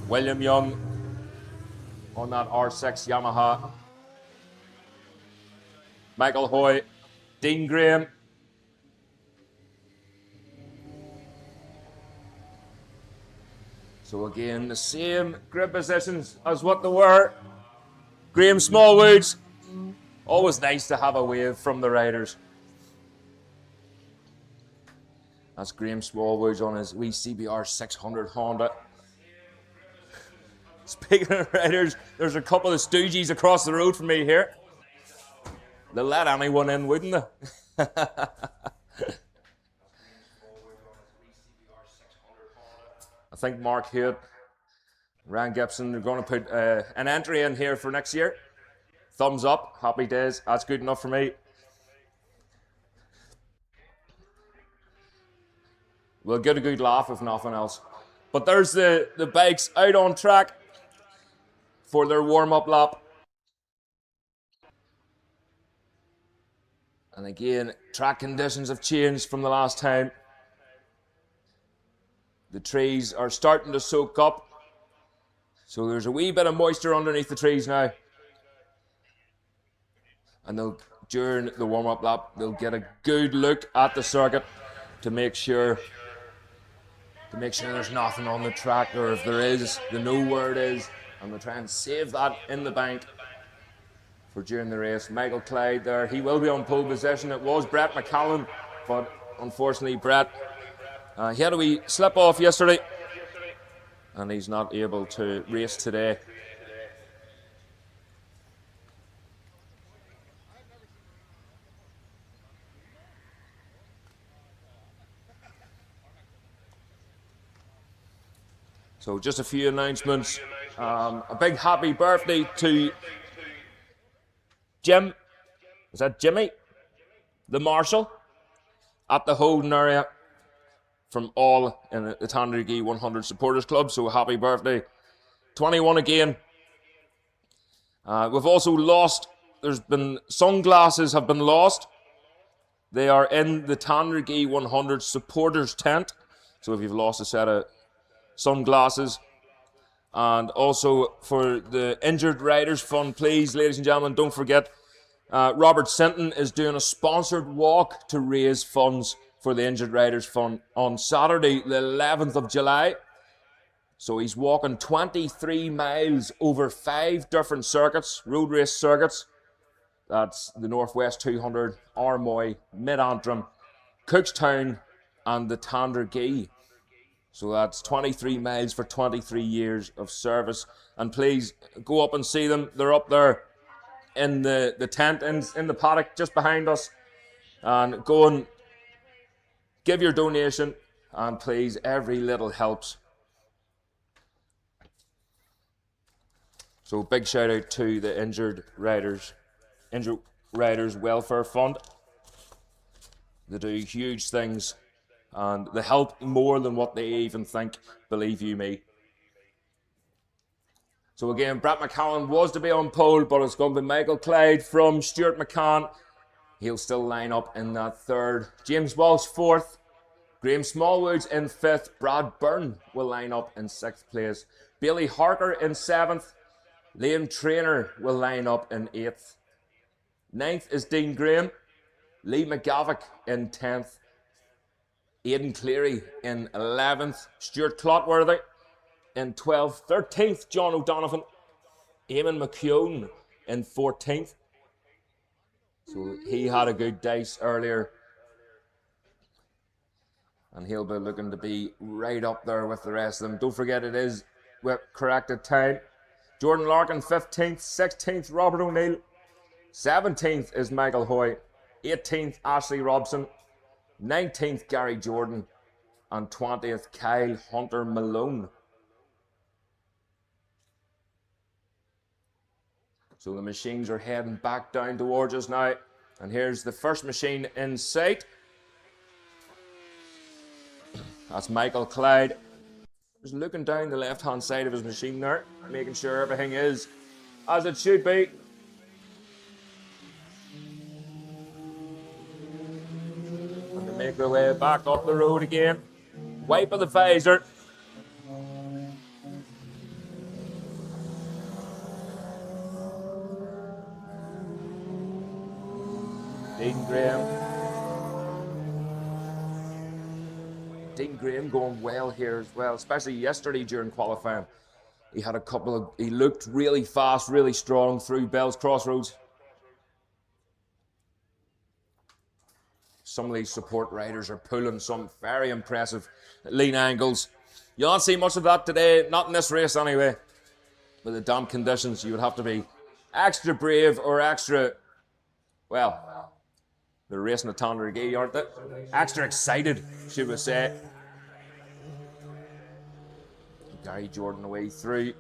William Young on that R6 Yamaha. Michael Hoy, Dean Graham. So again, the same grip positions as what they were. Graham Smallwoods. Always nice to have a wave from the riders. That's Graham Smallwoods on his wee CBR 600 Honda. Speaking of riders, there's a couple of stooges across the road from me here. They'll let anyone in, wouldn't they? I think Mark Hewitt, Ryan Gibson are going to put an entry in here for next year. Thumbs up, happy days. That's good enough for me. We'll get a good laugh if nothing else. But there's the bikes out on track for their warm-up lap. And again, track conditions have changed from the last time. The trees are starting to soak up. So there's a wee bit of moisture underneath the trees now. And during the warm-up lap, they'll get a good look at the circuit to make sure there's nothing on the track, or if there is, they know where it is, and they'll try and save that in the bank for during the race. Michael Clyde there, he will be on pole position. It was Brett McCallum, but unfortunately Brett, he had a wee slip off yesterday, and he's not able to race today. So just a few announcements. A big happy birthday to Jim, is that Jimmy? The Marshal at the Holden area from all in the Tandragee 100 Supporters Club. So happy birthday. 21 again. We've also lost, sunglasses have been lost. They are in the Tandragee 100 Supporters tent. So if you've lost a set of sunglasses. And also for the Injured Riders Fund, please, ladies and gentlemen, don't forget, Robert Sinton is doing a sponsored walk to raise funds for the Injured Riders Fund on Saturday, the 11th of July. So he's walking 23 miles over 5 different circuits, road race circuits. That's the Northwest 200, Armagh, Mid-Antrim, Cookstown, and the Tandragee. So that's 23 miles for 23 years of service. And please go up and see them. They're up there in the tent, in the paddock just behind us. And go and give your donation. And please, every little helps. So big shout out to the injured Riders Welfare Fund. They do huge things and they help more than what they even think, believe you me. So again, Brett McCallan was to be on pole, but it's going to be Michael Clyde from Stuart McCann. He'll still line up in that third. James Walsh fourth. Graham Smallwoods in fifth. Brad Byrne will line up in sixth place. Bailey Harker in seventh. Liam Traynor will line up in eighth. Ninth is Dean Graham. Lee McGavick in 10th. Aidan Cleary in 11th. Stuart Clotworthy in 12th. 13th, John O'Donovan. Eamon McKeown in 14th. So he had a good dice earlier. And he'll be looking to be right up there with the rest of them. Don't forget it is with corrected time. Jordan Larkin 15th. 16th, Robert O'Neill. 17th is Michael Hoy. 18th, Ashley Robson. 19th, Gary Jordan. And 20th, Kyle Hunter Malone. So the machines are heading back down towards us now. And here's the first machine in sight. That's Michael Clyde. Just looking down the left-hand side of his machine there, making sure everything is as it should be. And they make their way back up the road again. Wipe of the visor. Dean Graham going well here as well, especially yesterday during qualifying. He had he looked really fast, really strong through Bell's Crossroads. Some of these support riders are pulling some very impressive lean angles. You'll not see much of that today, not in this race anyway. With the damp conditions, you would have to be extra brave or extra, well, they're racing at Tandragee, aren't they? Extra excited, should we say. Gary Jordan away through.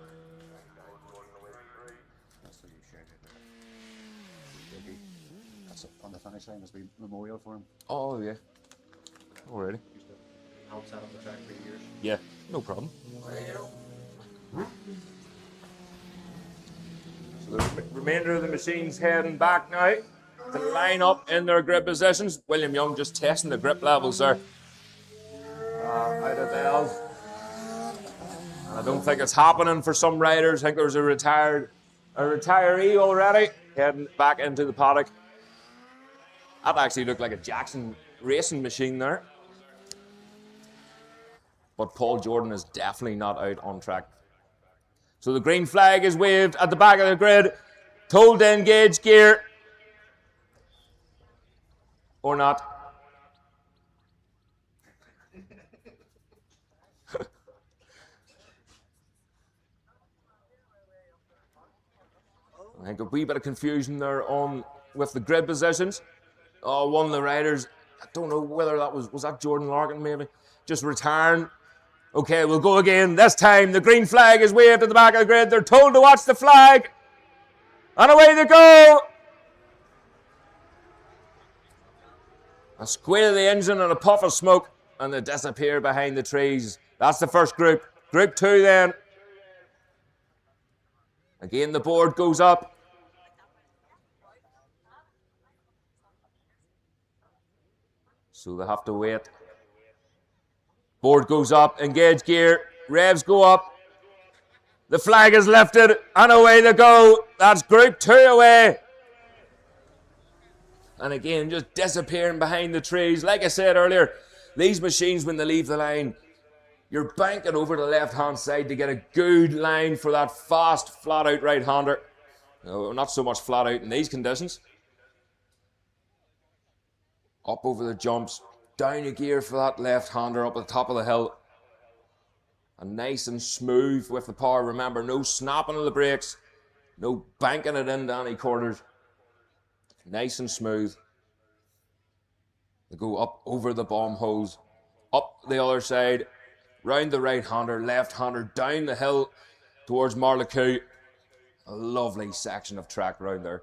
That's on the finish line as we memorial for him. Oh, yeah. Already. Helped set up the track for years. Yeah, no problem. So the remainder of the machine's heading back now to line up in their grip positions. William Young just testing the grip levels there. Out of bells. I don't think it's happening for some riders. I think there's a retiree already heading back into the paddock. That actually looked like a Jackson racing machine there. But Paul Jordan is definitely not out on track. So the green flag is waved at the back of the grid. Told to engage gear. Or not. I think a wee bit of confusion there on with the grid positions. Oh, one of the riders, I don't know whether that was that Jordan Larkin maybe, just retiring. Okay, we'll go again. This time the green flag is waved at the back of the grid. They're told to watch the flag. And away they go. A squeal of the engine and a puff of smoke, and they disappear behind the trees. That's the first group. Group two then. Again, the board goes up. So they have to wait. Board goes up, engage gear, revs go up. The flag is lifted, and away they go. That's group two away. And again, just disappearing behind the trees. Like I said earlier, these machines, when they leave the line, you're banking over the left-hand side to get a good line for that fast, flat-out right-hander. No, not so much flat-out in these conditions. Up over the jumps, down a gear for that left-hander up at the top of the hill. And nice and smooth with the power. Remember, no snapping of the brakes, no banking it into any corners. Nice and smooth. They go up over the bomb hose, up the other side, round the right-hander, left-hander, down the hill towards Marlacoo. A lovely section of track round there.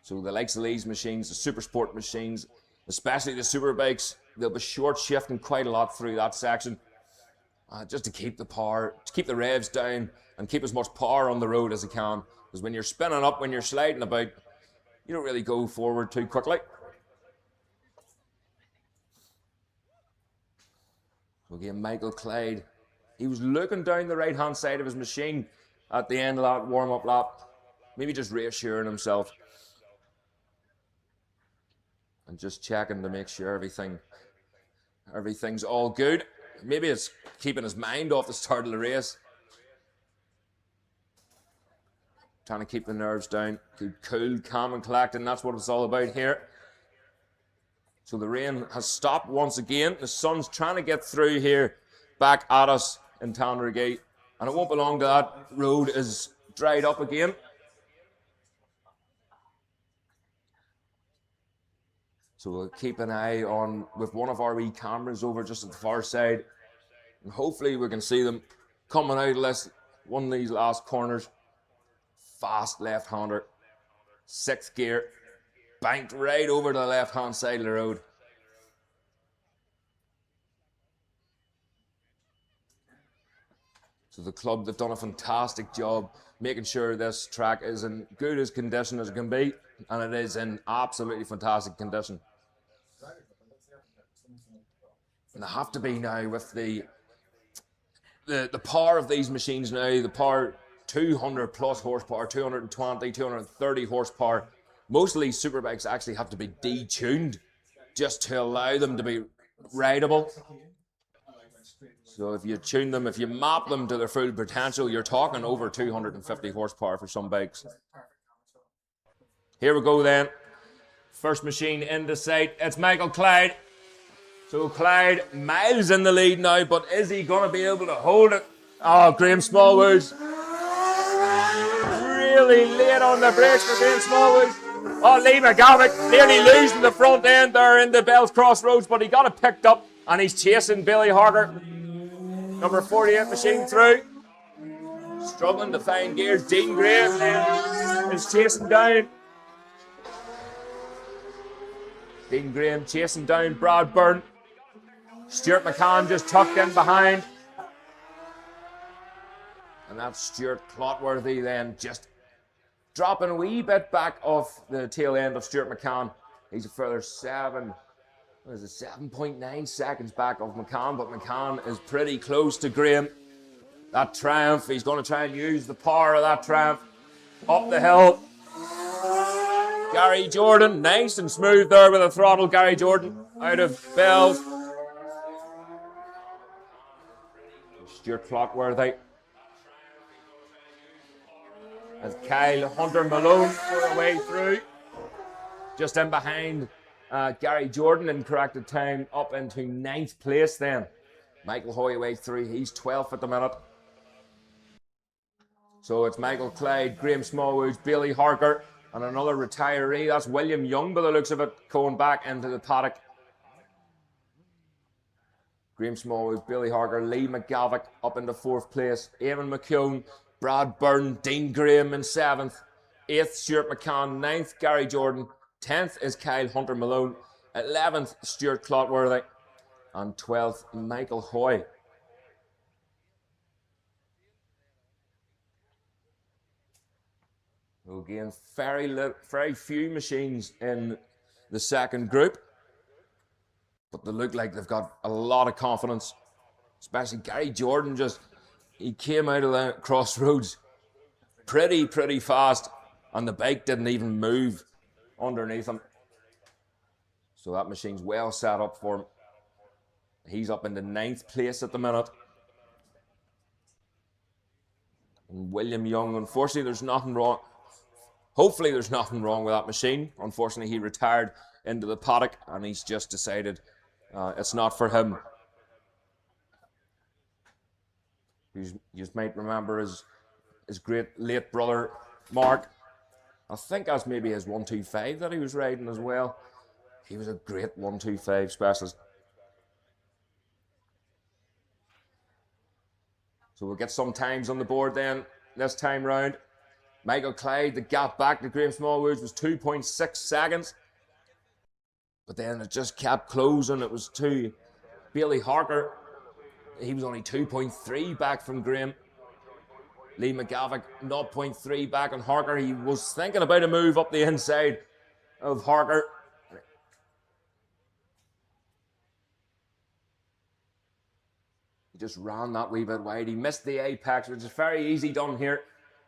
So the likes of these machines, the Supersport machines, especially the Superbikes, they'll be short shifting quite a lot through that section, just to keep the power, to keep the revs down and keep as much power on the road as they can. Because when you're spinning up, when you're sliding about, you don't really go forward too quickly. So again, Michael Clyde, he was looking down the right-hand side of his machine at the end of that warm-up lap, maybe just reassuring himself and just checking to make sure everything's all good. Maybe it's keeping his mind off the start of the race. Trying to keep the nerves down, keep cool, calm and collected, and that's what it's all about here. So the rain has stopped once again. The sun's trying to get through here back at us in Tandragee, and it won't be long till that road is dried up again. So we'll keep an eye on with one of our wee cameras over just at the far side, and hopefully we can see them coming out of one of these last corners. Fast left-hander, 6th gear, banked right over to the left-hand side of the road. So the club, they've done a fantastic job making sure this track is in good as condition as it can be, and it is in absolutely fantastic condition. And they have to be now with the power of these machines now, the power 200 plus horsepower, 220, 230 horsepower. Most of these superbikes actually have to be detuned just to allow them to be rideable. So if you tune them, if you map them to their full potential, you're talking over 250 horsepower for some bikes. Here we go then. First machine into sight. It's Michael Clyde. So Clyde, miles in the lead now, but is he going to be able to hold it? Oh, Graham Smallwood. Really late on the brakes for Graham Smallwood. Oh, Lee McGavick nearly losing the front end there in the Bells Crossroads, but he got it picked up and he's chasing Billy Harker. Number 48 machine through. Struggling to find gears. Dean Graham then is chasing down. Dean Graham chasing down Brad Byrne. Stuart McCann just tucked in behind. And that's Stuart Clotworthy then just dropping a wee bit back off the tail end of Stuart McCann. He's a further 7.9 seconds back of McCann, but McCann is pretty close to Graham. That Triumph, he's going to try and use the power of that Triumph up the hill. Gary Jordan, nice and smooth there with a throttle. Gary Jordan out of Bells. Stuart Clotworthy. As Kyle Hunter Malone for a way through. Just in behind Gary Jordan in corrected time up into 9th place then. Michael Hoy through, he's 12th at the minute. So it's Michael Clyde, Graham Smallwood, Billy Harker, and another retiree. That's William Young by the looks of it, going back into the paddock. Graham Smallwood, Billy Harker, Lee McGavick up into 4th place. Eamon McKeown, Brad Byrne, Dean Graham in 7th. 8th, Stuart McCann. 9th, Gary Jordan. 10th is Kyle Hunter Malone. 11th, Stuart Clotworthy. And 12th, Michael Hoy. Again, very few machines in the second group. But they look like they've got a lot of confidence. Especially Gary Jordan he came out of the crossroads pretty fast. And the bike didn't even move underneath him. So that machine's well set up for him. He's up into 9th place at the minute. And William Young, unfortunately, there's nothing wrong. Hopefully, there's nothing wrong with that machine. Unfortunately, he retired into the paddock and he's just decided it's not for him. You might remember his great late brother, Mark. I think that's maybe his 125 that he was riding as well. He was a great 125 specialist. So we'll get some times on the board then this time round. Michael Clyde, the gap back to Graham Smallwoods was 2.6 seconds. But then it just kept closing. It was to Bailey Harker. He was only 2.3 back from Graham. Lee McGavick, 0.3 back on Harker. He was thinking about a move up the inside of Harker. He just ran that wee bit wide. He missed the apex, which is very easy done here.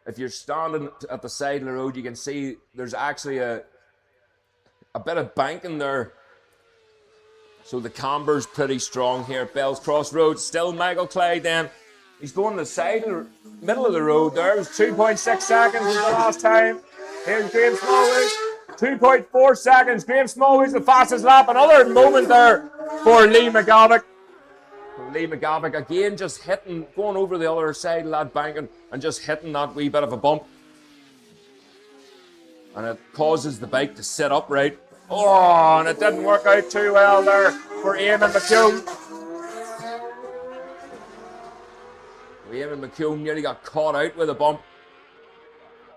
If you're standing at the side of the road, you can see there's actually a bit of banking there. So the camber's pretty strong here. Bell's Cross Road, still Michael Clyde then. He's going to the side, middle of the road there. It was 2.6 seconds was the last time. Here's Graham Smallwoods, 2.4 seconds. Graham Smallwoods the fastest lap. Another moment there for Lee McGavick. Lee McGavick again just hitting, going over the other side of that banking and just hitting that wee bit of a bump. And it causes the bike to sit upright. Oh, and it didn't work out too well there for Eamon McCune. Eamon McCune nearly got caught out with a bump.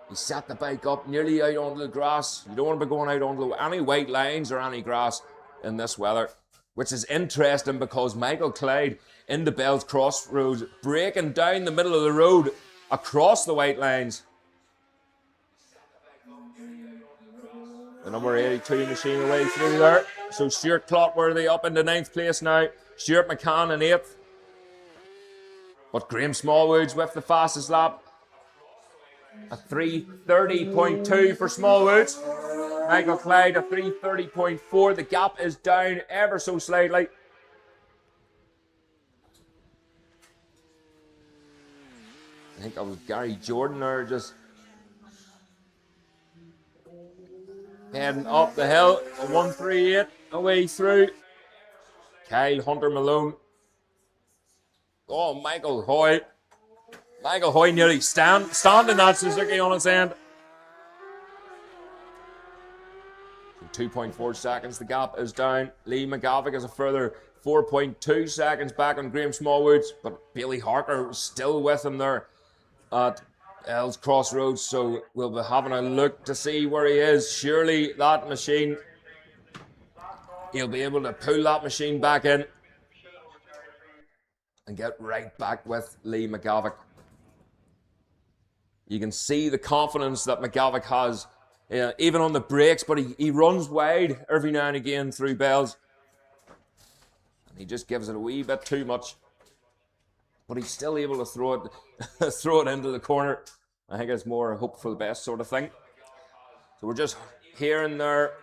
He set the bike up nearly out onto the grass. You don't want to be going out onto any white lines or any grass in this weather, which is interesting because Michael Clyde in the Bell's Crossroads breaking down the middle of the road across the white lines. The number 82 machine away through there. So Stuart Clotworthy up into 9th place now. Stuart McCann in 8th. But Graham Smallwoods with the fastest lap. A 3:30.2 for Smallwoods. Michael Clyde a 3:30.4. The gap is down ever so slightly. I think that was Gary Jordan there just heading up the hill. A 138 away through. Kyle Hunter Malone. Oh, Michael Hoy. Michael Hoy nearly standing that Suzuki on its end. 2.4 seconds, the gap is down. Lee McGavick is a further 4.2 seconds back on Graham Smallwoods, but Bailey Harker was still with him there at Bell's Crossroads, so we'll be having a look to see where he is. Surely that machine, he'll be able to pull that machine back in and get right back with Lee McGavick. You can see the confidence that McGavick has, even on the brakes, but he runs wide every now and again through Bells. And he just gives it a wee bit too much. But he's still able to throw it into the corner. I think it's more a hope for the best sort of thing. So we're just hearing there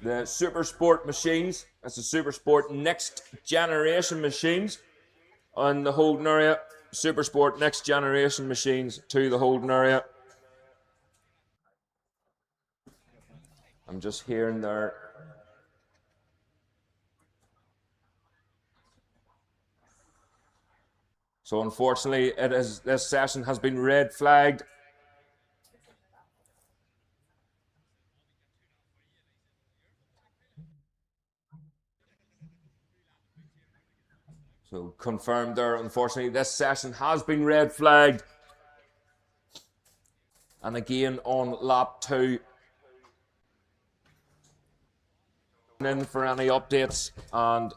the Supersport machines. That's the Supersport next generation machines on the holding area. Supersport next generation machines to the holding area. I'm just hearing there. So unfortunately, this session has been red flagged. So confirmed there, unfortunately, this session has been red flagged. And again on lap 2. In for any updates, and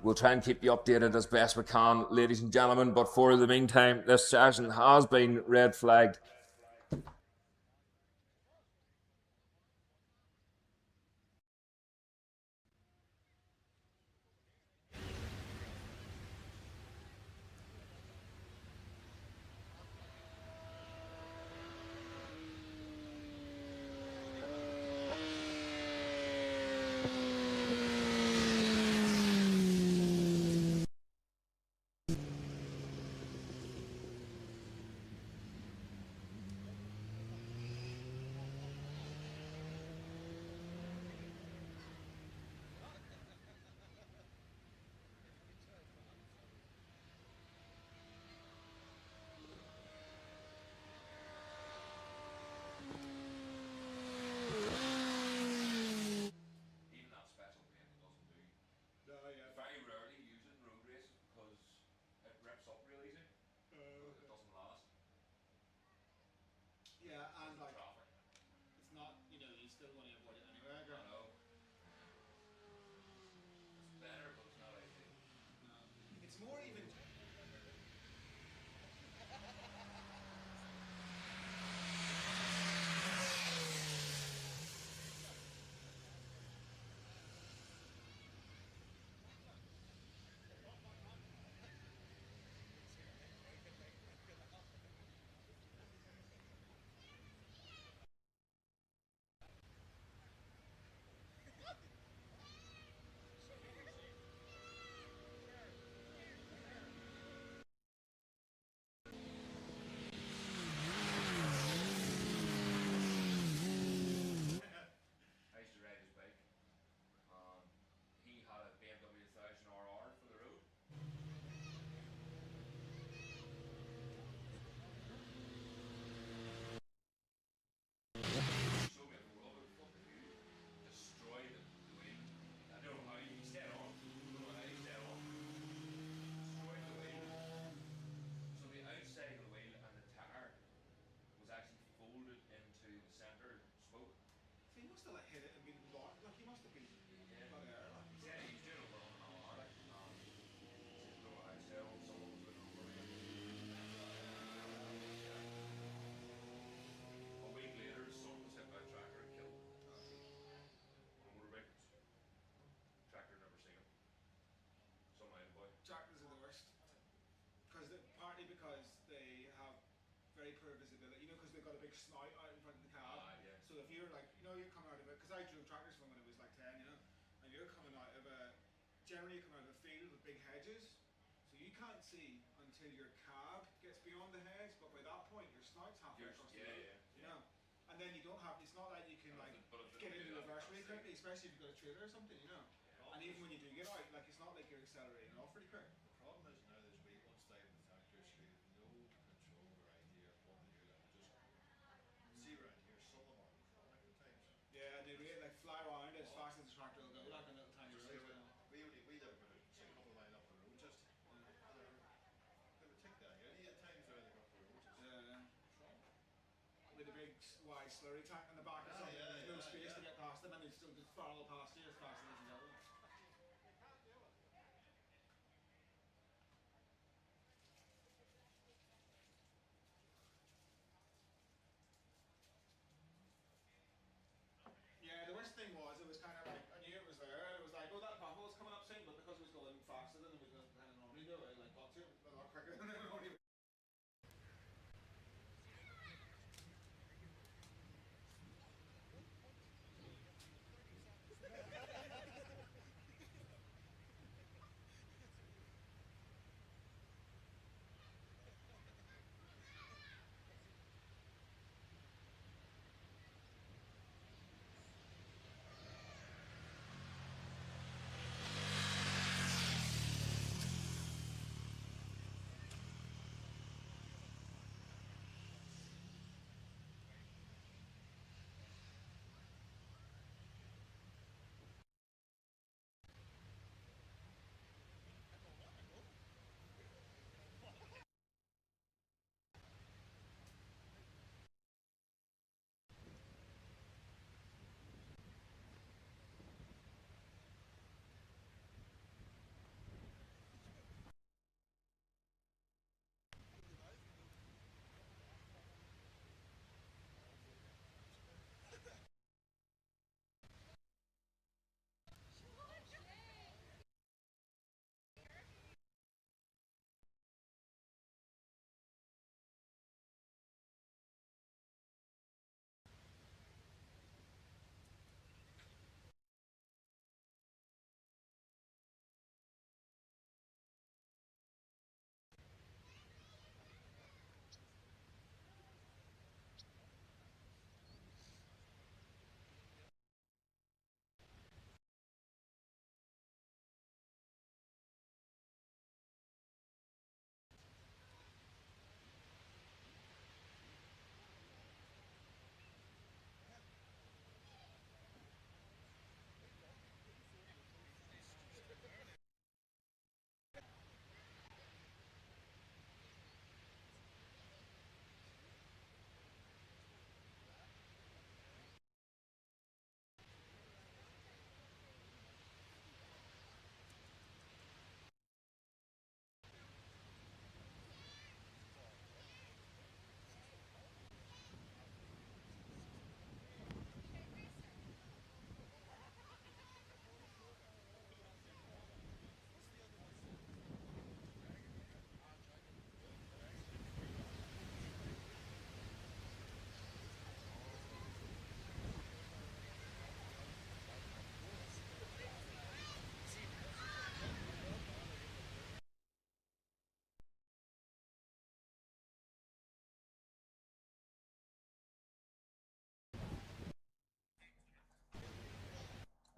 we'll try and keep you updated as best we can, ladies and gentlemen. But for the meantime, this session has been red flagged. Yeah, and the like traffic. it's not, you know, you still want to avoid it anyway. I guess. know. It's better, but it's not ideal. No, it's more even. I used to ride his bike. He had a BMW 1000 RR for the road. Showed me the world would fucking do. Destroy the wheel. I don't know how he stayed on. I don't know how he stayed on. Destroyed the wheel. So the outside of the wheel and the tire was actually folded into the center spoke. So he must have like hit it and been locked. Like he must have been. Yeah. Got air. Like. He said he was doing over on an hour. Like, I don't know how he stayed on. Someone was looking over him. A week later, his son was hit by a tractor and killed on a motorbike. Tractor never seen him. Some island boy. Tractors are the worst. Partly because they have very poor visibility, you know, because they've got a big snout out in front of the cab. Yeah. So if you're like, you know, you're coming out of it, because I drove tractors from when I was like 10, you know, and you're coming out of generally you come out of a field with big hedges, so you can't see until your cab gets beyond the hedge, but by that point your snout's halfway across the road, you know. And then you don't have, it's not like you can like get into reverse really quickly, especially if you've got a trailer or something, you know. And even when you do get out, like it's not like you're accelerating off really quick. The problem is now there's weight one side of the tractors who have no control or idea of what they're doing. Just see around here, some of them are chronic at times. Yeah, they really like fly around as fast as the tractor will go, like a little tiny Just road. we live about say a couple of miles up the road just. They would take that. Yeah, times driving up the road just. Yeah. Trump. With a big wide slurry tank in the back or something, there's no space to get past them, and they still just barrel past you as fast as they can go. Yeah, the worst thing was it was kind of like I knew it was there. It was like, oh, that pothole was coming up soon, but because it was going faster than it was going to kind of normally do, it like got to it a lot quicker than it normally.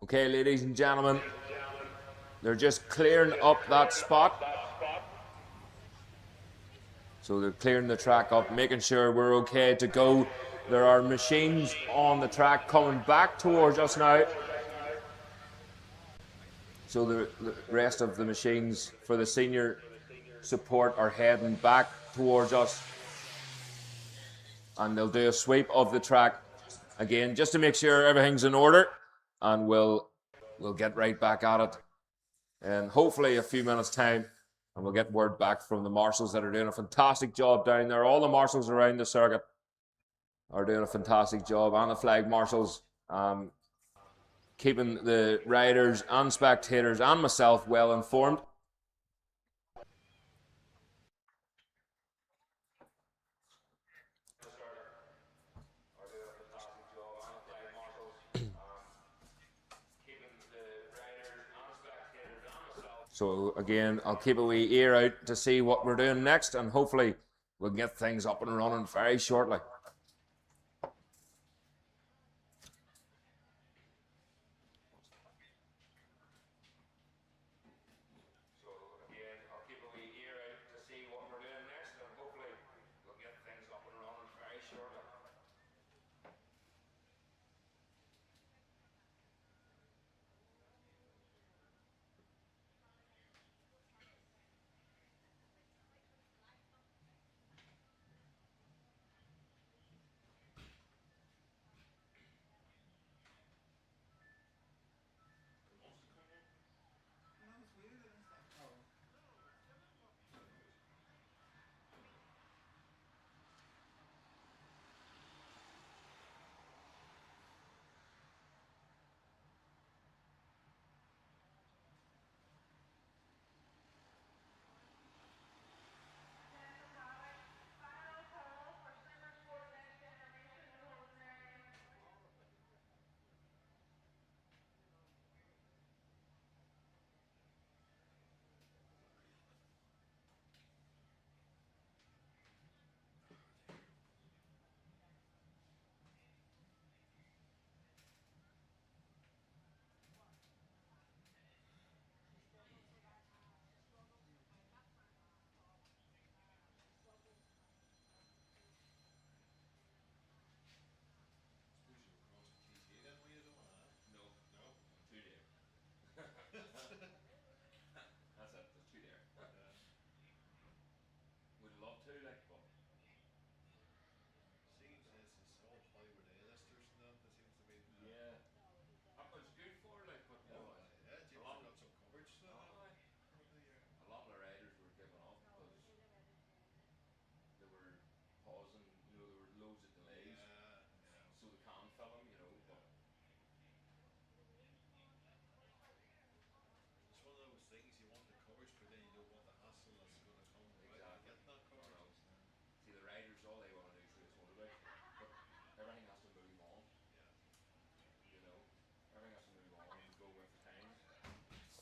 Okay, ladies and gentlemen, they're just clearing up that spot. So they're clearing the track up, making sure we're okay to go. There are machines on the track coming back towards us now. So the rest of the machines for the senior support are heading back towards us. And they'll do a sweep of the track again, just to make sure everything's in order. And we'll get right back at it in hopefully a few minutes' time. And we'll get word back from the marshals that are doing a fantastic job down there. All the marshals around the circuit are doing a fantastic job, and the flag marshals, keeping the riders and spectators and myself well informed. So again, I'll keep a wee ear out to see what we're doing next, and hopefully we can get things up and running very shortly.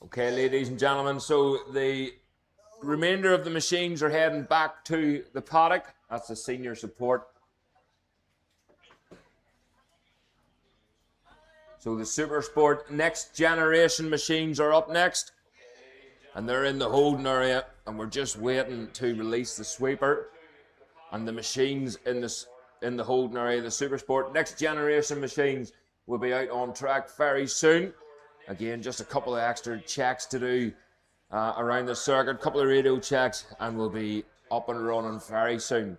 Okay, ladies and gentlemen, so the remainder of the machines are heading back to the paddock. That's the senior support. So the Supersport next generation machines are up next. And they're in the holding area, and we're just waiting to release the sweeper. And the machines in the holding area, the Supersport next generation machines, will be out on track very soon. Again, just a couple of extra checks to do around the circuit, a couple of radio checks, and we'll be up and running very soon.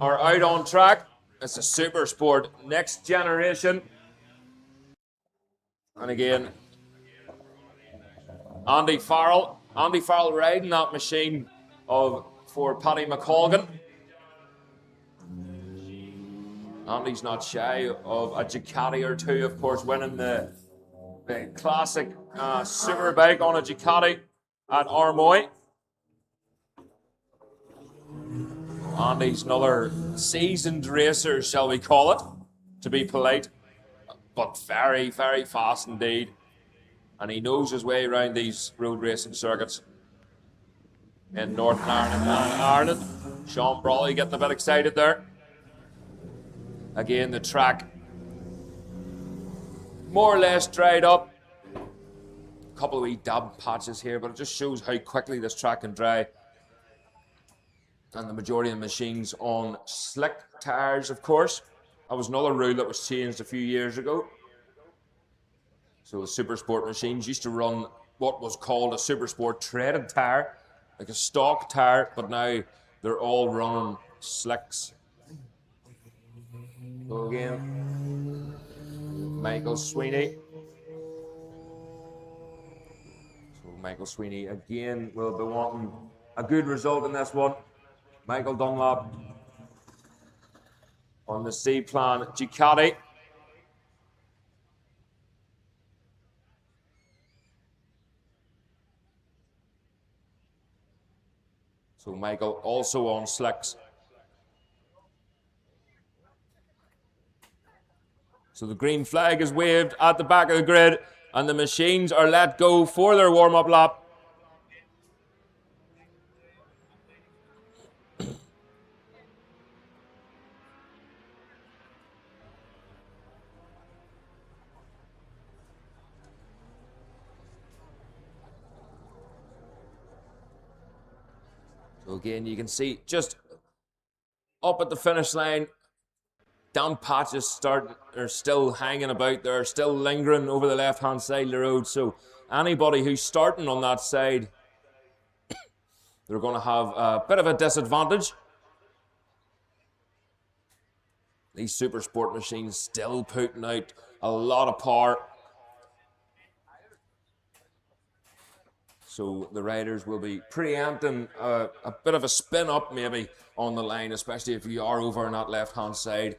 Are out on track. It's a Supersport next generation. And again, Andy Farrell riding that machine for Paddy McColgan. Andy's not shy of a Ducati or two, of course, winning the classic Superbike on a Ducati at Armagh. Andy's another seasoned racer, shall we call it, to be polite, but very, very fast indeed. And he knows his way around these road racing circuits in Northern Ireland and Ireland. Sean Brawley getting a bit excited there. Again, the track more or less dried up. A couple of wee dab patches here, but it just shows how quickly this track can dry. And the majority of the machines on slick tyres, of course. That was another rule that was changed a few years ago. So the Supersport machines used to run what was called a Supersport treaded tyre, like a stock tyre, but now they're all running slicks. So again, Michael Sweeney. So Michael Sweeney again will be wanting a good result in this one. Michael Dunlop on the C-Plan Ducati. So Michael also on slicks. So the green flag is waved at the back of the grid and the machines are let go for their warm-up lap. So again, you can see just up at the finish line, damp patches are still hanging about there, still lingering over the left-hand side of the road. So anybody who's starting on that side, they're going to have a bit of a disadvantage. These Supersport machines still putting out a lot of power. So the riders will be preempting a bit of a spin up maybe on the line, especially if you are over on that left-hand side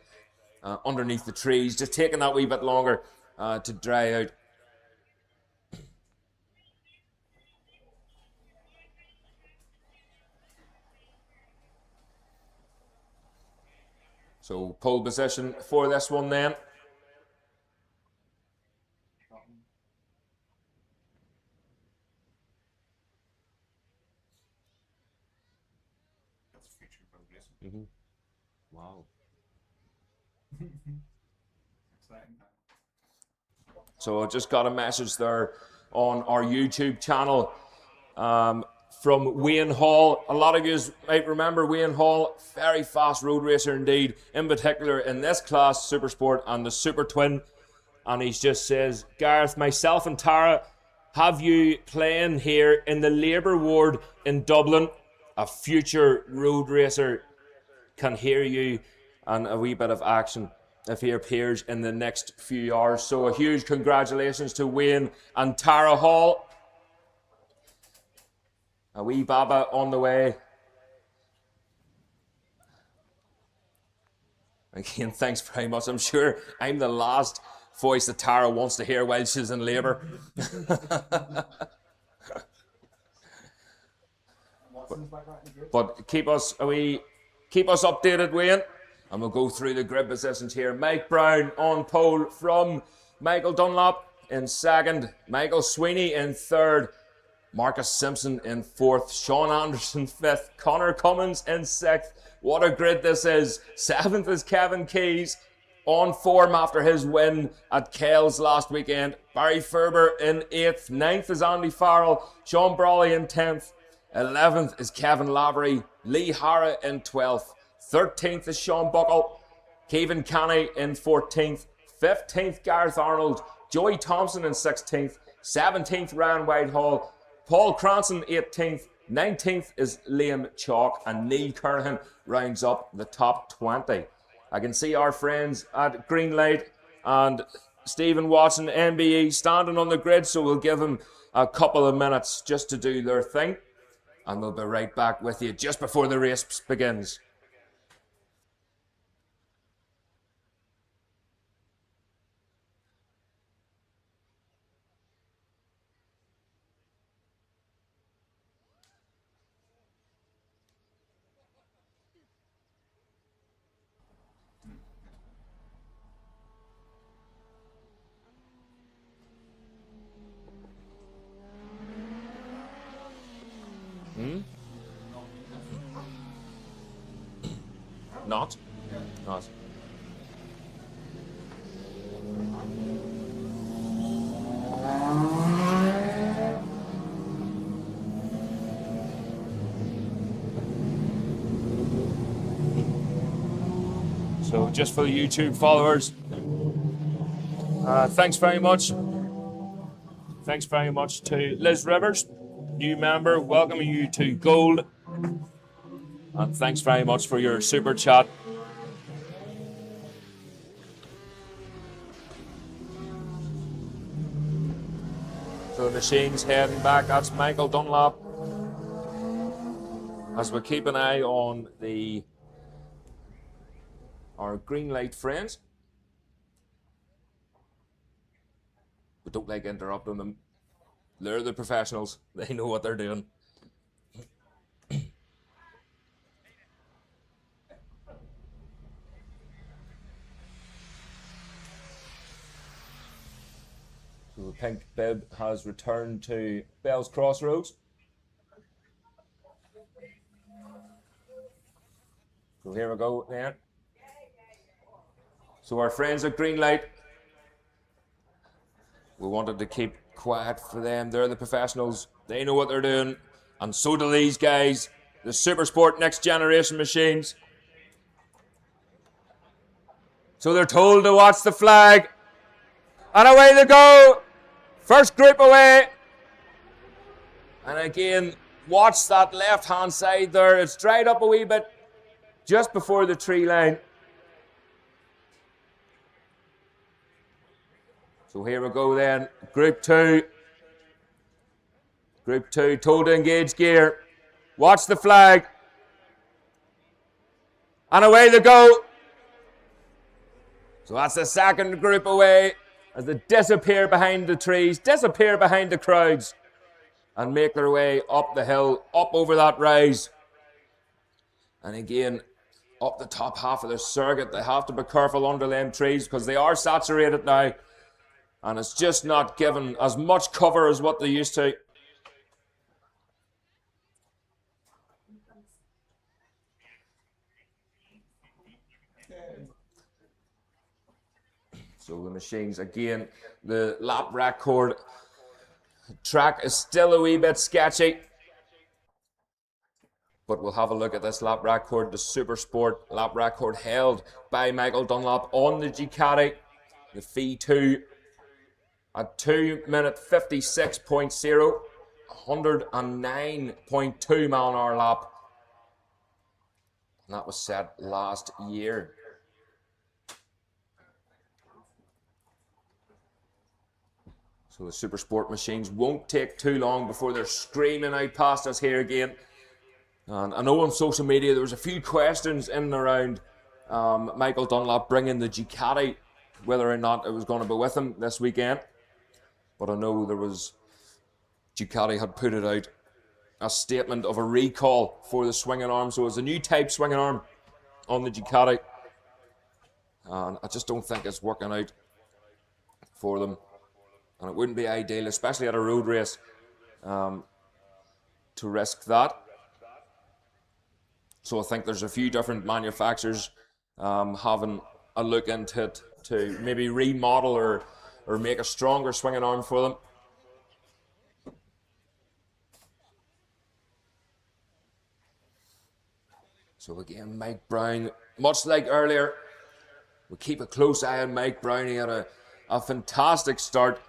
underneath the trees, just taking that wee bit longer to dry out. So pole position for this one then. Mm-hmm. Wow. So I just got a message there on our YouTube channel from Wayne Hall. A lot of you might remember Wayne Hall, very fast road racer indeed, in particular in this class, Supersport and the Super Twin. And he just says, Gareth, myself and Tara have you playing here in the Labour Ward in Dublin. A future road racer can hear you, and a wee bit of action if he appears in the next few hours. So a huge congratulations to Wayne and Tara Hall. A wee baba on the way. Again, thanks very much. I'm sure I'm the last voice that Tara wants to hear while she's in labour. But keep us updated, Wayne, and we'll go through the grid positions here. Mike Brown on pole from Michael Dunlop in second, Michael Sweeney in third, Marcus Simpson in fourth, Sean Anderson fifth, Connor Cummins in sixth. What a grid this is. Seventh is Kevin Keys, on form after his win at Kells last weekend. Barry Ferber in eighth, ninth is Andy Farrell, Sean Brawley in 10th. 11th is Kevin Lavery, Lee Hara in 12th, 13th is Sean Buckle, Kevin Canny in 14th, 15th Gareth Arnold, Joey Thompson in 16th, 17th Ryan Whitehall, Paul Cranston 18th, 19th is Liam Chalk, and Neil Kernahan rounds up the top 20. I can see our friends at Greenlight and Stephen Watson, MBE, standing on the grid, so we'll give them a couple of minutes just to do their thing. And we'll be right back with you just before the race begins. Not? Not. So just for the YouTube followers, thanks very much. Thanks very much to Liz Rivers, new member, welcoming you to Gold. And thanks very much for your super chat. So the machine's heading back. That's Michael Dunlop. As we keep an eye on our green light friends. We don't like interrupting them. They're the professionals. They know what they're doing. So the pink bib has returned to Bell's Crossroads. So here we go then. So our friends at Greenlight, we wanted to keep quiet for them. They're the professionals. They know what they're doing. And so do these guys, the Supersport next generation machines. So they're told to watch the flag. And away they go. First group away. And again, watch that left-hand side there. It's dried up a wee bit just before the tree line. So here we go then. Group 2. Group 2, told to engage gear. Watch the flag. And away they go. So that's the second group away as they disappear behind the trees, disappear behind the crowds, and make their way up the hill, up over that rise. And again, up the top half of the circuit, they have to be careful under them trees because they are saturated now. And it's just not given as much cover as what they used to. So the machines, again, the lap record track is still a wee bit sketchy. But we'll have a look at this lap record, the Supersport lap record held by Michael Dunlop on the Ducati, the V2, at 2 minute 56.0, 109.2 mile an hour lap. And that was set last year. So the Supersport machines won't take too long before they're screaming out past us here again. And I know on social media there was a few questions in and around Michael Dunlop bringing the Ducati, whether or not it was going to be with him this weekend. But I know there was, Ducati had put it out, a statement of a recall for the swinging arm. So it's a new type swinging arm on the Ducati. And I just don't think it's working out for them. And it wouldn't be ideal, especially at a road race, to risk that. So I think there's a few different manufacturers having a look into it to maybe remodel or make a stronger swinging arm for them. So again, Mike Brown, much like earlier, we keep a close eye on Mike Brown. He had a fantastic start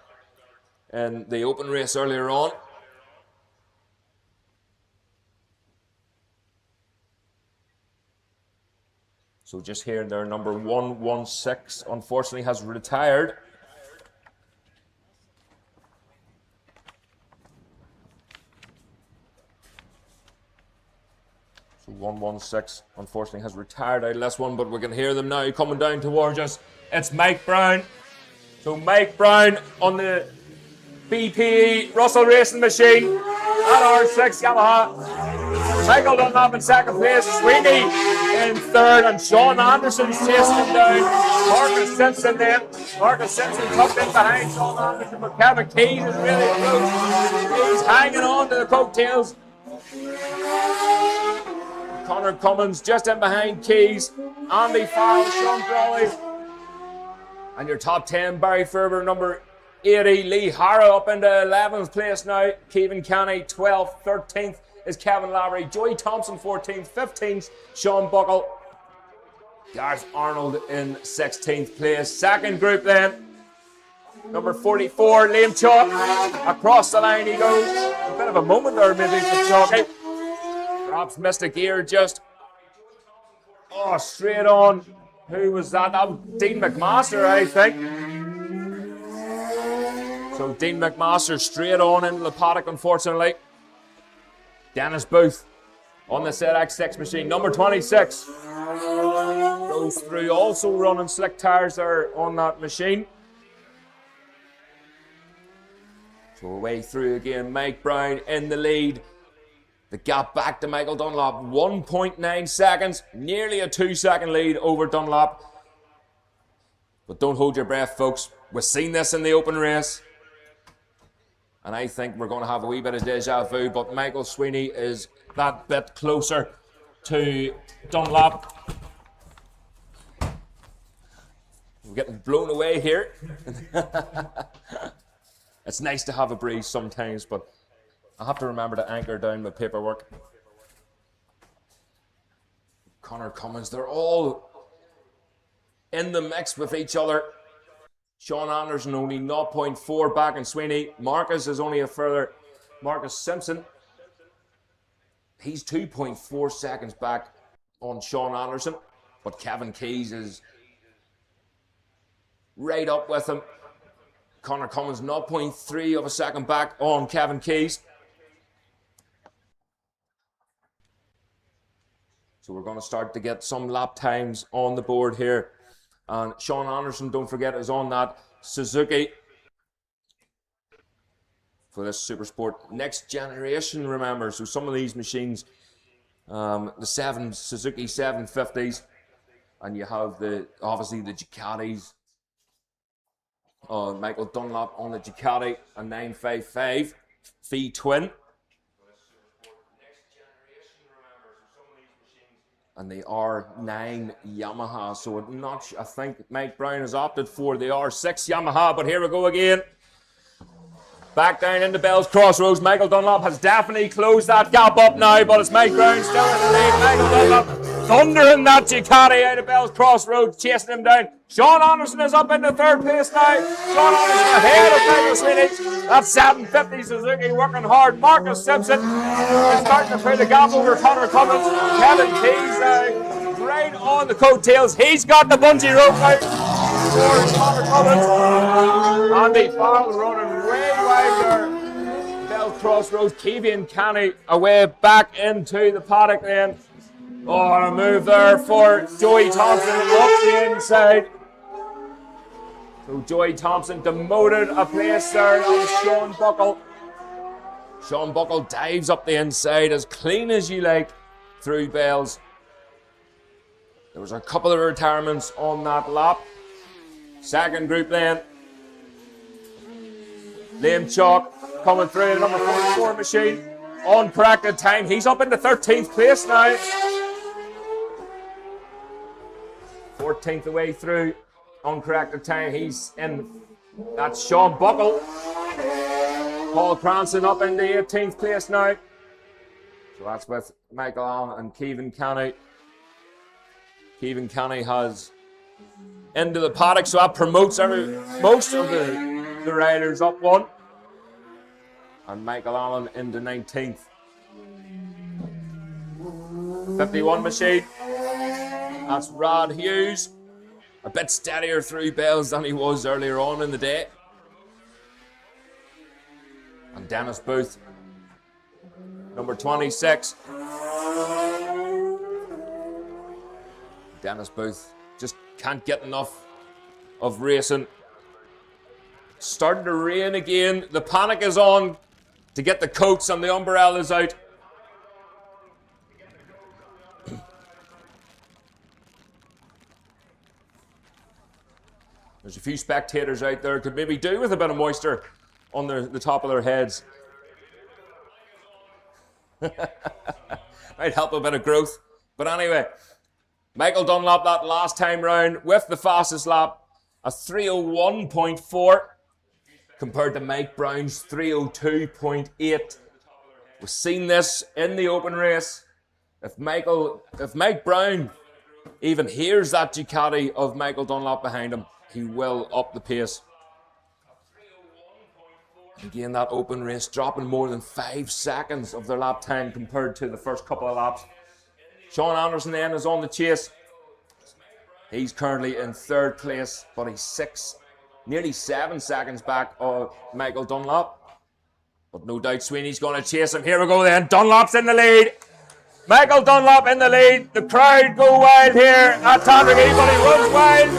in the open race earlier on. So just here, their number 116 unfortunately has retired. So 116 unfortunately has retired out of this one, but we can hear them now coming down towards us. It's Mike Brown. So Mike Brown on the BPE Russell Racing Machine at R6 Yamaha. Michael Dunlop in second place, Sweeney in third, and Sean Anderson's chasing him down. Marcus Simpson then. Marcus Simpson tucked in behind Sean Anderson, but Kevin Keys is really close. He's hanging on to the coattails. Connor Cummins just in behind Keys. Andy Farrell, Sean Crawley. And your top 10, Barry Ferber, number 80. Lee Harrow up into 11th place now. Kevin Canny, 12th. 13th is Kevin Lavery. Joey Thompson, 14th. 15th, Sean Buckle. Gareth Arnold in 16th place. Second group then. Number 44, Liam Chalk. Across the line he goes. A bit of a moment there maybe for Chalky. Perhaps missed a gear just. Oh, straight on. Who was that? That was Dean McMaster, I think. So Dean McMaster straight on into the paddock, unfortunately. Dennis Booth on the ZX6 machine. Number 26 goes through, also running slick tires there on that machine. So away through again, Mike Brown in the lead. The gap back to Michael Dunlop, 1.9 seconds, nearly a 2-second lead over Dunlop. But don't hold your breath, folks. We've seen this in the open race. And I think we're going to have a wee bit of deja vu, but Michael Sweeney is that bit closer to Dunlop. We're getting blown away here. It's nice to have a breeze sometimes, but I have to remember to anchor down my paperwork. Connor Cummins, they're all in the mix with each other. Sean Anderson only 0.4 back in Sweeney. Marcus is only a further. Marcus Simpson, he's 2.4 seconds back on Sean Anderson. But Kevin Keys is right up with him. Connor Cummins 0.3 of a second back on Kevin Keys. So we're going to start to get some lap times on the board here. And Sean Anderson, don't forget, is on that Suzuki for this Supersport next generation, remember. So some of these machines, the Suzuki 750s, and you have obviously the Ducatis. Michael Dunlop on the Ducati, a 955 V-twin. And the R9 Yamaha. So I think Mike Brown has opted for the R6 Yamaha, but here we go again. Back down into Bell's Crossroads. Michael Dunlop has definitely closed that gap up now, but it's Mike Brown still in the lead. Michael Dunlop thundering that Ducati out of Bell's Crossroads, chasing him down. Sean Anderson is up into third place now. Sean Anderson ahead of Michael Sweeney. That 750 Suzuki working hard. Marcus Simpson is starting to put the gap over Connor Cummins. Kevin Keys right on the coattails. He's got the bungee rope out for Connor Cummins. Andy Farrell running way wide there. Bell Crossroads. Keevan Canny away back into the paddock then. Oh, and a move there for Joey Thompson up the inside. So Joey Thompson demoted a place there on Sean Buckle. Sean Buckle dives up the inside as clean as you like through Bells. There was a couple of retirements on that lap. Second group then. Liam Chalk coming through the number 44 machine. Uncorrected time. He's up into 13th place now. 14th away through. Uncorrected time. He's in. That's Sean Buckle. Paul Cranston up into 18th place now. So that's with Michael Allen and Keevan Canny. Keevan Canny has into the paddock, so that promotes most of the riders up one. And Michael Allen into 19th. 51 machine. That's Rod Hughes. A bit steadier through bells than he was earlier on in the day. And Dennis Booth, number 26. Dennis Booth just can't get enough of racing. Starting to rain again. The panic is on to get the coats and the umbrellas out. There's a few spectators out there could maybe do with a bit of moisture on the top of their heads. Might help a bit of growth. But anyway, Michael Dunlop that last time round with the fastest lap, a 3:01.4 compared to Mike Brown's 3:02.8. We've seen this in the open race. If Mike Brown even hears that Ducati of Michael Dunlop behind him, he will up the pace. Again, that open race dropping more than 5 seconds of their lap time compared to the first couple of laps. Sean Anderson then is on the chase. He's currently in 3rd place, but he's nearly 7 seconds back of Michael Dunlop. But no doubt Sweeney's going to chase him. Here we go then. Dunlop's in the lead. Michael Dunlop in the lead. The crowd go wild here at Tandragee, but he runs wild.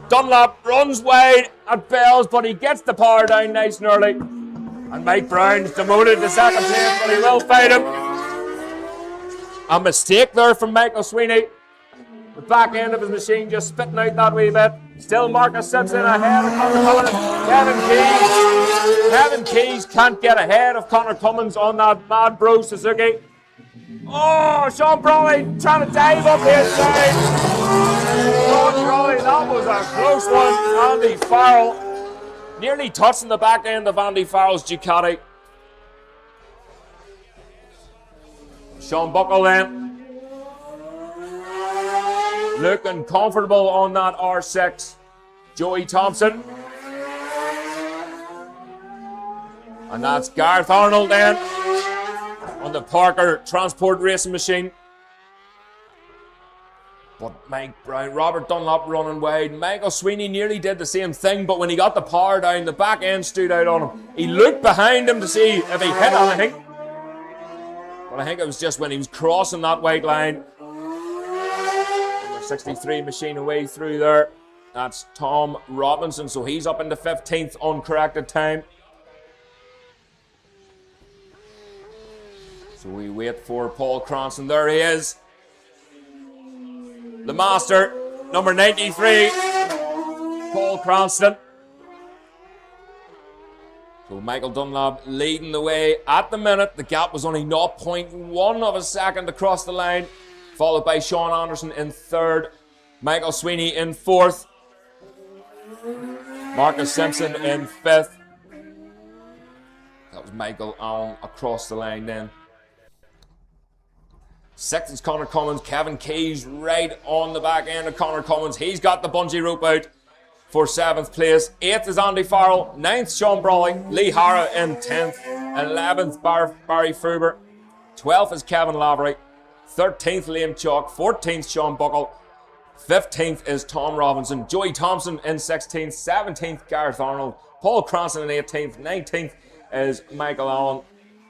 Dunlop runs wide at bells, but he gets the power down nice and early. And Mike Brown's demoted to 2nd place, but he will fight him. A mistake there from Michael Sweeney. The back end of his machine just spitting out that wee bit. Still Marcus Simpson ahead of Connor Cummins. Kevin Keys can't get ahead of Connor Cummins on that Mad Bro Suzuki. Oh, Sean Brawley trying to dive up his side. Sean Brawley, that was a close one. Andy Farrell nearly touching the back end of Andy Farrell's Ducati. Sean Buckle then. Looking comfortable on that R6. Joey Thompson. And that's Gareth Arnold then on the Parker Transport Racing Machine. But Mike Brown, Robert Dunlop running wide. Michael Sweeney nearly did the same thing, but when he got the power down, the back end stood out on him. He looked behind him to see if he hit anything. But I think it was just when he was crossing that white line. Number 63 machine away through there. That's Tom Robinson, so he's up into 15th uncorrected time. So we wait for Paul Cranston. There he is. The master, number 93, Paul Cranston. So Michael Dunlop leading the way at the minute. The gap was only 0.1 of a second across the line, followed by Sean Anderson in 3rd, Michael Sweeney in 4th, Marcus Simpson in 5th. That was Michael Allen across the line then. 6th is Connor Cummins. Kevin Keys right on the back end of Connor Cummins. He's got the bungee rope out for 7th place. 8th is Andy Farrell. 9th, Sean Brawley. Lee Hara in 10th. 11th, Barry Fruber. 12th is Kevin Lavery. 13th, Liam Chalk. 14th, Sean Buckle. 15th is Tom Robinson. Joey Thompson in 16th. 17th, Gareth Arnold. Paul Cranston in 18th. 19th is Michael Allen.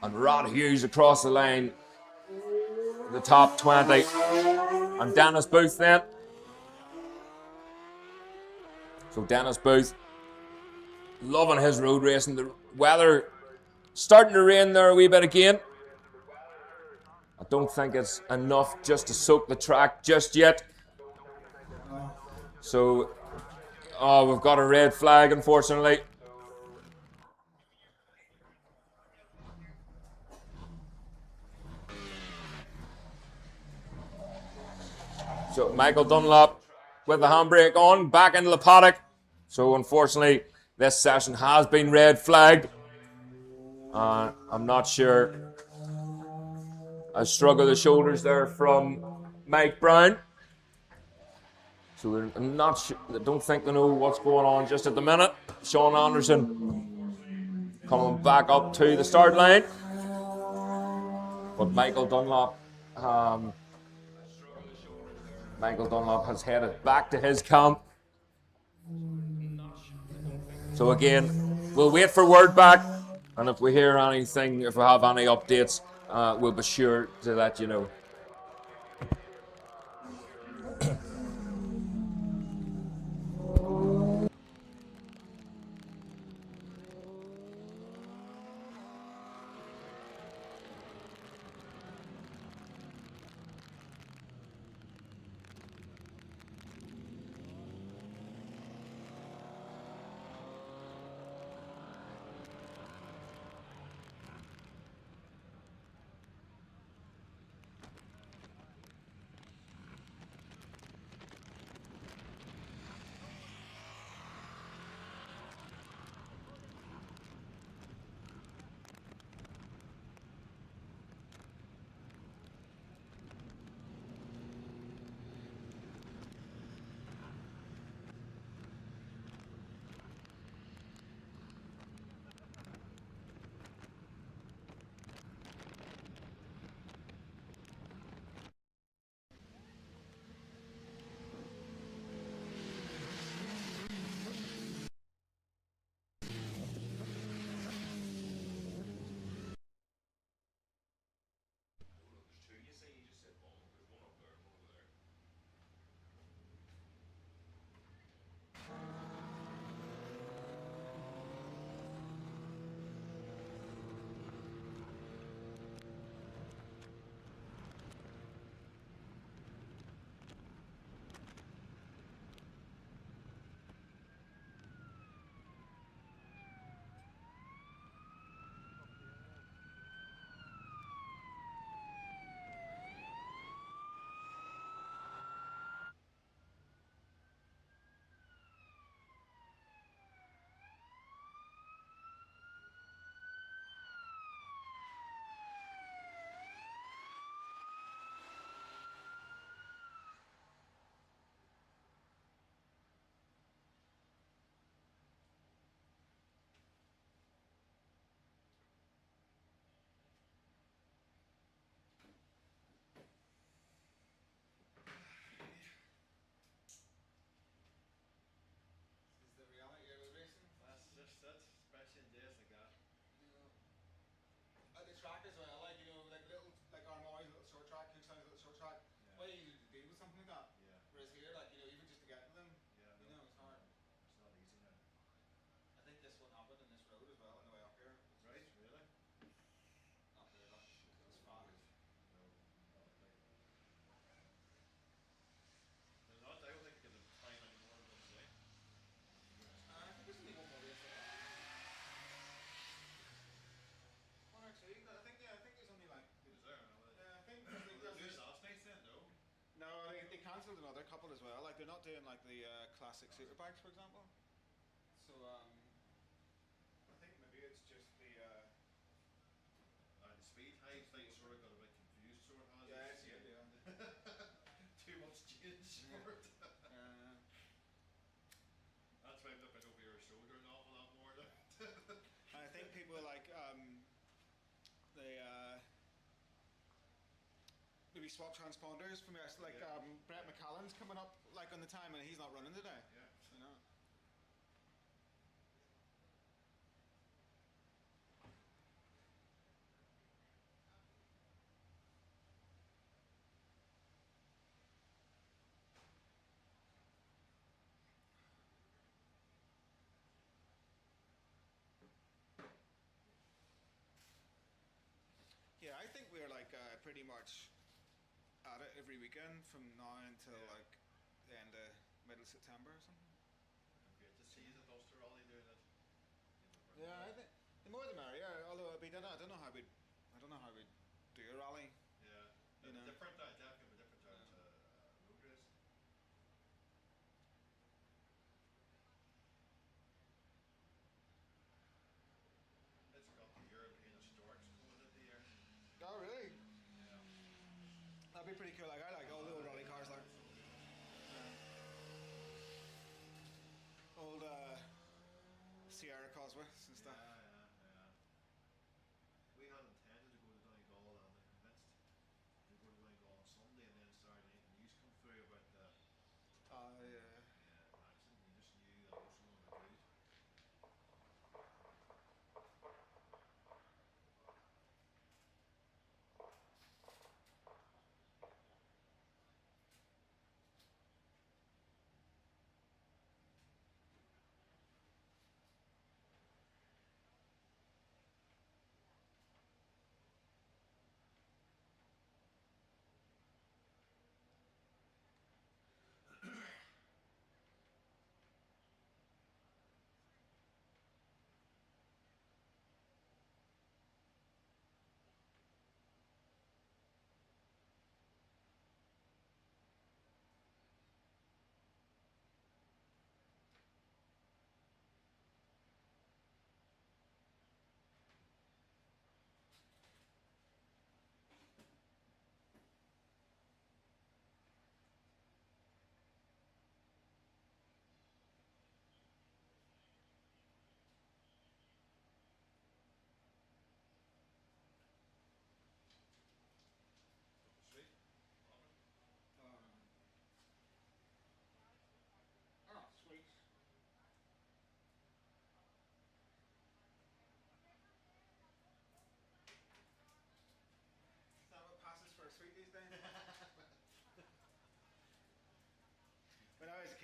And Rod Hughes across the line. The top 20. And Dennis Booth then. So Dennis Booth, loving his road racing. The weather starting to rain there a wee bit again. I don't think it's enough just to soak the track just yet. So, we've got a red flag, unfortunately. So Michael Dunlop with the handbrake on, back into the paddock. So unfortunately, this session has been red flagged. I'm not sure. A shrug of the shoulders there from Mike Brown. So I'm not sure. I don't think they know what's going on just at the minute. Sean Anderson coming back up to the start line. But Michael Dunlop Michael Dunlop has headed back to his camp. So again, we'll wait for word back, and if we hear anything, if we have any updates, we'll be sure to let you know. Is the reality of the racing? That's just it, especially in days like that. At the track as well, like, you know, like little, like Armagh's a little short track, Cookstown's a little short track. Yeah. Quite easy to deal with something like that. Yeah. Whereas here, like, you know, even just to get to them, Yeah, you know, it's hard. It's not easy now. I think this one happened in this road as well on the way up here. Right, really? Not good, like, it was fat. No, not like. They're not, I don't think they get the time anymore in Dundee. I think there's only one more race like that. One or two. I think, yeah, I think there's only like. Is there? Yeah, I think. Were they doing last night then? No. No, they cancelled another couple as well. Like they're not doing like the classic Superbikes, for example. So I think maybe it's just the. The speed height thing sort of got a bit confused, so it has. Yeah, it's it, yeah. Too much change for it. Yeah. That's why I'm looking over your shoulder an awful lot more. I think people like they maybe swap transponders from us. Like Brett McCallan's coming up like on the time and he's not running today. Yeah. You know. Yeah, I think we're like pretty much at it every weekend from now until like the end of middle September or something. Great to see the Ulster Rally doing it. Yeah, I think the more the merrier. Although I don't know how we do a rally. Yeah, you know. Different. Definitely different road race. It's got the European historics coming into here. Oh really? Yeah. That'd be pretty cool. Like I like all the old rally cars, like old Sierra Cosworths and stuff. Yeah. We had intended to go to Donegal and I'm convinced we were going to go on Sunday and then Saturday night the news come through about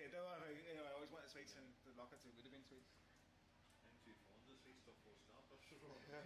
kid though, and I always went to sweets, and the lockets would have been sweets. I'm too fond of the sweet stuff for snap. That's the wrong. Yeah.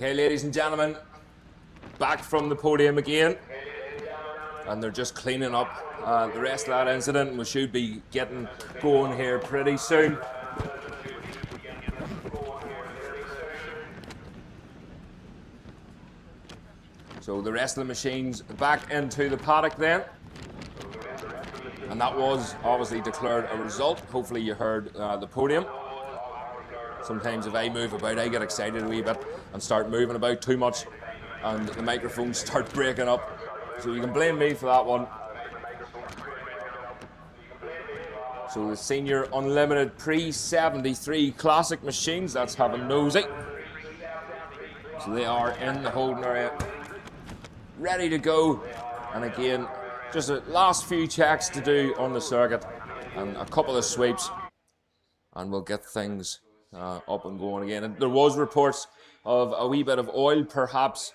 Okay, ladies and gentlemen, back from the podium again. And they're just cleaning up the rest of that incident. We should be getting going here pretty soon. So the rest of the machines back into the paddock then. And that was obviously declared a result. Hopefully you heard the podium. Sometimes if I move about, I get excited a wee bit and start moving about too much and the microphones start breaking up. So you can blame me for that one. So the Senior Unlimited Pre-73 Classic machines, that's have a nosy. So they are in the holding area, ready to go. And again, just a last few checks to do on the circuit and a couple of sweeps, and we'll get things up and going again. And there was reports of a wee bit of oil perhaps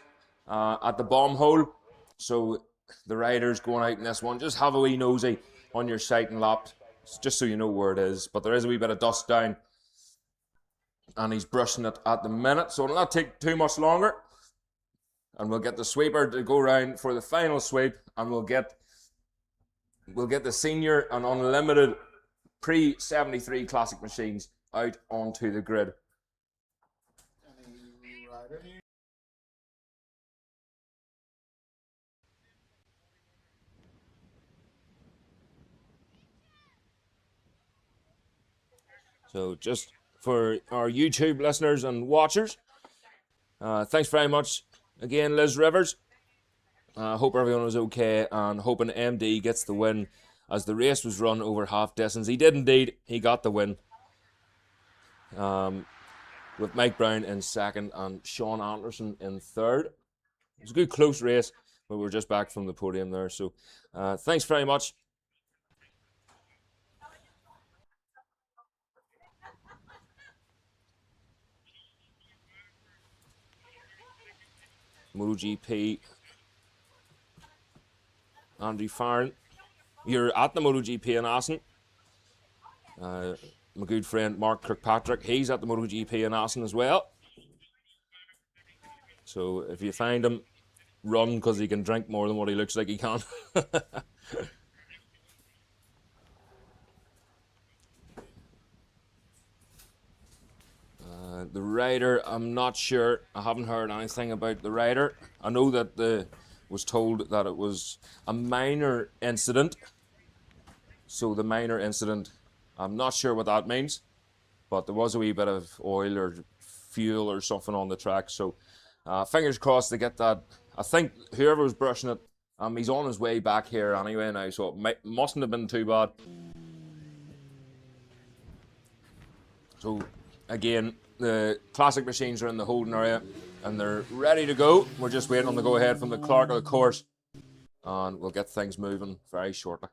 at the bomb hole, so the riders going out in this one, just have a wee nosy on your sighting lap just so you know where it is. But there is a wee bit of dust down and he's brushing it at the minute, so it'll not take too much longer, and we'll get the sweeper to go round for the final sweep, and we'll get the Senior and Unlimited Pre-73 Classic machines out onto the grid. So just for our YouTube listeners and watchers, thanks very much again, Liz Rivers. Hope everyone was okay, and hoping MD gets the win as the race was run over half distance. He did indeed, he got the win. With Mike Brown in second and Sean Anderson in third. It was a good close race, but we're just back from the podium there. So thanks very much. MotoGP, Andrew Farron, you're at the MotoGP in Assen. My good friend Mark Kirkpatrick, he's at the MotoGP in Assen as well. So if you find him, run, because he can drink more than what he looks like he can. The rider, I'm not sure. I haven't heard anything about the rider. I know that was told that it was a minor incident. So the minor incident, I'm not sure what that means, but there was a wee bit of oil or fuel or something on the track. So fingers crossed to get that. I think whoever was brushing it, he's on his way back here anyway now, so it mustn't have been too bad. So again, the classic machines are in the holding area and they're ready to go. We're just waiting on the go-ahead from the clerk of the course, and we'll get things moving very shortly.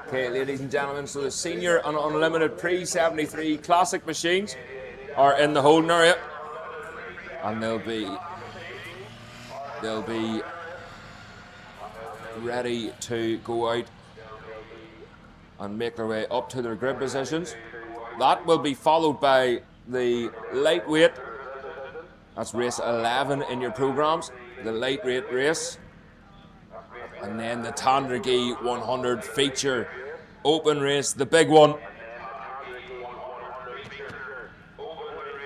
Okay, ladies and gentlemen, so the senior and unlimited pre-73 classic machines are in the holding area, and they'll be ready to go out and make their way up to their grid positions. That will be followed by the lightweight. That's race 11 in your programs, the lightweight race. And then the Tandragee 100 feature open race, the big one.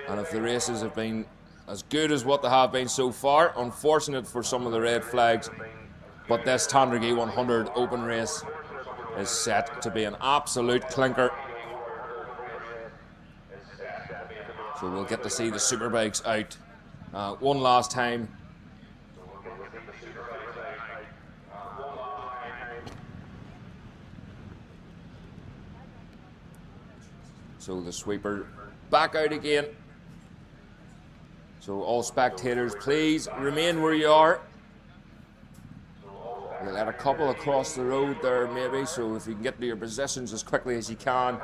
And if the races have been as good as what they have been so far, unfortunate for some of the red flags, but this Tandragee 100 open race is set to be an absolute clinker. So we'll get to see the Superbikes out one last time. So the sweeper back out again. So all spectators, please remain where you are. We'll let a couple across the road there maybe, so if you can get to your positions as quickly as you can.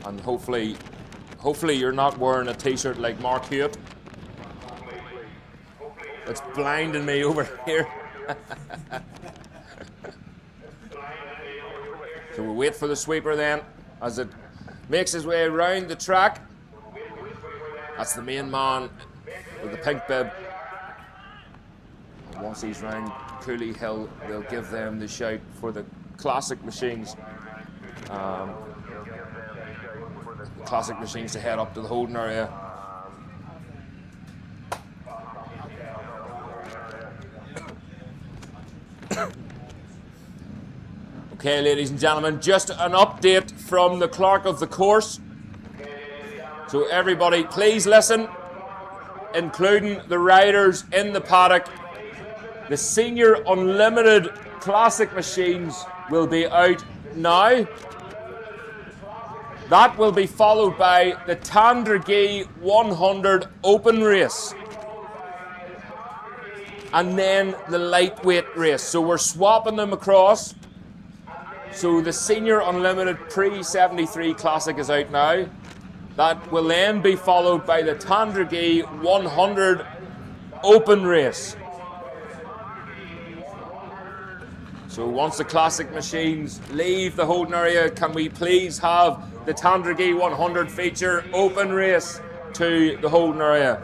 And hopefully you're not wearing a t-shirt like Mark Hewitt. It's blinding me over here. So we'll wait for the sweeper then as it makes his way around the track. That's the main man with the pink bib. And once he's round Cooley Hill, they'll give them the shout for the classic machines. Classic machines to head up to the holding area. Okay, ladies and gentlemen, just an update from the clerk of the course. So everybody, please listen, including the riders in the paddock. The senior unlimited classic machines will be out now. That will be followed by the Tandragee 100 open race. And then the lightweight race. So we're swapping them across. So the senior unlimited pre-73 classic is out now. That will then be followed by the Tandragee 100 open race. So once the classic machines leave the holding area, can we please have the Tandragee 100 feature open race to the holding area?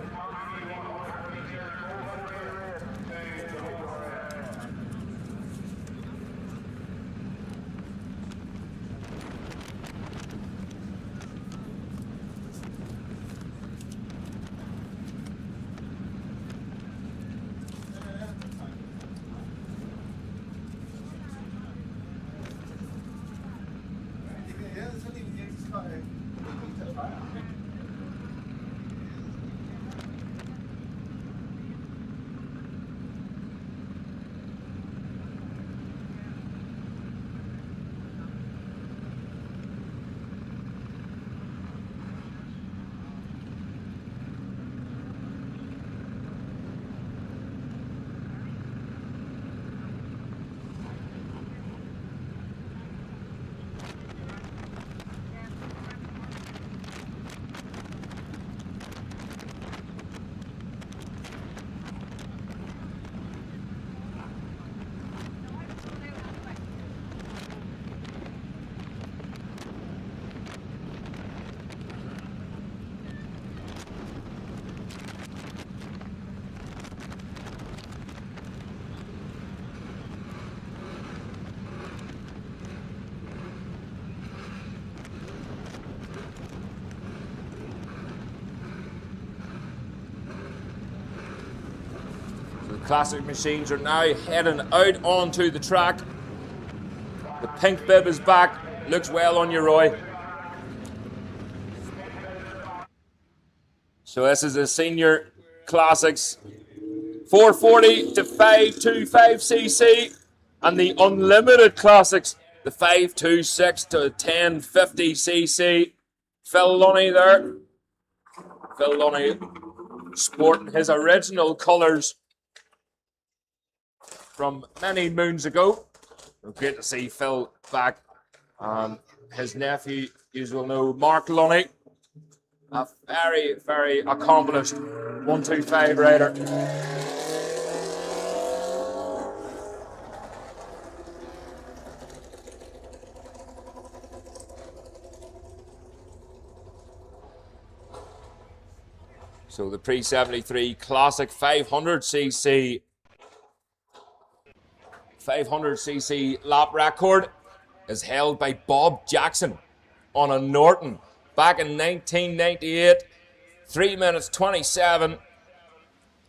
Classic machines are now heading out onto the track. The pink bib is back. Looks well on you, Roy. So this is the senior classics, 440 to 525cc, and the unlimited classics, the 526 to 1050cc. Phil Lunny there. Phil Lunny sporting his original colours from many moons ago. Great to see Phil back. His nephew, you will know, Mark Lunny, a very, very accomplished 125 rider. So the pre-73 Classic 500cc lap record is held by Bob Jackson on a Norton back in 1998. 3 minutes 27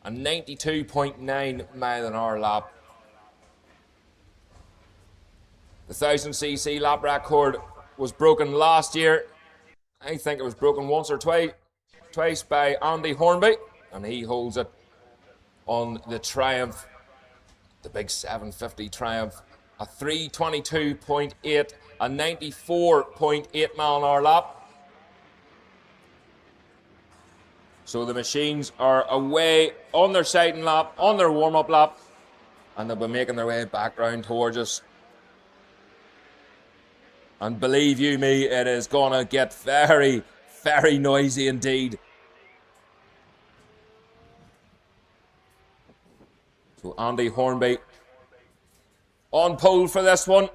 and 92.9 mile an hour lap. The 1000cc lap record was broken last year. I think it was broken once or twice by Andy Hornby, and he holds it on the Triumph, the big 750 Triumph, a 322.8, a 94.8 mile an hour lap. So the machines are away on their sighting lap, on their warm-up lap, and they'll be making their way back round towards us. And believe you me, it is gonna get very, very noisy indeed. So Andy Hornby on pole for this one.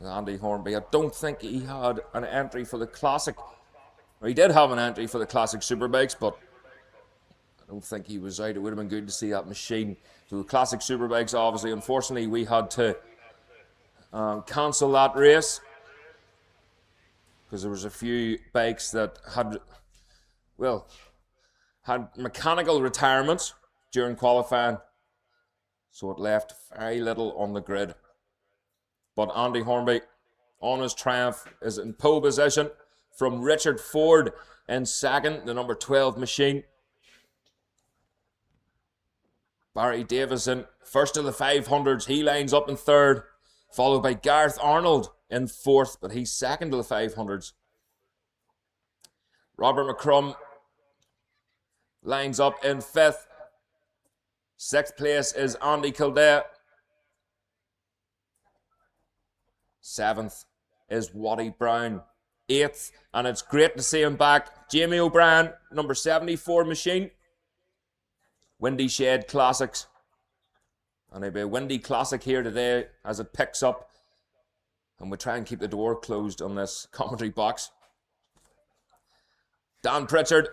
Andy Hornby, I don't think he had an entry for the Classic. Or he did have an entry for the Classic Superbikes, but I don't think he was out. It would have been good to see that machine. So the Classic Superbikes, obviously, unfortunately, we had to cancel that race because there was a few bikes that had mechanical retirements during qualifying, so it left very little on the grid. But Andy Hornby on his Triumph is in pole position from Richard Ford in second, the number 12 machine. Barry Davison, first of the 500s, he lines up in third, followed by Gareth Arnold in fourth, but he's second of the 500s. Robert McCrum lines up in fifth. Sixth place is Andy Kildare. Seventh is Waddy Brown. Eighth, and it's great to see him back, Jamie O'Brien, number 74 machine. Windy Shed Classics. And it'll be a windy classic here today as it picks up. And we try and keep the door closed on this commentary box. Dan Pritchard,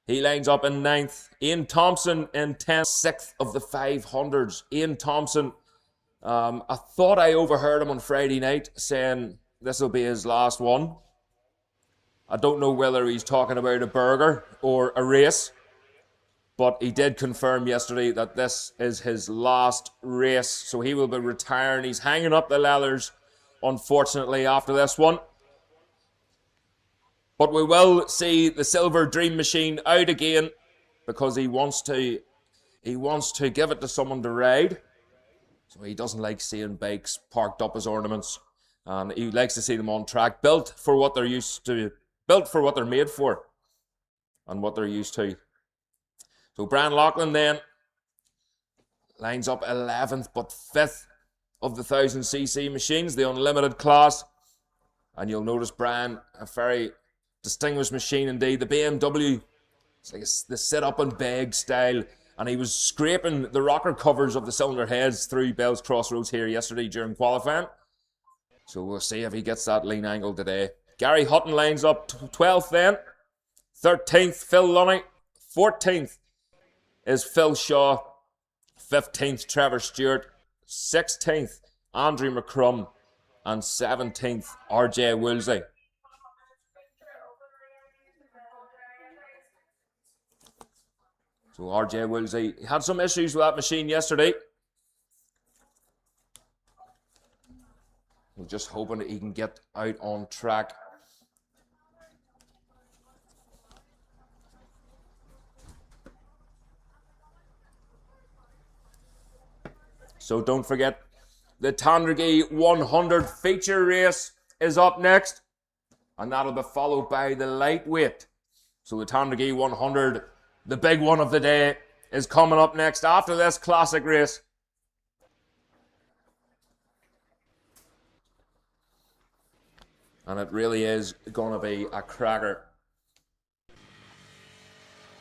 he lines up in ninth. Ian Thompson in 10th, sixth of the 500s. Ian Thompson, I thought I overheard him on Friday night saying this will be his last one. I don't know whether he's talking about a burger or a race, but he did confirm yesterday that this is his last race, so he will be retiring. He's hanging up the leathers, unfortunately, after this one. But we will see the Silver Dream Machine out again because he wants to give it to someone to ride. So he doesn't like seeing bikes parked up as ornaments, and he likes to see them on track, built for what they're used to, built for what they're made for, and what they're used to. So Brian Loughlin then lines up 11th, but 5th of the 1000cc machines, the unlimited class. And you'll notice Brian, a very distinguished machine indeed. The BMW, it's like the sit-up and beg style. And he was scraping the rocker covers of the cylinder heads through Bell's Crossroads here yesterday during qualifying. So we'll see if he gets that lean angle today. Gary Hutton lines up 12th then. 13th, Phil Lunny. 14th is Phil Shaw. 15th, Trevor Stewart. 16th, Andrew McCrum. And 17th, RJ Woolsey. So RJ Woolsey had some issues with that machine yesterday. We're just hoping that he can get out on track. So don't forget The Tandragee 100 feature race is up next, and that'll be followed by the lightweight. So the Tandragee 100, the big one of the day, is coming up next after this classic race. And it really is going to be a cracker.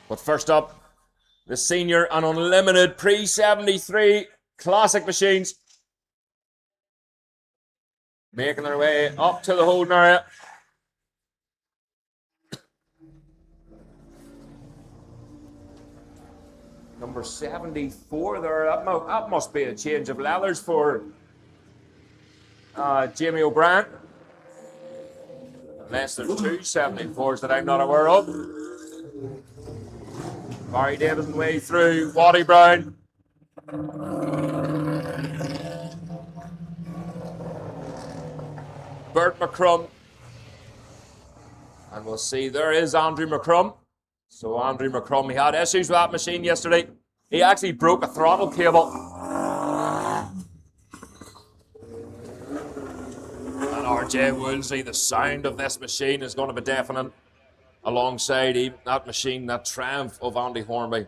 But first up, the Senior and Unlimited Pre-73 Classic machines. Making their way up to the holding area. Number 74 there. That must be a change of leathers for Jamie O'Brien. Unless there's two 74s that I'm not aware of. Barry Davison way through. Waddy Brown. Bert McCrum. And we'll see, there is Andrew McCrum. So Andrew McCrum, he had issues with that machine yesterday. He actually broke a throttle cable. And RJ Woolsey, the sound of this machine is going to be deafening alongside that machine, that Triumph of Andy Hornby.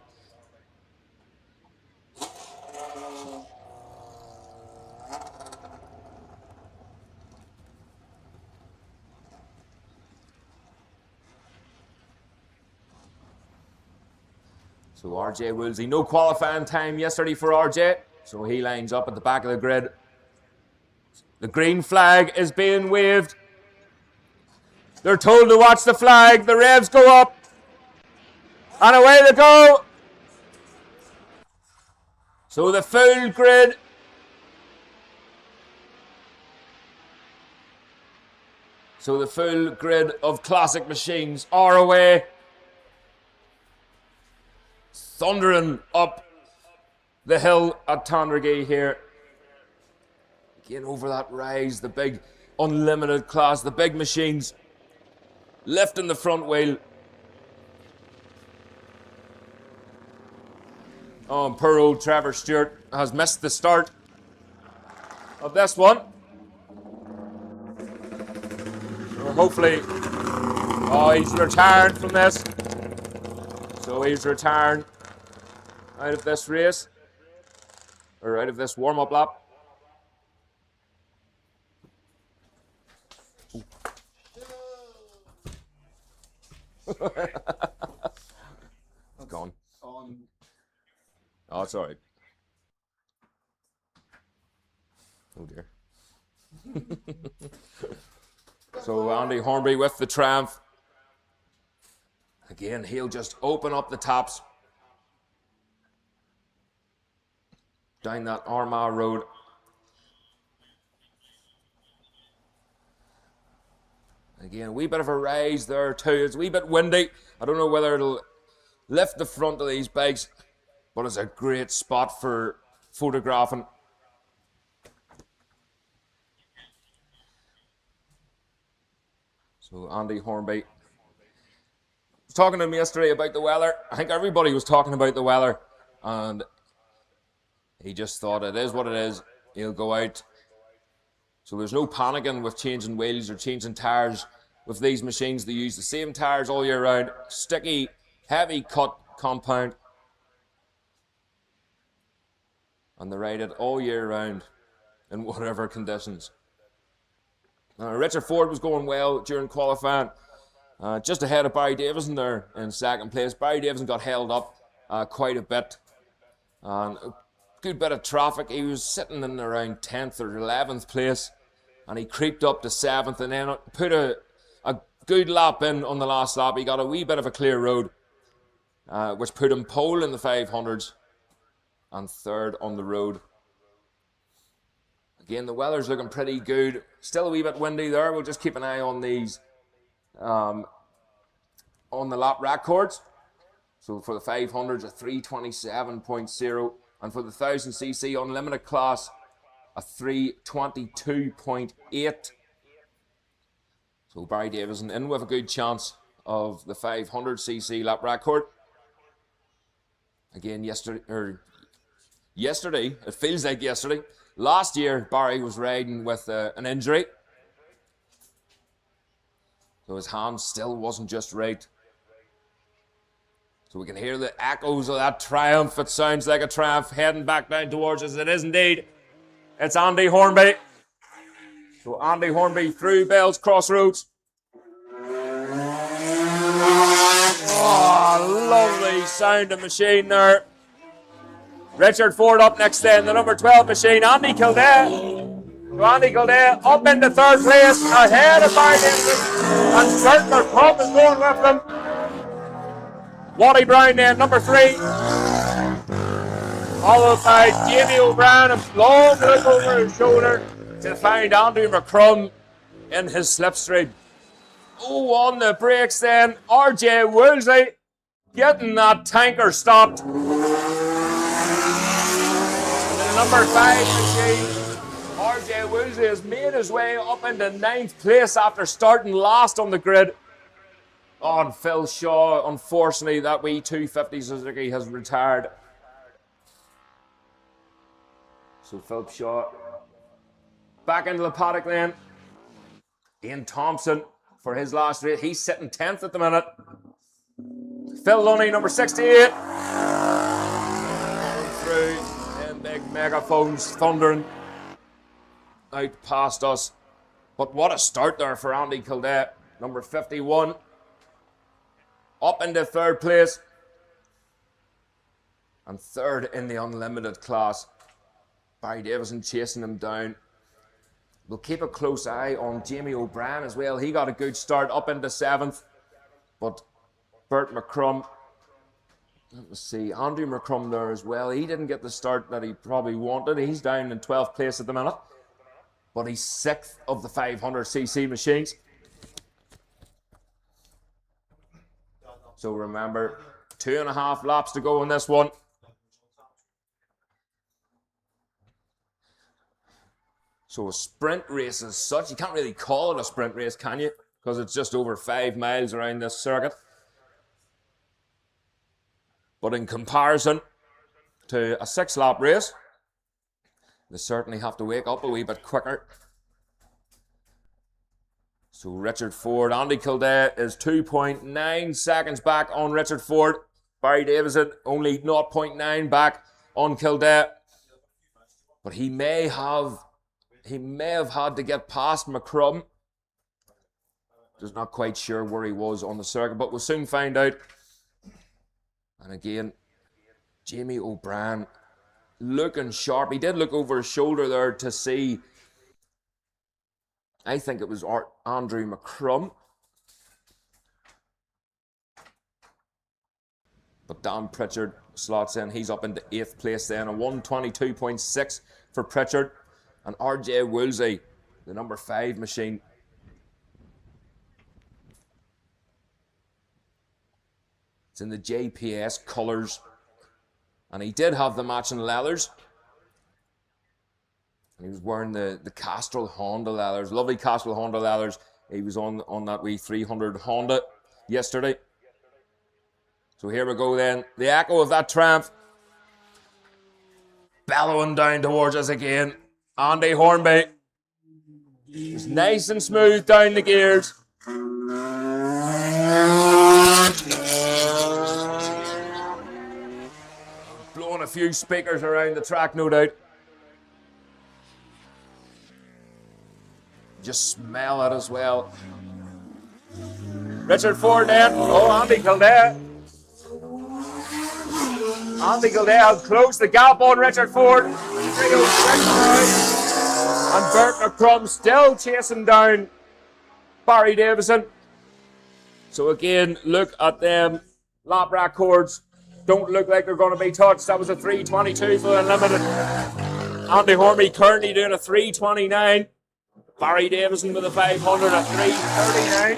So RJ Woolsey, no qualifying time yesterday for RJ, so he lines up at the back of the grid. The green flag is being waved. They're told to watch the flag. The revs go up. And away they go. So the full grid. So the full grid of classic machines are away. Thundering up the hill at Tandragee here. Again over that rise, the big unlimited class, the big machines. Lifting the front wheel. Oh, and poor old Trevor Stewart has missed the start of this one. So hopefully, he's retired from this. So he's retired out of this race, or out of this warm-up lap. It's gone. Oh, it's all right. Oh dear. So Andy Hornby with the Triumph. Again, he'll just open up the taps down that Armagh road. Again, a wee bit of a rise there too. It's a wee bit windy. I don't know whether it'll lift the front of these bikes, but it's a great spot for photographing. So Andy Hornby was talking to me yesterday about the weather. I think everybody was talking about the weather, and he just thought it is what it is. He'll go out. So there's no panicking with changing wheels or changing tyres. With these machines, they use the same tyres all year round. Sticky, heavy cut compound. And they ride it all year round in whatever conditions. Richard Ford was going well during qualifying. Just ahead of Barry Davison there in second place. Barry Davison got held up quite a bit. And a good bit of traffic. He was sitting in around 10th or 11th place. And he creeped up to 7th and then put a good lap in on the last lap. He got a wee bit of a clear road, which put him pole in the 500s and third on the road. Again, the weather's looking pretty good. Still a wee bit windy there. We'll just keep an eye on these on the lap records. So for the 500s, a 327.0, and for the 1000cc unlimited class, a 322.8. So Barry Davison in with a good chance of the 500cc lap record. Again, yesterday, it feels like yesterday, Last year, Barry was riding with an injury. So his hand still wasn't just right. So we can hear the echoes of that triumph. It sounds like a triumph heading back down towards us. It is indeed. It's Andy Hornby. So Andy Hornby through Bell's Crossroads. Oh, lovely sounding machine there. Richard Ford up next then, the number 12 machine. Andy Kildare. So Andy Kildare up into third place, ahead of Barry Davidson. And Certainly Pub is going with them. Waddy Brown then, number 3. Followed by Jamie O'Brien, a long look over his shoulder to find Andrew McCrum in his slipstream. Oh, on the brakes then, RJ Woolsey getting that tanker stopped. And the number 5 machine, RJ Woolsey has made his way up into 9th place after starting last on the grid. Oh, and Phil Shaw, unfortunately, that wee 250 Suzuki has retired. So Philip Shaw back into the paddock then. Ian Thompson for his last race. He's sitting 10th at the minute. Phil Lunny, number 68. Through them big megaphones thundering out past us. But what a start there for Andy Kildare, number 51. Up into 3rd place. And 3rd in the unlimited class. Barry Davison chasing him down. We'll keep a close eye on Jamie O'Brien as well. He got a good start up into 7th. But Bert McCrum, let's see, Andrew McCrum there as well. He didn't get the start that he probably wanted. He's down in 12th place at the minute. But he's 6th of the 500cc machines. So remember, 2.5 laps to go in this one. So a sprint race as such, you can't really call it a sprint race, can you? Because it's just over 5 miles around this circuit. But in comparison to a 6-lap race, they certainly have to wake up a wee bit quicker. So Richard Ford, Andy Kildare is 2.9 seconds back on Richard Ford. Barry Davison only 0.9 back on Kildare. But he may have had to get past McCrum. Just not quite sure where he was on the circuit, but we'll soon find out. And again, Jamie O'Brien looking sharp. He did look over his shoulder there to see, I think it was Andrew McCrum. But Dan Pritchard slots in. He's up into 8th place then. A 122.6 for Pritchard. And RJ Woolsey, the number 5 machine. It's in the JPS colours. And he did have the matching leathers. And he was wearing the Castrol Honda leathers. Lovely Castrol Honda leathers. He was on that wee 300 Honda yesterday. So here we go then. The echo of that triumph. Bellowing down towards us again. Andy Hornby. It's nice and smooth down the gears. Blowing a few speakers around the track, no doubt. Just smell it as well. Richard Ford then. Oh, Andy Kildare. Andy Kildare has closed the gap on Richard Ford. 306 now. And Bert McCrum still chasing down Barry Davison. So again, look at them lap records. Don't look like they're going to be touched. That was a 3:22 for the unlimited. Andy Hornby currently doing a 3:29. Barry Davison with a 500 at 3:39.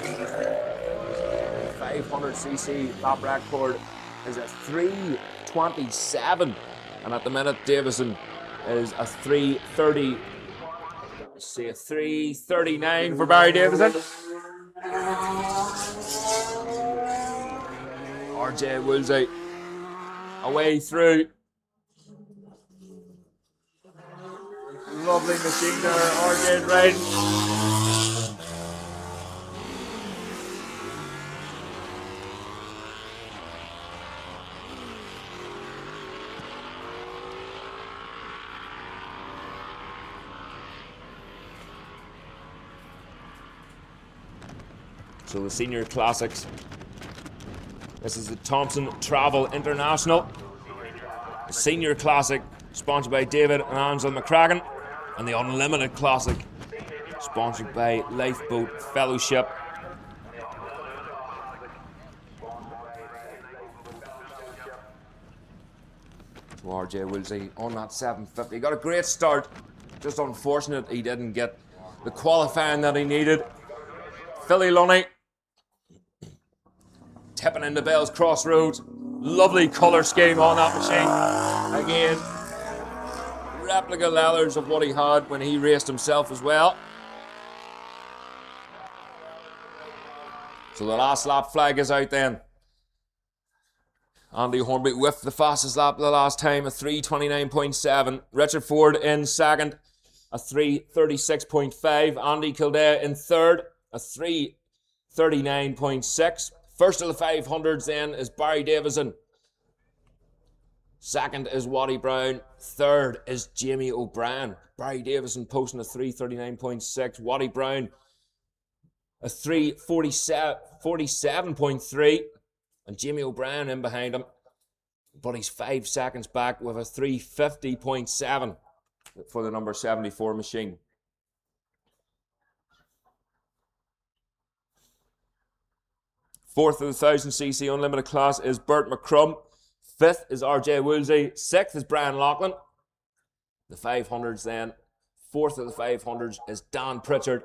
500cc lap record is a 3:27. And at the minute, Davison is a 3:30. Let's see, a 3:39 for Barry Davison. RJ Woolsey away through. Lovely machine there, RJ's riding. So the Senior Classics. This is the Thompson Travel International. The Senior Classic, sponsored by David and Angela McCracken. And the Unlimited Classic, sponsored by Lifeboat Fellowship. So RJ Woolsey on that 750. He got a great start. Just unfortunate he didn't get the qualifying that he needed. Philly Lunny tipping into Bell's Crossroads. Lovely colour scheme on that machine. Again, replica leathers of what he had when he raced himself as well. So the last lap flag is out then. Andy Hornby with the fastest lap of the last time, a 3:29.7. Richard Ford in second, a 3:36.5. Andy Kildare in third, a 3:39.6. First of the 500s then is Barry Davison. Second is Waddy Brown. Third is Jamie O'Brien. Barry Davison posting a 3:39.6. Waddy Brown a 3:47.3. And Jamie O'Brien in behind him. But he's 5 seconds back with a 3:50.7 for the number 74 machine. Fourth of the 1000cc Unlimited class is Bert McCrum. Fifth is RJ Woolsey. Sixth is Brian Loughlin. The 500s then. Fourth of the 500s is Dan Pritchard.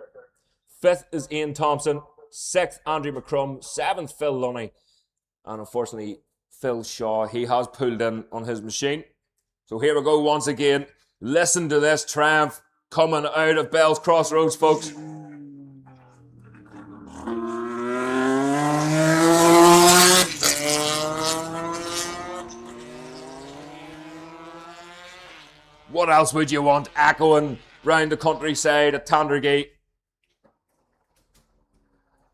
Fifth is Ian Thompson. Sixth, Andrew McCrum. Seventh, Phil Lunny. And unfortunately, Phil Shaw, he has pulled in on his machine. So here we go once again. Listen to this triumph coming out of Bell's Crossroads, folks. What else would you want echoing round the countryside at Tandragee?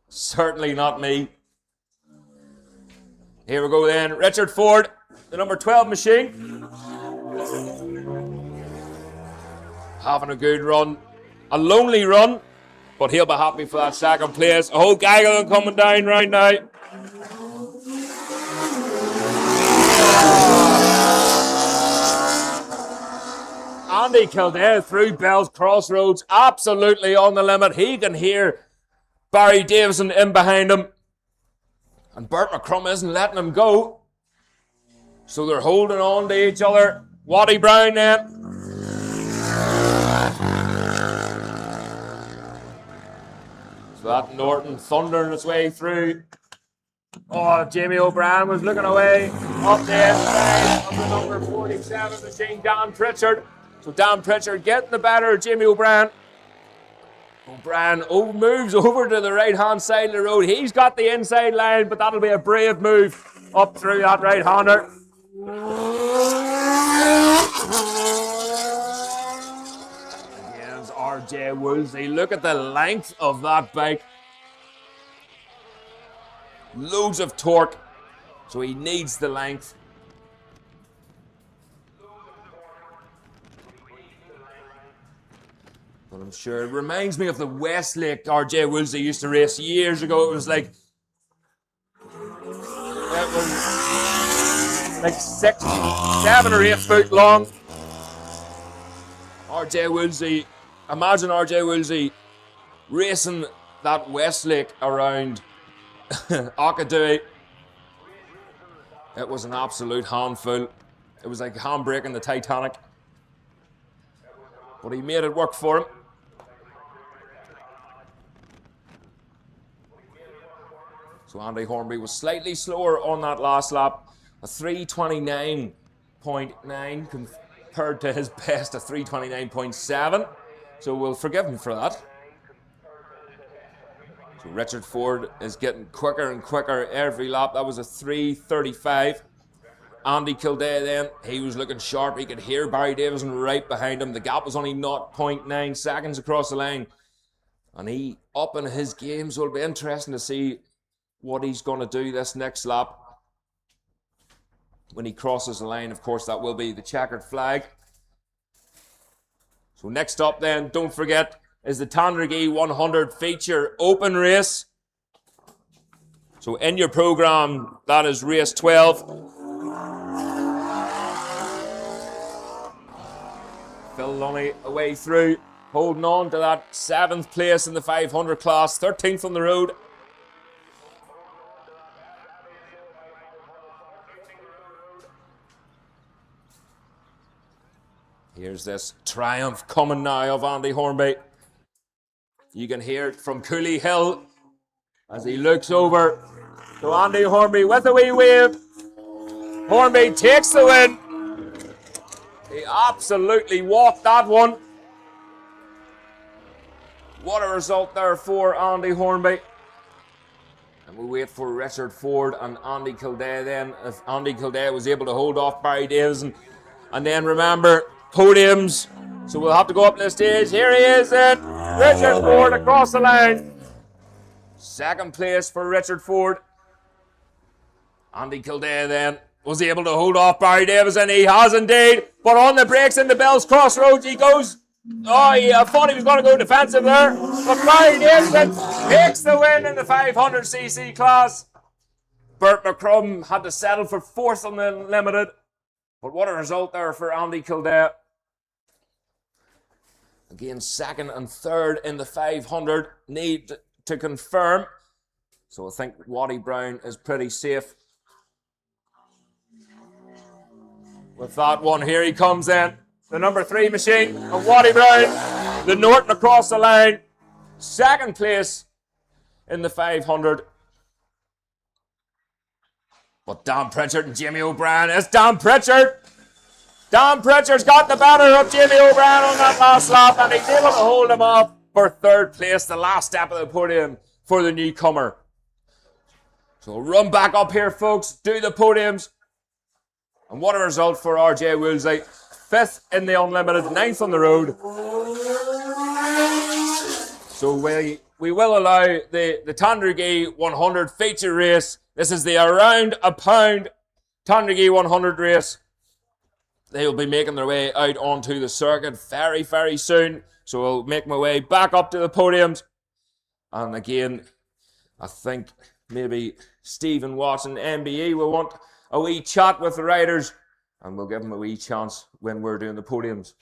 Certainly not me. Here we go then. Richard Ford, the number 12 machine. Having a good run. A lonely run, but he'll be happy for that second place. A whole gang of them coming down right now. Andy Kildare through Bell's Crossroads, absolutely on the limit. He can hear Barry Davison in behind him. And Bert McCrum isn't letting him go. So they're holding on to each other. Waddy Brown then. So that Norton thundering its way through. Oh, Jamie O'Brien was looking away. Up the inside of the number 47 machine, Dan Pritchard. So Dan Pritchard getting the better of Jamie O'Brien. O'Brien moves over to the right-hand side of the road. He's got the inside line, but that'll be a brave move up through that right-hander. Against RJ Woolsey. Look at the length of that bike. Loads of torque, so he needs the length. But I'm sure it reminds me of the Westlake RJ Woolsey used to race years ago. It was like 6, 7 or 8 foot long. RJ Woolsey, imagine RJ Woolsey racing that Westlake around Ockadooey. It was an absolute handful. It was like handbraking the Titanic. But he made it work for him. So Andy Hornby was slightly slower on that last lap. A 3:29.9 compared to his best, a 3:29.7. So we'll forgive him for that. So Richard Ford is getting quicker and quicker every lap. That was a 3:35. Andy Kildare then, he was looking sharp. He could hear Barry Davison right behind him. The gap was only 0.9 seconds across the line. And he up in his games. Will be interesting to see what he's going to do this next lap. When he crosses the line, of course, that will be the checkered flag. So next up then, don't forget, is the Tandragee 100 feature open race. So in your programme, that is race 12. Phil Lunny away through, holding on to that 7th place in the 500 class, 13th on the road. Here's this triumph coming now of Andy Hornby. You can hear it from Cooley Hill as he looks over to Andy Hornby with a wee wave. Hornby takes the win. He absolutely walked that one. What a result there for Andy Hornby. And we wait for Richard Ford and Andy Kildare then. If Andy Kildare was able to hold off Barry Davison. And then remember, podiums. So we'll have to go up the stage. Here he is then. Richard Ford across the line. 2nd place for Richard Ford. Andy Kildare then was able to hold off Barry Davison. He has indeed. But on the brakes in the Bells Crossroads he goes. Oh, yeah, I thought he was going to go defensive there. But Barry Davison takes the win in the 500cc class. Bert McCrum had to settle for 4th on the limited. But what a result there for Andy Kildare. Again, 2nd and 3rd in the 500 need to confirm. So I think Waddy Brown is pretty safe. With that one, here he comes in. The number 3 machine of Waddy Brown. The Norton across the line. 2nd place in the 500. But Dan Pritchard and Jamie O'Brien. It's Dan Pritchard. Dan Pritchard's got the better of Jamie O'Brien on that last lap, and he's able to hold him off for 3rd place, the last step of the podium for the newcomer. So run back up here, folks. Do the podiums. And what a result for RJ Woolsey. 5th in the unlimited, 9th on the road. So we will allow the Tandragee 100 feature race. This is the around a pound Tandragee 100 race. They will be making their way out onto the circuit very, very soon. So I'll make my way back up to the podiums. And again, I think maybe Stephen Watson, MBE, will want a wee chat with the riders. And we'll give them a wee chance when we're doing the podiums.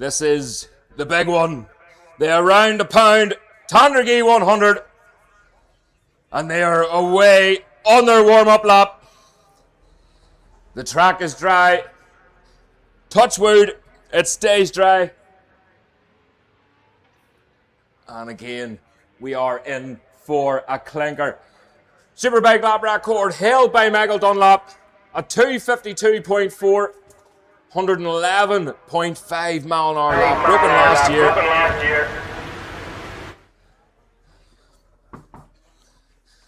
This is the big one. The around a pound Tandragee 100. And they are away on their warm-up lap. The track is dry. Touch wood, it stays dry. And again, we are in for a clinker. Superbike lap record held by Michael Dunlop. A 2:52.4, 111.5 mile an hour lap, broken last year.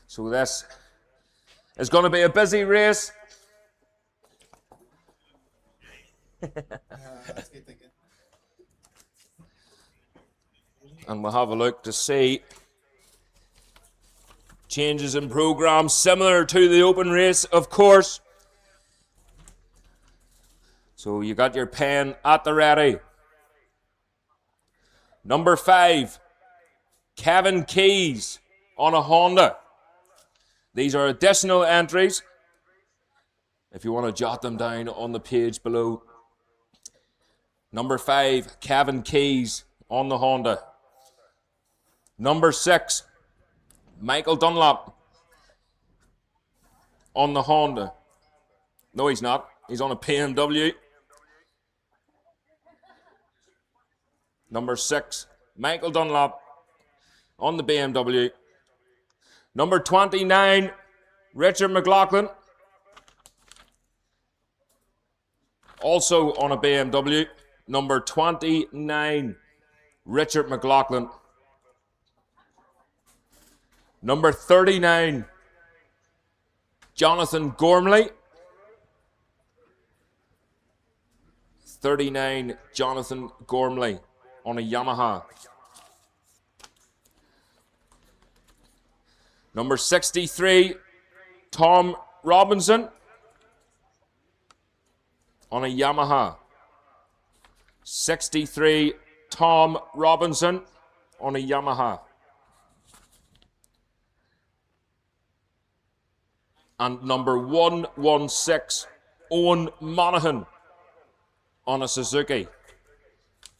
So this is going to be a busy race. And we'll have a look to see changes in program similar to the open race, of course. So you got your pen at the ready. Number 5, Kevin Keys on a Honda. These are additional entries. If you want to jot them down on the page below. Number 5, Kevin Keys on the Honda. Number 6, Michael Dunlop on the Honda. No, he's not. He's on a BMW. Number 6, Michael Dunlop on the BMW. Number 29, Richard McLaughlin, also on a BMW. Number 29, Richard McLaughlin. Number 39, Jonathan Gormley. 39, Jonathan Gormley on a Yamaha. Number 63, Tom Robinson on a Yamaha. 63, Tom Robinson on a Yamaha. And number 116, Owen Monaghan on a Suzuki.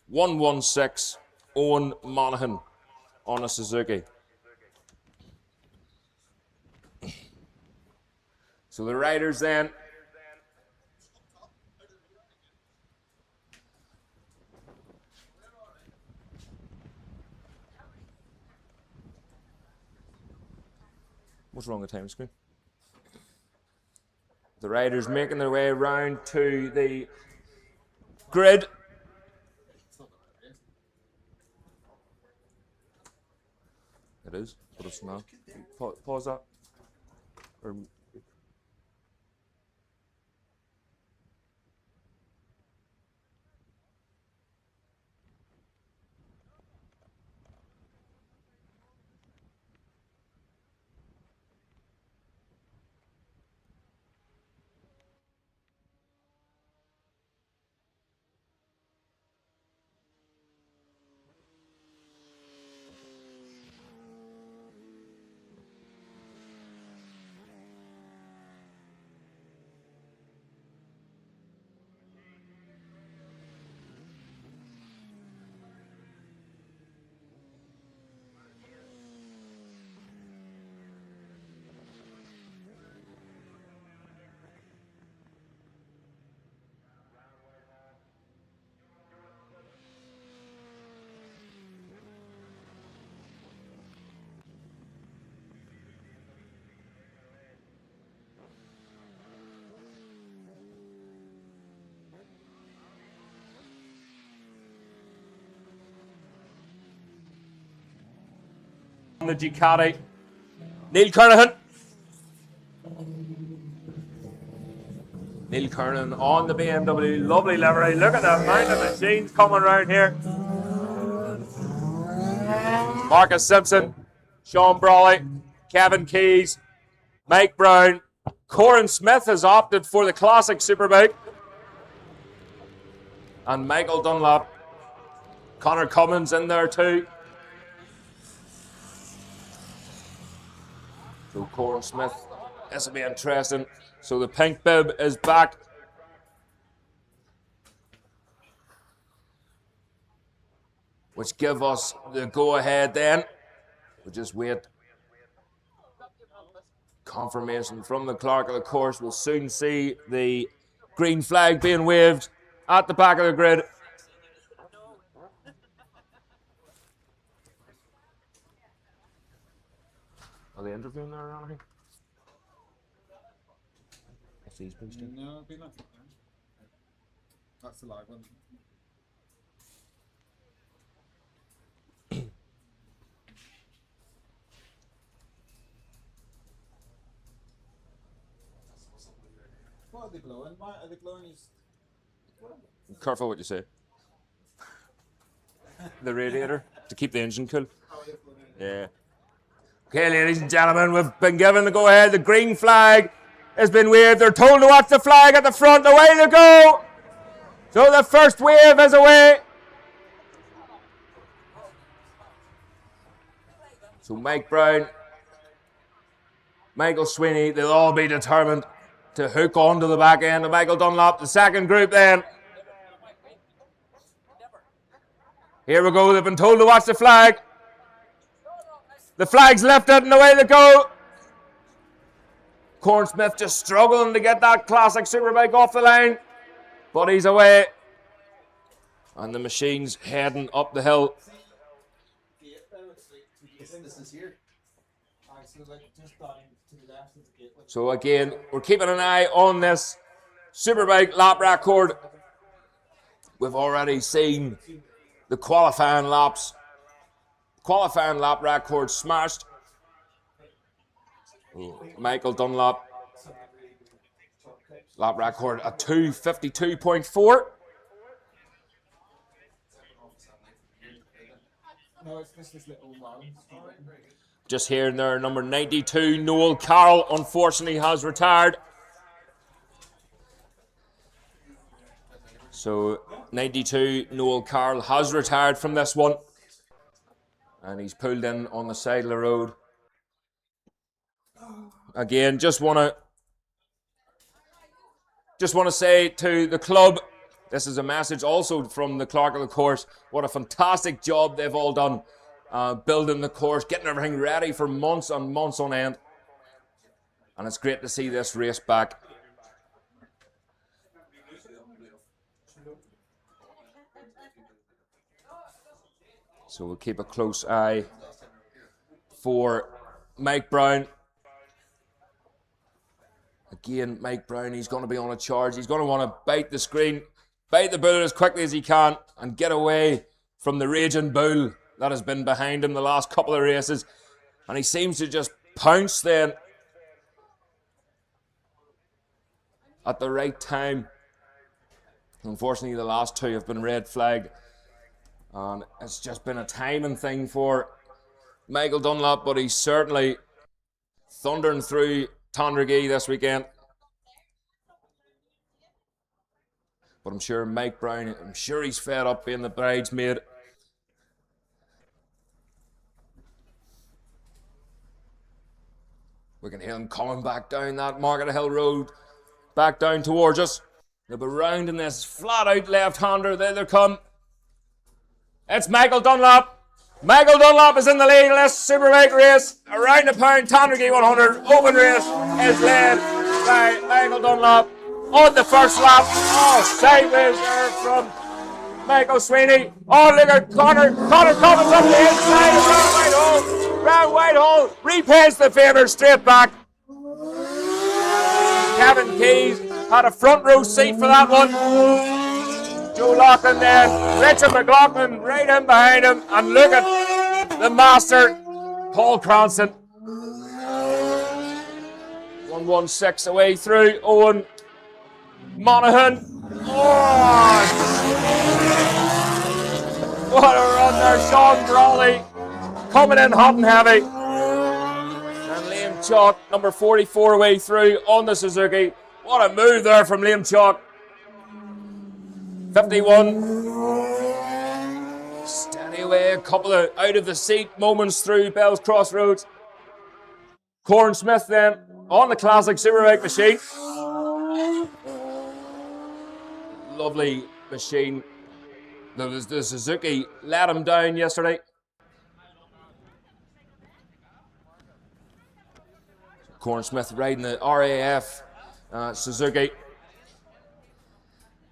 116, Owen Monaghan on a Suzuki. So the riders then. What's wrong with the time screen? The riders making their way around to the grid. It is, but it's not. Pause that. Or on the Ducati, Neil Kernahan. Neil Kernahan on the BMW, lovely livery. Look at that amount of machines coming around here. Marcus Simpson, Sean Brawley, Kevin Keys, Mike Brown. Corin Smith has opted for the classic Superbike. And Michael Dunlop. Connor Cummins in there too. So Corin Smith, this will be interesting. So the pink bib is back. which give us the go-ahead then. We'll just wait. Confirmation from the clerk of the course. We'll soon see the green flag being waved at the back of the grid. Are they interviewing there or anything? No, it'd be nothing. That's the live one. What are they blowing? Why are they blowing his... Careful what you say. The radiator to keep the engine cool. Yeah. Okay, ladies and gentlemen, we've been given the go-ahead. The green flag has been waved. They're told to watch the flag at the front. Away they go. So the first wave is away. So Mike Brown, Michael Sweeney, they'll all be determined to hook onto the back end of Michael Dunlop. The second group then. Here we go. They've been told to watch the flag. The flag's lifted and away they go. Corn Smith just struggling to get that classic Superbike off the line. But he's away. And the machine's heading up the hill. So again, we're keeping an eye on this Superbike lap record. We've already seen the qualifying lap record smashed. Michael Dunlop lap record at 2:52.4. No, it's just this little one. Just here and there, number 92, Noel Carroll, unfortunately has retired. So 92, Noel Carroll has retired from this one. And he's pulled in on the side of the road. Again, just want to say to the club, this is a message also from the clerk of the course. What a fantastic job they've all done. Building the course, getting everything ready for months and months on end. And it's great to see this race back. So we'll keep a close eye for Mike Brown. Again, Mike Brown, he's going to be on a charge. He's going to want to bite the screen, bite the bullet as quickly as he can and get away from the raging bull that has been behind him the last couple of races. And he seems to just pounce then at the right time. Unfortunately, the last two have been red flagged. And it's just been a timing thing for Michael Dunlop, but he's certainly thundering through Tandragee this weekend. But I'm sure Mike Brown, I'm sure he's fed up being the bridesmaid. We can hear them coming back down that Market Hill Road, back down towards us. They'll be rounding this flat-out left-hander. There they come. It's Michael Dunlop. Michael Dunlop is in the lead in this Superbike race. Around the pound, Tandragee 100 open race is led by Michael Dunlop on the first lap. Oh, sideways there from Michael Sweeney. Oh, look at Connor. Connor comes up the inside around Whitehall. Round Whitehall. Repays the favour straight back. Kevin Keys had a front row seat for that one. Joe Loughlin then, Richard McLaughlin right in behind him, and look at the master, Paul Cranston. 116 away through, Owen Monaghan. Oh! What a run there, Sean Brawley, coming in hot and heavy. And Liam Chalk, number 44 away through on the Suzuki. What a move there from Liam Chalk. 51. Steady away, a couple of out of the seat moments through Bell's Crossroads. Corn Smith then on the classic Superbike machine. Lovely machine. The Suzuki let him down yesterday. Corn Smith riding the RAF Suzuki.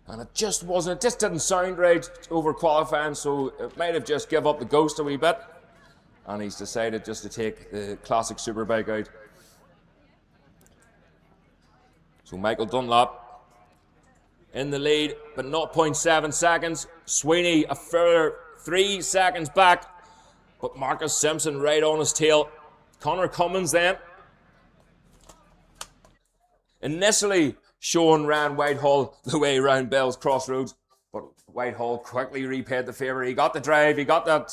And it just didn't sound right over qualifying, so it might have just give up the ghost a wee bit. And he's decided just to take the classic Superbike out. So Michael Dunlop in the lead, but 0.7 seconds. Sweeney a further 3 seconds back, but Marcus Simpson right on his tail. Connor Cummins then. Initially, Sean ran Whitehall the way around Bell's Crossroads, but Whitehall quickly repaid the favour. He got the drive, he got that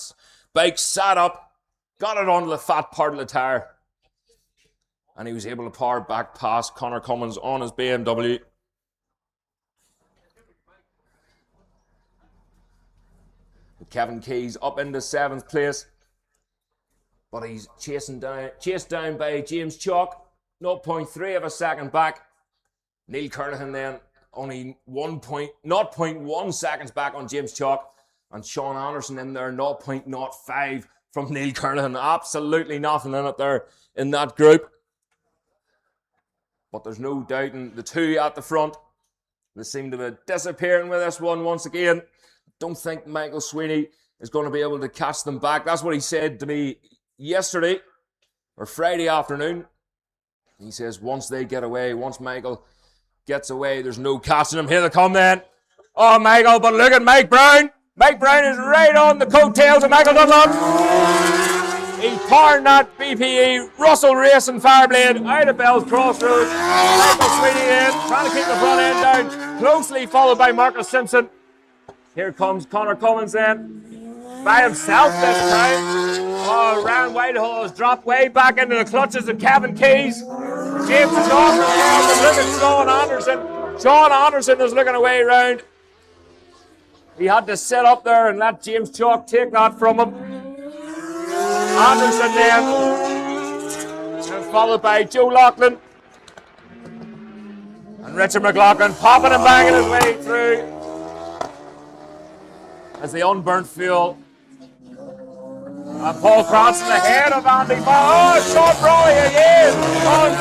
bike sat up, got it onto the fat part of the tyre, and he was able to power back past Connor Cummins on his BMW. Kevin Keys up into 7th place, but he's chased down by James Chalk, 0.3 of a second back. Neil Kernahan then only 0.1 seconds back on James Chalk, and Sean Anderson in there 0.05 from Neil Kernahan. Absolutely nothing in it there in that group. But there's no doubting the two at the front. They seem to be disappearing with this one once again. Don't think Michael Sweeney is going to be able to catch them back. That's what he said to me yesterday or Friday afternoon. He says once they get away, once Michael gets away, there's no catching him. Here they come then. Oh, Michael, but look at Mike Brown. Mike Brown is right on the coattails of Michael Dunlop. He's powering that BPE Russell Racing Fireblade out of Bell's Crossroads. Michael Sweeney in, trying to keep the front end down, closely followed by Marcus Simpson. Here comes Connor Cummins then, by himself this time. Oh, Ryan Whitehall has dropped way back into the clutches of Kevin Keys. James Chalk is looking at Sean Anderson. Sean Anderson is looking away round. He had to sit up there and let James Chalk take that from him. Anderson then, and followed by Joe Loughlin. And Richard McLaughlin popping and banging his way through as the unburnt fuel. And Paul Cranston ahead of Andy Ball. Oh, Sean Brawley again. On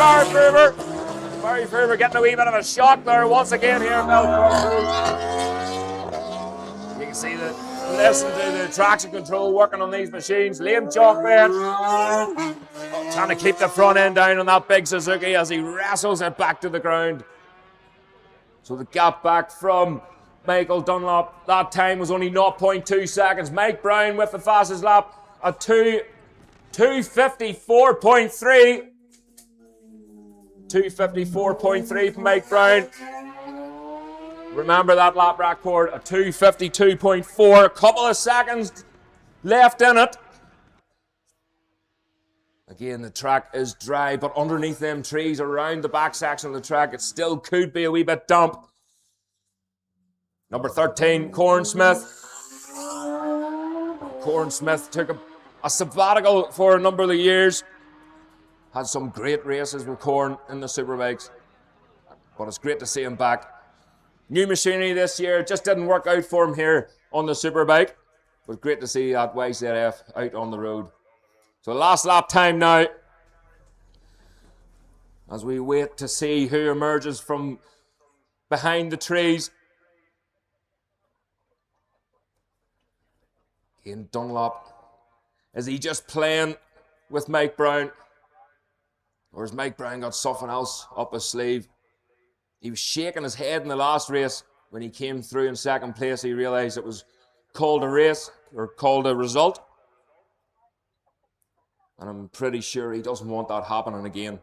Barry Fruber getting a wee bit of a shock there once again here in Belfast. You can see the listen to the traction control working on these machines. Liam Chalk then trying to keep the front end down on that big Suzuki as he wrestles it back to the ground. So the gap back from Michael Dunlop, that time was only 0.2 seconds. Mike Brown with the fastest lap at 2:54.3. 2:54.3 for Mike Brown. Remember that lap record, a 2:52.4. A couple of seconds left in it. Again, the track is dry, but underneath them trees around the back section of the track, it still could be a wee bit damp. Number 13, Corn Smith. Corn Smith took a sabbatical for a number of years. Had some great races with Corn in the Superbikes. But it's great to see him back. New machinery this year, just didn't work out for him here on the Superbike. But great to see that YZF out on the road. So last lap time now. As we wait to see who emerges from behind the trees. In Dunlop, is he just playing with Mike Brown? Or has Mike Brown got something else up his sleeve? He was shaking his head in the last race. When he came through in second place, he realised it was called a race, or called a result. And I'm pretty sure he doesn't want that happening again.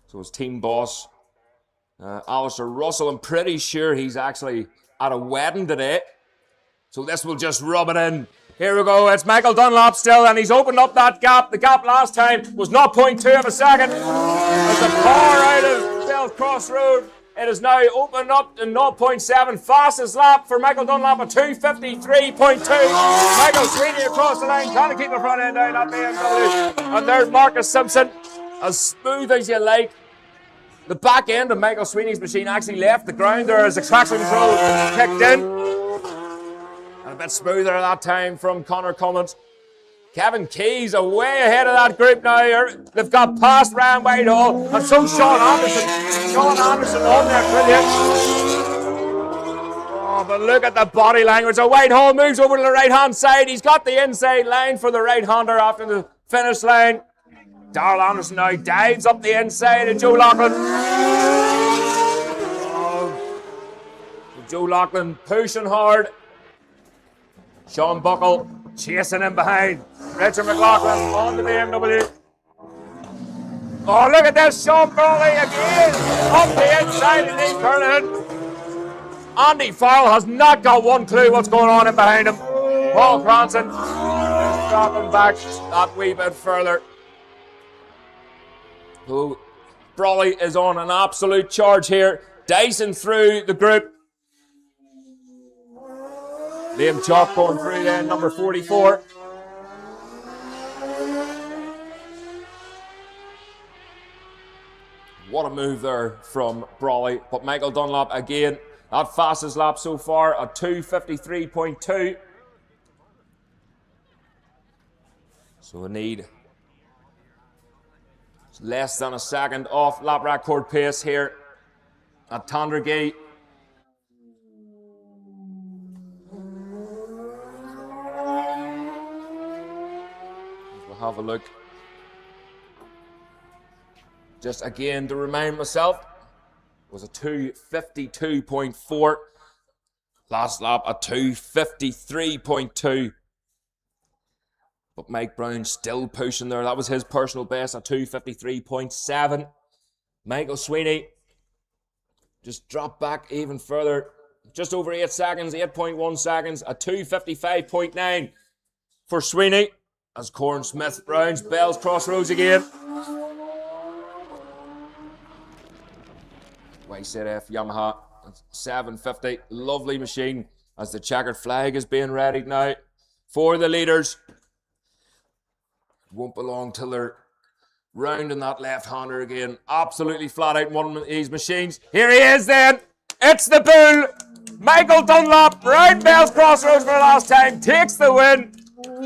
So his team boss, Alistair Russell, I'm pretty sure he's actually at a wedding today. So this will just rub it in. Here we go, it's Michael Dunlop still, and he's opened up that gap. The gap last time was 0.2 of a second. As the car out of Bell's Crossroad, it is now opened up to 0.7. Fastest lap for Michael Dunlop at 2:53.2. Michael Sweeney across the line, trying to keep the front end down that BMW. And there's Marcus Simpson, as smooth as you like. The back end of Michael Sweeney's machine actually left the ground there as the traction control kicked in. And a bit smoother that time from Connor Cummins. Kevin Keys are way ahead of that group now. They've got past Ryan Whitehall and so Sean Anderson. Sean Anderson on there, brilliant. Oh, but look at the body language. So Whitehall moves over to the right-hand side. He's got the inside line for the right-hander after the finish line. Darrell Anderson now dives up the inside and Joe Loughlin. Oh, Joe Loughlin pushing hard. Sean Buckle chasing in behind. Richard McLaughlin on the BMW. Oh, look at this. Sean Brawley again. Up the inside and he's turning. Andy Farrell has not got one clue what's going on in behind him. Paul Cronson dropping back that wee bit further. Oh, Brawley is on an absolute charge here. Dyson through the group. Liam Chalk going through then, number 44. What a move there from Brawley. But Michael Dunlop again, that fastest lap so far, a 2:53.2. So we need less than a second off lap record pace here at Tandragee. We'll have a look. Just again to remind myself, it was a 2:52.4. Last lap a 2:53.2. But Mike Brown still pushing there. That was his personal best, a 2:53.7. Michael Sweeney just dropped back even further. Just over 8 seconds, 8.1 seconds, a 2:55.9 for Sweeney. As Corn Smith rounds Bell's Crossroads again. YZF Yamaha 750, lovely machine as the checkered flag is being readied now for the leaders. Won't be long till they're rounding that left-hander again. Absolutely flat out in one of these machines. Here he is then. It's the bull. Michael Dunlop, round Bell's Crossroads for the last time, takes the win.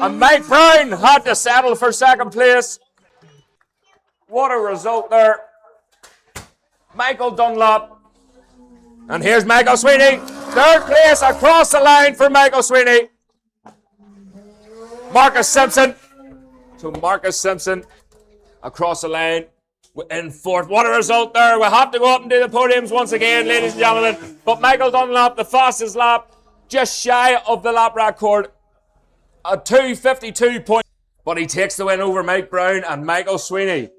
And Mike Brown had to settle for second place. What a result there. Michael Dunlop. And here's Michael Sweeney. Third place across the line for Michael Sweeney. Marcus Simpson. So Marcus Simpson across the line in fourth. What a result there. We'll have to go up and do the podiums once again, ladies and gentlemen. But Michael Dunlop, the fastest lap, just shy of the lap record. A 2:52. But he takes the win over Mike Brown and Michael Sweeney.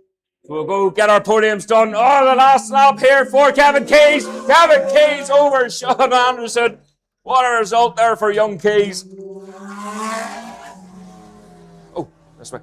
We'll go get our podiums done. Oh, the last lap here for Kevin Keys. Kevin Keys over Sean Anderson. What a result there for young Keys. Oh, this way.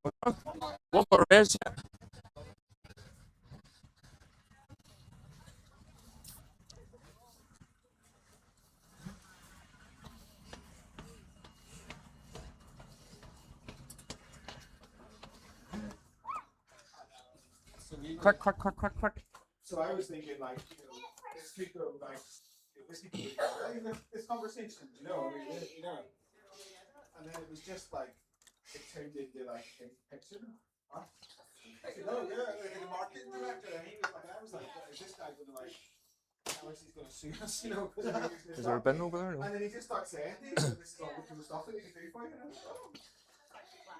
One more race. Quick. So I was thinking, like, this could go, like, this could be this conversation, you know, and then it was just like, it turned into like a picture. Huh? You know, like the marketing director, and he was like, I was like, is this guy gonna like, Alex is gonna sue us, you know? Is there a bin over there? No? And then he just starts saying, this is all the cool stuff that he can do for you. And I was like, oh,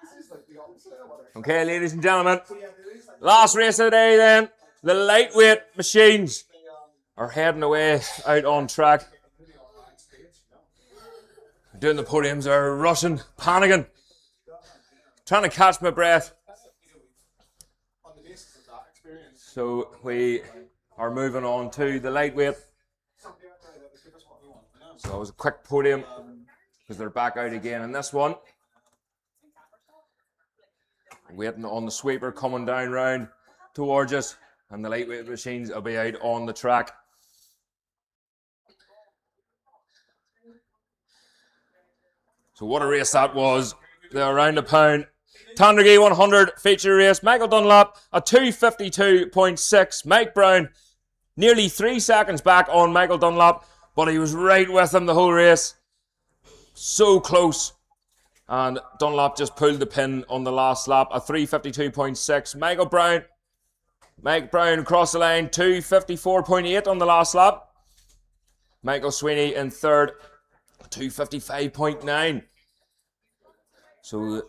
this is like the opposite of what I Okay, ladies and gentlemen, So yeah, there is like last race of the day then. The lightweight machines are heading away out on track. Doing the podiums are rushing, panicking, trying to catch my breath. on the basis of that experience. So we are moving on to the lightweight. So it was a quick podium because they're back out again in this one. Waiting on the sweeper coming down round towards us, and the lightweight machines will be out on the track. So what a race that was. They're around a pound. Tandragee 100 feature race. Michael Dunlop a 2:52.6. Mike Brown nearly 3 seconds back on Michael Dunlop, but he was right with him the whole race. So close. And Dunlop just pulled the pin on the last lap, a 3:52.6. Mike Brown across the line, 2:54.8 on the last lap. Michael Sweeney in third, 2:55.9. So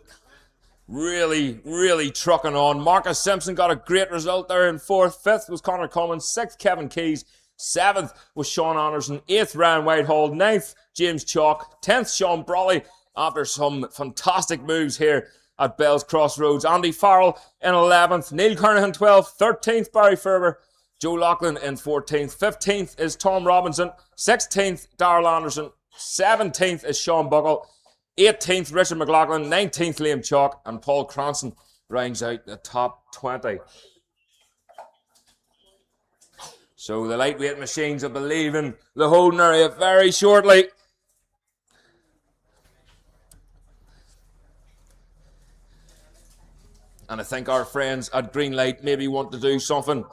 really trucking on. Marcus Simpson got a great result there in fourth. Fifth was Connor Cummins. Sixth, Kevin Keys. Seventh was Sean Anderson. Eighth, Ryan Whitehall. Ninth, James Chalk. 10th, Sean Brawley. After some fantastic moves here at Bell's Crossroads. Andy Farrell in 11th. Neil Kernahan 12th. 13th, Barry Ferber. Joe Loughlin in 14th. 15th is Tom Robinson. 16th, Darrell Anderson. 17th is Sean Buckle. 18th, Richard McLaughlin. 19th, Liam Chalk. And Paul Cranston rounds out the top 20. So the lightweight machines will be leaving the holding area very shortly. And I think our friends at Greenlight maybe want to do something.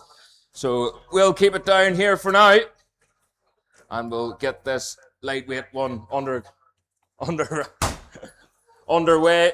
So we'll keep it down here for now. And we'll get this lightweight one underway.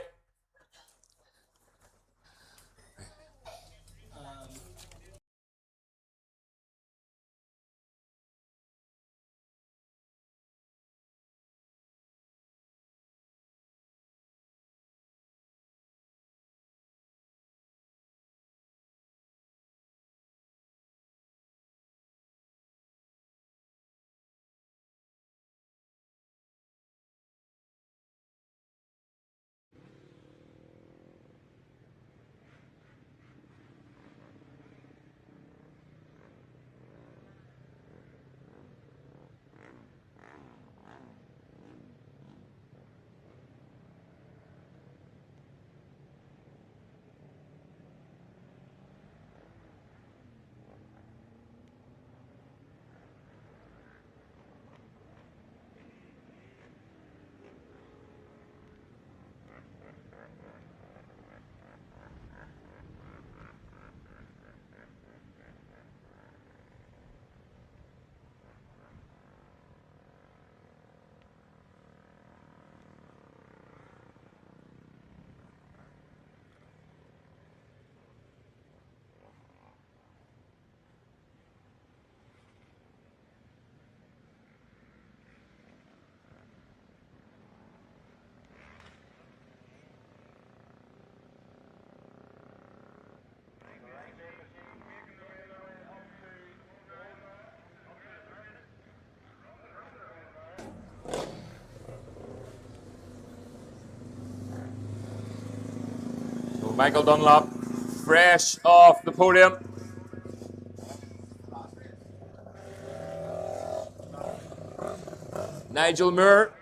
Michael Dunlop, fresh off the podium. Nigel Moore.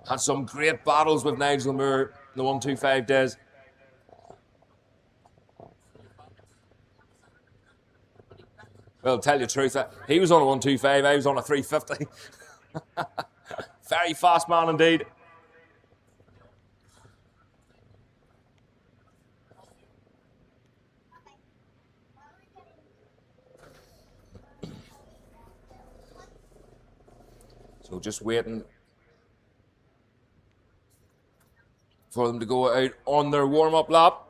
Had some great battles with Nigel Moore the 125 days. Well, to tell you the truth, he was on a 125, I was on a 350. Very fast man indeed. So just waiting for them to go out on their warm-up lap.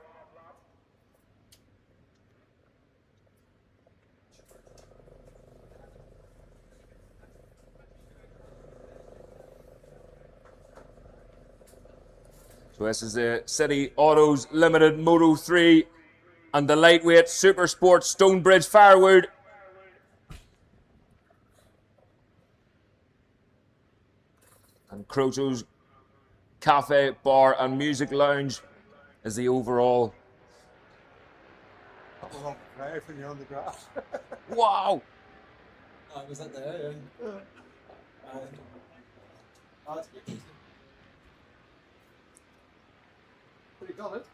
So this is the City Autos Limited Moto 3 and the lightweight Supersport Stonebridge Firewood. And Crocho's Cafe, Bar and Music Lounge is the overall. Oh, right when you're on the grass. Wow! Oh, was that there? Yeah. Oh, that's good. But he got it.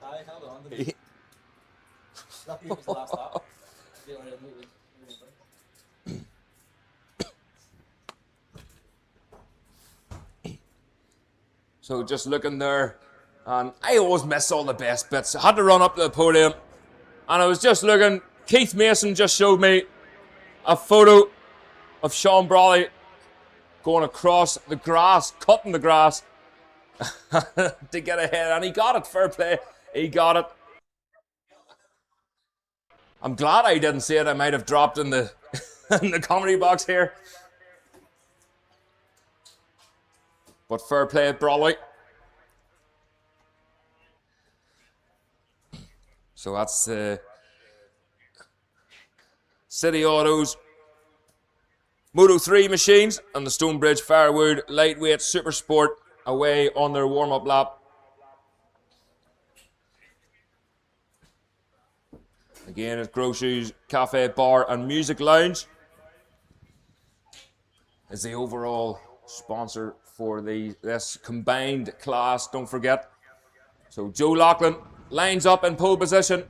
I held on to it. Lucky it was the last lap. Yeah, I didn't really- So just looking there, and I always miss all the best bits. I had to run up to the podium, and I was just looking. Keith Mason just showed me a photo of Sean Brawley going across the grass, cutting the grass to get ahead, and he got it. Fair play, he got it. I'm glad I didn't see it. I might have dropped in the in the comedy box here. But fair play, Brawley. So that's City Autos Moto 3 machines and the Stonebridge Firewood Lightweight Supersport away on their warm-up lap. Again, it's Groceries, Cafe, Bar and Music Lounge is the overall sponsor for this combined class, don't forget. So Joe Loughlin lines up in pole position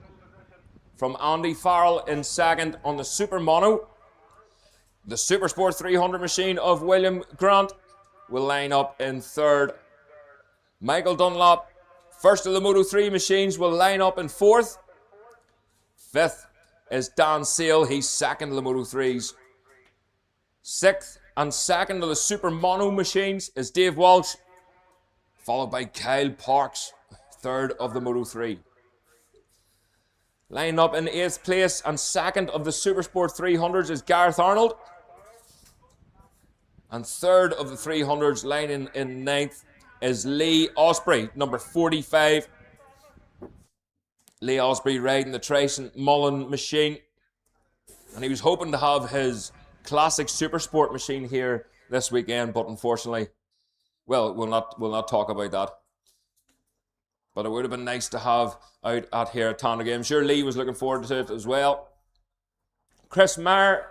from Andy Farrell in second on the Super Mono. The Supersport 300 machine of William Grant will line up in third. Michael Dunlop, first of the Moto 3 machines, will line up in fourth. Fifth is Dan Sale, he's second of the Moto 3s. Sixth and second of the Super Mono machines is Dave Walsh, followed by Kyle Parks, third of the Moto 3. Lined up in 8th place and second of the Supersport 300s is Gareth Arnold. And third of the 300s, lining in 9th, is Lee Osprey, number 45. Lee Osprey riding the Trace Mullen machine. And he was hoping to have his classic Supersport machine here this weekend, but unfortunately, well, we'll not talk about that. But it would have been nice to have out at here at Tandragee. I'm sure Lee was looking forward to it as well. Chris Maher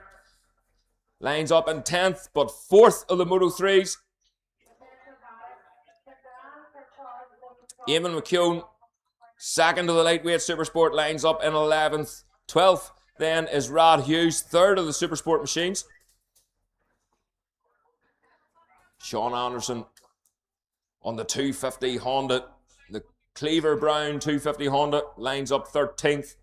lines up in 10th, but 4th of the Moto 3s. Eamon McKeown, second of the lightweight Supersport, lines up in 11th. 12th then is Rad Hughes, third of the Supersport machines. Sean Anderson on the 250 Honda, the Cleaver Brown 250 Honda, lines up 13th.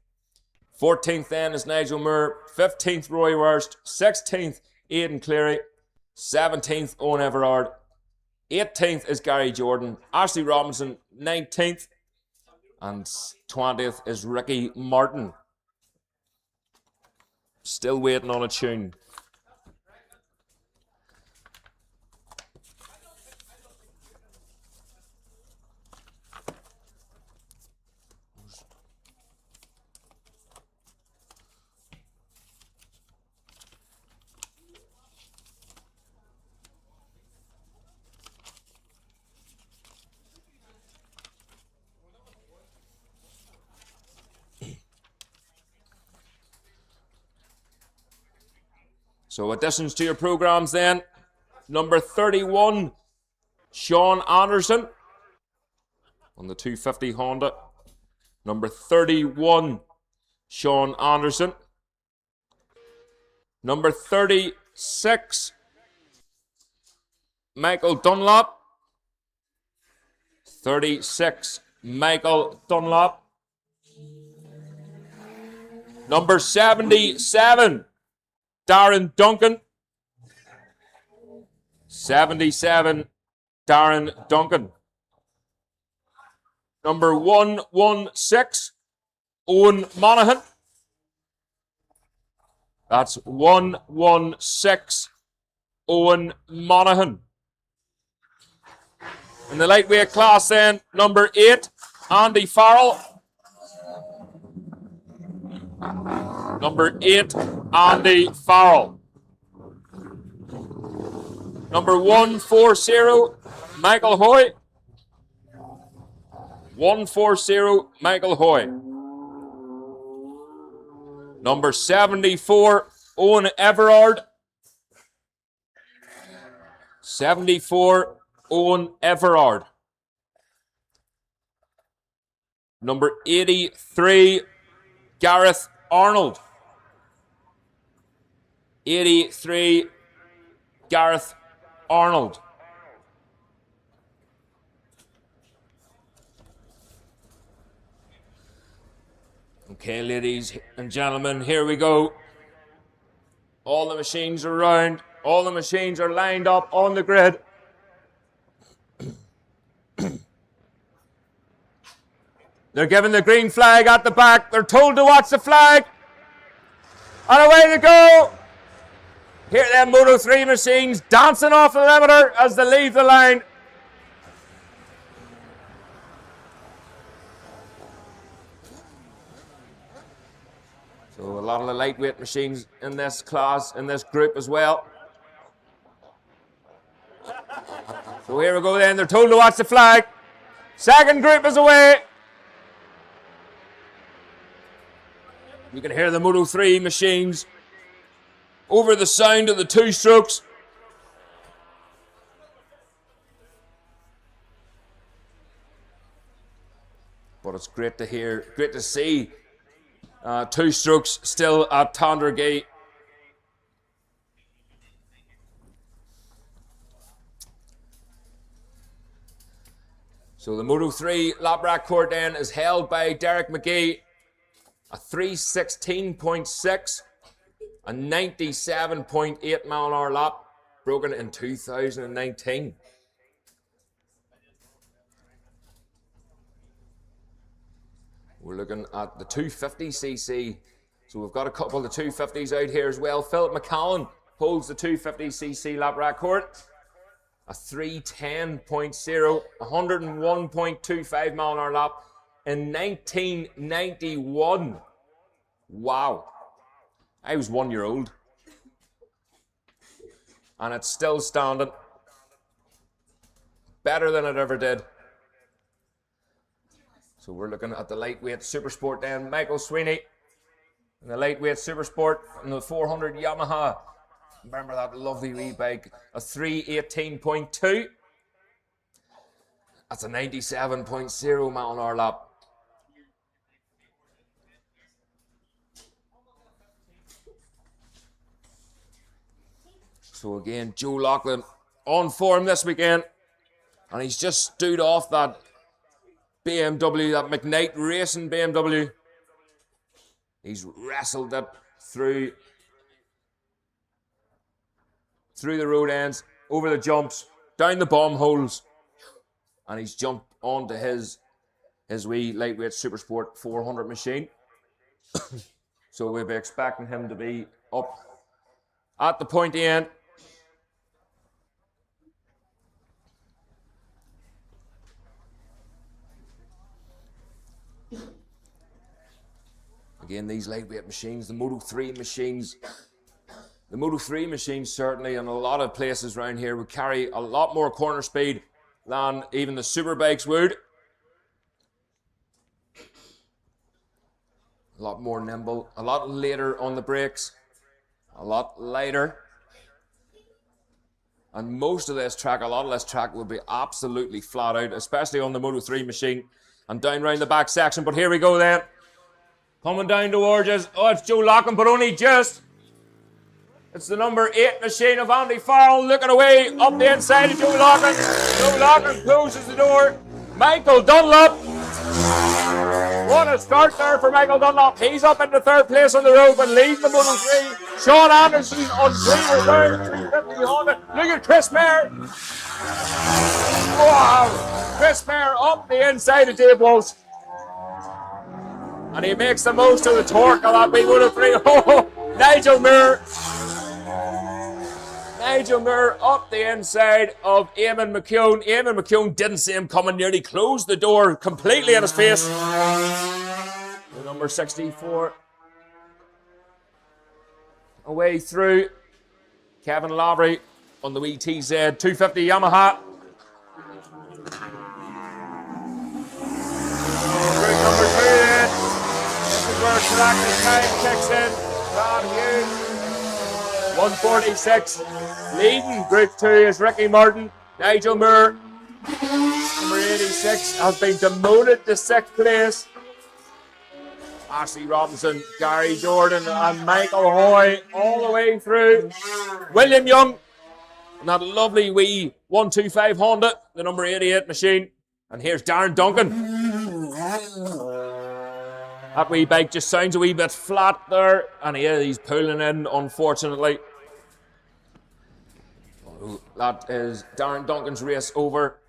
14th then is Nigel Moore. 15th Roy Wurst. 16th Aidan Cleary. 17th Owen Everard. 18th is Gary Jordan. Ashley Robinson 19th. And 20th is Ricky Martin. Still waiting on a tune. So additions to your programs then. Number 31, Sean Anderson. on the 250 Honda. Number 31, Sean Anderson. Number 36, Michael Dunlop. 36, Michael Dunlop. Number 77, Darren Duncan. 77, Darren Duncan. Number 116, Owen Monaghan. That's 116, Owen Monaghan. In the lightweight class then, number 8, Andy Farrell. Number 8, Andy Farrell. Number 140, Michael Hoy. 140, Michael Hoy. Number 74, Owen Everard. 74, Owen Everard. Number 83, Gareth Arnold. 83, Gareth Arnold. Okay, ladies and gentlemen, here we go. All the machines are round. All the machines are lined up on the grid. They're given the green flag at the back. They're told to watch the flag. And away they go. Here them Moto 3 machines dancing off the limiter as they leave the line. So a lot of the lightweight machines in this class, in this group as well. So here we go then. They're told to watch the flag. Second group is away. You can hear the Moto 3 machines over the sound of the two strokes. But it's great to hear, great to see two strokes still at Tandragee. So the Moto 3 lap record then is held by Derek McGee. A 3:16.6, a 97.8 mile an hour lap, broken in 2019. We're looking at the 250cc. So we've got a couple of the 250s out here as well. Philip McCallan holds the 250cc lap record. A 3:10.0, 101.25 mile an hour lap in 1991. Wow. I was 1 year old. And it's still standing. Better than it ever did. So we're looking at the lightweight Supersport then. Michael Sweeney in the lightweight Supersport in the 400 Yamaha. Remember that lovely wee bike? A 3:18.2. That's a 97.0 mile an hour lap. So again, Joe Loughlin on form this weekend. And he's just stood off that BMW, that McKnight Racing BMW. He's wrestled it through the road ends, over the jumps, down the bomb holes. And he's jumped onto his wee lightweight Supersport 400 machine. So we'll be expecting him to be up at the pointy end. Again, these lightweight machines, the Moto 3 machines, certainly in a lot of places around here would carry a lot more corner speed than even the Superbikes would. A lot more nimble, a lot later on the brakes, a lot lighter. And most of this track, a lot of this track will be absolutely flat out, especially on the Moto3 machine and down round the back section. But here we go then. Coming down towards us. Oh, it's Joe Loughlin, but only just. It's the number 8 machine of Andy Farrell looking away up the inside of Joe Loughlin. Joe Loughlin closes the door. Michael Dunlop. What a start there for Michael Dunlop. He's up into 3rd place on the road, but leads the Moto3. Sean Anderson on 3 down, 350 Honda. Look at Chris Mayer. Wow. Chris Mayer up the inside of Dave Walsh. And he makes the most of the torque of that big Moto3. Oh, Nigel Moore. Nigel Moore up the inside of Eamon McKeown. Eamon McKeown didn't see him coming, nearly closed the door completely in his face. The number 64. Away through. Kevin Lavery on the wee TZ 250 Yamaha. Number 2 then. This is where Selected Time kicks in. Brad Hughes. 146. Leading Group 2 is Ricky Martin. Nigel Moore, number 86, has been demoted to 6th place. Ashley Robinson, Gary Jordan, and Michael Hoy all the way through. William Young, and that lovely wee 125 Honda, the number 88 machine. And here's Darren Duncan. That wee bike just sounds a wee bit flat there, and he's pulling in, unfortunately. That is Darren Duncan's race over.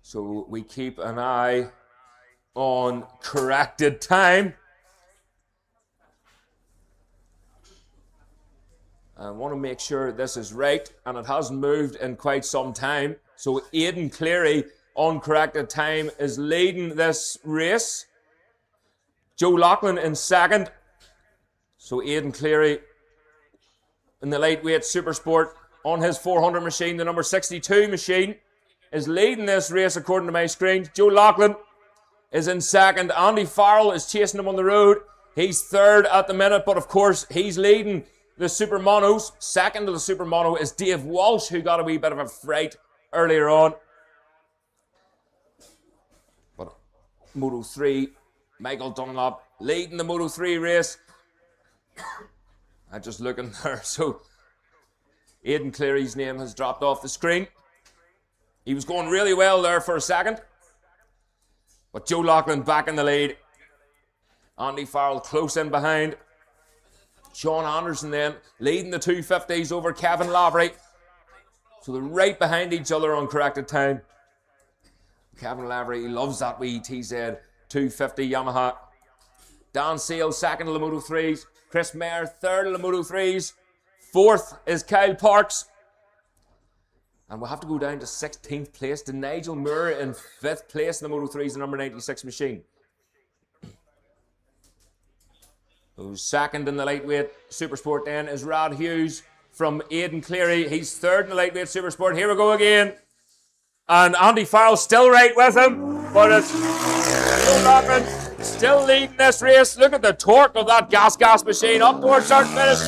So we keep an eye on corrected time. I want to make sure this is right, and it hasn't moved in quite some time. So Aidan Cleary on corrected time is leading this race. Joe Loughlin in 2nd. So Aidan Cleary in the lightweight Supersport on his 400 machine, the number 62 machine, is leading this race according to my screen. Joe Loughlin is in 2nd. Andy Farrell is chasing him on the road. He's 3rd at the minute, but of course he's leading the Super Monos. 2nd to the Super Mono is Dave Walsh, who got a wee bit of a fright earlier on. But Moto3, Michael Dunlop leading the Moto3 race. I'm just looking there. So Aidan Cleary's name has dropped off the screen. He was going really well there for a second. But Joe Loughlin back in the lead. Andy Farrell close in behind. Sean Anderson then leading the 250s over Kevin Lavery. So they're right behind each other on corrected time. Kevin Lavery, he loves that wee TZ 250 Yamaha. Dan Sale 2nd of the Moto3s. Chris Mayer 3rd of the Moto3s. 4th is Kyle Parks. And we'll have to go down to 16th place to Nigel Moore in 5th place in the Moto3s, the number 96 machine. Who's 2nd in the lightweight Supersport then is Rod Hughes from Aidan Cleary. He's 3rd in the lightweight Supersport. Here we go again. And Andy Farrell still right with him. But it's Joe Loughlin still leading this race. Look at the torque of that gas machine up towards start finish.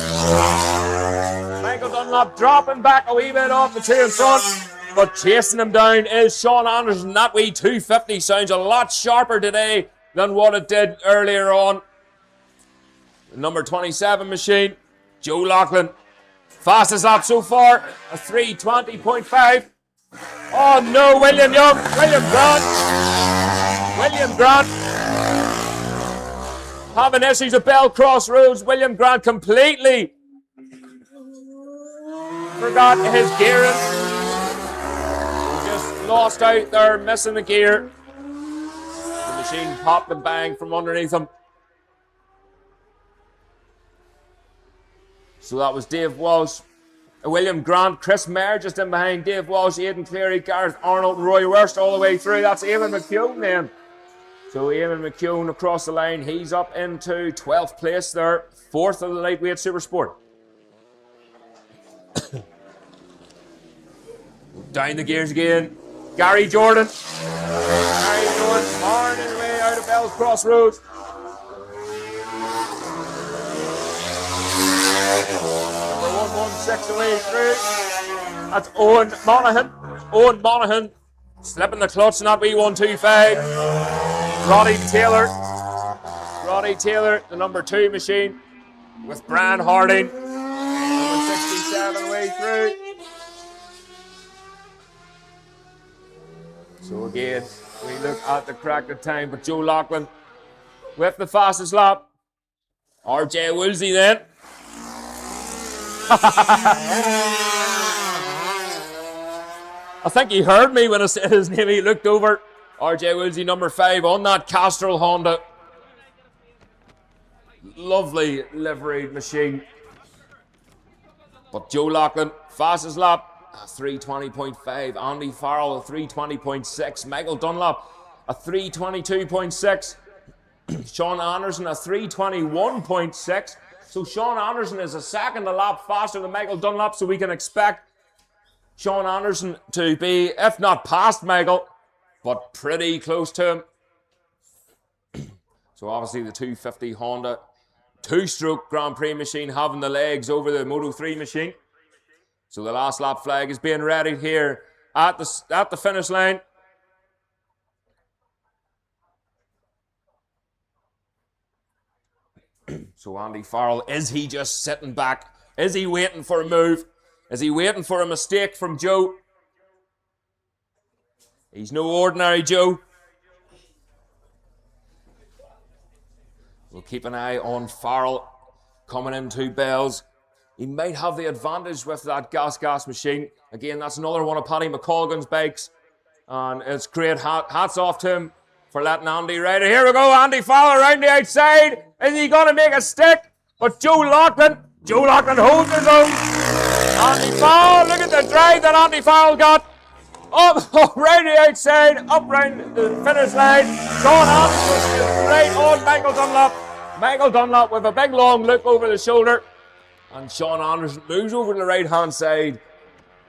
Michael Dunlop dropping back a wee bit off the two in front, but chasing him down is Sean Anderson. That wee 250 sounds a lot sharper today than what it did earlier on. The number 27 machine, Joe Loughlin. Fastest lap so far, a 3:20.5. Oh no, William Young, William Grant having issues at Bell Crossroads. William Grant completely forgot his gearing. Just lost out there, missing the gear. The machine popped and banged from underneath him. So that was Dave Walsh, William Grant, Chris Mayer just in behind Dave Walsh, Aidan Cleary, Gareth Arnold and Roy Wurst all the way through. That's Eamon McKeown then. So Eamon McKeown across the line, he's up into 12th place there, 4th of the lightweight Supersport. Down the gears again. Gary Jordan. Marring his way out of Bell's Crossroads. Number 3.16 away through. That's Owen Monaghan. Owen Monaghan slipping the clutch in that wee 125. Roddy Taylor, the number 2 machine, with Brian Harding, number 67 away through. So again, we look at the corrected time, but Joe Loughlin with the fastest lap. RJ Woolsey then. I think he heard me when I said his name. He looked over. RJ Woolsey, number 5, on that Castrol Honda. Lovely liveried machine. But Joe Loughlin, fastest lap, a 3:20.5. Andy Farrell, a 3:20.6. Michael Dunlop, a 3:22.6. Sean Anderson, a 3:21.6. So Sean Anderson is a second a lap faster than Michael Dunlop, so we can expect Sean Anderson to be, if not past Michael, but pretty close to him. So obviously the 250 Honda 2-stroke Grand Prix machine having the legs over the Moto3 machine. So the last lap flag is being readied here at the finish line. So Andy Farrell, is he just sitting back? Is he waiting for a move? Is he waiting for a mistake from Joe? He's no ordinary Joe. We'll keep an eye on Farrell coming into Bells. He might have the advantage with that gas machine. Again, that's another one of Paddy McColgan's bikes. And it's great. Hats off to him for letting Andy ride it. Here we go, Andy Farrell around the outside. Is he going to make a stick? But Joe Loughlin holds his own. Andy Farrell, look at the drive that Andy Farrell got. Up round the outside, up round the finish line. Sean Anderson is right on Michael Dunlop. Michael Dunlop with a big long look over the shoulder. And Sean Anderson moves over to the right-hand side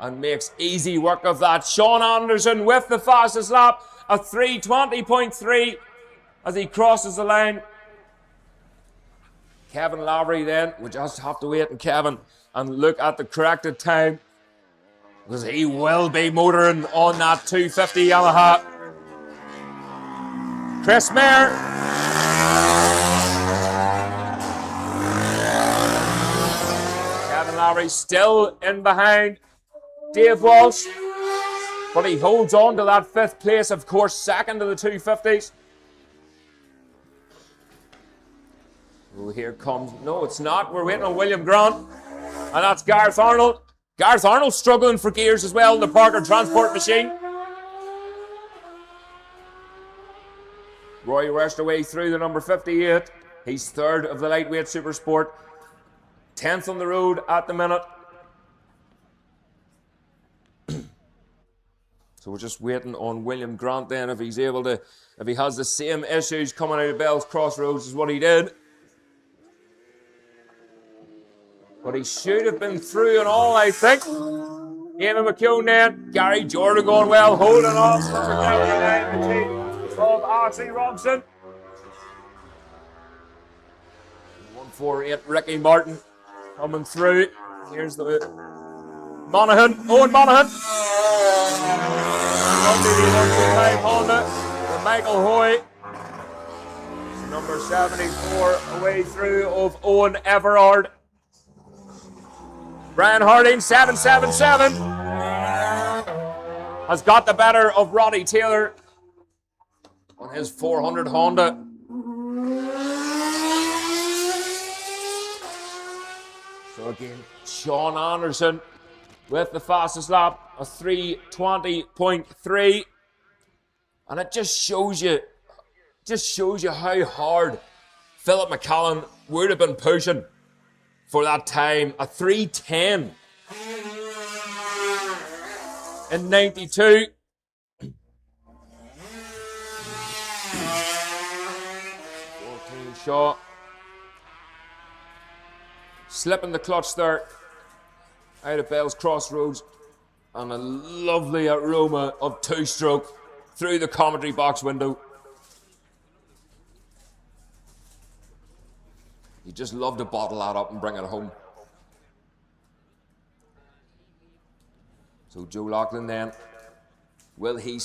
and makes easy work of that. Sean Anderson with the fastest lap, a 3:20.3 as he crosses the line. Kevin Lavery then, we just have to wait on Kevin and look at the corrected time, because he will be motoring on that 250 Yamaha. Chris Mayer. Kevin Lavery still in behind Dave Walsh, but he holds on to that 5th place, of course, second to the 250s. Oh, here comes, no, it's not. We're waiting on William Grant, and that's Gareth Arnold. Gareth Arnold struggling for gears as well in the Parker Transport machine. Roy rushed away through the number 58. He's 3rd of the lightweight Supersport. 10th on the road at the minute. So we're just waiting on William Grant then, if he's able to, if he has the same issues coming out of Bell's Crossroads as what he did. But he should have been through and all, I think. Eamon McCune then. Gary Jordan going well, holding off number 79 machine of R.C. Robson. 148 Ricky Martin coming through. Here's the Monaghan, Owen Monaghan. The Honda for Michael Hoy. Number 74 away through of Owen Everard. Brian Harding, 777, has got the better of Roddy Taylor on his 400 Honda. So again, Sean Anderson with the fastest lap, a 3:20.3. And it just shows you how hard Philip McCallan would have been pushing for that time, a 3:10 in 92. Shaw slipping the clutch there out of Bell's Crossroads, and a lovely aroma of 2-stroke through the commentary box window. You just love to bottle that up and bring it home. So Joe Loughlin then, will he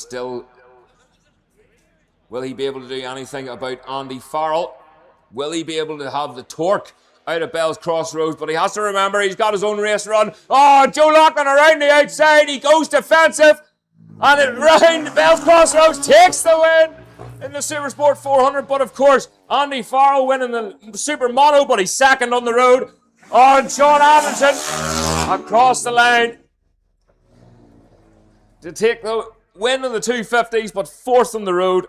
be able to do anything about Andy Farrell? Will he be able to have the torque out of Bell's Crossroads? But he has to remember he's got his own race run. Oh, Joe Loughlin around the outside. He goes defensive. And it round Bell's Crossroads takes the win in the Supersport 400. But of course, Andy Farrell winning the Super Mono, but he's second on the road. Oh, and Sean Anderson across the line to take the win in the 250s, but fourth on the road.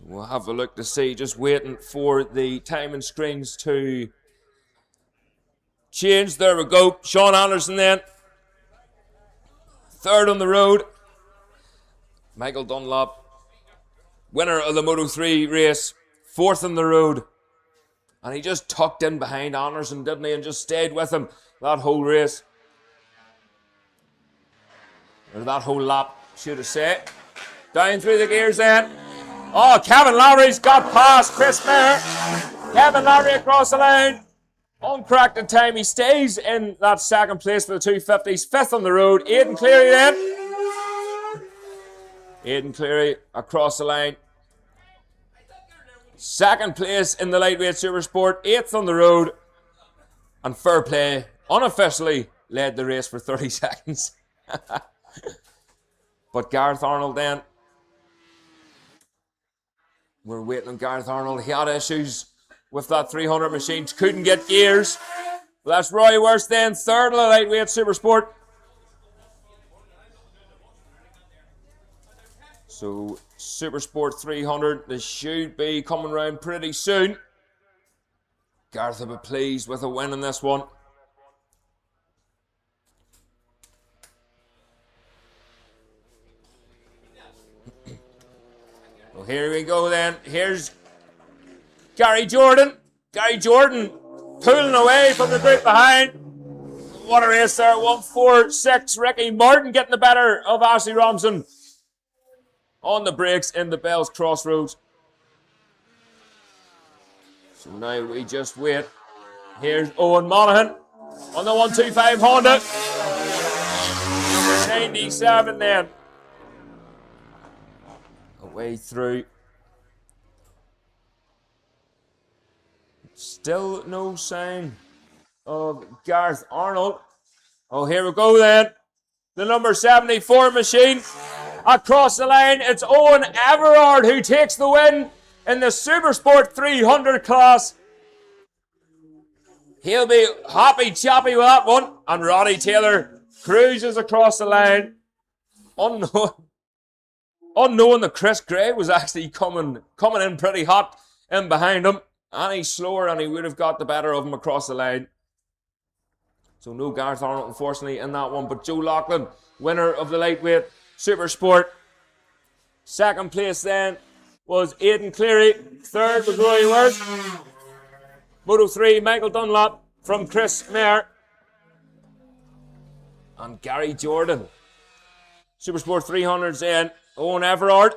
We'll have a look to see, just waiting for the timing screens to change. There we go. Sean Anderson then, third on the road. Michael Dunlop, winner of the Moto3 race, fourth on the road. And he just tucked in behind Anderson, didn't he, and just stayed with him that whole race. Or that whole lap, should I say. Down through the gears then. Oh, Kevin Lowry's got past Chris Mayer. Kevin Lowry across the line. Uncracked in time. He stays in that second place for the 250s. Fifth on the road. Aidan Cleary then. Aidan Cleary across the line. Second place in the lightweight Supersport. Eighth on the road. And Fair Play unofficially led the race for 30 seconds. But Gareth Arnold then. We're waiting on Gareth Arnold. He had issues with that 300 machine. Couldn't get gears. That's Roy Worst then. Third in the lightweight Supersport. So, Supersport 300. This should be coming round pretty soon. Gareth will be pleased with a win in this one. Well, here we go then. Here's Gary Jordan. Gary Jordan pulling away from the group behind. What a race there. 1-4-6. Ricky Martin getting the better of Ashley Robinson on the brakes in the Bell's Crossroads. So now we just wait. Here's Owen Monaghan on the 125 Honda. 97 then. Away through. Still no sign of Gareth Arnold. Oh, here we go then. The number 74 machine. Across the line, it's Owen Everard who takes the win in the Supersport 300 class. He'll be happy chappy with that one. And Roddy Taylor cruises across the line. Unknowing that Chris Gray was actually coming in pretty hot in behind him. And he's slower and he would have got the better of him across the line. So no Gareth Arnold, unfortunately, in that one. But Joe Loughlin, winner of the lightweight Supersport. Second place then was Aidan Cleary. Third was Roy Worth. Moto3, Michael Dunlop from Chris Mayer. And Gary Jordan. Supersport 300's in. Owen Everard.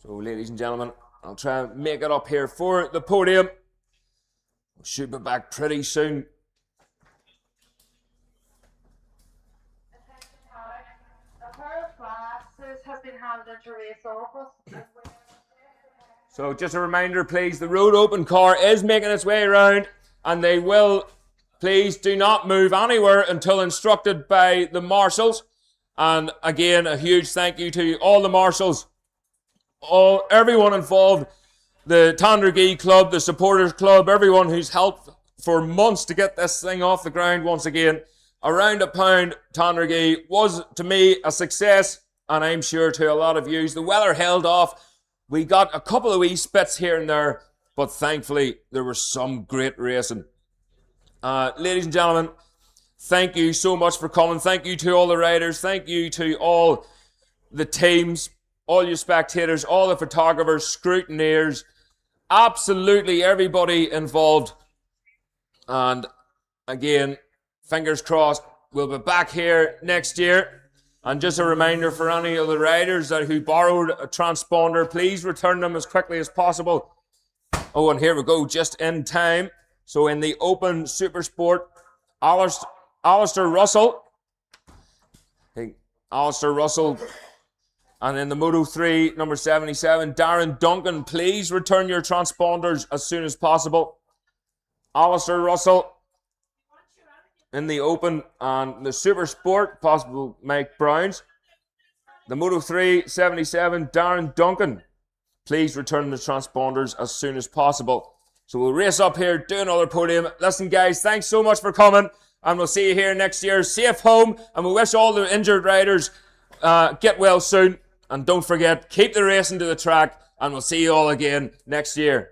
So, ladies and gentlemen, I'll try and make it up here for the podium. We should be back pretty soon. A pair of glasses has been handed to race office. So just a reminder, please, the road open car is making its way around and they will, please do not move anywhere until instructed by the marshals. And again, a huge thank you to all the marshals, everyone involved, the Tandragee Club, the Supporters Club, everyone who's helped for months to get this thing off the ground once again. Around a pound, Tandragee was, to me, a success, and I'm sure to a lot of you. The weather held off. We got a couple of wee spits here and there, but thankfully there was some great racing. Ladies and gentlemen, thank you so much for coming. Thank you to all the riders. Thank you to all the teams, all your spectators, all the photographers, scrutineers, absolutely everybody involved. And again, fingers crossed, we'll be back here next year. And just a reminder for any of the riders that who borrowed a transponder, please return them as quickly as possible. Oh, and here we go, just in time. So in the open Supersport, Alistair Russell. Hey, Alistair Russell. And in the Moto 3, number 77, Darren Duncan, please return your transponders as soon as possible. Alistair Russell in the open, and the Supersport, possible Mike Browns. The Moto 3, 77, Darren Duncan, please return the transponders as soon as possible. So we'll race up here, do another podium. Listen, guys, thanks so much for coming, and we'll see you here next year. Safe home, and we wish all the injured riders get well soon. And don't forget, keep the racing to the track, and we'll see you all again next year.